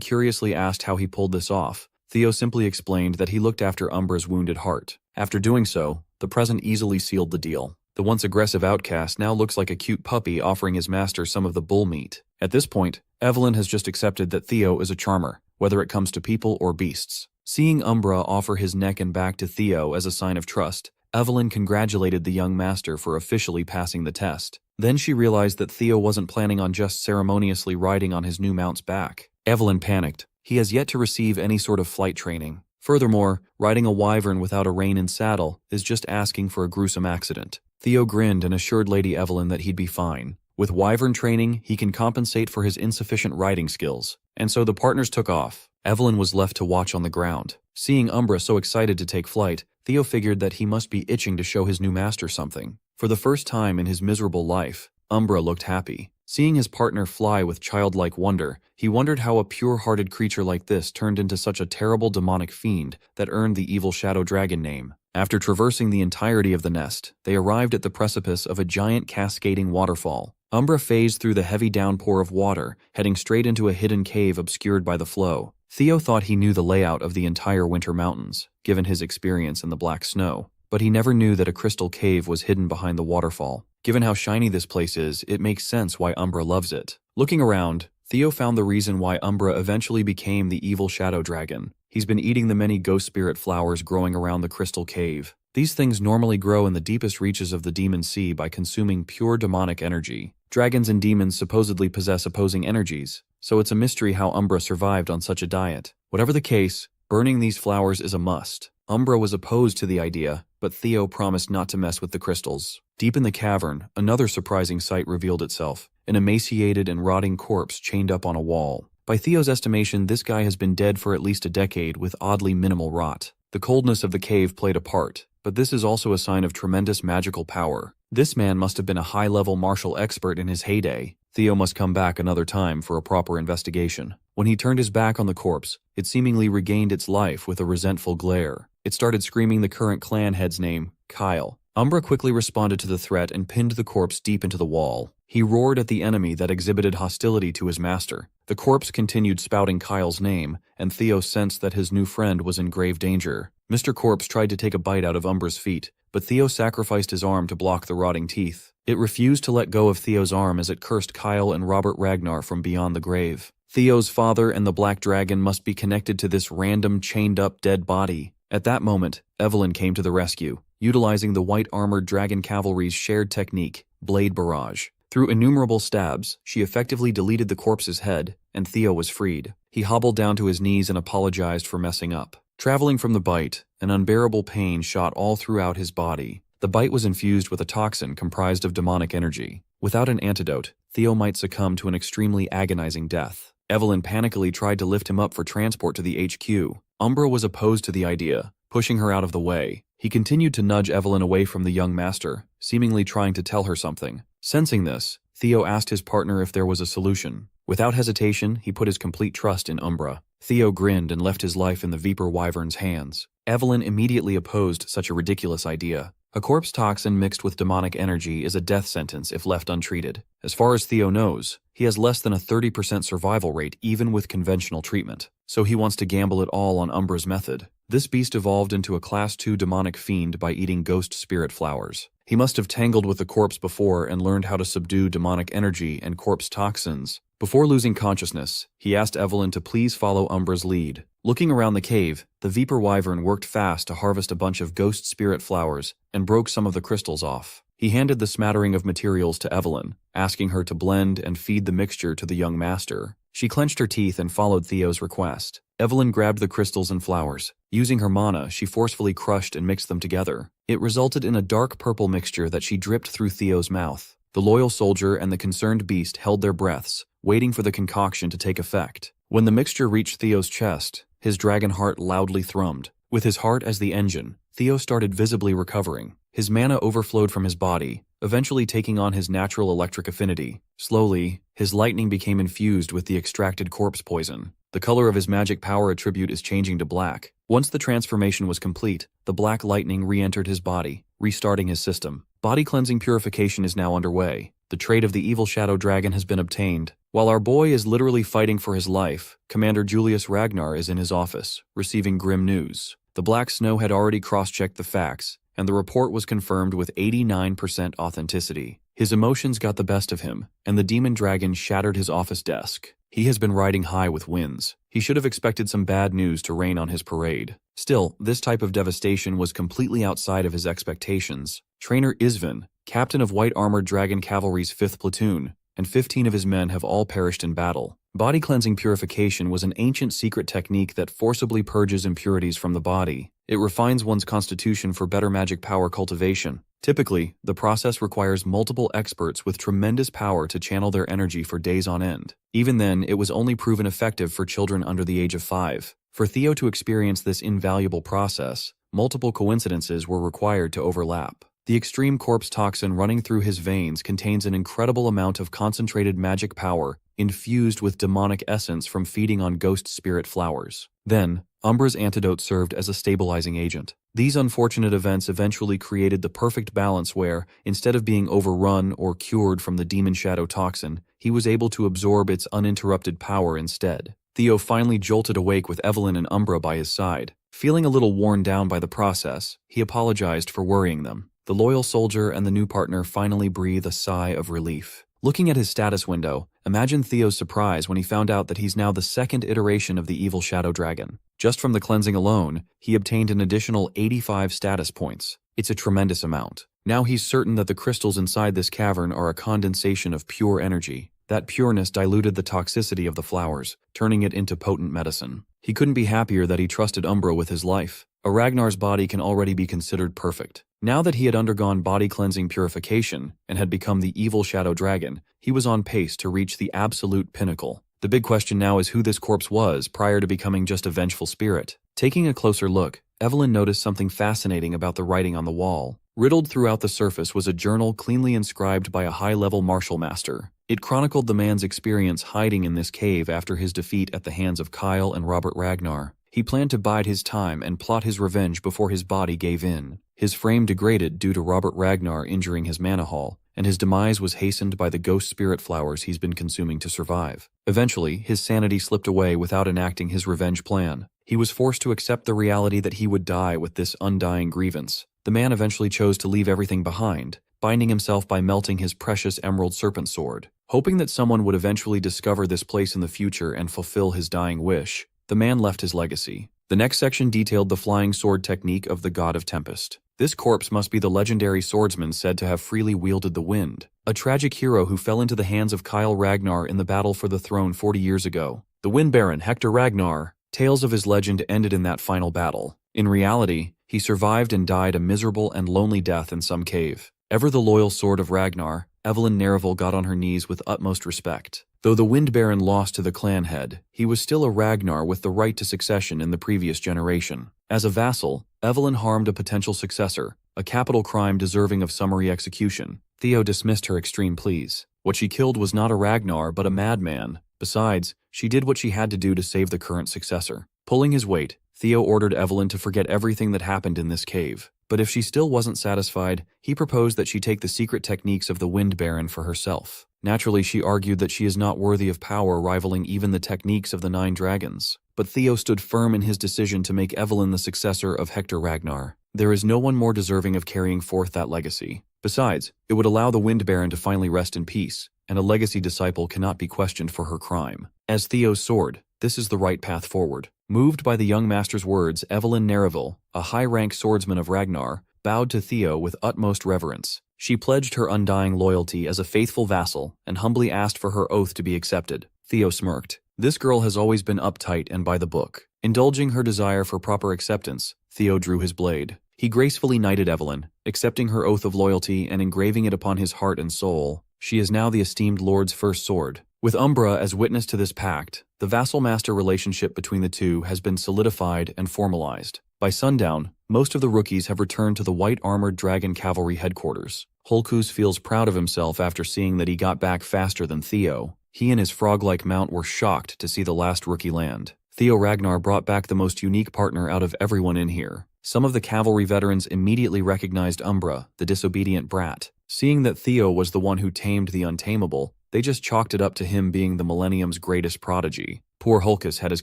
curiously asked how he pulled this off, Theo simply explained that he looked after Umbra's wounded heart. After doing so, the present easily sealed the deal. The once aggressive outcast now looks like a cute puppy offering his master some of the bull meat. At this point, Evelyn has just accepted that Theo is a charmer, whether it comes to people or beasts. Seeing Umbra offer his neck and back to Theo as a sign of trust, Evelyn congratulated the young master for officially passing the test. Then she realized that Theo wasn't planning on just ceremoniously riding on his new mount's back. Evelyn panicked. He has yet to receive any sort of flight training. Furthermore, riding a wyvern without a rein and saddle is just asking for a gruesome accident. Theo grinned and assured Lady Evelyn that he'd be fine. With wyvern training, he can compensate for his insufficient riding skills. And so the partners took off. Evelyn was left to watch on the ground. Seeing Umbra so excited to take flight, Theo figured that he must be itching to show his new master something. For the first time in his miserable life, Umbra looked happy. Seeing his partner fly with childlike wonder, he wondered how a pure-hearted creature like this turned into such a terrible demonic fiend that earned the evil shadow dragon name. After traversing the entirety of the nest, they arrived at the precipice of a giant cascading waterfall. Umbra phased through the heavy downpour of water, heading straight into a hidden cave obscured by the flow. Theo thought he knew the layout of the entire Winter Mountains, given his experience in the black snow, but he never knew that a crystal cave was hidden behind the waterfall. Given how shiny this place is, it makes sense why Umbra loves it. Looking around, Theo found the reason why Umbra eventually became the evil shadow dragon. He's been eating the many ghost spirit flowers growing around the crystal cave. These things normally grow in the deepest reaches of the demon sea by consuming pure demonic energy. Dragons and demons supposedly possess opposing energies, so it's a mystery how Umbra survived on such a diet. Whatever the case, burning these flowers is a must. Umbra was opposed to the idea, but Theo promised not to mess with the crystals. Deep in the cavern, another surprising sight revealed itself, an emaciated and rotting corpse chained up on a wall. By Theo's estimation, this guy has been dead for at least a decade with oddly minimal rot. The coldness of the cave played a part, but this is also a sign of tremendous magical power. This man must have been a high-level martial expert in his heyday. Theo must come back another time for a proper investigation. When he turned his back on the corpse, it seemingly regained its life with a resentful glare. It started screaming the current clan head's name, Kyle. Umbra quickly responded to the threat and pinned the corpse deep into the wall. He roared at the enemy that exhibited hostility to his master. The corpse continued spouting Kyle's name, and Theo sensed that his new friend was in grave danger. Mr. Corpse tried to take a bite out of Umbra's feet, but Theo sacrificed his arm to block the rotting teeth. It refused to let go of Theo's arm as it cursed Kyle and Robert Ragnar from beyond the grave. Theo's father and the Black Dragon must be connected to this random chained-up dead body. At that moment, Evelyn came to the rescue, utilizing the white-armored dragon cavalry's shared technique, Blade Barrage. Through innumerable stabs, she effectively deleted the corpse's head, and Theo was freed. He hobbled down to his knees and apologized for messing up. Traveling from the bite, an unbearable pain shot all throughout his body. The bite was infused with a toxin comprised of demonic energy. Without an antidote, Theo might succumb to an extremely agonizing death. Evelyn panically tried to lift him up for transport to the HQ. Umbra was opposed to the idea, pushing her out of the way. He continued to nudge Evelyn away from the young master, seemingly trying to tell her something. Sensing this, Theo asked his partner if there was a solution. Without hesitation, he put his complete trust in Umbra. Theo grinned and left his life in the Viper Wyvern's hands. Evelyn immediately opposed such a ridiculous idea. A corpse toxin mixed with demonic energy is a death sentence if left untreated. As far as Theo knows, he has less than a 30% survival rate even with conventional treatment. So he wants to gamble it all on Umbra's method. This beast evolved into a Class 2 demonic fiend by eating ghost spirit flowers. He must have tangled with the corpse before and learned how to subdue demonic energy and corpse toxins. Before losing consciousness, he asked Evelyn to please follow Umbra's lead. Looking around the cave, the Viper Wyvern worked fast to harvest a bunch of ghost spirit flowers and broke some of the crystals off. He handed the smattering of materials to Evelyn, asking her to blend and feed the mixture to the young master. She clenched her teeth and followed Theo's request. Evelyn grabbed the crystals and flowers. Using her mana, she forcefully crushed and mixed them together. It resulted in a dark purple mixture that she dripped through Theo's mouth. The loyal soldier and the concerned beast held their breaths, waiting for the concoction to take effect. When the mixture reached Theo's chest, his dragon heart loudly thrummed. With his heart as the engine, Theo started visibly recovering. His mana overflowed from his body, eventually taking on his natural electric affinity. Slowly, his lightning became infused with the extracted corpse poison. The color of his magic power attribute is changing to black. Once the transformation was complete, the black lightning re-entered his body, restarting his system. Body cleansing purification is now underway. The trait of the evil shadow dragon has been obtained. While our boy is literally fighting for his life, Commander Julius Ragnar is in his office, receiving grim news. The Black Snow had already cross-checked the facts, and the report was confirmed with 89% authenticity. His emotions got the best of him, and the demon dragon shattered his office desk. He has been riding high with winds. He should have expected some bad news to rain on his parade. Still, this type of devastation was completely outside of his expectations. Trainer Isvin, captain of White Armored Dragon Cavalry's 5th Platoon, and 15 of his men have all perished in battle. Body cleansing purification was an ancient secret technique that forcibly purges impurities from the body. It refines one's constitution for better magic power cultivation. Typically, the process requires multiple experts with tremendous power to channel their energy for days on end. Even then, it was only proven effective for children under the age of 5. For Theo to experience this invaluable process, multiple coincidences were required to overlap. The extreme corpse toxin running through his veins contains an incredible amount of concentrated magic power infused with demonic essence from feeding on ghost spirit flowers. Then, Umbra's antidote served as a stabilizing agent. These unfortunate events eventually created the perfect balance where, instead of being overrun or cured from the demon shadow toxin, he was able to absorb its uninterrupted power instead. Theo finally jolted awake with Evelyn and Umbra by his side. Feeling a little worn down by the process, he apologized for worrying them. The loyal soldier and the new partner finally breathe a sigh of relief. Looking at his status window, imagine Theo's surprise when he found out that he's now the second iteration of the evil shadow dragon. Just from the cleansing alone, he obtained an additional 85 status points. It's a tremendous amount. Now he's certain that the crystals inside this cavern are a condensation of pure energy. That pureness diluted the toxicity of the flowers, turning it into potent medicine. He couldn't be happier that he trusted Umbra with his life. A Ragnar's body can already be considered perfect. Now that he had undergone body-cleansing purification and had become the evil shadow dragon, he was on pace to reach the absolute pinnacle. The big question now is who this corpse was prior to becoming just a vengeful spirit. Taking a closer look, Evelyn noticed something fascinating about the writing on the wall. Riddled throughout the surface was a journal cleanly inscribed by a high-level martial master. It chronicled the man's experience hiding in this cave after his defeat at the hands of Kyle and Robert Ragnar. He planned to bide his time and plot his revenge before his body gave in. His frame degraded due to Robert Ragnar injuring his mana hall, and his demise was hastened by the ghost spirit flowers he's been consuming to survive. Eventually, his sanity slipped away without enacting his revenge plan. He was forced to accept the reality that he would die with this undying grievance. The man eventually chose to leave everything behind, binding himself by melting his precious emerald serpent sword. Hoping that someone would eventually discover this place in the future and fulfill his dying wish, the man left his legacy. The next section detailed the flying sword technique of the god of tempest. This corpse must be the legendary swordsman said to have freely wielded the wind, a tragic hero who fell into the hands of Kyle Ragnar in the battle for the throne 40 years ago. The Wind Baron, Hector Ragnar. Tales of his legend ended in that final battle. In reality, he survived and died a miserable and lonely death in some cave. Ever the loyal sword of Ragnar, Evelyn Nereville got on her knees with utmost respect. Though the Wind Baron lost to the clan head, he was still a Ragnar with the right to succession in the previous generation. As a vassal, Evelyn harmed a potential successor, a capital crime deserving of summary execution. Theo dismissed her extreme pleas. What she killed was not a Ragnar but a madman. Besides, she did what she had to do to save the current successor. Pulling his weight, Theo ordered Evelyn to forget everything that happened in this cave. But if she still wasn't satisfied, he proposed that she take the secret techniques of the Wind Baron for herself. Naturally, she argued that she is not worthy of power rivaling even the techniques of the 9 dragons. But Theo stood firm in his decision to make Evelyn the successor of Hector Ragnar. There is no one more deserving of carrying forth that legacy. Besides, it would allow the Wind Baron to finally rest in peace, and a legacy disciple cannot be questioned for her crime. As Theo's sword, this is the right path forward. Moved by the young master's words, Evelyn Nereville, a high-rank swordsman of Ragnar, bowed to Theo with utmost reverence. She pledged her undying loyalty as a faithful vassal and humbly asked for her oath to be accepted. Theo smirked. This girl has always been uptight and by the book. Indulging her desire for proper acceptance, Theo drew his blade. He gracefully knighted Evelyn, accepting her oath of loyalty and engraving it upon his heart and soul. She is now the esteemed lord's first sword. With Umbra as witness to this pact, the vassal-master relationship between the two has been solidified and formalized. By sundown, most of the rookies have returned to the white-armored dragon cavalry headquarters. Holkus feels proud of himself after seeing that he got back faster than Theo. He and his frog-like mount were shocked to see the last rookie land. Theo Ragnar brought back the most unique partner out of everyone in here. Some of the cavalry veterans immediately recognized Umbra, the disobedient brat. Seeing that Theo was the one who tamed the untamable, they just chalked it up to him being the Millennium's greatest prodigy. Poor Holkus had his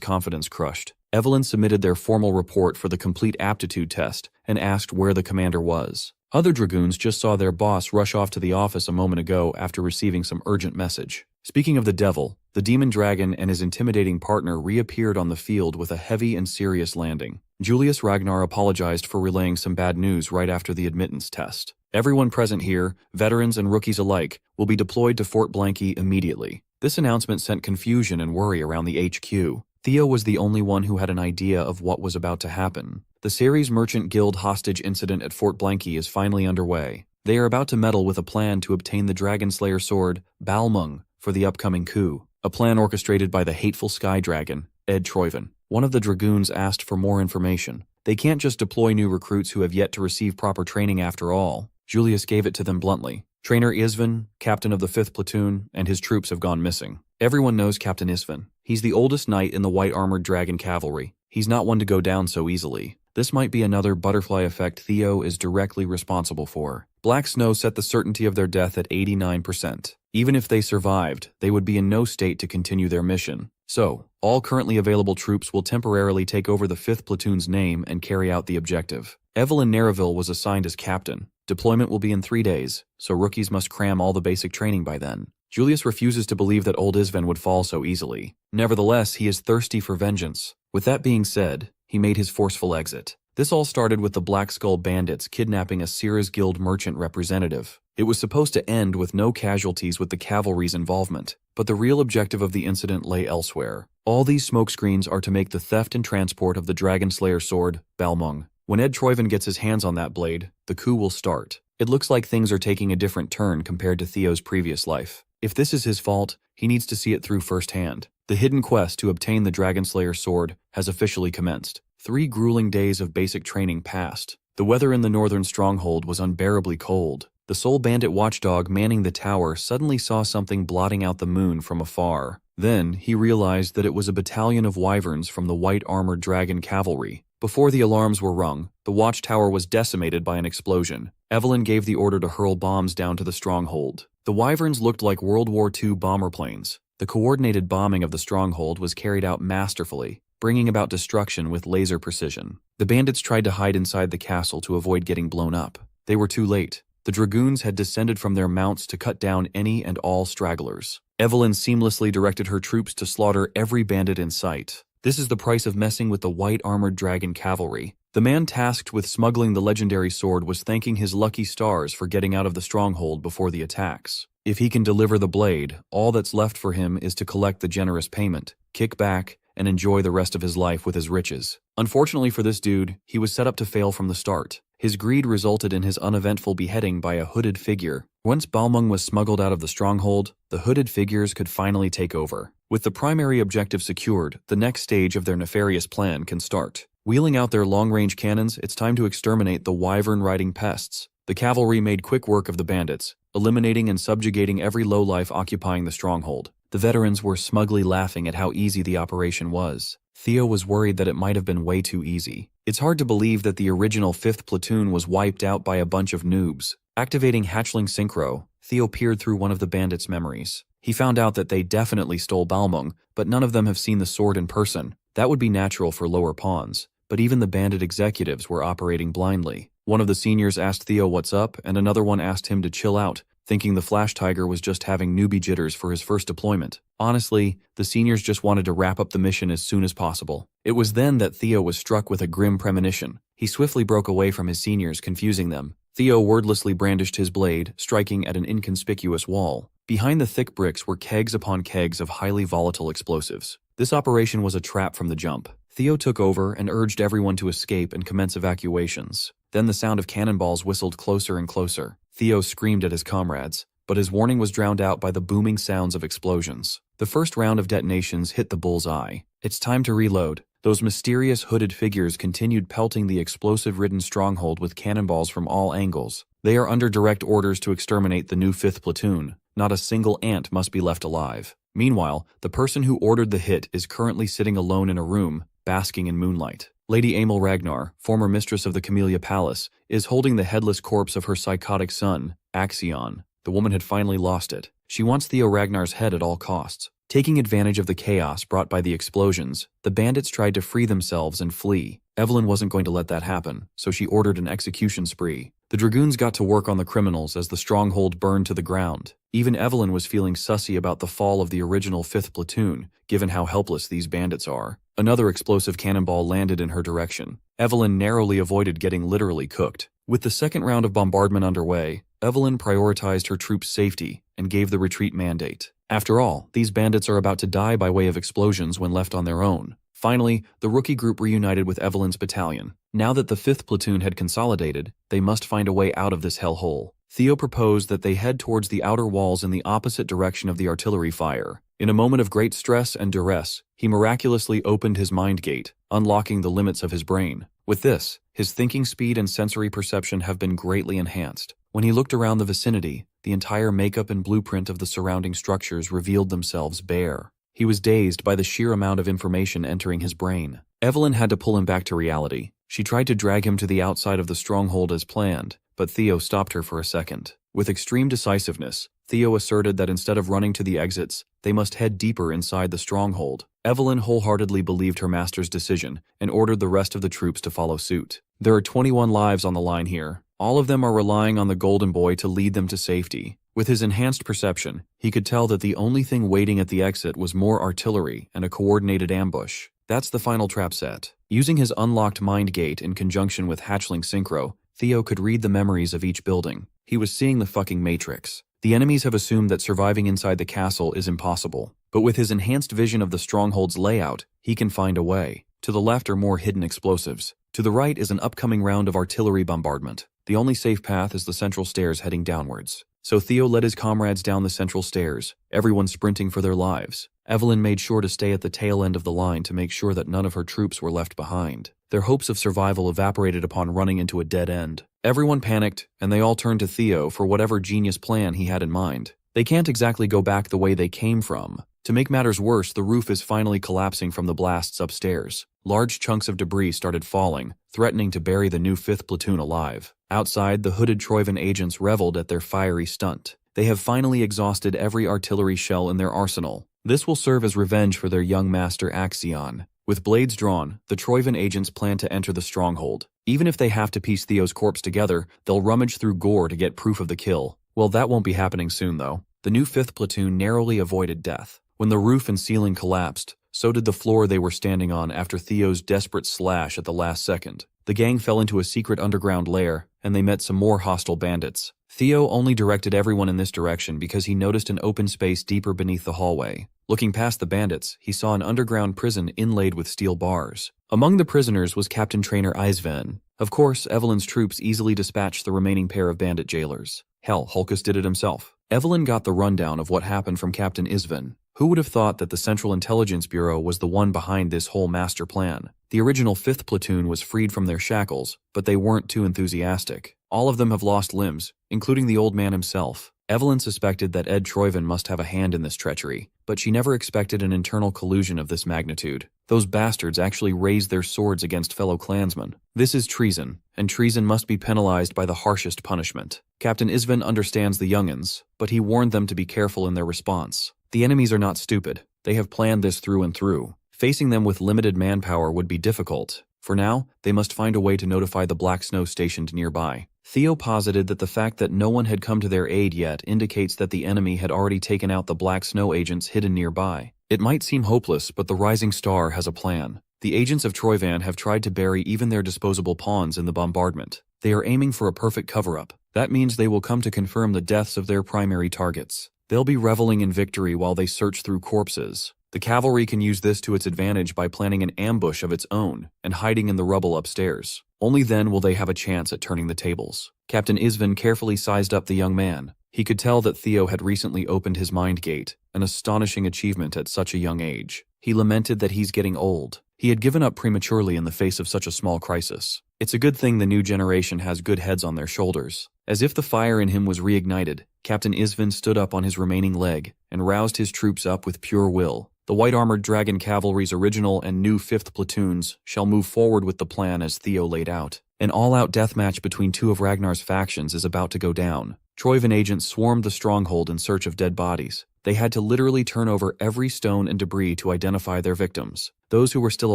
confidence crushed. Evelyn submitted their formal report for the complete aptitude test and asked where the commander was. Other dragoons just saw their boss rush off to the office a moment ago after receiving some urgent message. Speaking of the devil, the demon dragon and his intimidating partner reappeared on the field with a heavy and serious landing. Julius Ragnar apologized for relaying some bad news right after the admittance test. Everyone present here, veterans and rookies alike, will be deployed to Fort Blanky immediately. This announcement sent confusion and worry around the HQ. Theo was the only one who had an idea of what was about to happen. The Ceres Merchant Guild hostage incident at Fort Blanky is finally underway. They are about to meddle with a plan to obtain the Dragon Slayer sword, Balmung, for the upcoming coup, a plan orchestrated by the hateful Sky Dragon, Ed Troyven. One of the dragoons asked for more information. They can't just deploy new recruits who have yet to receive proper training after all. Julius gave it to them bluntly. Trainer Isvan, captain of the 5th platoon, and his troops have gone missing. Everyone knows Captain Isvan. He's the oldest knight in the white armored dragon cavalry. He's not one to go down so easily. This might be another butterfly effect Theo is directly responsible for. Black Snow set the certainty of their death at 89%. Even if they survived, they would be in no state to continue their mission. So, all currently available troops will temporarily take over the 5th platoon's name and carry out the objective. Evelyn Narraville was assigned as captain. Deployment will be in 3 days, so rookies must cram all the basic training by then. Julius refuses to believe that old Isvan would fall so easily. Nevertheless, he is thirsty for vengeance. With that being said, he made his forceful exit. This all started with the Black Skull bandits kidnapping a Ceres Guild merchant representative. It was supposed to end with no casualties with the cavalry's involvement, but the real objective of the incident lay elsewhere. All these smokescreens are to make the theft and transport of the Dragon Slayer sword, Balmung. When Ed Troyven gets his hands on that blade, the coup will start. It looks like things are taking a different turn compared to Theo's previous life. If this is his fault, he needs to see it through firsthand. The hidden quest to obtain the Dragon Slayer sword has officially commenced. 3 grueling days of basic training passed. The weather in the northern stronghold was unbearably cold. The sole bandit watchdog manning the tower suddenly saw something blotting out the moon from afar. Then, he realized that it was a battalion of wyverns from the white armored dragon cavalry. Before the alarms were rung, the watchtower was decimated by an explosion. Evelyn gave the order to hurl bombs down to the stronghold. The wyverns looked like World War II bomber planes. The coordinated bombing of the stronghold was carried out masterfully, bringing about destruction with laser precision. The bandits tried to hide inside the castle to avoid getting blown up. They were too late. The dragoons had descended from their mounts to cut down any and all stragglers. Evelyn seamlessly directed her troops to slaughter every bandit in sight. This is the price of messing with the white armored dragon cavalry. The man tasked with smuggling the legendary sword was thanking his lucky stars for getting out of the stronghold before the attacks. If he can deliver the blade, all that's left for him is to collect the generous payment, kick back, and enjoy the rest of his life with his riches. Unfortunately for this dude, he was set up to fail from the start. His greed resulted in his uneventful beheading by a hooded figure. Once Balmung was smuggled out of the stronghold, the hooded figures could finally take over. With the primary objective secured, the next stage of their nefarious plan can start. Wheeling out their long-range cannons, it's time to exterminate the wyvern-riding pests. The cavalry made quick work of the bandits, eliminating and subjugating every lowlife occupying the stronghold. The veterans were smugly laughing at how easy the operation was. Theo was worried that it might have been way too easy. It's hard to believe that the original 5th platoon was wiped out by a bunch of noobs. Activating Hatchling Synchro, Theo peered through one of the bandits' memories. He found out that they definitely stole Balmung, but none of them have seen the sword in person. That would be natural for lower pawns, but even the bandit executives were operating blindly. One of the seniors asked Theo what's up, and another one asked him to chill out, thinking the Flash Tiger was just having newbie jitters for his first deployment. Honestly, the seniors just wanted to wrap up the mission as soon as possible. It was then that Theo was struck with a grim premonition. He swiftly broke away from his seniors, confusing them. Theo wordlessly brandished his blade, striking at an inconspicuous wall. Behind the thick bricks were kegs upon kegs of highly volatile explosives. This operation was a trap from the jump. Theo took over and urged everyone to escape and commence evacuations. Then the sound of cannonballs whistled closer and closer. Theo screamed at his comrades, but his warning was drowned out by the booming sounds of explosions. The first round of detonations hit the bull's eye. It's time to reload. Those mysterious hooded figures continued pelting the explosive-ridden stronghold with cannonballs from all angles. They are under direct orders to exterminate the new 5th platoon. Not a single ant must be left alive. Meanwhile, the person who ordered the hit is currently sitting alone in a room, basking in moonlight. Lady Amel Ragnar, former mistress of the Camellia Palace, is holding the headless corpse of her psychotic son, Axion. The woman had finally lost it. She wants Theo Ragnar's head at all costs. Taking advantage of the chaos brought by the explosions, the bandits tried to free themselves and flee. Evelyn wasn't going to let that happen, so she ordered an execution spree. The dragoons got to work on the criminals as the stronghold burned to the ground. Even Evelyn was feeling sussy about the fall of the original 5th platoon, given how helpless these bandits are. Another explosive cannonball landed in her direction. Evelyn narrowly avoided getting literally cooked. With the second round of bombardment underway, Evelyn prioritized her troops' safety and gave the retreat mandate. After all, these bandits are about to die by way of explosions when left on their own. Finally, the rookie group reunited with Evelyn's battalion. Now that the 5th platoon had consolidated, they must find a way out of this hellhole. Theo proposed that they head towards the outer walls in the opposite direction of the artillery fire. In a moment of great stress and duress, he miraculously opened his mind gate, unlocking the limits of his brain. With this, his thinking speed and sensory perception have been greatly enhanced. When he looked around the vicinity, the entire makeup and blueprint of the surrounding structures revealed themselves bare. He was dazed by the sheer amount of information entering his brain. Evelyn had to pull him back to reality. She tried to drag him to the outside of the stronghold as planned, but Theo stopped her for a second. With extreme decisiveness, Theo asserted that instead of running to the exits, they must head deeper inside the stronghold. Evelyn wholeheartedly believed her master's decision and ordered the rest of the troops to follow suit. There are 21 lives on the line here. All of them are relying on the Golden Boy to lead them to safety. With his enhanced perception, he could tell that the only thing waiting at the exit was more artillery and a coordinated ambush. That's the final trap set. Using his unlocked mind gate in conjunction with Hatchling Synchro, Theo could read the memories of each building. He was seeing the fucking Matrix. The enemies have assumed that surviving inside the castle is impossible. But with his enhanced vision of the stronghold's layout, he can find a way. To the left are more hidden explosives. To the right is an upcoming round of artillery bombardment. The only safe path is the central stairs heading downwards. So Theo led his comrades down the central stairs, everyone sprinting for their lives. Evelyn made sure to stay at the tail end of the line to make sure that none of her troops were left behind. Their hopes of survival evaporated upon running into a dead end. Everyone panicked, and they all turned to Theo for whatever genius plan he had in mind. They can't exactly go back the way they came from. To make matters worse, the roof is finally collapsing from the blasts upstairs. Large chunks of debris started falling, threatening to bury the new 5th platoon alive. Outside, the hooded Troivan agents reveled at their fiery stunt. They have finally exhausted every artillery shell in their arsenal. This will serve as revenge for their young master Axion. With blades drawn, the Troivan agents plan to enter the stronghold. Even if they have to piece Theo's corpse together, they'll rummage through gore to get proof of the kill. Well, that won't be happening soon, though. The new 5th platoon narrowly avoided death. When the roof and ceiling collapsed, so did the floor they were standing on after Theo's desperate slash at the last second. The gang fell into a secret underground lair, and they met some more hostile bandits. Theo only directed everyone in this direction because he noticed an open space deeper beneath the hallway. Looking past the bandits, he saw an underground prison inlaid with steel bars. Among the prisoners was Captain Trainer Eisven. Of course, Evelyn's troops easily dispatched the remaining pair of bandit jailers. Hell, Hulkus did it himself. Evelyn got the rundown of what happened from Captain Isven. Who would have thought that the Central Intelligence Bureau was the one behind this whole master plan? The original 5th platoon was freed from their shackles, but they weren't too enthusiastic. All of them have lost limbs, including the old man himself. Evelyn suspected that Ed Troivan must have a hand in this treachery, but she never expected an internal collusion of this magnitude. Those bastards actually raised their swords against fellow clansmen. This is treason, and treason must be penalized by the harshest punishment. Captain Isven understands the young'uns, but he warned them to be careful in their response. The enemies are not stupid. They have planned this through and through. Facing them with limited manpower would be difficult. For now, they must find a way to notify the Black Snow stationed nearby. Theo posited that the fact that no one had come to their aid yet indicates that the enemy had already taken out the Black Snow agents hidden nearby. It might seem hopeless, but the Rising Star has a plan. The agents of Troivan have tried to bury even their disposable pawns in the bombardment. They are aiming for a perfect cover-up. That means they will come to confirm the deaths of their primary targets. They'll be reveling in victory while they search through corpses. The cavalry can use this to its advantage by planning an ambush of its own and hiding in the rubble upstairs. Only then will they have a chance at turning the tables. Captain Isven carefully sized up the young man. He could tell that Theo had recently opened his mind gate, an astonishing achievement at such a young age. He lamented that he's getting old. He had given up prematurely in the face of such a small crisis. It's a good thing the new generation has good heads on their shoulders. As if the fire in him was reignited, Captain Isven stood up on his remaining leg and roused his troops up with pure will. The white-armored Dragon Cavalry's original and new 5th platoons shall move forward with the plan as Theo laid out. An all-out deathmatch between two of Ragnar's factions is about to go down. Troivan agents swarmed the stronghold in search of dead bodies. They had to literally turn over every stone and debris to identify their victims. Those who were still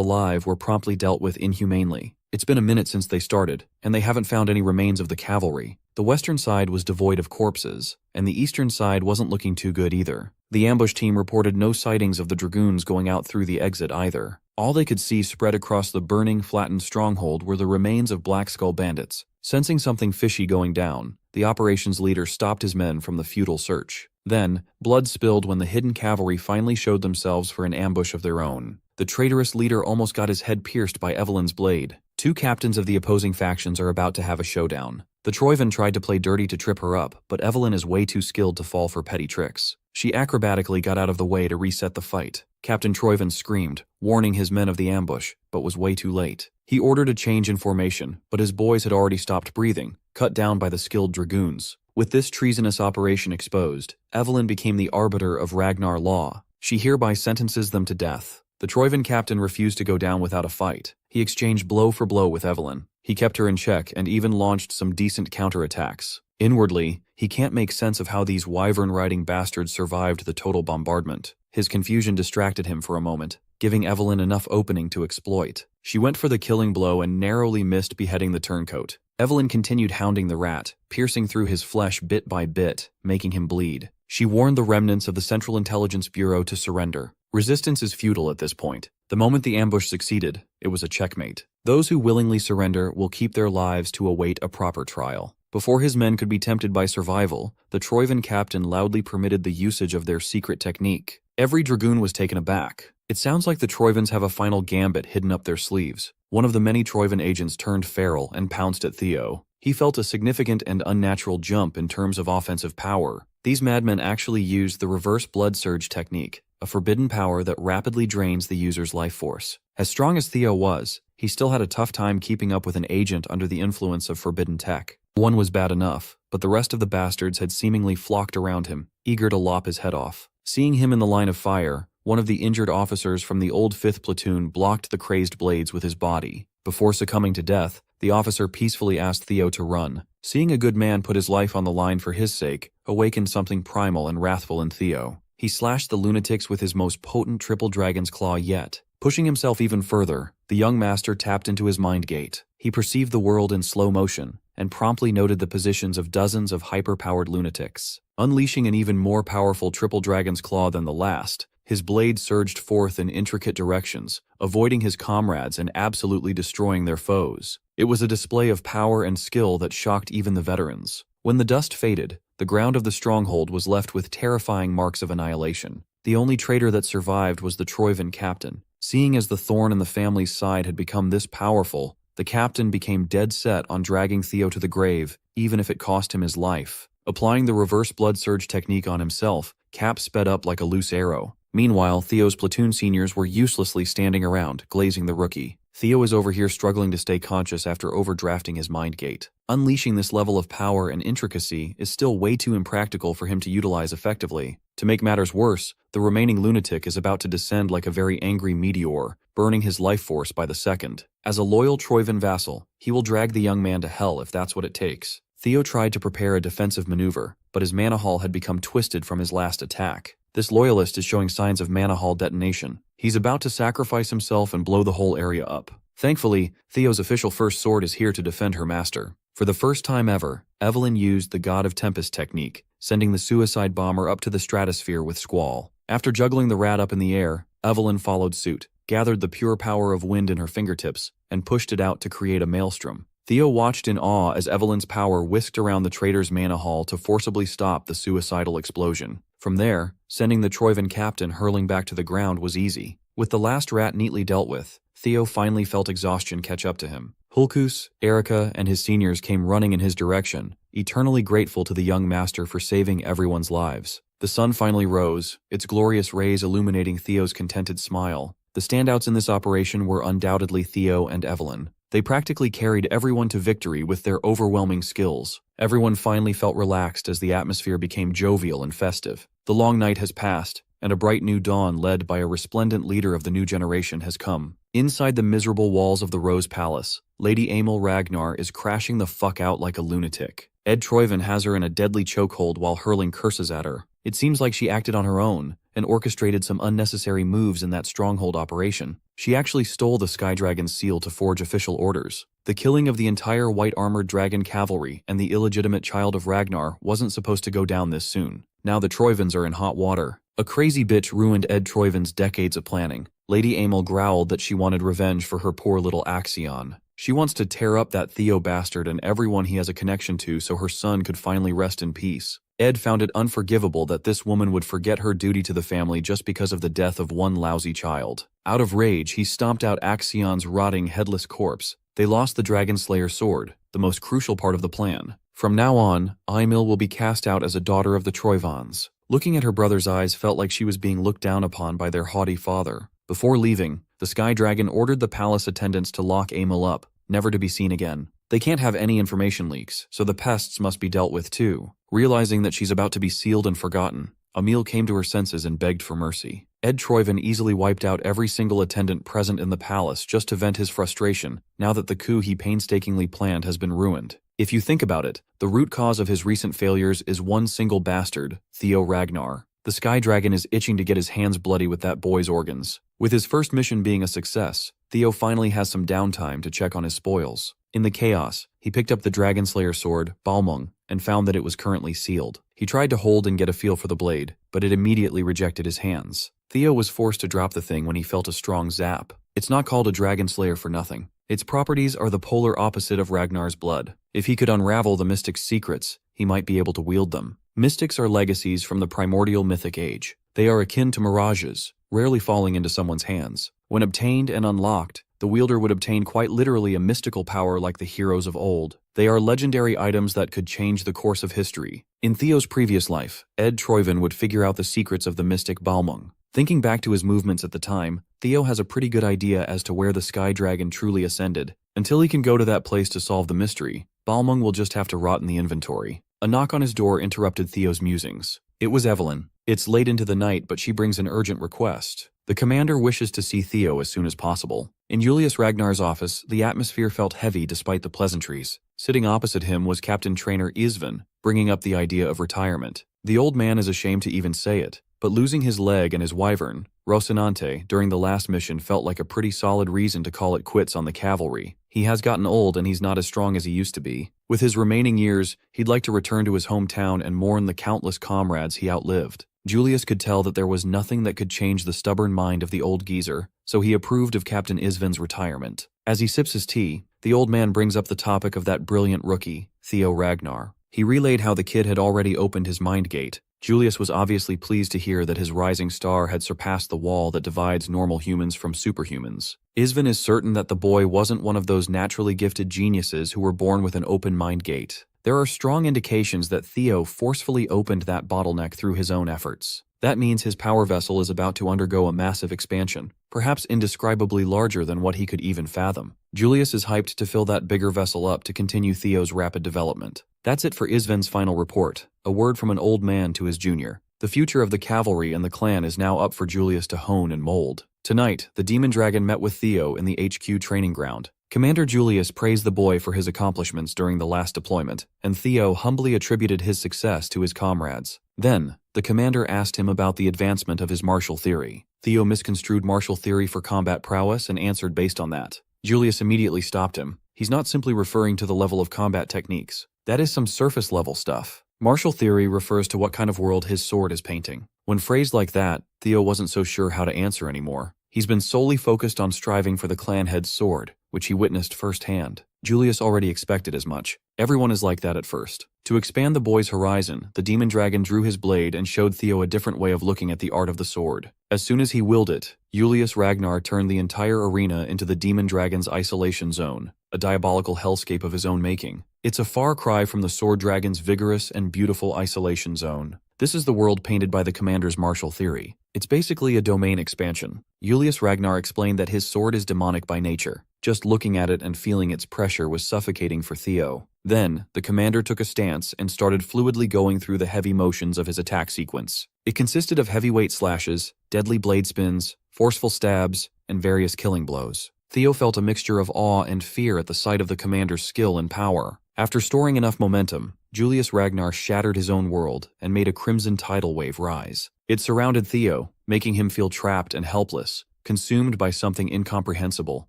alive were promptly dealt with inhumanely. It's been a minute since they started, and they haven't found any remains of the cavalry. The western side was devoid of corpses, and the eastern side wasn't looking too good either. The ambush team reported no sightings of the dragoons going out through the exit either. All they could see spread across the burning, flattened stronghold were the remains of Black Skull bandits. Sensing something fishy going down, the operations leader stopped his men from the futile search. Then, blood spilled when the hidden cavalry finally showed themselves for an ambush of their own. The traitorous leader almost got his head pierced by Evelyn's blade. Two captains of the opposing factions are about to have a showdown. The Troivan tried to play dirty to trip her up, but Evelyn is way too skilled to fall for petty tricks. She acrobatically got out of the way to reset the fight. Captain Troivan screamed, warning his men of the ambush, but was way too late. He ordered a change in formation, but his boys had already stopped breathing, cut down by the skilled dragoons. With this treasonous operation exposed, Evelyn became the arbiter of Ragnar law. She hereby sentences them to death. The Troivan captain refused to go down without a fight. He exchanged blow for blow with Evelyn. He kept her in check and even launched some decent counterattacks. Inwardly, he can't make sense of how these wyvern-riding bastards survived the total bombardment. His confusion distracted him for a moment, giving Evelyn enough opening to exploit. She went for the killing blow and narrowly missed beheading the turncoat. Evelyn continued hounding the rat, piercing through his flesh bit by bit, making him bleed. She warned the remnants of the Central Intelligence Bureau to surrender. Resistance is futile at this point. The moment the ambush succeeded, it was a checkmate. Those who willingly surrender will keep their lives to await a proper trial. Before his men could be tempted by survival, the Troivan captain loudly permitted the usage of their secret technique. Every dragoon was taken aback. It sounds like the Troivans have a final gambit hidden up their sleeves. One of the many Troivan agents turned feral and pounced at Theo. He felt a significant and unnatural jump in terms of offensive power. These madmen actually used the reverse blood surge technique, a forbidden power that rapidly drains the user's life force. As strong as Theo was, he still had a tough time keeping up with an agent under the influence of forbidden tech. One was bad enough, but the rest of the bastards had seemingly flocked around him, eager to lop his head off. Seeing him in the line of fire, one of the injured officers from the old 5th platoon blocked the crazed blades with his body. Before succumbing to death, the officer peacefully asked Theo to run. Seeing a good man put his life on the line for his sake awakened something primal and wrathful in Theo. He slashed the lunatics with his most potent triple dragon's claw yet. Pushing himself even further, the young master tapped into his mind gate. He perceived the world in slow motion, and promptly noted the positions of dozens of hyper-powered lunatics. Unleashing an even more powerful triple dragon's claw than the last, his blade surged forth in intricate directions, avoiding his comrades and absolutely destroying their foes. It was a display of power and skill that shocked even the veterans. When the dust faded, the ground of the stronghold was left with terrifying marks of annihilation. The only traitor that survived was the Troivan captain. Seeing as the thorn in the family's side had become this powerful, the captain became dead set on dragging Theo to the grave, even if it cost him his life. Applying the reverse blood surge technique on himself, Cap sped up like a loose arrow. Meanwhile, Theo's platoon seniors were uselessly standing around, glazing the rookie. Theo is over here struggling to stay conscious after overdrafting his mind gate. Unleashing this level of power and intricacy is still way too impractical for him to utilize effectively. To make matters worse, the remaining lunatic is about to descend like a very angry meteor, burning his life force by the second. As a loyal Troivan vassal, he will drag the young man to hell if that's what it takes. Theo tried to prepare a defensive maneuver, but his mana hull had become twisted from his last attack. This loyalist is showing signs of mana hull detonation. He's about to sacrifice himself and blow the whole area up. Thankfully, Theo's official first sword is here to defend her master. For the first time ever, Evelyn used the God of Tempest technique, sending the suicide bomber up to the stratosphere with Squall. After juggling the rat up in the air, Evelyn followed suit, gathered the pure power of wind in her fingertips, and pushed it out to create a maelstrom. Theo watched in awe as Evelyn's power whisked around the traitor's mana hull to forcibly stop the suicidal explosion. From there, sending the Troivan captain hurling back to the ground was easy. With the last rat neatly dealt with, Theo finally felt exhaustion catch up to him. Hulkus, Erica, and his seniors came running in his direction, eternally grateful to the young master for saving everyone's lives. The sun finally rose, its glorious rays illuminating Theo's contented smile. The standouts in this operation were undoubtedly Theo and Evelyn. They practically carried everyone to victory with their overwhelming skills. Everyone finally felt relaxed as the atmosphere became jovial and festive. The long night has passed, and a bright new dawn led by a resplendent leader of the new generation has come. Inside the miserable walls of the Rose Palace, Lady Amel Ragnar is crashing the fuck out like a lunatic. Ed Troivan has her in a deadly chokehold while hurling curses at her. It seems like she acted on her own and orchestrated some unnecessary moves in that stronghold operation. She actually stole the Sky Dragon's seal to forge official orders. The killing of the entire white-armored dragon cavalry and the illegitimate child of Ragnar wasn't supposed to go down this soon. Now the Troivans are in hot water. A crazy bitch ruined Ed Troivan's decades of planning. Lady Amel growled that she wanted revenge for her poor little Axion. She wants to tear up that Theo bastard and everyone he has a connection to so her son could finally rest in peace. Ed found it unforgivable that this woman would forget her duty to the family just because of the death of one lousy child. Out of rage, he stomped out Axion's rotting, headless corpse. They lost the Dragon Slayer sword, the most crucial part of the plan. From now on, Emil will be cast out as a daughter of the Troivans. Looking at her brother's eyes felt like she was being looked down upon by their haughty father. Before leaving, the Sky Dragon ordered the palace attendants to lock Emil up, never to be seen again. They can't have any information leaks, so the pests must be dealt with too. Realizing that she's about to be sealed and forgotten, Emil came to her senses and begged for mercy. Ed Troivan easily wiped out every single attendant present in the palace just to vent his frustration, now that the coup he painstakingly planned has been ruined. If you think about it, the root cause of his recent failures is one single bastard, Theo Ragnar. The Sky Dragon is itching to get his hands bloody with that boy's organs. With his first mission being a success, Theo finally has some downtime to check on his spoils. In the chaos, he picked up the Dragon Slayer sword, Balmung, and found that it was currently sealed. He tried to hold and get a feel for the blade, but it immediately rejected his hands. Theo was forced to drop the thing when he felt a strong zap. It's not called a Dragon Slayer for nothing. Its properties are the polar opposite of Ragnar's blood. If he could unravel the mystic's secrets, he might be able to wield them. Mystics are legacies from the primordial mythic age. They are akin to mirages, rarely falling into someone's hands. When obtained and unlocked, the wielder would obtain quite literally a mystical power like the heroes of old. They are legendary items that could change the course of history. In Theo's previous life, Ed Troivan would figure out the secrets of the mystic Balmung. Thinking back to his movements at the time, Theo has a pretty good idea as to where the Sky Dragon truly ascended. Until he can go to that place to solve the mystery, Balmung will just have to rot in the inventory. A knock on his door interrupted Theo's musings. It was Evelyn. It's late into the night, but she brings an urgent request. The commander wishes to see Theo as soon as possible. In Julius Ragnar's office, the atmosphere felt heavy despite the pleasantries. Sitting opposite him was Captain Trainer Isvan, bringing up the idea of retirement. The old man is ashamed to even say it, but losing his leg and his wyvern, Rocinante, during the last mission felt like a pretty solid reason to call it quits on the cavalry. He has gotten old and he's not as strong as he used to be. With his remaining years, he'd like to return to his hometown and mourn the countless comrades he outlived. Julius could tell that there was nothing that could change the stubborn mind of the old geezer, so he approved of Captain Isvan's retirement. As he sips his tea, the old man brings up the topic of that brilliant rookie, Theo Ragnar. He relayed how the kid had already opened his mind gate. Julius was obviously pleased to hear that his rising star had surpassed the wall that divides normal humans from superhumans. Isvan is certain that the boy wasn't one of those naturally gifted geniuses who were born with an open mind gate. There are strong indications that Theo forcefully opened that bottleneck through his own efforts. That means his power vessel is about to undergo a massive expansion, perhaps indescribably larger than what he could even fathom. Julius is hyped to fill that bigger vessel up to continue Theo's rapid development. That's it for Isvan's final report, a word from an old man to his junior. The future of the cavalry and the clan is now up for Julius to hone and mold. Tonight, the Demon Dragon met with Theo in the HQ training ground. Commander Julius praised the boy for his accomplishments during the last deployment, and Theo humbly attributed his success to his comrades. Then, the commander asked him about the advancement of his martial theory. Theo misconstrued martial theory for combat prowess and answered based on that. Julius immediately stopped him. He's not simply referring to the level of combat techniques. That is some surface-level stuff. Martial theory refers to what kind of world his sword is painting. When phrased like that, Theo wasn't so sure how to answer anymore. He's been solely focused on striving for the clan head's sword, which he witnessed firsthand. Julius already expected as much. Everyone is like that at first. To expand the boy's horizon, the Demon Dragon drew his blade and showed Theo a different way of looking at the art of the sword. As soon as he willed it, Julius Ragnar turned the entire arena into the Demon Dragon's isolation zone, a diabolical hellscape of his own making. It's a far cry from the Sword Dragon's vigorous and beautiful isolation zone. This is the world painted by the commander's martial theory. It's basically a domain expansion. Julius Ragnar explained that his sword is demonic by nature. Just looking at it and feeling its pressure was suffocating for Theo. Then, the commander took a stance and started fluidly going through the heavy motions of his attack sequence. It consisted of heavyweight slashes, deadly blade spins, forceful stabs, and various killing blows. Theo felt a mixture of awe and fear at the sight of the commander's skill and power. After storing enough momentum, Julius Ragnar shattered his own world and made a crimson tidal wave rise. It surrounded Theo, making him feel trapped and helpless, consumed by something incomprehensible.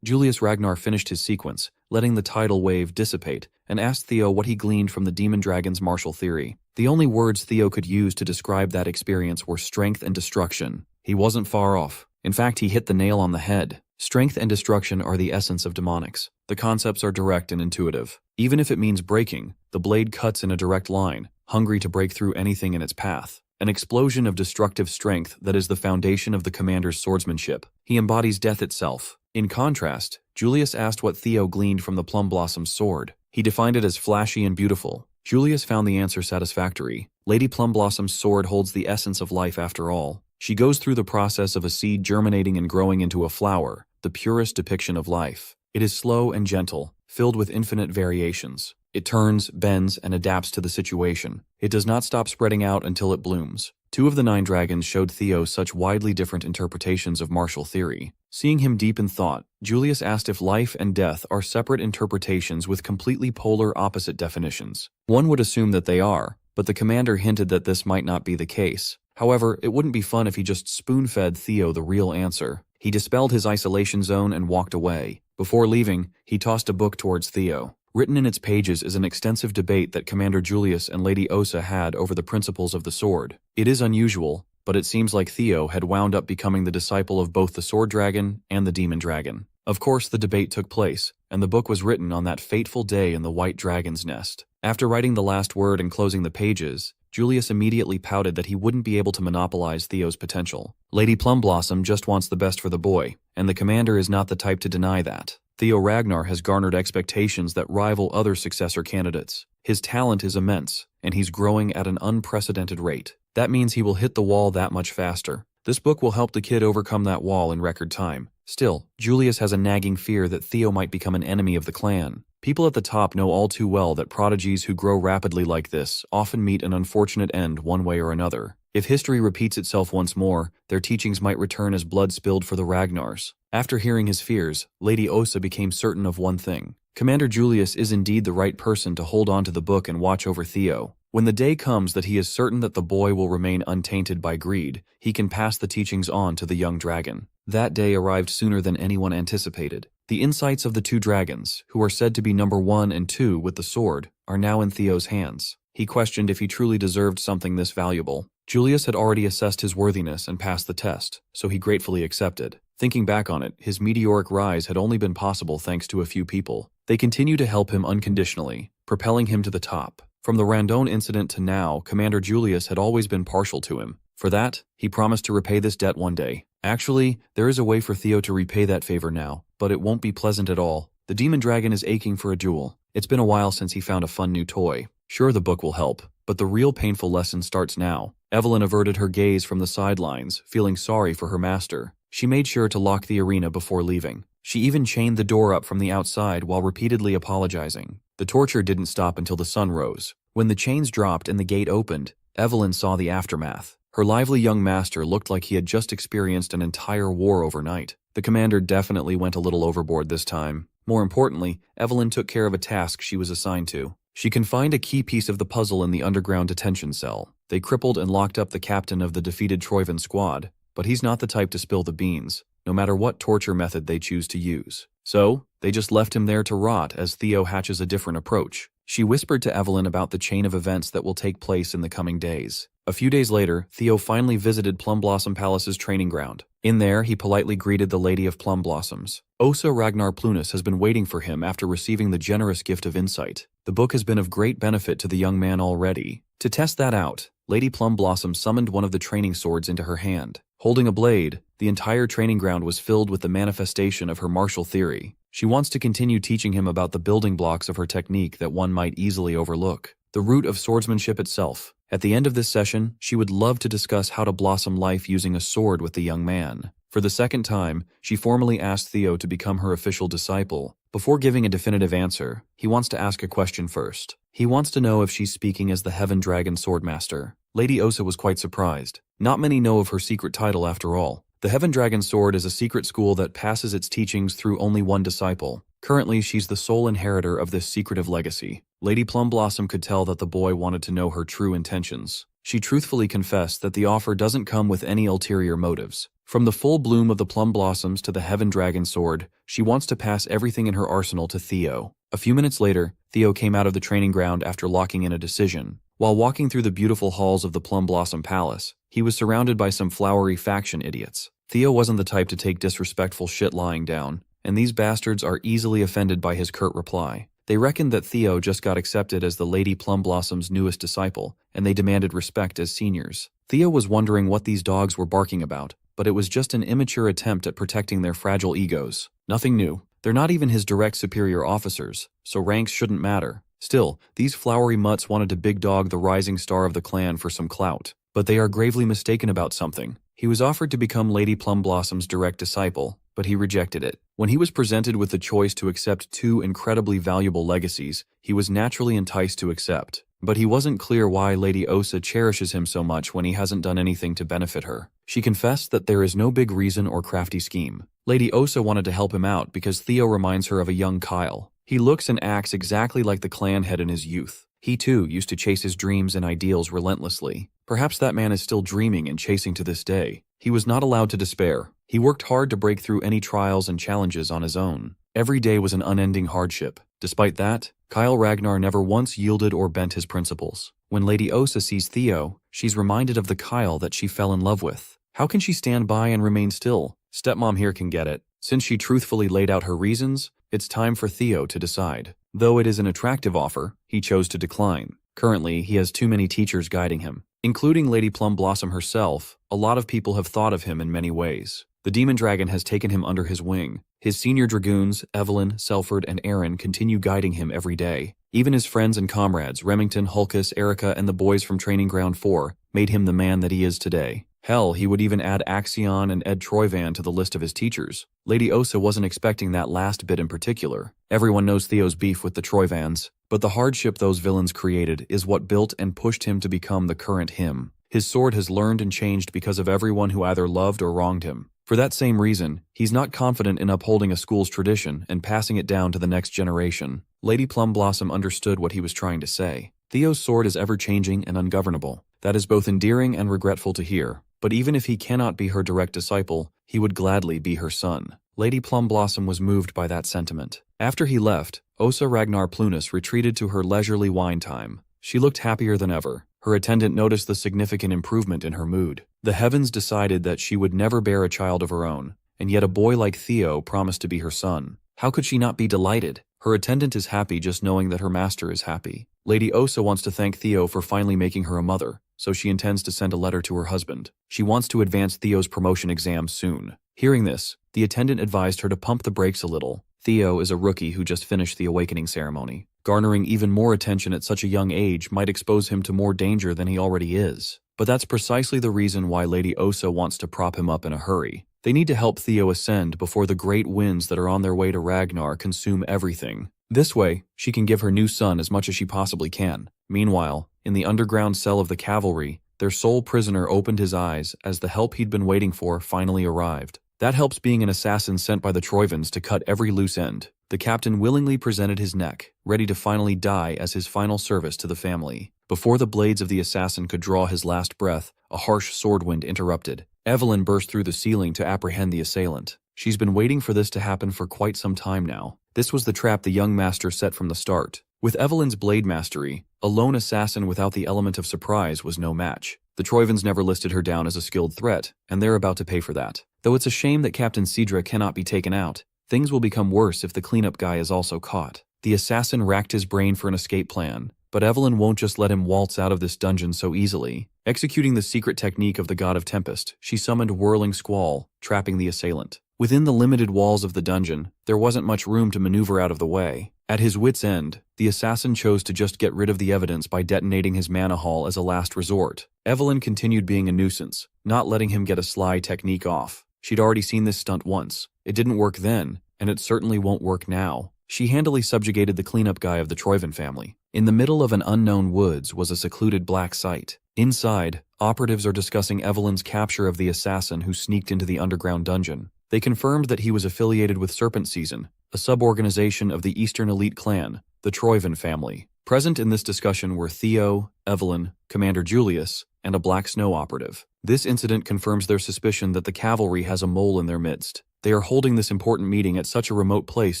Julius Ragnar finished his sequence, letting the tidal wave dissipate, and asked Theo what he gleaned from the Demon Dragon's martial theory. The only words Theo could use to describe that experience were strength and destruction. He wasn't far off. In fact, he hit the nail on the head. Strength and destruction are the essence of demonics. The concepts are direct and intuitive. Even if it means breaking, the blade cuts in a direct line, hungry to break through anything in its path. An explosion of destructive strength that is the foundation of the commander's swordsmanship. He embodies death itself. In contrast, Julius asked what Theo gleaned from the Plum Blossom's sword. He defined it as flashy and beautiful. Julius found the answer satisfactory. Lady Plum Blossom's sword holds the essence of life after all. She goes through the process of a seed germinating and growing into a flower, the purest depiction of life. It is slow and gentle, filled with infinite variations. It turns, bends, and adapts to the situation. It does not stop spreading out until it blooms. 2 of the 9 dragons showed Theo such widely different interpretations of martial theory. Seeing him deep in thought, Julius asked if life and death are separate interpretations with completely polar opposite definitions. One would assume that they are, but the commander hinted that this might not be the case. However, it wouldn't be fun if he just spoon-fed Theo the real answer. He dispelled his isolation zone and walked away. Before leaving, he tossed a book towards Theo. Written in its pages is an extensive debate that Commander Julius and Lady Osa had over the principles of the sword. It is unusual, but it seems like Theo had wound up becoming the disciple of both the sword dragon and the demon dragon. Of course, the debate took place, and the book was written on that fateful day in the White Dragon's Nest. After writing the last word and closing the pages, Julius immediately pouted that he wouldn't be able to monopolize Theo's potential. Lady Plumblossom just wants the best for the boy, and the commander is not the type to deny that. Theo Ragnar has garnered expectations that rival other successor candidates. His talent is immense, and he's growing at an unprecedented rate. That means he will hit the wall that much faster. This book will help the kid overcome that wall in record time. Still, Julius has a nagging fear that Theo might become an enemy of the clan. People at the top know all too well that prodigies who grow rapidly like this often meet an unfortunate end one way or another. If history repeats itself once more, their teachings might return as blood spilled for the Ragnars. After hearing his fears, Lady Osa became certain of one thing. Commander Julius is indeed the right person to hold on to the book and watch over Theo. When the day comes that he is certain that the boy will remain untainted by greed, he can pass the teachings on to the young dragon. That day arrived sooner than anyone anticipated. The insights of the 2 dragons, who are said to be number 1 and 2 with the sword, are now in Theo's hands. He questioned if he truly deserved something this valuable. Julius had already assessed his worthiness and passed the test, so he gratefully accepted. Thinking back on it, his meteoric rise had only been possible thanks to a few people. They continue to help him unconditionally, propelling him to the top. From the Randon incident to now, Commander Julius had always been partial to him. For that, he promised to repay this debt one day. Actually, there is a way for Theo to repay that favor now, but it won't be pleasant at all. The demon dragon is aching for a jewel. It's been a while since he found a fun new toy. Sure, the book will help, but the real painful lesson starts now. Evelyn averted her gaze from the sidelines, feeling sorry for her master. She made sure to lock the arena before leaving. She even chained the door up from the outside while repeatedly apologizing. The torture didn't stop until the sun rose. When the chains dropped and the gate opened, Evelyn saw the aftermath. Her lively young master looked like he had just experienced an entire war overnight. The commander definitely went a little overboard this time. More importantly, Evelyn took care of a task she was assigned to. She confined a key piece of the puzzle in the underground detention cell. They crippled and locked up the captain of the defeated Troivan squad, but he's not the type to spill the beans, no matter what torture method they choose to use. So, they just left him there to rot as Theo hatches a different approach. She whispered to Evelyn about the chain of events that will take place in the coming days. A few days later, Theo finally visited Plum Blossom Palace's training ground. In there, he politely greeted the Lady of Plum Blossoms. Osa Ragnar Plunus has been waiting for him after receiving the generous gift of insight. The book has been of great benefit to the young man already. To test that out, Lady Plum Blossom summoned one of the training swords into her hand. Holding a blade, the entire training ground was filled with the manifestation of her martial theory. She wants to continue teaching him about the building blocks of her technique that one might easily overlook. The root of swordsmanship itself. At the end of this session, she would love to discuss how to blossom life using a sword with the young man. For the second time, she formally asked Theo to become her official disciple. Before giving a definitive answer, he wants to ask a question first. He wants to know if she's speaking as the Heaven Dragon Swordmaster. Lady Osa was quite surprised. Not many know of her secret title after all. The Heaven Dragon Sword is a secret school that passes its teachings through only one disciple. Currently, she's the sole inheritor of this secretive legacy. Lady Plum Blossom could tell that the boy wanted to know her true intentions. She truthfully confessed that the offer doesn't come with any ulterior motives. From the full bloom of the plum blossoms to the Heaven Dragon Sword, she wants to pass everything in her arsenal to Theo. A few minutes later, Theo came out of the training ground after locking in a decision. While walking through the beautiful halls of the Plum Blossom Palace, he was surrounded by some flowery faction idiots. Theo wasn't the type to take disrespectful shit lying down, and these bastards are easily offended by his curt reply. They reckoned that Theo just got accepted as the Lady Plumblosom's newest disciple, and they demanded respect as seniors. Theo was wondering what these dogs were barking about, but it was just an immature attempt at protecting their fragile egos. Nothing new. They're not even his direct superior officers, so ranks shouldn't matter. Still, these flowery mutts wanted to big dog the rising star of the clan for some clout. But they are gravely mistaken about something. He was offered to become Lady Plumblosom's direct disciple, but he rejected it. When he was presented with the choice to accept 2 incredibly valuable legacies, he was naturally enticed to accept. But he wasn't clear why Lady Osa cherishes him so much when he hasn't done anything to benefit her. She confessed that there is no big reason or crafty scheme. Lady Osa wanted to help him out because Theo reminds her of a young Kyle. He looks and acts exactly like the clan head in his youth. He too used to chase his dreams and ideals relentlessly. Perhaps that man is still dreaming and chasing to this day. He was not allowed to despair. He worked hard to break through any trials and challenges on his own. Every day was an unending hardship. Despite that, Kyle Ragnar never once yielded or bent his principles. When Lady Osa sees Theo, she's reminded of the Kyle that she fell in love with. How can she stand by and remain still? Stepmom here can get it. Since she truthfully laid out her reasons, it's time for Theo to decide. Though it is an attractive offer, he chose to decline. Currently, he has too many teachers guiding him. Including Lady Plumblossom herself, a lot of people have thought of him in many ways. The Demon Dragon has taken him under his wing. His senior dragoons, Evelyn, Selford, and Aaron, continue guiding him every day. Even his friends and comrades, Remington, Hulkus, Erica, and the boys from Training Ground 4, made him the man that he is today. Hell, he would even add Axion and Ed Troyvan to the list of his teachers. Lady Osa wasn't expecting that last bit in particular. Everyone knows Theo's beef with the Troyvans, but the hardship those villains created is what built and pushed him to become the current him. His sword has learned and changed because of everyone who either loved or wronged him. For that same reason, he's not confident in upholding a school's tradition and passing it down to the next generation. Lady Plumblossom understood what he was trying to say. Theo's sword is ever-changing and ungovernable. That is both endearing and regretful to hear. But even if he cannot be her direct disciple, he would gladly be her son. Lady Plumblossom was moved by that sentiment. After he left, Osa Ragnar Plunus retreated to her leisurely wine time. She looked happier than ever. Her attendant noticed the significant improvement in her mood. The heavens decided that she would never bear a child of her own, and yet a boy like Theo promised to be her son. How could she not be delighted? Her attendant is happy just knowing that her master is happy. Lady Osa wants to thank Theo for finally making her a mother, so she intends to send a letter to her husband. She wants to advance Theo's promotion exam soon. Hearing this, the attendant advised her to pump the brakes a little. Theo is a rookie who just finished the awakening ceremony. Garnering even more attention at such a young age might expose him to more danger than he already is. But that's precisely the reason why Lady Osa wants to prop him up in a hurry. They need to help Theo ascend before the great winds that are on their way to Ragnar consume everything. This way, she can give her new son as much as she possibly can. Meanwhile, in the underground cell of the cavalry, their sole prisoner opened his eyes as the help he'd been waiting for finally arrived. That helps being an assassin sent by the Troyvans to cut every loose end. The captain willingly presented his neck, ready to finally die as his final service to the family. Before the blades of the assassin could draw his last breath, a harsh sword wind interrupted. Evelyn burst through the ceiling to apprehend the assailant. She's been waiting for this to happen for quite some time now. This was the trap the young master set from the start. With Evelyn's blade mastery, a lone assassin without the element of surprise was no match. The Troyvans never listed her down as a skilled threat, and they're about to pay for that. Though it's a shame that Captain Cedra cannot be taken out, things will become worse if the cleanup guy is also caught. The assassin racked his brain for an escape plan, but Evelyn won't just let him waltz out of this dungeon so easily. Executing the secret technique of the God of Tempest, she summoned Whirling Squall, trapping the assailant. Within the limited walls of the dungeon, there wasn't much room to maneuver out of the way. At his wit's end, the assassin chose to just get rid of the evidence by detonating his mana haul as a last resort. Evelyn continued being a nuisance, not letting him get a sly technique off. She'd already seen this stunt once. It didn't work then, and it certainly won't work now. She handily subjugated the cleanup guy of the Troyvan family. In the middle of an unknown woods was a secluded black site. Inside, operatives are discussing Evelyn's capture of the assassin who sneaked into the underground dungeon. They confirmed that he was affiliated with Serpent Season, a sub-organization of the Eastern Elite Clan, the Troyvan family. Present in this discussion were Theo, Evelyn, Commander Julius, and a Black Snow operative. This incident confirms their suspicion that the cavalry has a mole in their midst. They are holding this important meeting at such a remote place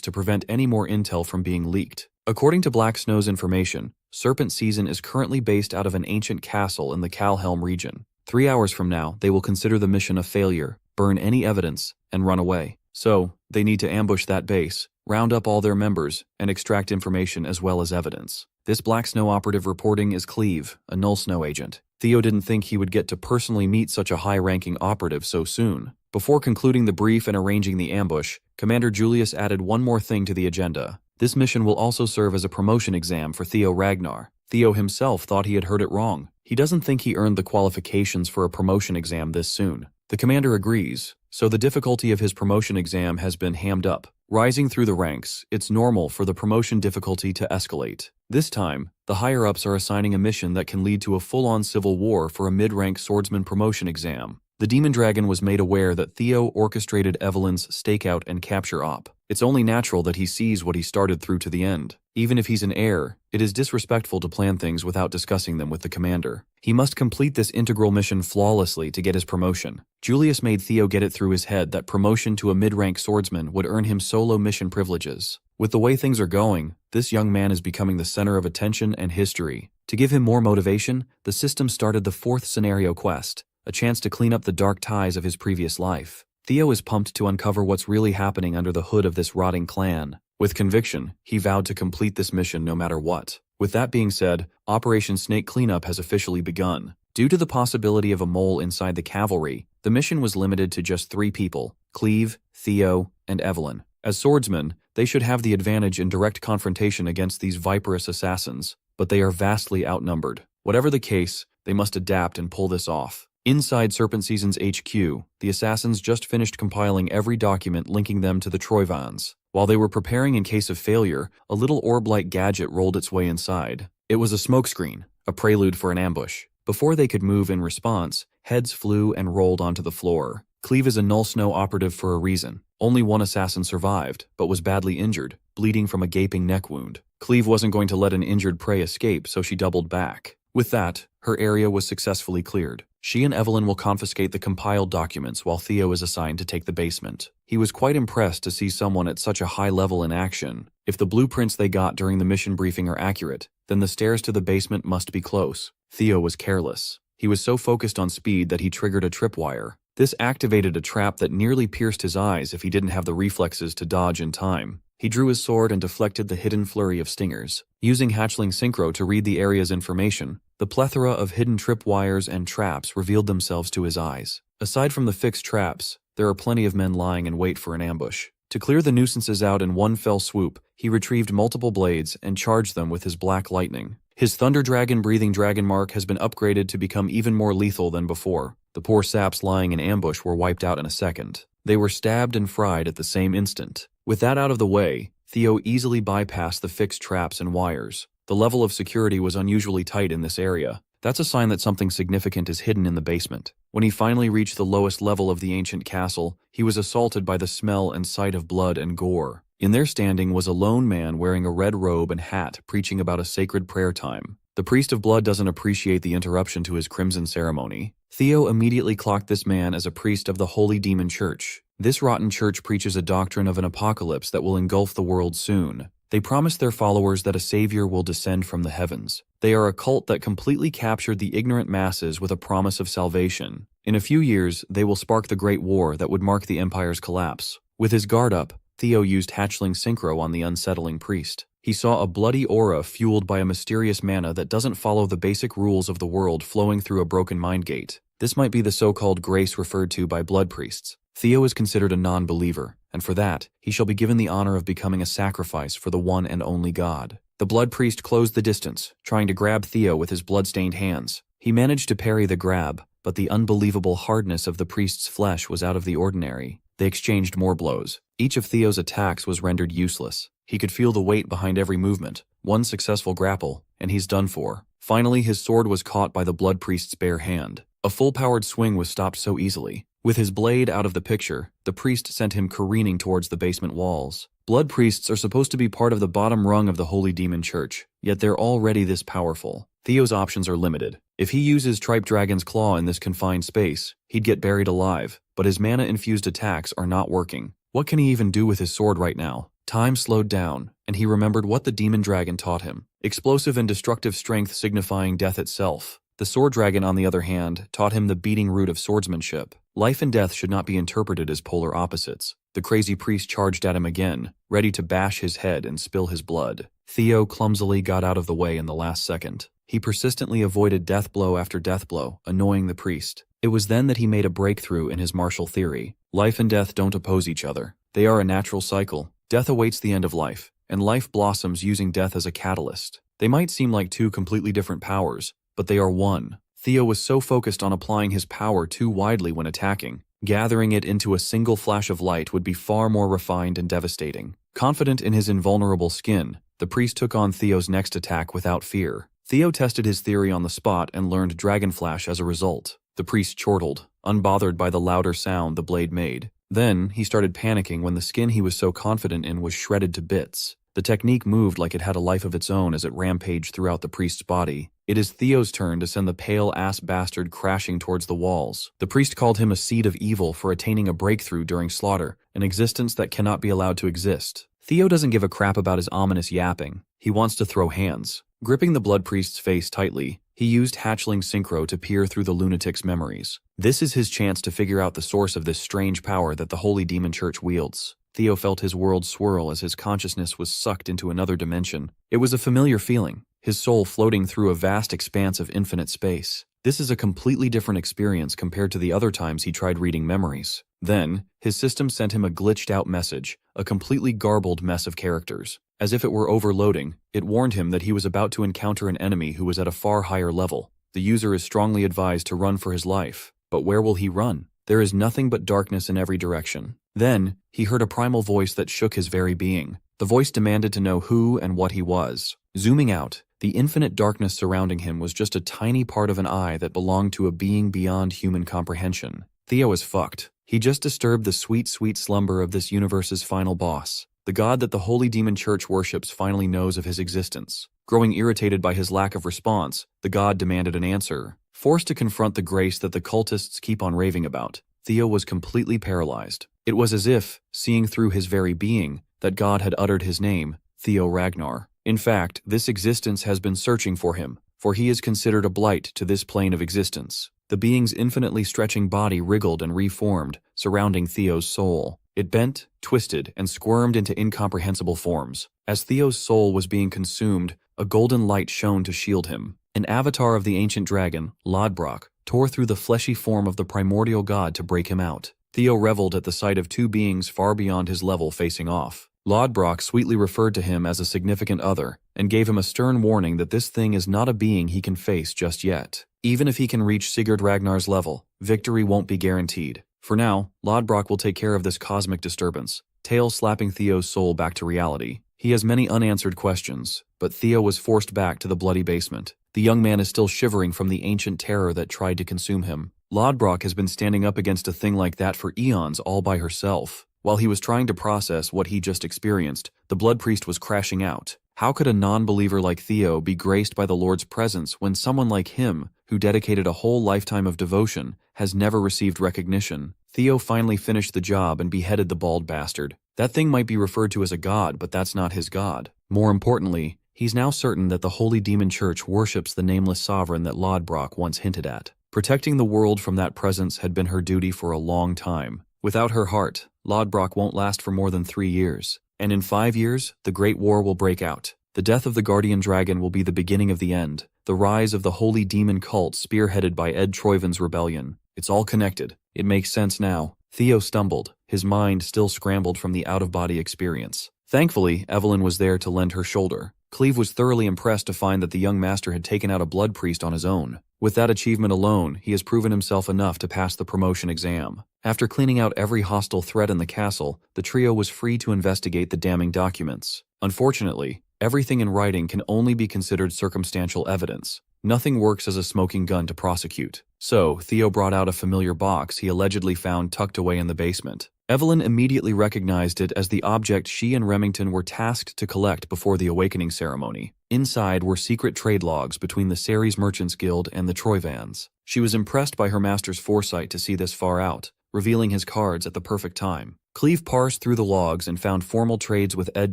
to prevent any more intel from being leaked. According to Black Snow's information, Serpent Season is currently based out of an ancient castle in the Calhelm region. 3 hours from now, they will consider the mission a failure, burn any evidence, and run away. So, they need to ambush that base, round up all their members, and extract information as well as evidence. This Black Snow operative reporting is Cleve, a Null Snow agent. Theo didn't think he would get to personally meet such a high-ranking operative so soon. Before concluding the brief and arranging the ambush, Commander Julius added one more thing to the agenda. This mission will also serve as a promotion exam for Theo Ragnar. Theo himself thought he had heard it wrong. He doesn't think he earned the qualifications for a promotion exam this soon. The commander agrees, so the difficulty of his promotion exam has been hammed up. Rising through the ranks, it's normal for the promotion difficulty to escalate. This time, the higher-ups are assigning a mission that can lead to a full-on civil war for a mid-rank swordsman promotion exam. The Demon Dragon was made aware that Theo orchestrated Evelyn's stakeout and capture op. It's only natural that he sees what he started through to the end. Even if he's an heir, it is disrespectful to plan things without discussing them with the commander. He must complete this integral mission flawlessly to get his promotion. Julius made Theo get it through his head that promotion to a mid-rank swordsman would earn him solo mission privileges. With the way things are going, this young man is becoming the center of attention and history. To give him more motivation, the system started the 4th scenario quest, a chance to clean up the dark ties of his previous life. Theo is pumped to uncover what's really happening under the hood of this rotting clan. With conviction, he vowed to complete this mission no matter what. With that being said, Operation Snake Cleanup has officially begun. Due to the possibility of a mole inside the cavalry, the mission was limited to just 3 people: Cleve, Theo, and Evelyn. As swordsmen, they should have the advantage in direct confrontation against these viperous assassins, but they are vastly outnumbered. Whatever the case, they must adapt and pull this off. Inside Serpent Season's HQ, the assassins just finished compiling every document linking them to the Troivans. While they were preparing in case of failure, a little orb-like gadget rolled its way inside. It was a smokescreen, a prelude for an ambush. Before they could move in response, heads flew and rolled onto the floor. Cleve is a Null Snow operative for a reason. Only one assassin survived, but was badly injured, bleeding from a gaping neck wound. Cleve wasn't going to let an injured prey escape, so she doubled back. With that, her area was successfully cleared. She and Evelyn will confiscate the compiled documents while Theo is assigned to take the basement. He was quite impressed to see someone at such a high level in action. If the blueprints they got during the mission briefing are accurate, then the stairs to the basement must be close. Theo was careless. He was so focused on speed that he triggered a tripwire. This activated a trap that nearly pierced his eyes if he didn't have the reflexes to dodge in time. He drew his sword and deflected the hidden flurry of stingers. Using Hatchling Synchro to read the area's information, the plethora of hidden tripwires and traps revealed themselves to his eyes. Aside from the fixed traps, there are plenty of men lying in wait for an ambush. To clear the nuisances out in one fell swoop, he retrieved multiple blades and charged them with his black lightning. His Thunder Dragon breathing dragon mark has been upgraded to become even more lethal than before. The poor saps lying in ambush were wiped out in a second. They were stabbed and fried at the same instant. With that out of the way, Theo easily bypassed the fixed traps and wires. The level of security was unusually tight in this area. That's a sign that something significant is hidden in the basement. When he finally reached the lowest level of the ancient castle, he was assaulted by the smell and sight of blood and gore. In their standing was a lone man wearing a red robe and hat preaching about a sacred prayer time. The priest of blood doesn't appreciate the interruption to his crimson ceremony. Theo immediately clocked this man as a priest of the Holy Demon Church. This rotten church preaches a doctrine of an apocalypse that will engulf the world soon. They promise their followers that a savior will descend from the heavens. They are a cult that completely captured the ignorant masses with a promise of salvation. In a few years, they will spark the Great War that would mark the Empire's collapse. With his guard up, Theo used Hatchling Synchro on the unsettling priest. He saw a bloody aura fueled by a mysterious mana that doesn't follow the basic rules of the world flowing through a broken mind gate. This might be the so-called grace referred to by blood priests. Theo is considered a non-believer, and for that, he shall be given the honor of becoming a sacrifice for the one and only God. The blood priest closed the distance, trying to grab Theo with his blood-stained hands. He managed to parry the grab, but the unbelievable hardness of the priest's flesh was out of the ordinary. They exchanged more blows. Each of Theo's attacks was rendered useless. He could feel the weight behind every movement. One successful grapple, and he's done for. Finally, his sword was caught by the blood priest's bare hand. A full-powered swing was stopped so easily. With his blade out of the picture, the priest sent him careening towards the basement walls. Blood priests are supposed to be part of the bottom rung of the Holy Demon Church, yet they're already this powerful. Theo's options are limited. If he uses Tripe Dragon's Claw in this confined space, he'd get buried alive, but his mana-infused attacks are not working. What can he even do with his sword right now? Time slowed down, and he remembered what the Demon Dragon taught him. Explosive and destructive strength signifying death itself. The Sword Dragon, on the other hand, taught him the beating root of swordsmanship. Life and death should not be interpreted as polar opposites. the crazy priest charged at him again, ready to bash his head and spill his blood. Theo clumsily got out of the way in the last second. He persistently avoided death blow after death blow, annoying the priest. It was then that he made a breakthrough in his martial theory. Life and death don't oppose each other. They are a natural cycle. Death awaits the end of life, and life blossoms using death as a catalyst. They might seem like two completely different powers, but they are one. Theo was so focused on applying his power too widely when attacking. Gathering it into a single flash of light would be far more refined and devastating. Confident in his invulnerable skin, the priest took on Theo's next attack without fear. Theo tested his theory on the spot and learned Dragon Flash as a result. The priest chortled, unbothered by the louder sound the blade made. Then, he started panicking when the skin he was so confident in was shredded to bits. The technique moved like it had a life of its own as it rampaged throughout the priest's body. It is Theo's turn to send the pale-ass bastard crashing towards the walls. The priest called him a seed of evil for attaining a breakthrough during slaughter, an existence that cannot be allowed to exist. Theo doesn't give a crap about his ominous yapping. He wants to throw hands. Gripping the blood priest's face tightly, he used hatchling synchro to peer through the lunatic's memories. This is his chance to figure out the source of this strange power that the Holy Demon Church wields. Theo felt his world swirl as his consciousness was sucked into another dimension. It was a familiar feeling, his soul floating through a vast expanse of infinite space. This is a completely different experience compared to the other times he tried reading memories. Then, his system sent him a glitched-out message, a completely garbled mess of characters. As if it were overloading, it warned him that he was about to encounter an enemy who was at a far higher level. The user is strongly advised to run for his life. But where will he run? There is nothing but darkness in every direction. Then, he heard a primal voice that shook his very being. The voice demanded to know who and what he was. Zooming out, the infinite darkness surrounding him was just a tiny part of an eye that belonged to a being beyond human comprehension. Theo is fucked. He just disturbed the sweet, sweet slumber of this universe's final boss. The god that the Holy Demon Church worships finally knows of his existence. Growing irritated by his lack of response, the god demanded an answer. Forced to confront the grace that the cultists keep on raving about, Theo was completely paralyzed. It was as if, seeing through his very being, that God had uttered his name, Theo Ragnar. In fact, this existence has been searching for him, for he is considered a blight to this plane of existence. The being's infinitely stretching body wriggled and reformed, surrounding Theo's soul. It bent, twisted, and squirmed into incomprehensible forms. As Theo's soul was being consumed, a golden light shone to shield him. An avatar of the ancient dragon, Lodbrok, tore through the fleshy form of the primordial god to break him out. Theo reveled at the sight of two beings far beyond his level facing off. Lodbrok sweetly referred to him as a significant other, and gave him a stern warning that this thing is not a being he can face just yet. Even if he can reach Sigurd Ragnar's level, victory won't be guaranteed. For now, Lodbrok will take care of this cosmic disturbance, tail slapping Theo's soul back to reality. He has many unanswered questions, but Theo was forced back to the bloody basement. The young man is still shivering from the ancient terror that tried to consume him. Lodbrok has been standing up against a thing like that for eons all by herself. While he was trying to process what he just experienced, the blood priest was crashing out. How could a non-believer like Theo be graced by the Lord's presence when someone like him, who dedicated a whole lifetime of devotion, has never received recognition? Theo finally finished the job and beheaded the bald bastard. That thing might be referred to as a god, but that's not his god. More importantly, he's now certain that the Holy Demon Church worships the nameless sovereign that Lodbrok once hinted at. Protecting the world from that presence had been her duty for a long time. Without her heart, Lodbrok won't last for more than 3 years. And in 5 years, the Great War will break out. The death of the Guardian Dragon will be the beginning of the end. The rise of the Holy Demon cult spearheaded by Ed Troiven's rebellion. It's all connected. It makes sense now. Theo stumbled, his mind still scrambled from the out-of-body experience. Thankfully, Evelyn was there to lend her shoulder. Cleve was thoroughly impressed to find that the young master had taken out a blood priest on his own. With that achievement alone, he has proven himself enough to pass the promotion exam. After cleaning out every hostile threat in the castle, the trio was free to investigate the damning documents. Unfortunately, everything in writing can only be considered circumstantial evidence. Nothing works as a smoking gun to prosecute. So, Theo brought out a familiar box he allegedly found tucked away in the basement. Evelyn immediately recognized it as the object she and Remington were tasked to collect before the awakening ceremony. Inside were secret trade logs between the Ceres Merchants Guild and the Troivans. She was impressed by her master's foresight to see this far out, revealing his cards at the perfect time. Cleve parsed through the logs and found formal trades with Ed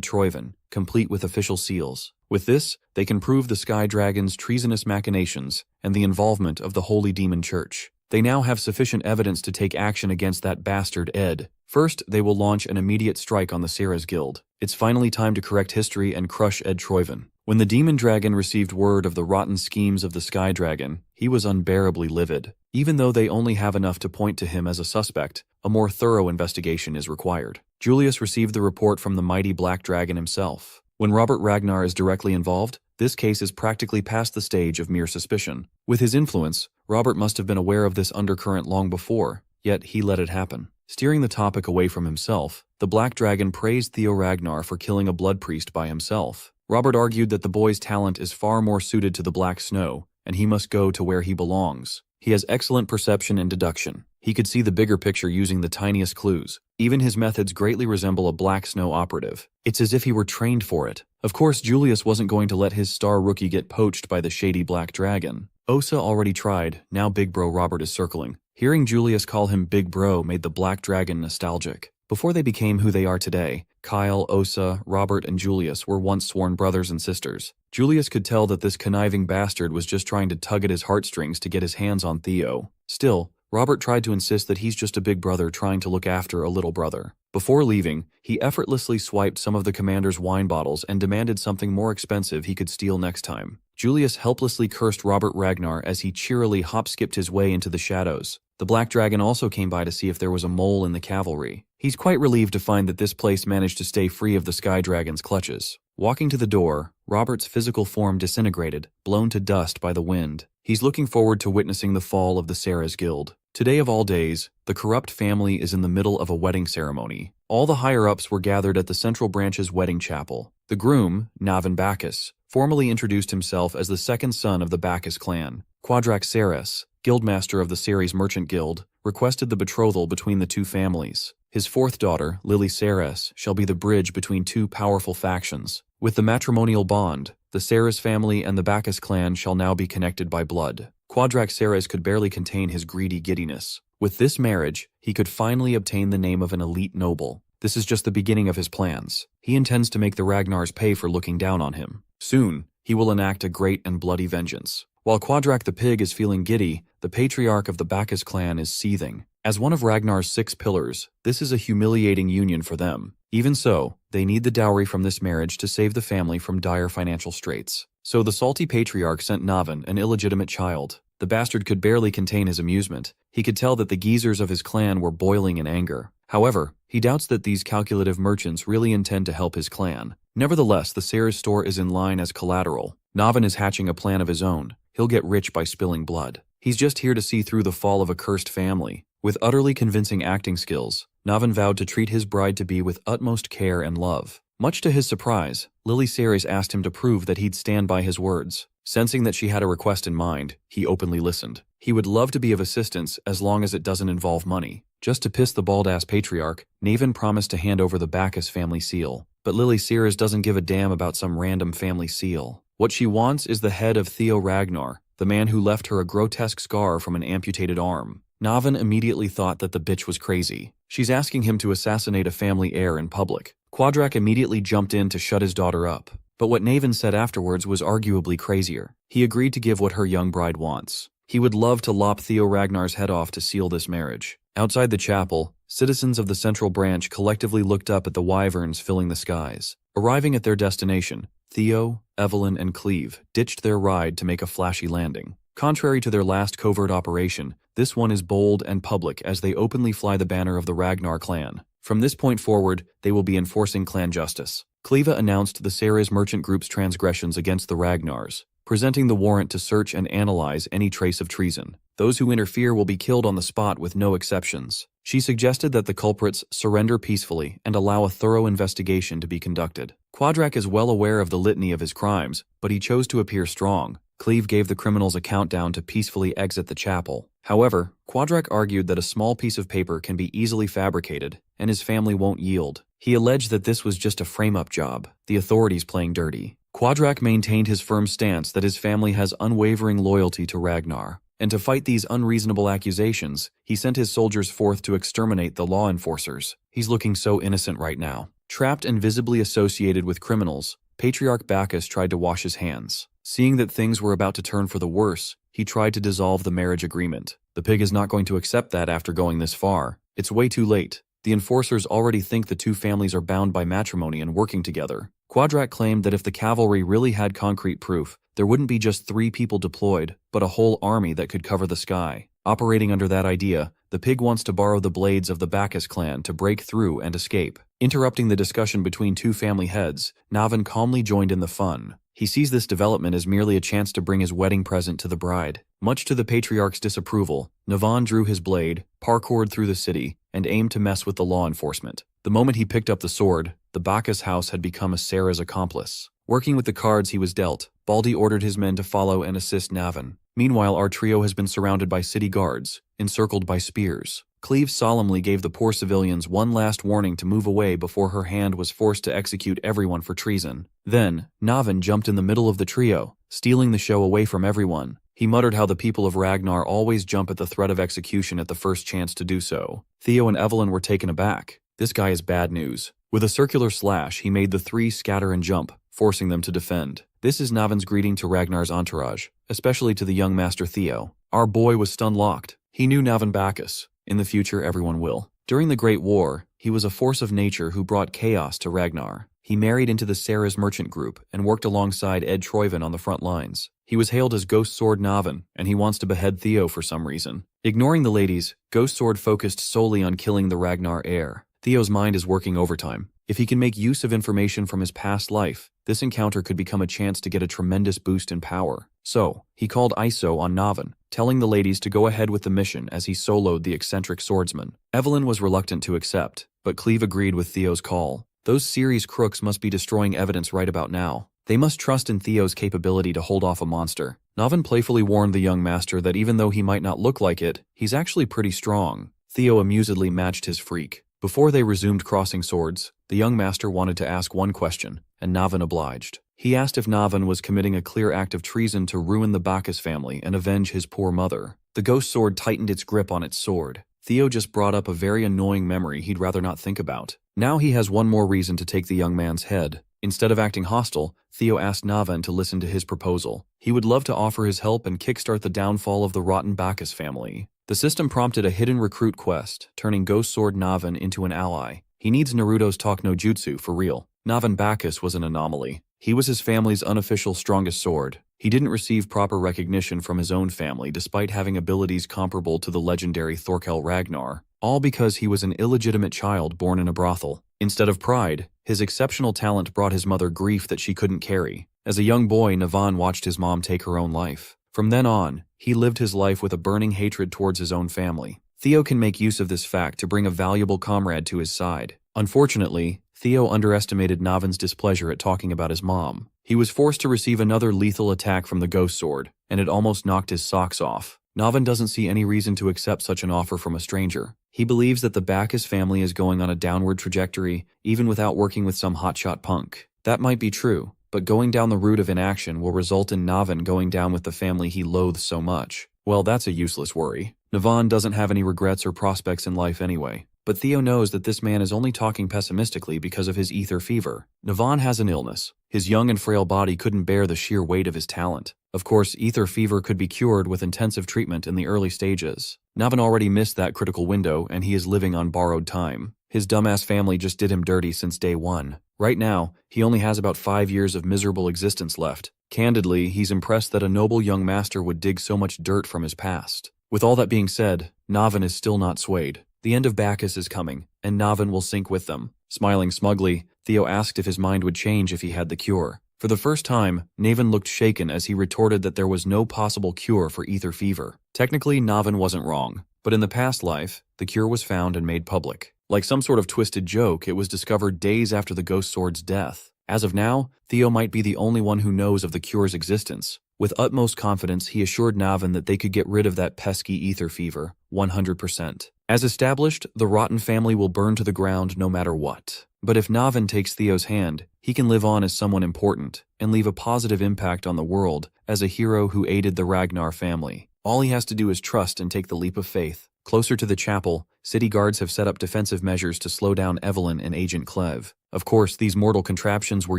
Troivan, complete with official seals. With this, they can prove the Sky Dragon's treasonous machinations and the involvement of the Holy Demon Church. They now have sufficient evidence to take action against that bastard Ed. First, they will launch an immediate strike on the Sarah's Guild. It's finally time to correct history and crush Ed Troyven. When the Demon Dragon received word of the rotten schemes of the Sky Dragon, he was unbearably livid. Even though they only have enough to point to him as a suspect, a more thorough investigation is required. Julius received the report from the mighty Black Dragon himself. When Robert Ragnar is directly involved, this case is practically past the stage of mere suspicion. With his influence, Robert must have been aware of this undercurrent long before, yet he let it happen. Steering the topic away from himself, the Black Dragon praised Theo Ragnar for killing a blood priest by himself. Robert argued that the boy's talent is far more suited to the Black Snow, and he must go to where he belongs. He has excellent perception and deduction. He could see the bigger picture using the tiniest clues. Even his methods greatly resemble a Black Snow operative. It's as if he were trained for it. Of course, Julius wasn't going to let his star rookie get poached by the shady Black Dragon. Osa already tried, now Big Bro Robert is circling. Hearing Julius call him Big Bro made the Black Dragon nostalgic. Before they became who they are today, Kyle, Osa, Robert, and Julius were once sworn brothers and sisters. Julius could tell that this conniving bastard was just trying to tug at his heartstrings to get his hands on Theo. Still, Robert tried to insist that he's just a big brother trying to look after a little brother. Before leaving, he effortlessly swiped some of the commander's wine bottles and demanded something more expensive he could steal next time. Julius helplessly cursed Robert Ragnar as he cheerily hop-skipped his way into the shadows. The Black Dragon also came by to see if there was a mole in the cavalry. He's quite relieved to find that this place managed to stay free of the Sky Dragon's clutches. Walking to the door, Robert's physical form disintegrated, blown to dust by the wind. He's looking forward to witnessing the fall of the Sarah's Guild. Today of all days, the corrupt family is in the middle of a wedding ceremony. All the higher-ups were gathered at the Central Branch's wedding chapel. The groom, Navin Bacchus, formally introduced himself as the second son of the Bacchus clan. Quadrak Ceres, guildmaster of the Ceres Merchant Guild, requested the betrothal between the two families. His fourth daughter, Lily Ceres, shall be the bridge between two powerful factions. With the matrimonial bond, the Ceres family and the Bacchus clan shall now be connected by blood. Quadrak Ceres could barely contain his greedy giddiness. With this marriage, he could finally obtain the name of an elite noble. This is just the beginning of his plans. He intends to make the Ragnars pay for looking down on him. Soon, he will enact a great and bloody vengeance. While Quadrak the Pig is feeling giddy, the patriarch of the Bacchus clan is seething. As one of Ragnar's 6 pillars, this is a humiliating union for them. Even so, they need the dowry from this marriage to save the family from dire financial straits. So the salty patriarch sent Navin, an illegitimate child. The bastard could barely contain his amusement. He could tell that the geezers of his clan were boiling in anger. However, he doubts that these calculative merchants really intend to help his clan. Nevertheless, the Ceres store is in line as collateral. Navin is hatching a plan of his own. He'll get rich by spilling blood. He's just here to see through the fall of a cursed family. With utterly convincing acting skills, Navin vowed to treat his bride-to-be with utmost care and love. Much to his surprise, Lily Ceres asked him to prove that he'd stand by his words. Sensing that she had a request in mind, he openly listened. He would love to be of assistance as long as it doesn't involve money. Just to piss the bald-ass patriarch, Navin promised to hand over the Bacchus family seal. But Lily Ceres doesn't give a damn about some random family seal. What she wants is the head of Theo Ragnar, the man who left her a grotesque scar from an amputated arm. Navin immediately thought that the bitch was crazy. She's asking him to assassinate a family heir in public. Quadrak immediately jumped in to shut his daughter up. But what Navin said afterwards was arguably crazier. He agreed to give what her young bride wants. He would love to lop Theo Ragnar's head off to seal this marriage. Outside the chapel, citizens of the Central Branch collectively looked up at the wyverns filling the skies. Arriving at their destination, Theo, Evelyn, and Cleve ditched their ride to make a flashy landing. Contrary to their last covert operation, this one is bold and public as they openly fly the banner of the Ragnar clan. From this point forward, they will be enforcing clan justice. Cleva announced the Ceres Merchant Group's transgressions against the Ragnars, presenting the warrant to search and analyze any trace of treason. Those who interfere will be killed on the spot with no exceptions. She suggested that the culprits surrender peacefully and allow a thorough investigation to be conducted. Quadrak is well aware of the litany of his crimes, but he chose to appear strong. Cleve gave the criminals a countdown to peacefully exit the chapel. However, Quadrak argued that a small piece of paper can be easily fabricated, and his family won't yield. He alleged that this was just a frame-up job, the authorities playing dirty. Quadrak maintained his firm stance that his family has unwavering loyalty to Ragnar. And to fight these unreasonable accusations, he sent his soldiers forth to exterminate the law enforcers. He's looking so innocent right now. Trapped and visibly associated with criminals, Patriarch Bacchus tried to wash his hands. Seeing that things were about to turn for the worse, he tried to dissolve the marriage agreement. The pig is not going to accept that after going this far. It's way too late. The enforcers already think the two families are bound by matrimony and working together. Quadrat claimed that if the cavalry really had concrete proof, there wouldn't be just 3 people deployed, but a whole army that could cover the sky. Operating under that idea, the pig wants to borrow the blades of the Bacchus clan to break through and escape. Interrupting the discussion between two family heads, Navan calmly joined in the fun. He sees this development as merely a chance to bring his wedding present to the bride. Much to the patriarch's disapproval, Navan drew his blade, parkoured through the city, and aimed to mess with the law enforcement. The moment he picked up the sword, the Bacchus house had become Asura's accomplice. Working with the cards he was dealt, Baldi ordered his men to follow and assist Navan. Meanwhile, our trio has been surrounded by city guards, encircled by spears. Cleve solemnly gave the poor civilians one last warning to move away before her hand was forced to execute everyone for treason. Then, Navan jumped in the middle of the trio, stealing the show away from everyone. He muttered how the people of Ragnar always jump at the threat of execution at the first chance to do so. Theo and Evelyn were taken aback. This guy is bad news. With a circular slash, he made the 3 scatter and jump, forcing them to defend. This is Navan's greeting to Ragnar's entourage, especially to the young master Theo. Our boy was stun-locked. He knew Navan Bacchus. In the future, everyone will. During the Great War, he was a force of nature who brought chaos to Ragnar. He married into the Sarah's merchant group and worked alongside Ed Troyven on the front lines. He was hailed as Ghost Sword Navan, and he wants to behead Theo for some reason. Ignoring the ladies, Ghost Sword focused solely on killing the Ragnar heir. Theo's mind is working overtime. If he can make use of information from his past life, this encounter could become a chance to get a tremendous boost in power. So, he called ISO on Navan, telling the ladies to go ahead with the mission as he soloed the eccentric swordsman. Evelyn was reluctant to accept, but Cleve agreed with Theo's call. Those series crooks must be destroying evidence right about now. They must trust in Theo's capability to hold off a monster. Navan playfully warned the young master that even though he might not look like it, he's actually pretty strong. Theo amusedly matched his freak. Before they resumed crossing swords, the young master wanted to ask one question, and Navan obliged. He asked if Navan was committing a clear act of treason to ruin the Bacchus family and avenge his poor mother. The ghost sword tightened its grip on its sword. Theo just brought up a very annoying memory he'd rather not think about. Now he has one more reason to take the young man's head. Instead of acting hostile, Theo asked Navan to listen to his proposal. He would love to offer his help and kickstart the downfall of the rotten Bacchus family. The system prompted a hidden recruit quest, turning Ghost Sword Navan into an ally. He needs Naruto's Talk no Jutsu for real. Navan Bacchus was an anomaly. He was his family's unofficial strongest sword. He didn't receive proper recognition from his own family despite having abilities comparable to the legendary Thorkel Ragnar, all because he was an illegitimate child born in a brothel. Instead of pride, his exceptional talent brought his mother grief that she couldn't carry. As a young boy, Navan watched his mom take her own life. From then on, he lived his life with a burning hatred towards his own family. Theo can make use of this fact to bring a valuable comrade to his side. Unfortunately, Theo underestimated Navan's displeasure at talking about his mom. He was forced to receive another lethal attack from the ghost sword, and it almost knocked his socks off. Navan doesn't see any reason to accept such an offer from a stranger. He believes that the Bacchus family is going on a downward trajectory, even without working with some hotshot punk. That might be true, but going down the route of inaction will result in Navan going down with the family he loathes so much. Well, that's a useless worry. Navan doesn't have any regrets or prospects in life anyway. But Theo knows that this man is only talking pessimistically because of his ether fever. Navan has an illness. His young and frail body couldn't bear the sheer weight of his talent. Of course, ether fever could be cured with intensive treatment in the early stages. Navan already missed that critical window, and he is living on borrowed time. His dumbass family just did him dirty since day one. Right now, he only has about 5 years of miserable existence left. Candidly, he's impressed that a noble young master would dig so much dirt from his past. With all that being said, Navan is still not swayed. The end of Bacchus is coming, and Navan will sink with them. Smiling smugly, Theo asked if his mind would change if he had the cure. For the first time, Navan looked shaken as he retorted that there was no possible cure for ether fever. Technically, Navan wasn't wrong, but in the past life, the cure was found and made public. Like some sort of twisted joke, it was discovered days after the ghost sword's death. As of now, Theo might be the only one who knows of the cure's existence. With utmost confidence, he assured Navan that they could get rid of that pesky ether fever, 100%. As established, the rotten family will burn to the ground no matter what. But if Navan takes Theo's hand, he can live on as someone important and leave a positive impact on the world as a hero who aided the Ragnar family. All he has to do is trust and take the leap of faith. Closer to the chapel, city guards have set up defensive measures to slow down Evelyn and Agent Clev. Of course, these mortal contraptions were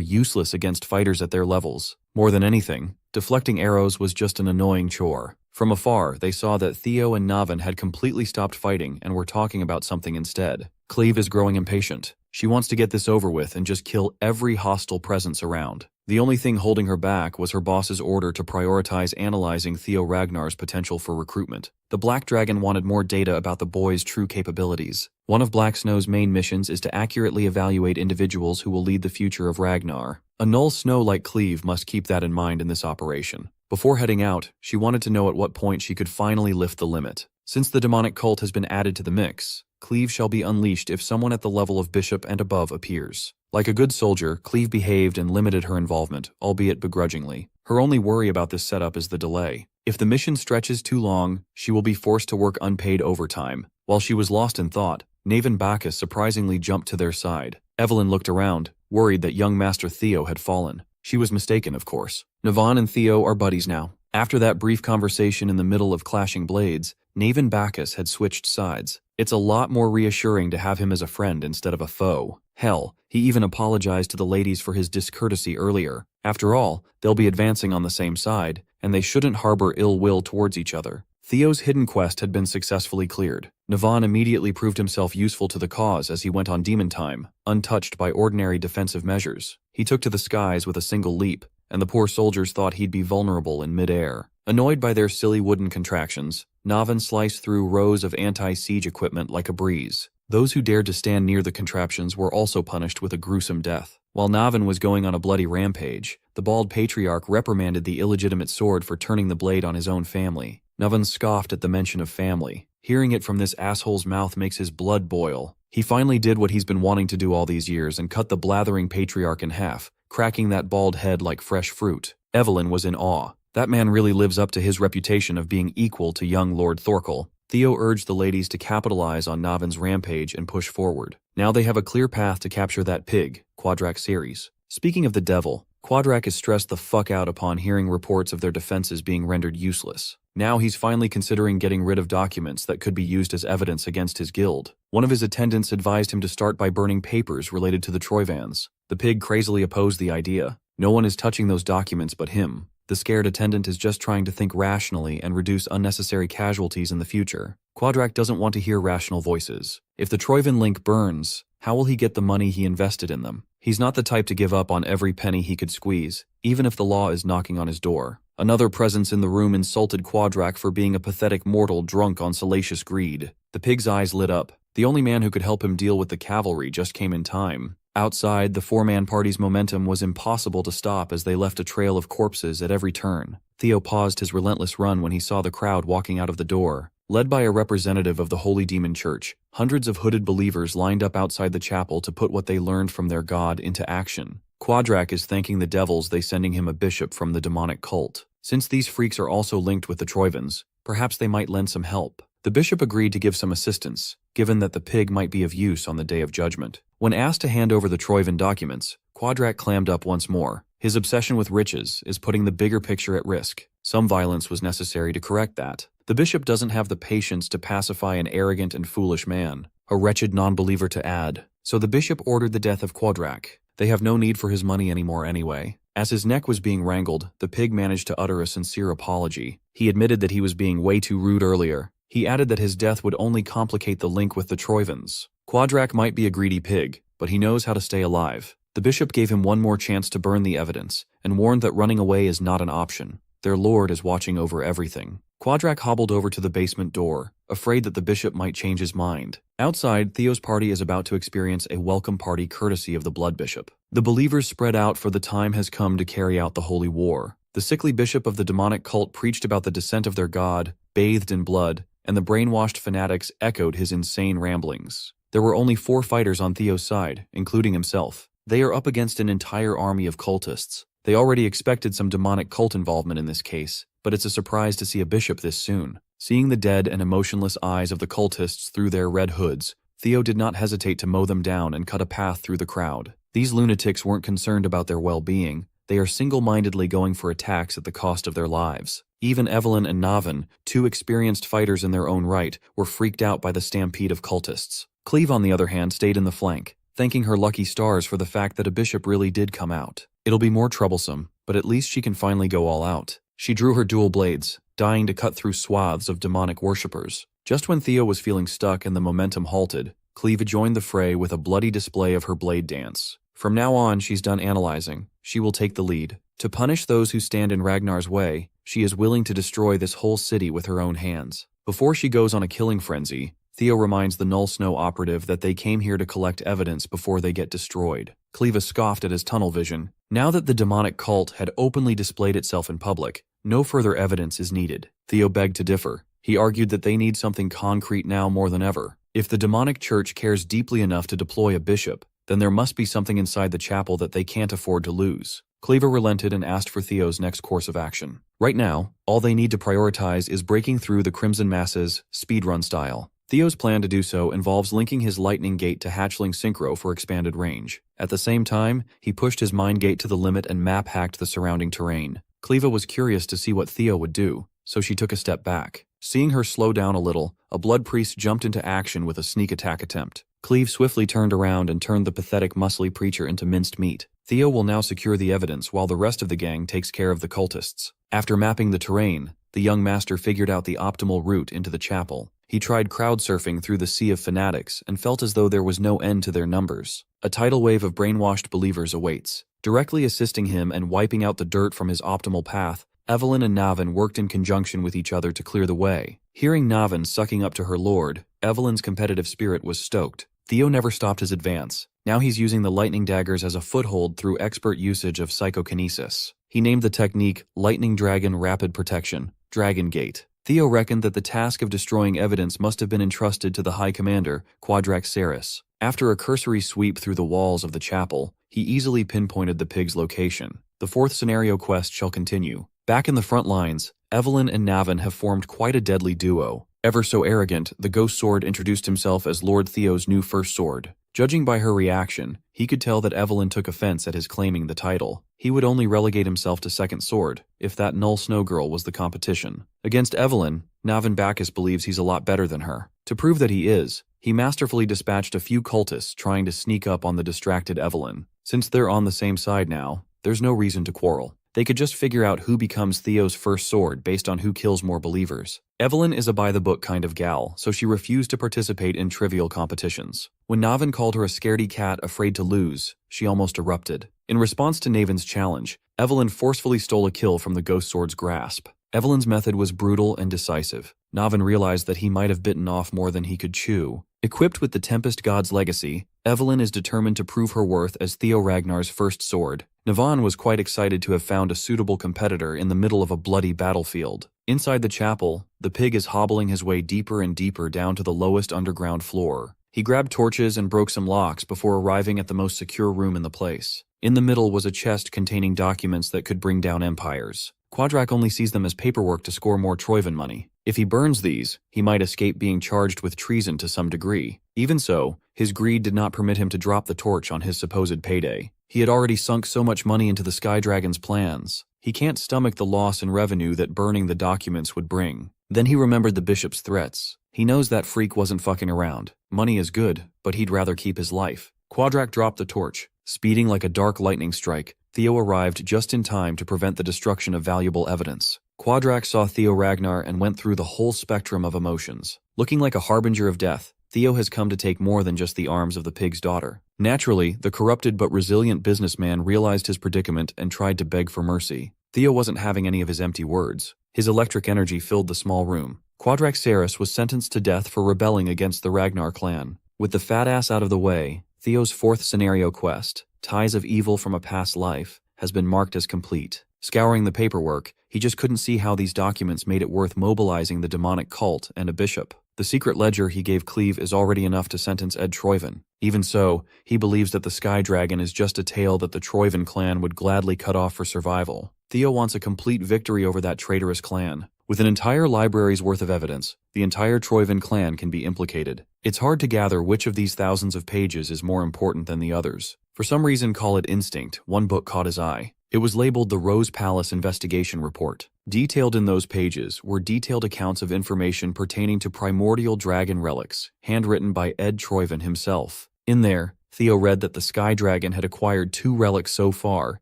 useless against fighters at their levels. More than anything, deflecting arrows was just an annoying chore. From afar, they saw that Theo and Navin had completely stopped fighting and were talking about something instead. Cleve is growing impatient. She wants to get this over with and just kill every hostile presence around. The only thing holding her back was her boss's order to prioritize analyzing Theo Ragnar's potential for recruitment. The Black Dragon wanted more data about the boy's true capabilities. One of Black Snow's main missions is to accurately evaluate individuals who will lead the future of Ragnar. A Null Snow like Cleve must keep that in mind in this operation. Before heading out, she wanted to know at what point she could finally lift the limit. Since the demonic cult has been added to the mix, Cleve shall be unleashed if someone at the level of bishop and above appears. Like a good soldier, Cleve behaved and limited her involvement, albeit begrudgingly. Her only worry about this setup is the delay. If the mission stretches too long, she will be forced to work unpaid overtime. While she was lost in thought, Knave and Bacchus surprisingly jumped to their side. Evelyn looked around, worried that young Master Theo had fallen. She was mistaken, of course. Navon and Theo are buddies now. After that brief conversation in the middle of clashing blades, Knave and Bacchus had switched sides. It's a lot more reassuring to have him as a friend instead of a foe. Hell, he even apologized to the ladies for his discourtesy earlier. After all, they'll be advancing on the same side, and they shouldn't harbor ill will towards each other. Theo's hidden quest had been successfully cleared. Navon immediately proved himself useful to the cause as he went on demon time, untouched by ordinary defensive measures. He took to the skies with a single leap, and the poor soldiers thought he'd be vulnerable in mid-air. Annoyed by their silly wooden contractions, Navin sliced through rows of anti-siege equipment like a breeze. Those who dared to stand near the contraptions were also punished with a gruesome death. While Navin was going on a bloody rampage, the bald patriarch reprimanded the illegitimate sword for turning the blade on his own family. Navin scoffed at the mention of family. Hearing it from this asshole's mouth makes his blood boil. He finally did what he's been wanting to do all these years and cut the blathering patriarch in half, cracking that bald head like fresh fruit. Evelyn was in awe. That man really lives up to his reputation of being equal to young Lord Thorkel. Theo urged the ladies to capitalize on Navin's rampage and push forward. Now they have a clear path to capture that pig, Quadrak Ceres. Speaking of the devil, Quadrak is stressed the fuck out upon hearing reports of their defenses being rendered useless. Now he's finally considering getting rid of documents that could be used as evidence against his guild. One of his attendants advised him to start by burning papers related to the Troivans. The pig crazily opposed the idea. No one is touching those documents but him. The scared attendant is just trying to think rationally and reduce unnecessary casualties in the future. Quadrak doesn't want to hear rational voices. If the Troivan link burns, how will he get the money he invested in them? He's not the type to give up on every penny he could squeeze, even if the law is knocking on his door. Another presence in the room insulted Quadrak for being a pathetic mortal drunk on salacious greed. The pig's eyes lit up. The only man who could help him deal with the cavalry just came in time. Outside, the four-man party's momentum was impossible to stop as they left a trail of corpses at every turn. Theo paused his relentless run when he saw the crowd walking out of the door. Led by a representative of the Holy Demon Church, hundreds of hooded believers lined up outside the chapel to put what they learned from their god into action. Quadrak is thanking the devils they sending him a bishop from the demonic cult. Since these freaks are also linked with the Troivans, perhaps they might lend some help. The bishop agreed to give some assistance, given that the pig might be of use on the Day of Judgment. When asked to hand over the Troivan documents, Quadrak clammed up once more. His obsession with riches is putting the bigger picture at risk. Some violence was necessary to correct that. The bishop doesn't have the patience to pacify an arrogant and foolish man, a wretched non-believer to add. So the bishop ordered the death of Quadrak. They have no need for his money anymore anyway. As his neck was being wrangled, the pig managed to utter a sincere apology. He admitted that he was being way too rude earlier. He added that his death would only complicate the link with the Troivans. Quadrak might be a greedy pig, but he knows how to stay alive. The bishop gave him one more chance to burn the evidence, and warned that running away is not an option. Their lord is watching over everything. Quadrak hobbled over to the basement door, afraid that the bishop might change his mind. Outside, Theo's party is about to experience a welcome party courtesy of the Blood Bishop. The believers spread out for the time has come to carry out the holy war. The sickly bishop of the demonic cult preached about the descent of their god, bathed in blood, and the brainwashed fanatics echoed his insane ramblings. There were only 4 fighters on Theo's side, including himself. They are up against an entire army of cultists. They already expected some demonic cult involvement in this case, but it's a surprise to see a bishop this soon. Seeing the dead and emotionless eyes of the cultists through their red hoods, Theo did not hesitate to mow them down and cut a path through the crowd. These lunatics weren't concerned about their well-being. They are single-mindedly going for attacks at the cost of their lives. Even Evelyn and Navin, two experienced fighters in their own right, were freaked out by the stampede of cultists. Cleve, on the other hand, stayed in the flank, thanking her lucky stars for the fact that a bishop really did come out. It'll be more troublesome, but at least she can finally go all out. She drew her dual blades, dying to cut through swaths of demonic worshippers. Just when Theo was feeling stuck and the momentum halted, Cleve joined the fray with a bloody display of her blade dance. From now on, she's done analyzing. She will take the lead. To punish those who stand in Ragnar's way, she is willing to destroy this whole city with her own hands. Before she goes on a killing frenzy, Theo reminds the Null Snow operative that they came here to collect evidence before they get destroyed. Cleva scoffed at his tunnel vision. Now that the demonic cult had openly displayed itself in public, no further evidence is needed. Theo begged to differ. He argued that they need something concrete now more than ever. If the demonic church cares deeply enough to deploy a bishop, then there must be something inside the chapel that they can't afford to lose. Cleva relented and asked for Theo's next course of action. Right now, all they need to prioritize is breaking through the Crimson Masses, speedrun style. Theo's plan to do so involves linking his lightning gate to hatchling synchro for expanded range. At the same time, he pushed his mind gate to the limit and map-hacked the surrounding terrain. Cleva was curious to see what Theo would do, so she took a step back. Seeing her slow down a little, a blood priest jumped into action with a sneak attack attempt. Cleve swiftly turned around and turned the pathetic muscly preacher into minced meat. Theo will now secure the evidence while the rest of the gang takes care of the cultists. After mapping the terrain, the young master figured out the optimal route into the chapel. He tried crowd surfing through the sea of fanatics and felt as though there was no end to their numbers. A tidal wave of brainwashed believers awaits. Directly assisting him and wiping out the dirt from his optimal path, Evelyn and Navin worked in conjunction with each other to clear the way. Hearing Navin sucking up to her lord, Evelyn's competitive spirit was stoked. Theo never stopped his advance. Now he's using the lightning daggers as a foothold through expert usage of psychokinesis. He named the technique Lightning Dragon Rapid Protection, Dragon Gate. Theo reckoned that the task of destroying evidence must have been entrusted to the High Commander, Quadrax Ceres. After a cursory sweep through the walls of the chapel, he easily pinpointed the pig's location. The fourth scenario quest shall continue. Back in the front lines, Evelyn and Navin have formed quite a deadly duo. Ever so arrogant, the Ghost Sword introduced himself as Lord Theo's new first sword. Judging by her reaction, he could tell that Evelyn took offense at his claiming the title. He would only relegate himself to second sword, if that Null Snow girl was the competition. Against Evelyn, Navin Bacchus believes he's a lot better than her. To prove that he is, he masterfully dispatched a few cultists trying to sneak up on the distracted Evelyn. Since they're on the same side now, there's no reason to quarrel. They could just figure out who becomes Theo's first sword based on who kills more believers. Evelyn is a by-the-book kind of gal, so she refused to participate in trivial competitions. When Navin called her a scaredy cat afraid to lose, she almost erupted. In response to Navin's challenge, Evelyn forcefully stole a kill from the Ghost Sword's grasp. Evelyn's method was brutal and decisive. Navin realized that he might have bitten off more than he could chew. Equipped with the Tempest God's legacy, Evelyn is determined to prove her worth as Theo Ragnar's first sword. Navin was quite excited to have found a suitable competitor in the middle of a bloody battlefield. Inside the chapel, the pig is hobbling his way deeper and deeper down to the lowest underground floor. He grabbed torches and broke some locks before arriving at the most secure room in the place. In the middle was a chest containing documents that could bring down empires. Quadrak only sees them as paperwork to score more Troivan money. If he burns these, he might escape being charged with treason to some degree. Even so, his greed did not permit him to drop the torch on his supposed payday. He had already sunk so much money into the Sky Dragon's plans. He can't stomach the loss in revenue that burning the documents would bring. Then he remembered the bishop's threats. He knows that freak wasn't fucking around. Money is good, but he'd rather keep his life. Quadrak dropped the torch. Speeding like a dark lightning strike, Theo arrived just in time to prevent the destruction of valuable evidence. Quadrak saw Theo Ragnar and went through the whole spectrum of emotions. Looking like a harbinger of death, Theo has come to take more than just the arms of the pig's daughter. Naturally, the corrupted but resilient businessman realized his predicament and tried to beg for mercy. Theo wasn't having any of his empty words. His electric energy filled the small room. Quadrak Ceres was sentenced to death for rebelling against the Ragnar clan. With the fat ass out of the way, Theo's fourth scenario quest, Ties of Evil from a Past Life, has been marked as complete. Scouring the paperwork, he just couldn't see how these documents made it worth mobilizing the demonic cult and a bishop. The secret ledger he gave Cleve is already enough to sentence Ed Troivan. Even so, he believes that the Sky Dragon is just a tale that the Troivan clan would gladly cut off for survival. Theo wants a complete victory over that traitorous clan. With an entire library's worth of evidence, the entire Troivan clan can be implicated. It's hard to gather which of these thousands of pages is more important than the others. For some reason, call it instinct, one book caught his eye. It was labeled the Rose Palace Investigation Report. Detailed in those pages were detailed accounts of information pertaining to primordial dragon relics, handwritten by Ed Troyven himself. In there, Theo read that the Sky Dragon had acquired 2 relics so far,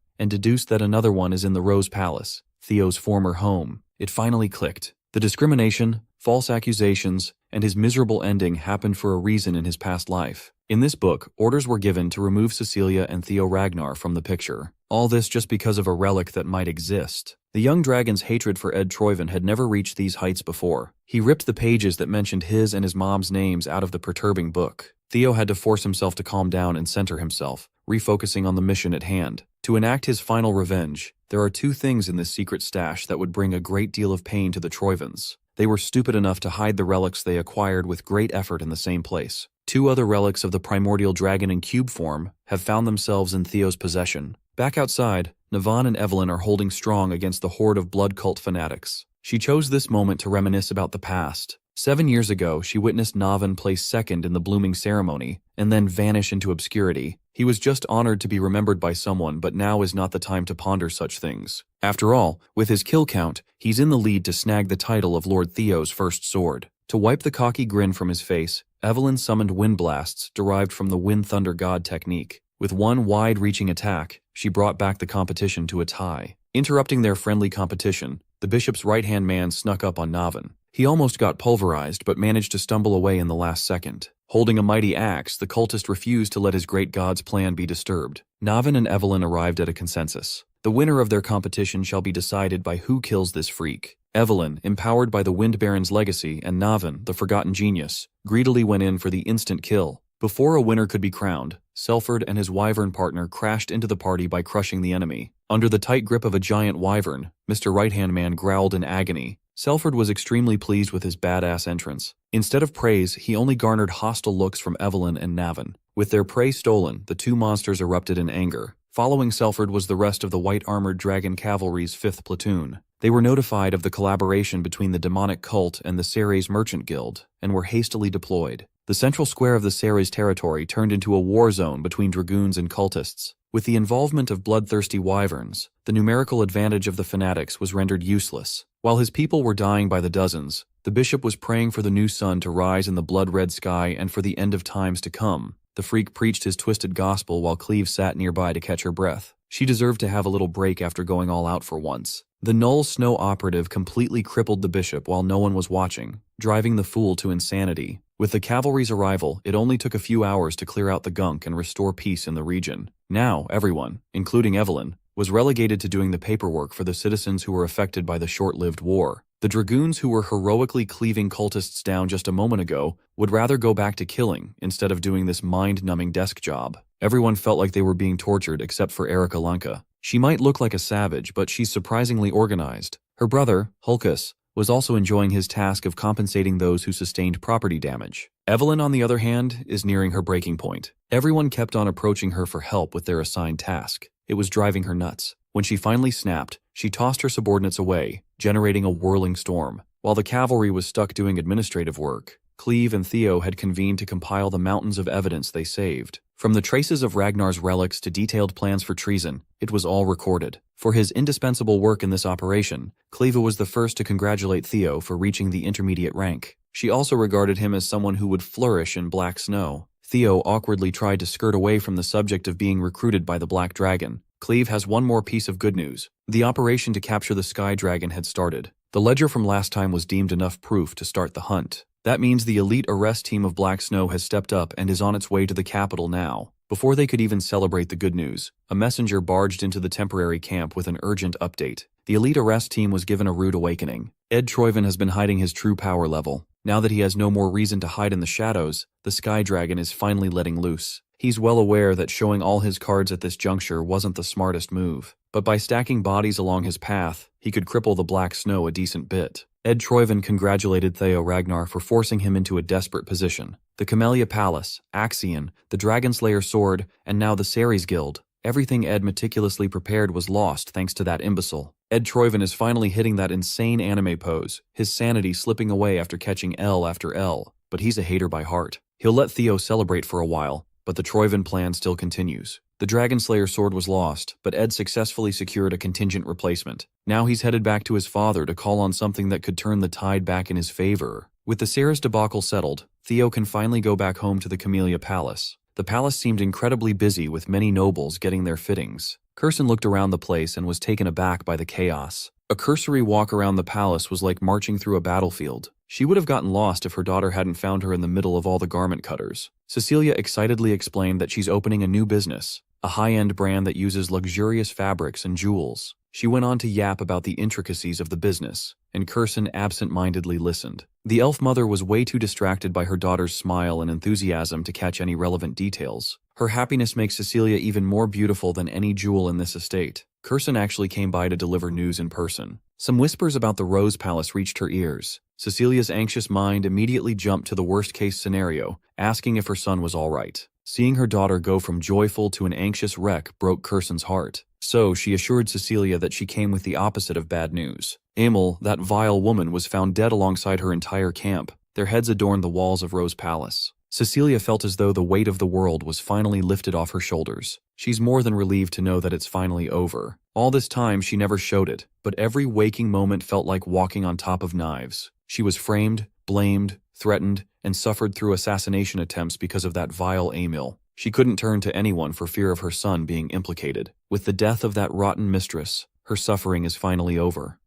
and deduced that another one is in the Rose Palace, Theo's former home. It finally clicked. The discrimination, false accusations, and his miserable ending happened for a reason in his past life. In this book, orders were given to remove Cecilia and Theo Ragnar from the picture. All this just because of a relic that might exist. The young dragon's hatred for Ed Troyven had never reached these heights before. He ripped the pages that mentioned his and his mom's names out of the perturbing book. Theo had to force himself to calm down and center himself, refocusing on the mission at hand. To enact his final revenge, there are 2 things in this secret stash that would bring a great deal of pain to the Troyvens. They were stupid enough to hide the relics they acquired with great effort in the same place. 2 other relics of the primordial dragon in cube form have found themselves in Theo's possession. Back outside, Navan and Evelyn are holding strong against the horde of blood cult fanatics. She chose this moment to reminisce about the past. 7 years ago, she witnessed Navan place second in the blooming ceremony, and then vanish into obscurity. He was just honored to be remembered by someone, but now is not the time to ponder such things. After all, with his kill count, he's in the lead to snag the title of Lord Theo's first sword. To wipe the cocky grin from his face, Evelyn summoned wind blasts derived from the Wind Thunder God technique. With one wide-reaching attack, she brought back the competition to a tie. Interrupting their friendly competition, the bishop's right-hand man snuck up on Navan. He almost got pulverized but managed to stumble away in the last second. Holding a mighty axe, the cultist refused to let his great god's plan be disturbed. Navan and Evelyn arrived at a consensus. The winner of their competition shall be decided by who kills this freak. Evelyn, empowered by the Wind Baron's legacy, and Navan, the forgotten genius, greedily went in for the instant kill. Before a winner could be crowned, Selford and his wyvern partner crashed into the party by crushing the enemy. Under the tight grip of a giant wyvern, Mr. Right-Hand Man growled in agony. Selford was extremely pleased with his badass entrance. Instead of praise, he only garnered hostile looks from Evelyn and Navan. With their prey stolen, the 2 monsters erupted in anger. Following Selford was the rest of the white-armored dragon cavalry's 5th platoon. They were notified of the collaboration between the demonic cult and the Ceres Merchant Guild, and were hastily deployed. The central square of the Ceres territory turned into a war zone between dragoons and cultists. With the involvement of bloodthirsty wyverns, the numerical advantage of the fanatics was rendered useless. While his people were dying by the dozens, the bishop was praying for the new sun to rise in the blood-red sky and for the end of times to come. The freak preached his twisted gospel while Cleve sat nearby to catch her breath. She deserved to have a little break after going all out for once. The Null Snow operative completely crippled the bishop while no one was watching, driving the fool to insanity. With the cavalry's arrival, it only took a few hours to clear out the gunk and restore peace in the region. Now, everyone, including Evelyn, was relegated to doing the paperwork for the citizens who were affected by the short-lived war. The dragoons who were heroically cleaving cultists down just a moment ago would rather go back to killing instead of doing this mind-numbing desk job. Everyone felt like they were being tortured except for Erika Lanka. She might look like a savage, but she's surprisingly organized. Her brother, Hulkus, was also enjoying his task of compensating those who sustained property damage. Evelyn, on the other hand, is nearing her breaking point. Everyone kept on approaching her for help with their assigned task. It was driving her nuts. When she finally snapped, she tossed her subordinates away, generating a whirling storm. While the cavalry was stuck doing administrative work, Cleve and Theo had convened to compile the mountains of evidence they saved. From the traces of Ragnar's relics to detailed plans for treason, it was all recorded. For his indispensable work in this operation, Cleve was the first to congratulate Theo for reaching the intermediate rank. She also regarded him as someone who would flourish in Black Snow. Theo awkwardly tried to skirt away from the subject of being recruited by the Black Dragon. Cleve has one more piece of good news. The operation to capture the Sky Dragon had started. The ledger from last time was deemed enough proof to start the hunt. That means the elite arrest team of Black Snow has stepped up and is on its way to the capital now. Before they could even celebrate the good news, a messenger barged into the temporary camp with an urgent update. The elite arrest team was given a rude awakening. Ed Troyven has been hiding his true power level. Now that he has no more reason to hide in the shadows, the Sky Dragon is finally letting loose. He's well aware that showing all his cards at this juncture wasn't the smartest move, but by stacking bodies along his path, he could cripple the Black Snow a decent bit. Ed Troyven congratulated Theo Ragnar for forcing him into a desperate position. The Camellia Palace, Axion, the Dragonslayer Sword, and now the Ceres Guild. Everything Ed meticulously prepared was lost thanks to that imbecile. Ed Troyven is finally hitting that insane anime pose, his sanity slipping away after catching L after L, but he's a hater by heart. He'll let Theo celebrate for a while, but the Troyven plan still continues. The Dragon Slayer sword was lost, but Ed successfully secured a contingent replacement. Now he's headed back to his father to call on something that could turn the tide back in his favor. With the Sarah's debacle settled, Theo can finally go back home to the Camellia Palace. The palace seemed incredibly busy with many nobles getting their fittings. Curson looked around the place and was taken aback by the chaos. A cursory walk around the palace was like marching through a battlefield. She would have gotten lost if her daughter hadn't found her in the middle of all the garment cutters. Cecilia excitedly explained that she's opening a new business, a high-end brand that uses luxurious fabrics and jewels. She went on to yap about the intricacies of the business, and Curson absent-mindedly listened. The elf mother was way too distracted by her daughter's smile and enthusiasm to catch any relevant details. Her happiness makes Cecilia even more beautiful than any jewel in this estate. Curson actually came by to deliver news in person. Some whispers about the Rose Palace reached her ears. Cecilia's anxious mind immediately jumped to the worst-case scenario, asking if her son was all right. Seeing her daughter go from joyful to an anxious wreck broke Curson's heart. So she assured Cecilia that she came with the opposite of bad news. Emil, that vile woman, was found dead alongside her entire camp. Their heads adorned the walls of Rose Palace. Cecilia felt as though the weight of the world was finally lifted off her shoulders. She's more than relieved to know that it's finally over. All this time she never showed it, but every waking moment felt like walking on top of knives. She was framed, blamed, threatened, and suffered through assassination attempts because of that vile Emil. She couldn't turn to anyone for fear of her son being implicated. With the death of that rotten mistress, her suffering is finally over.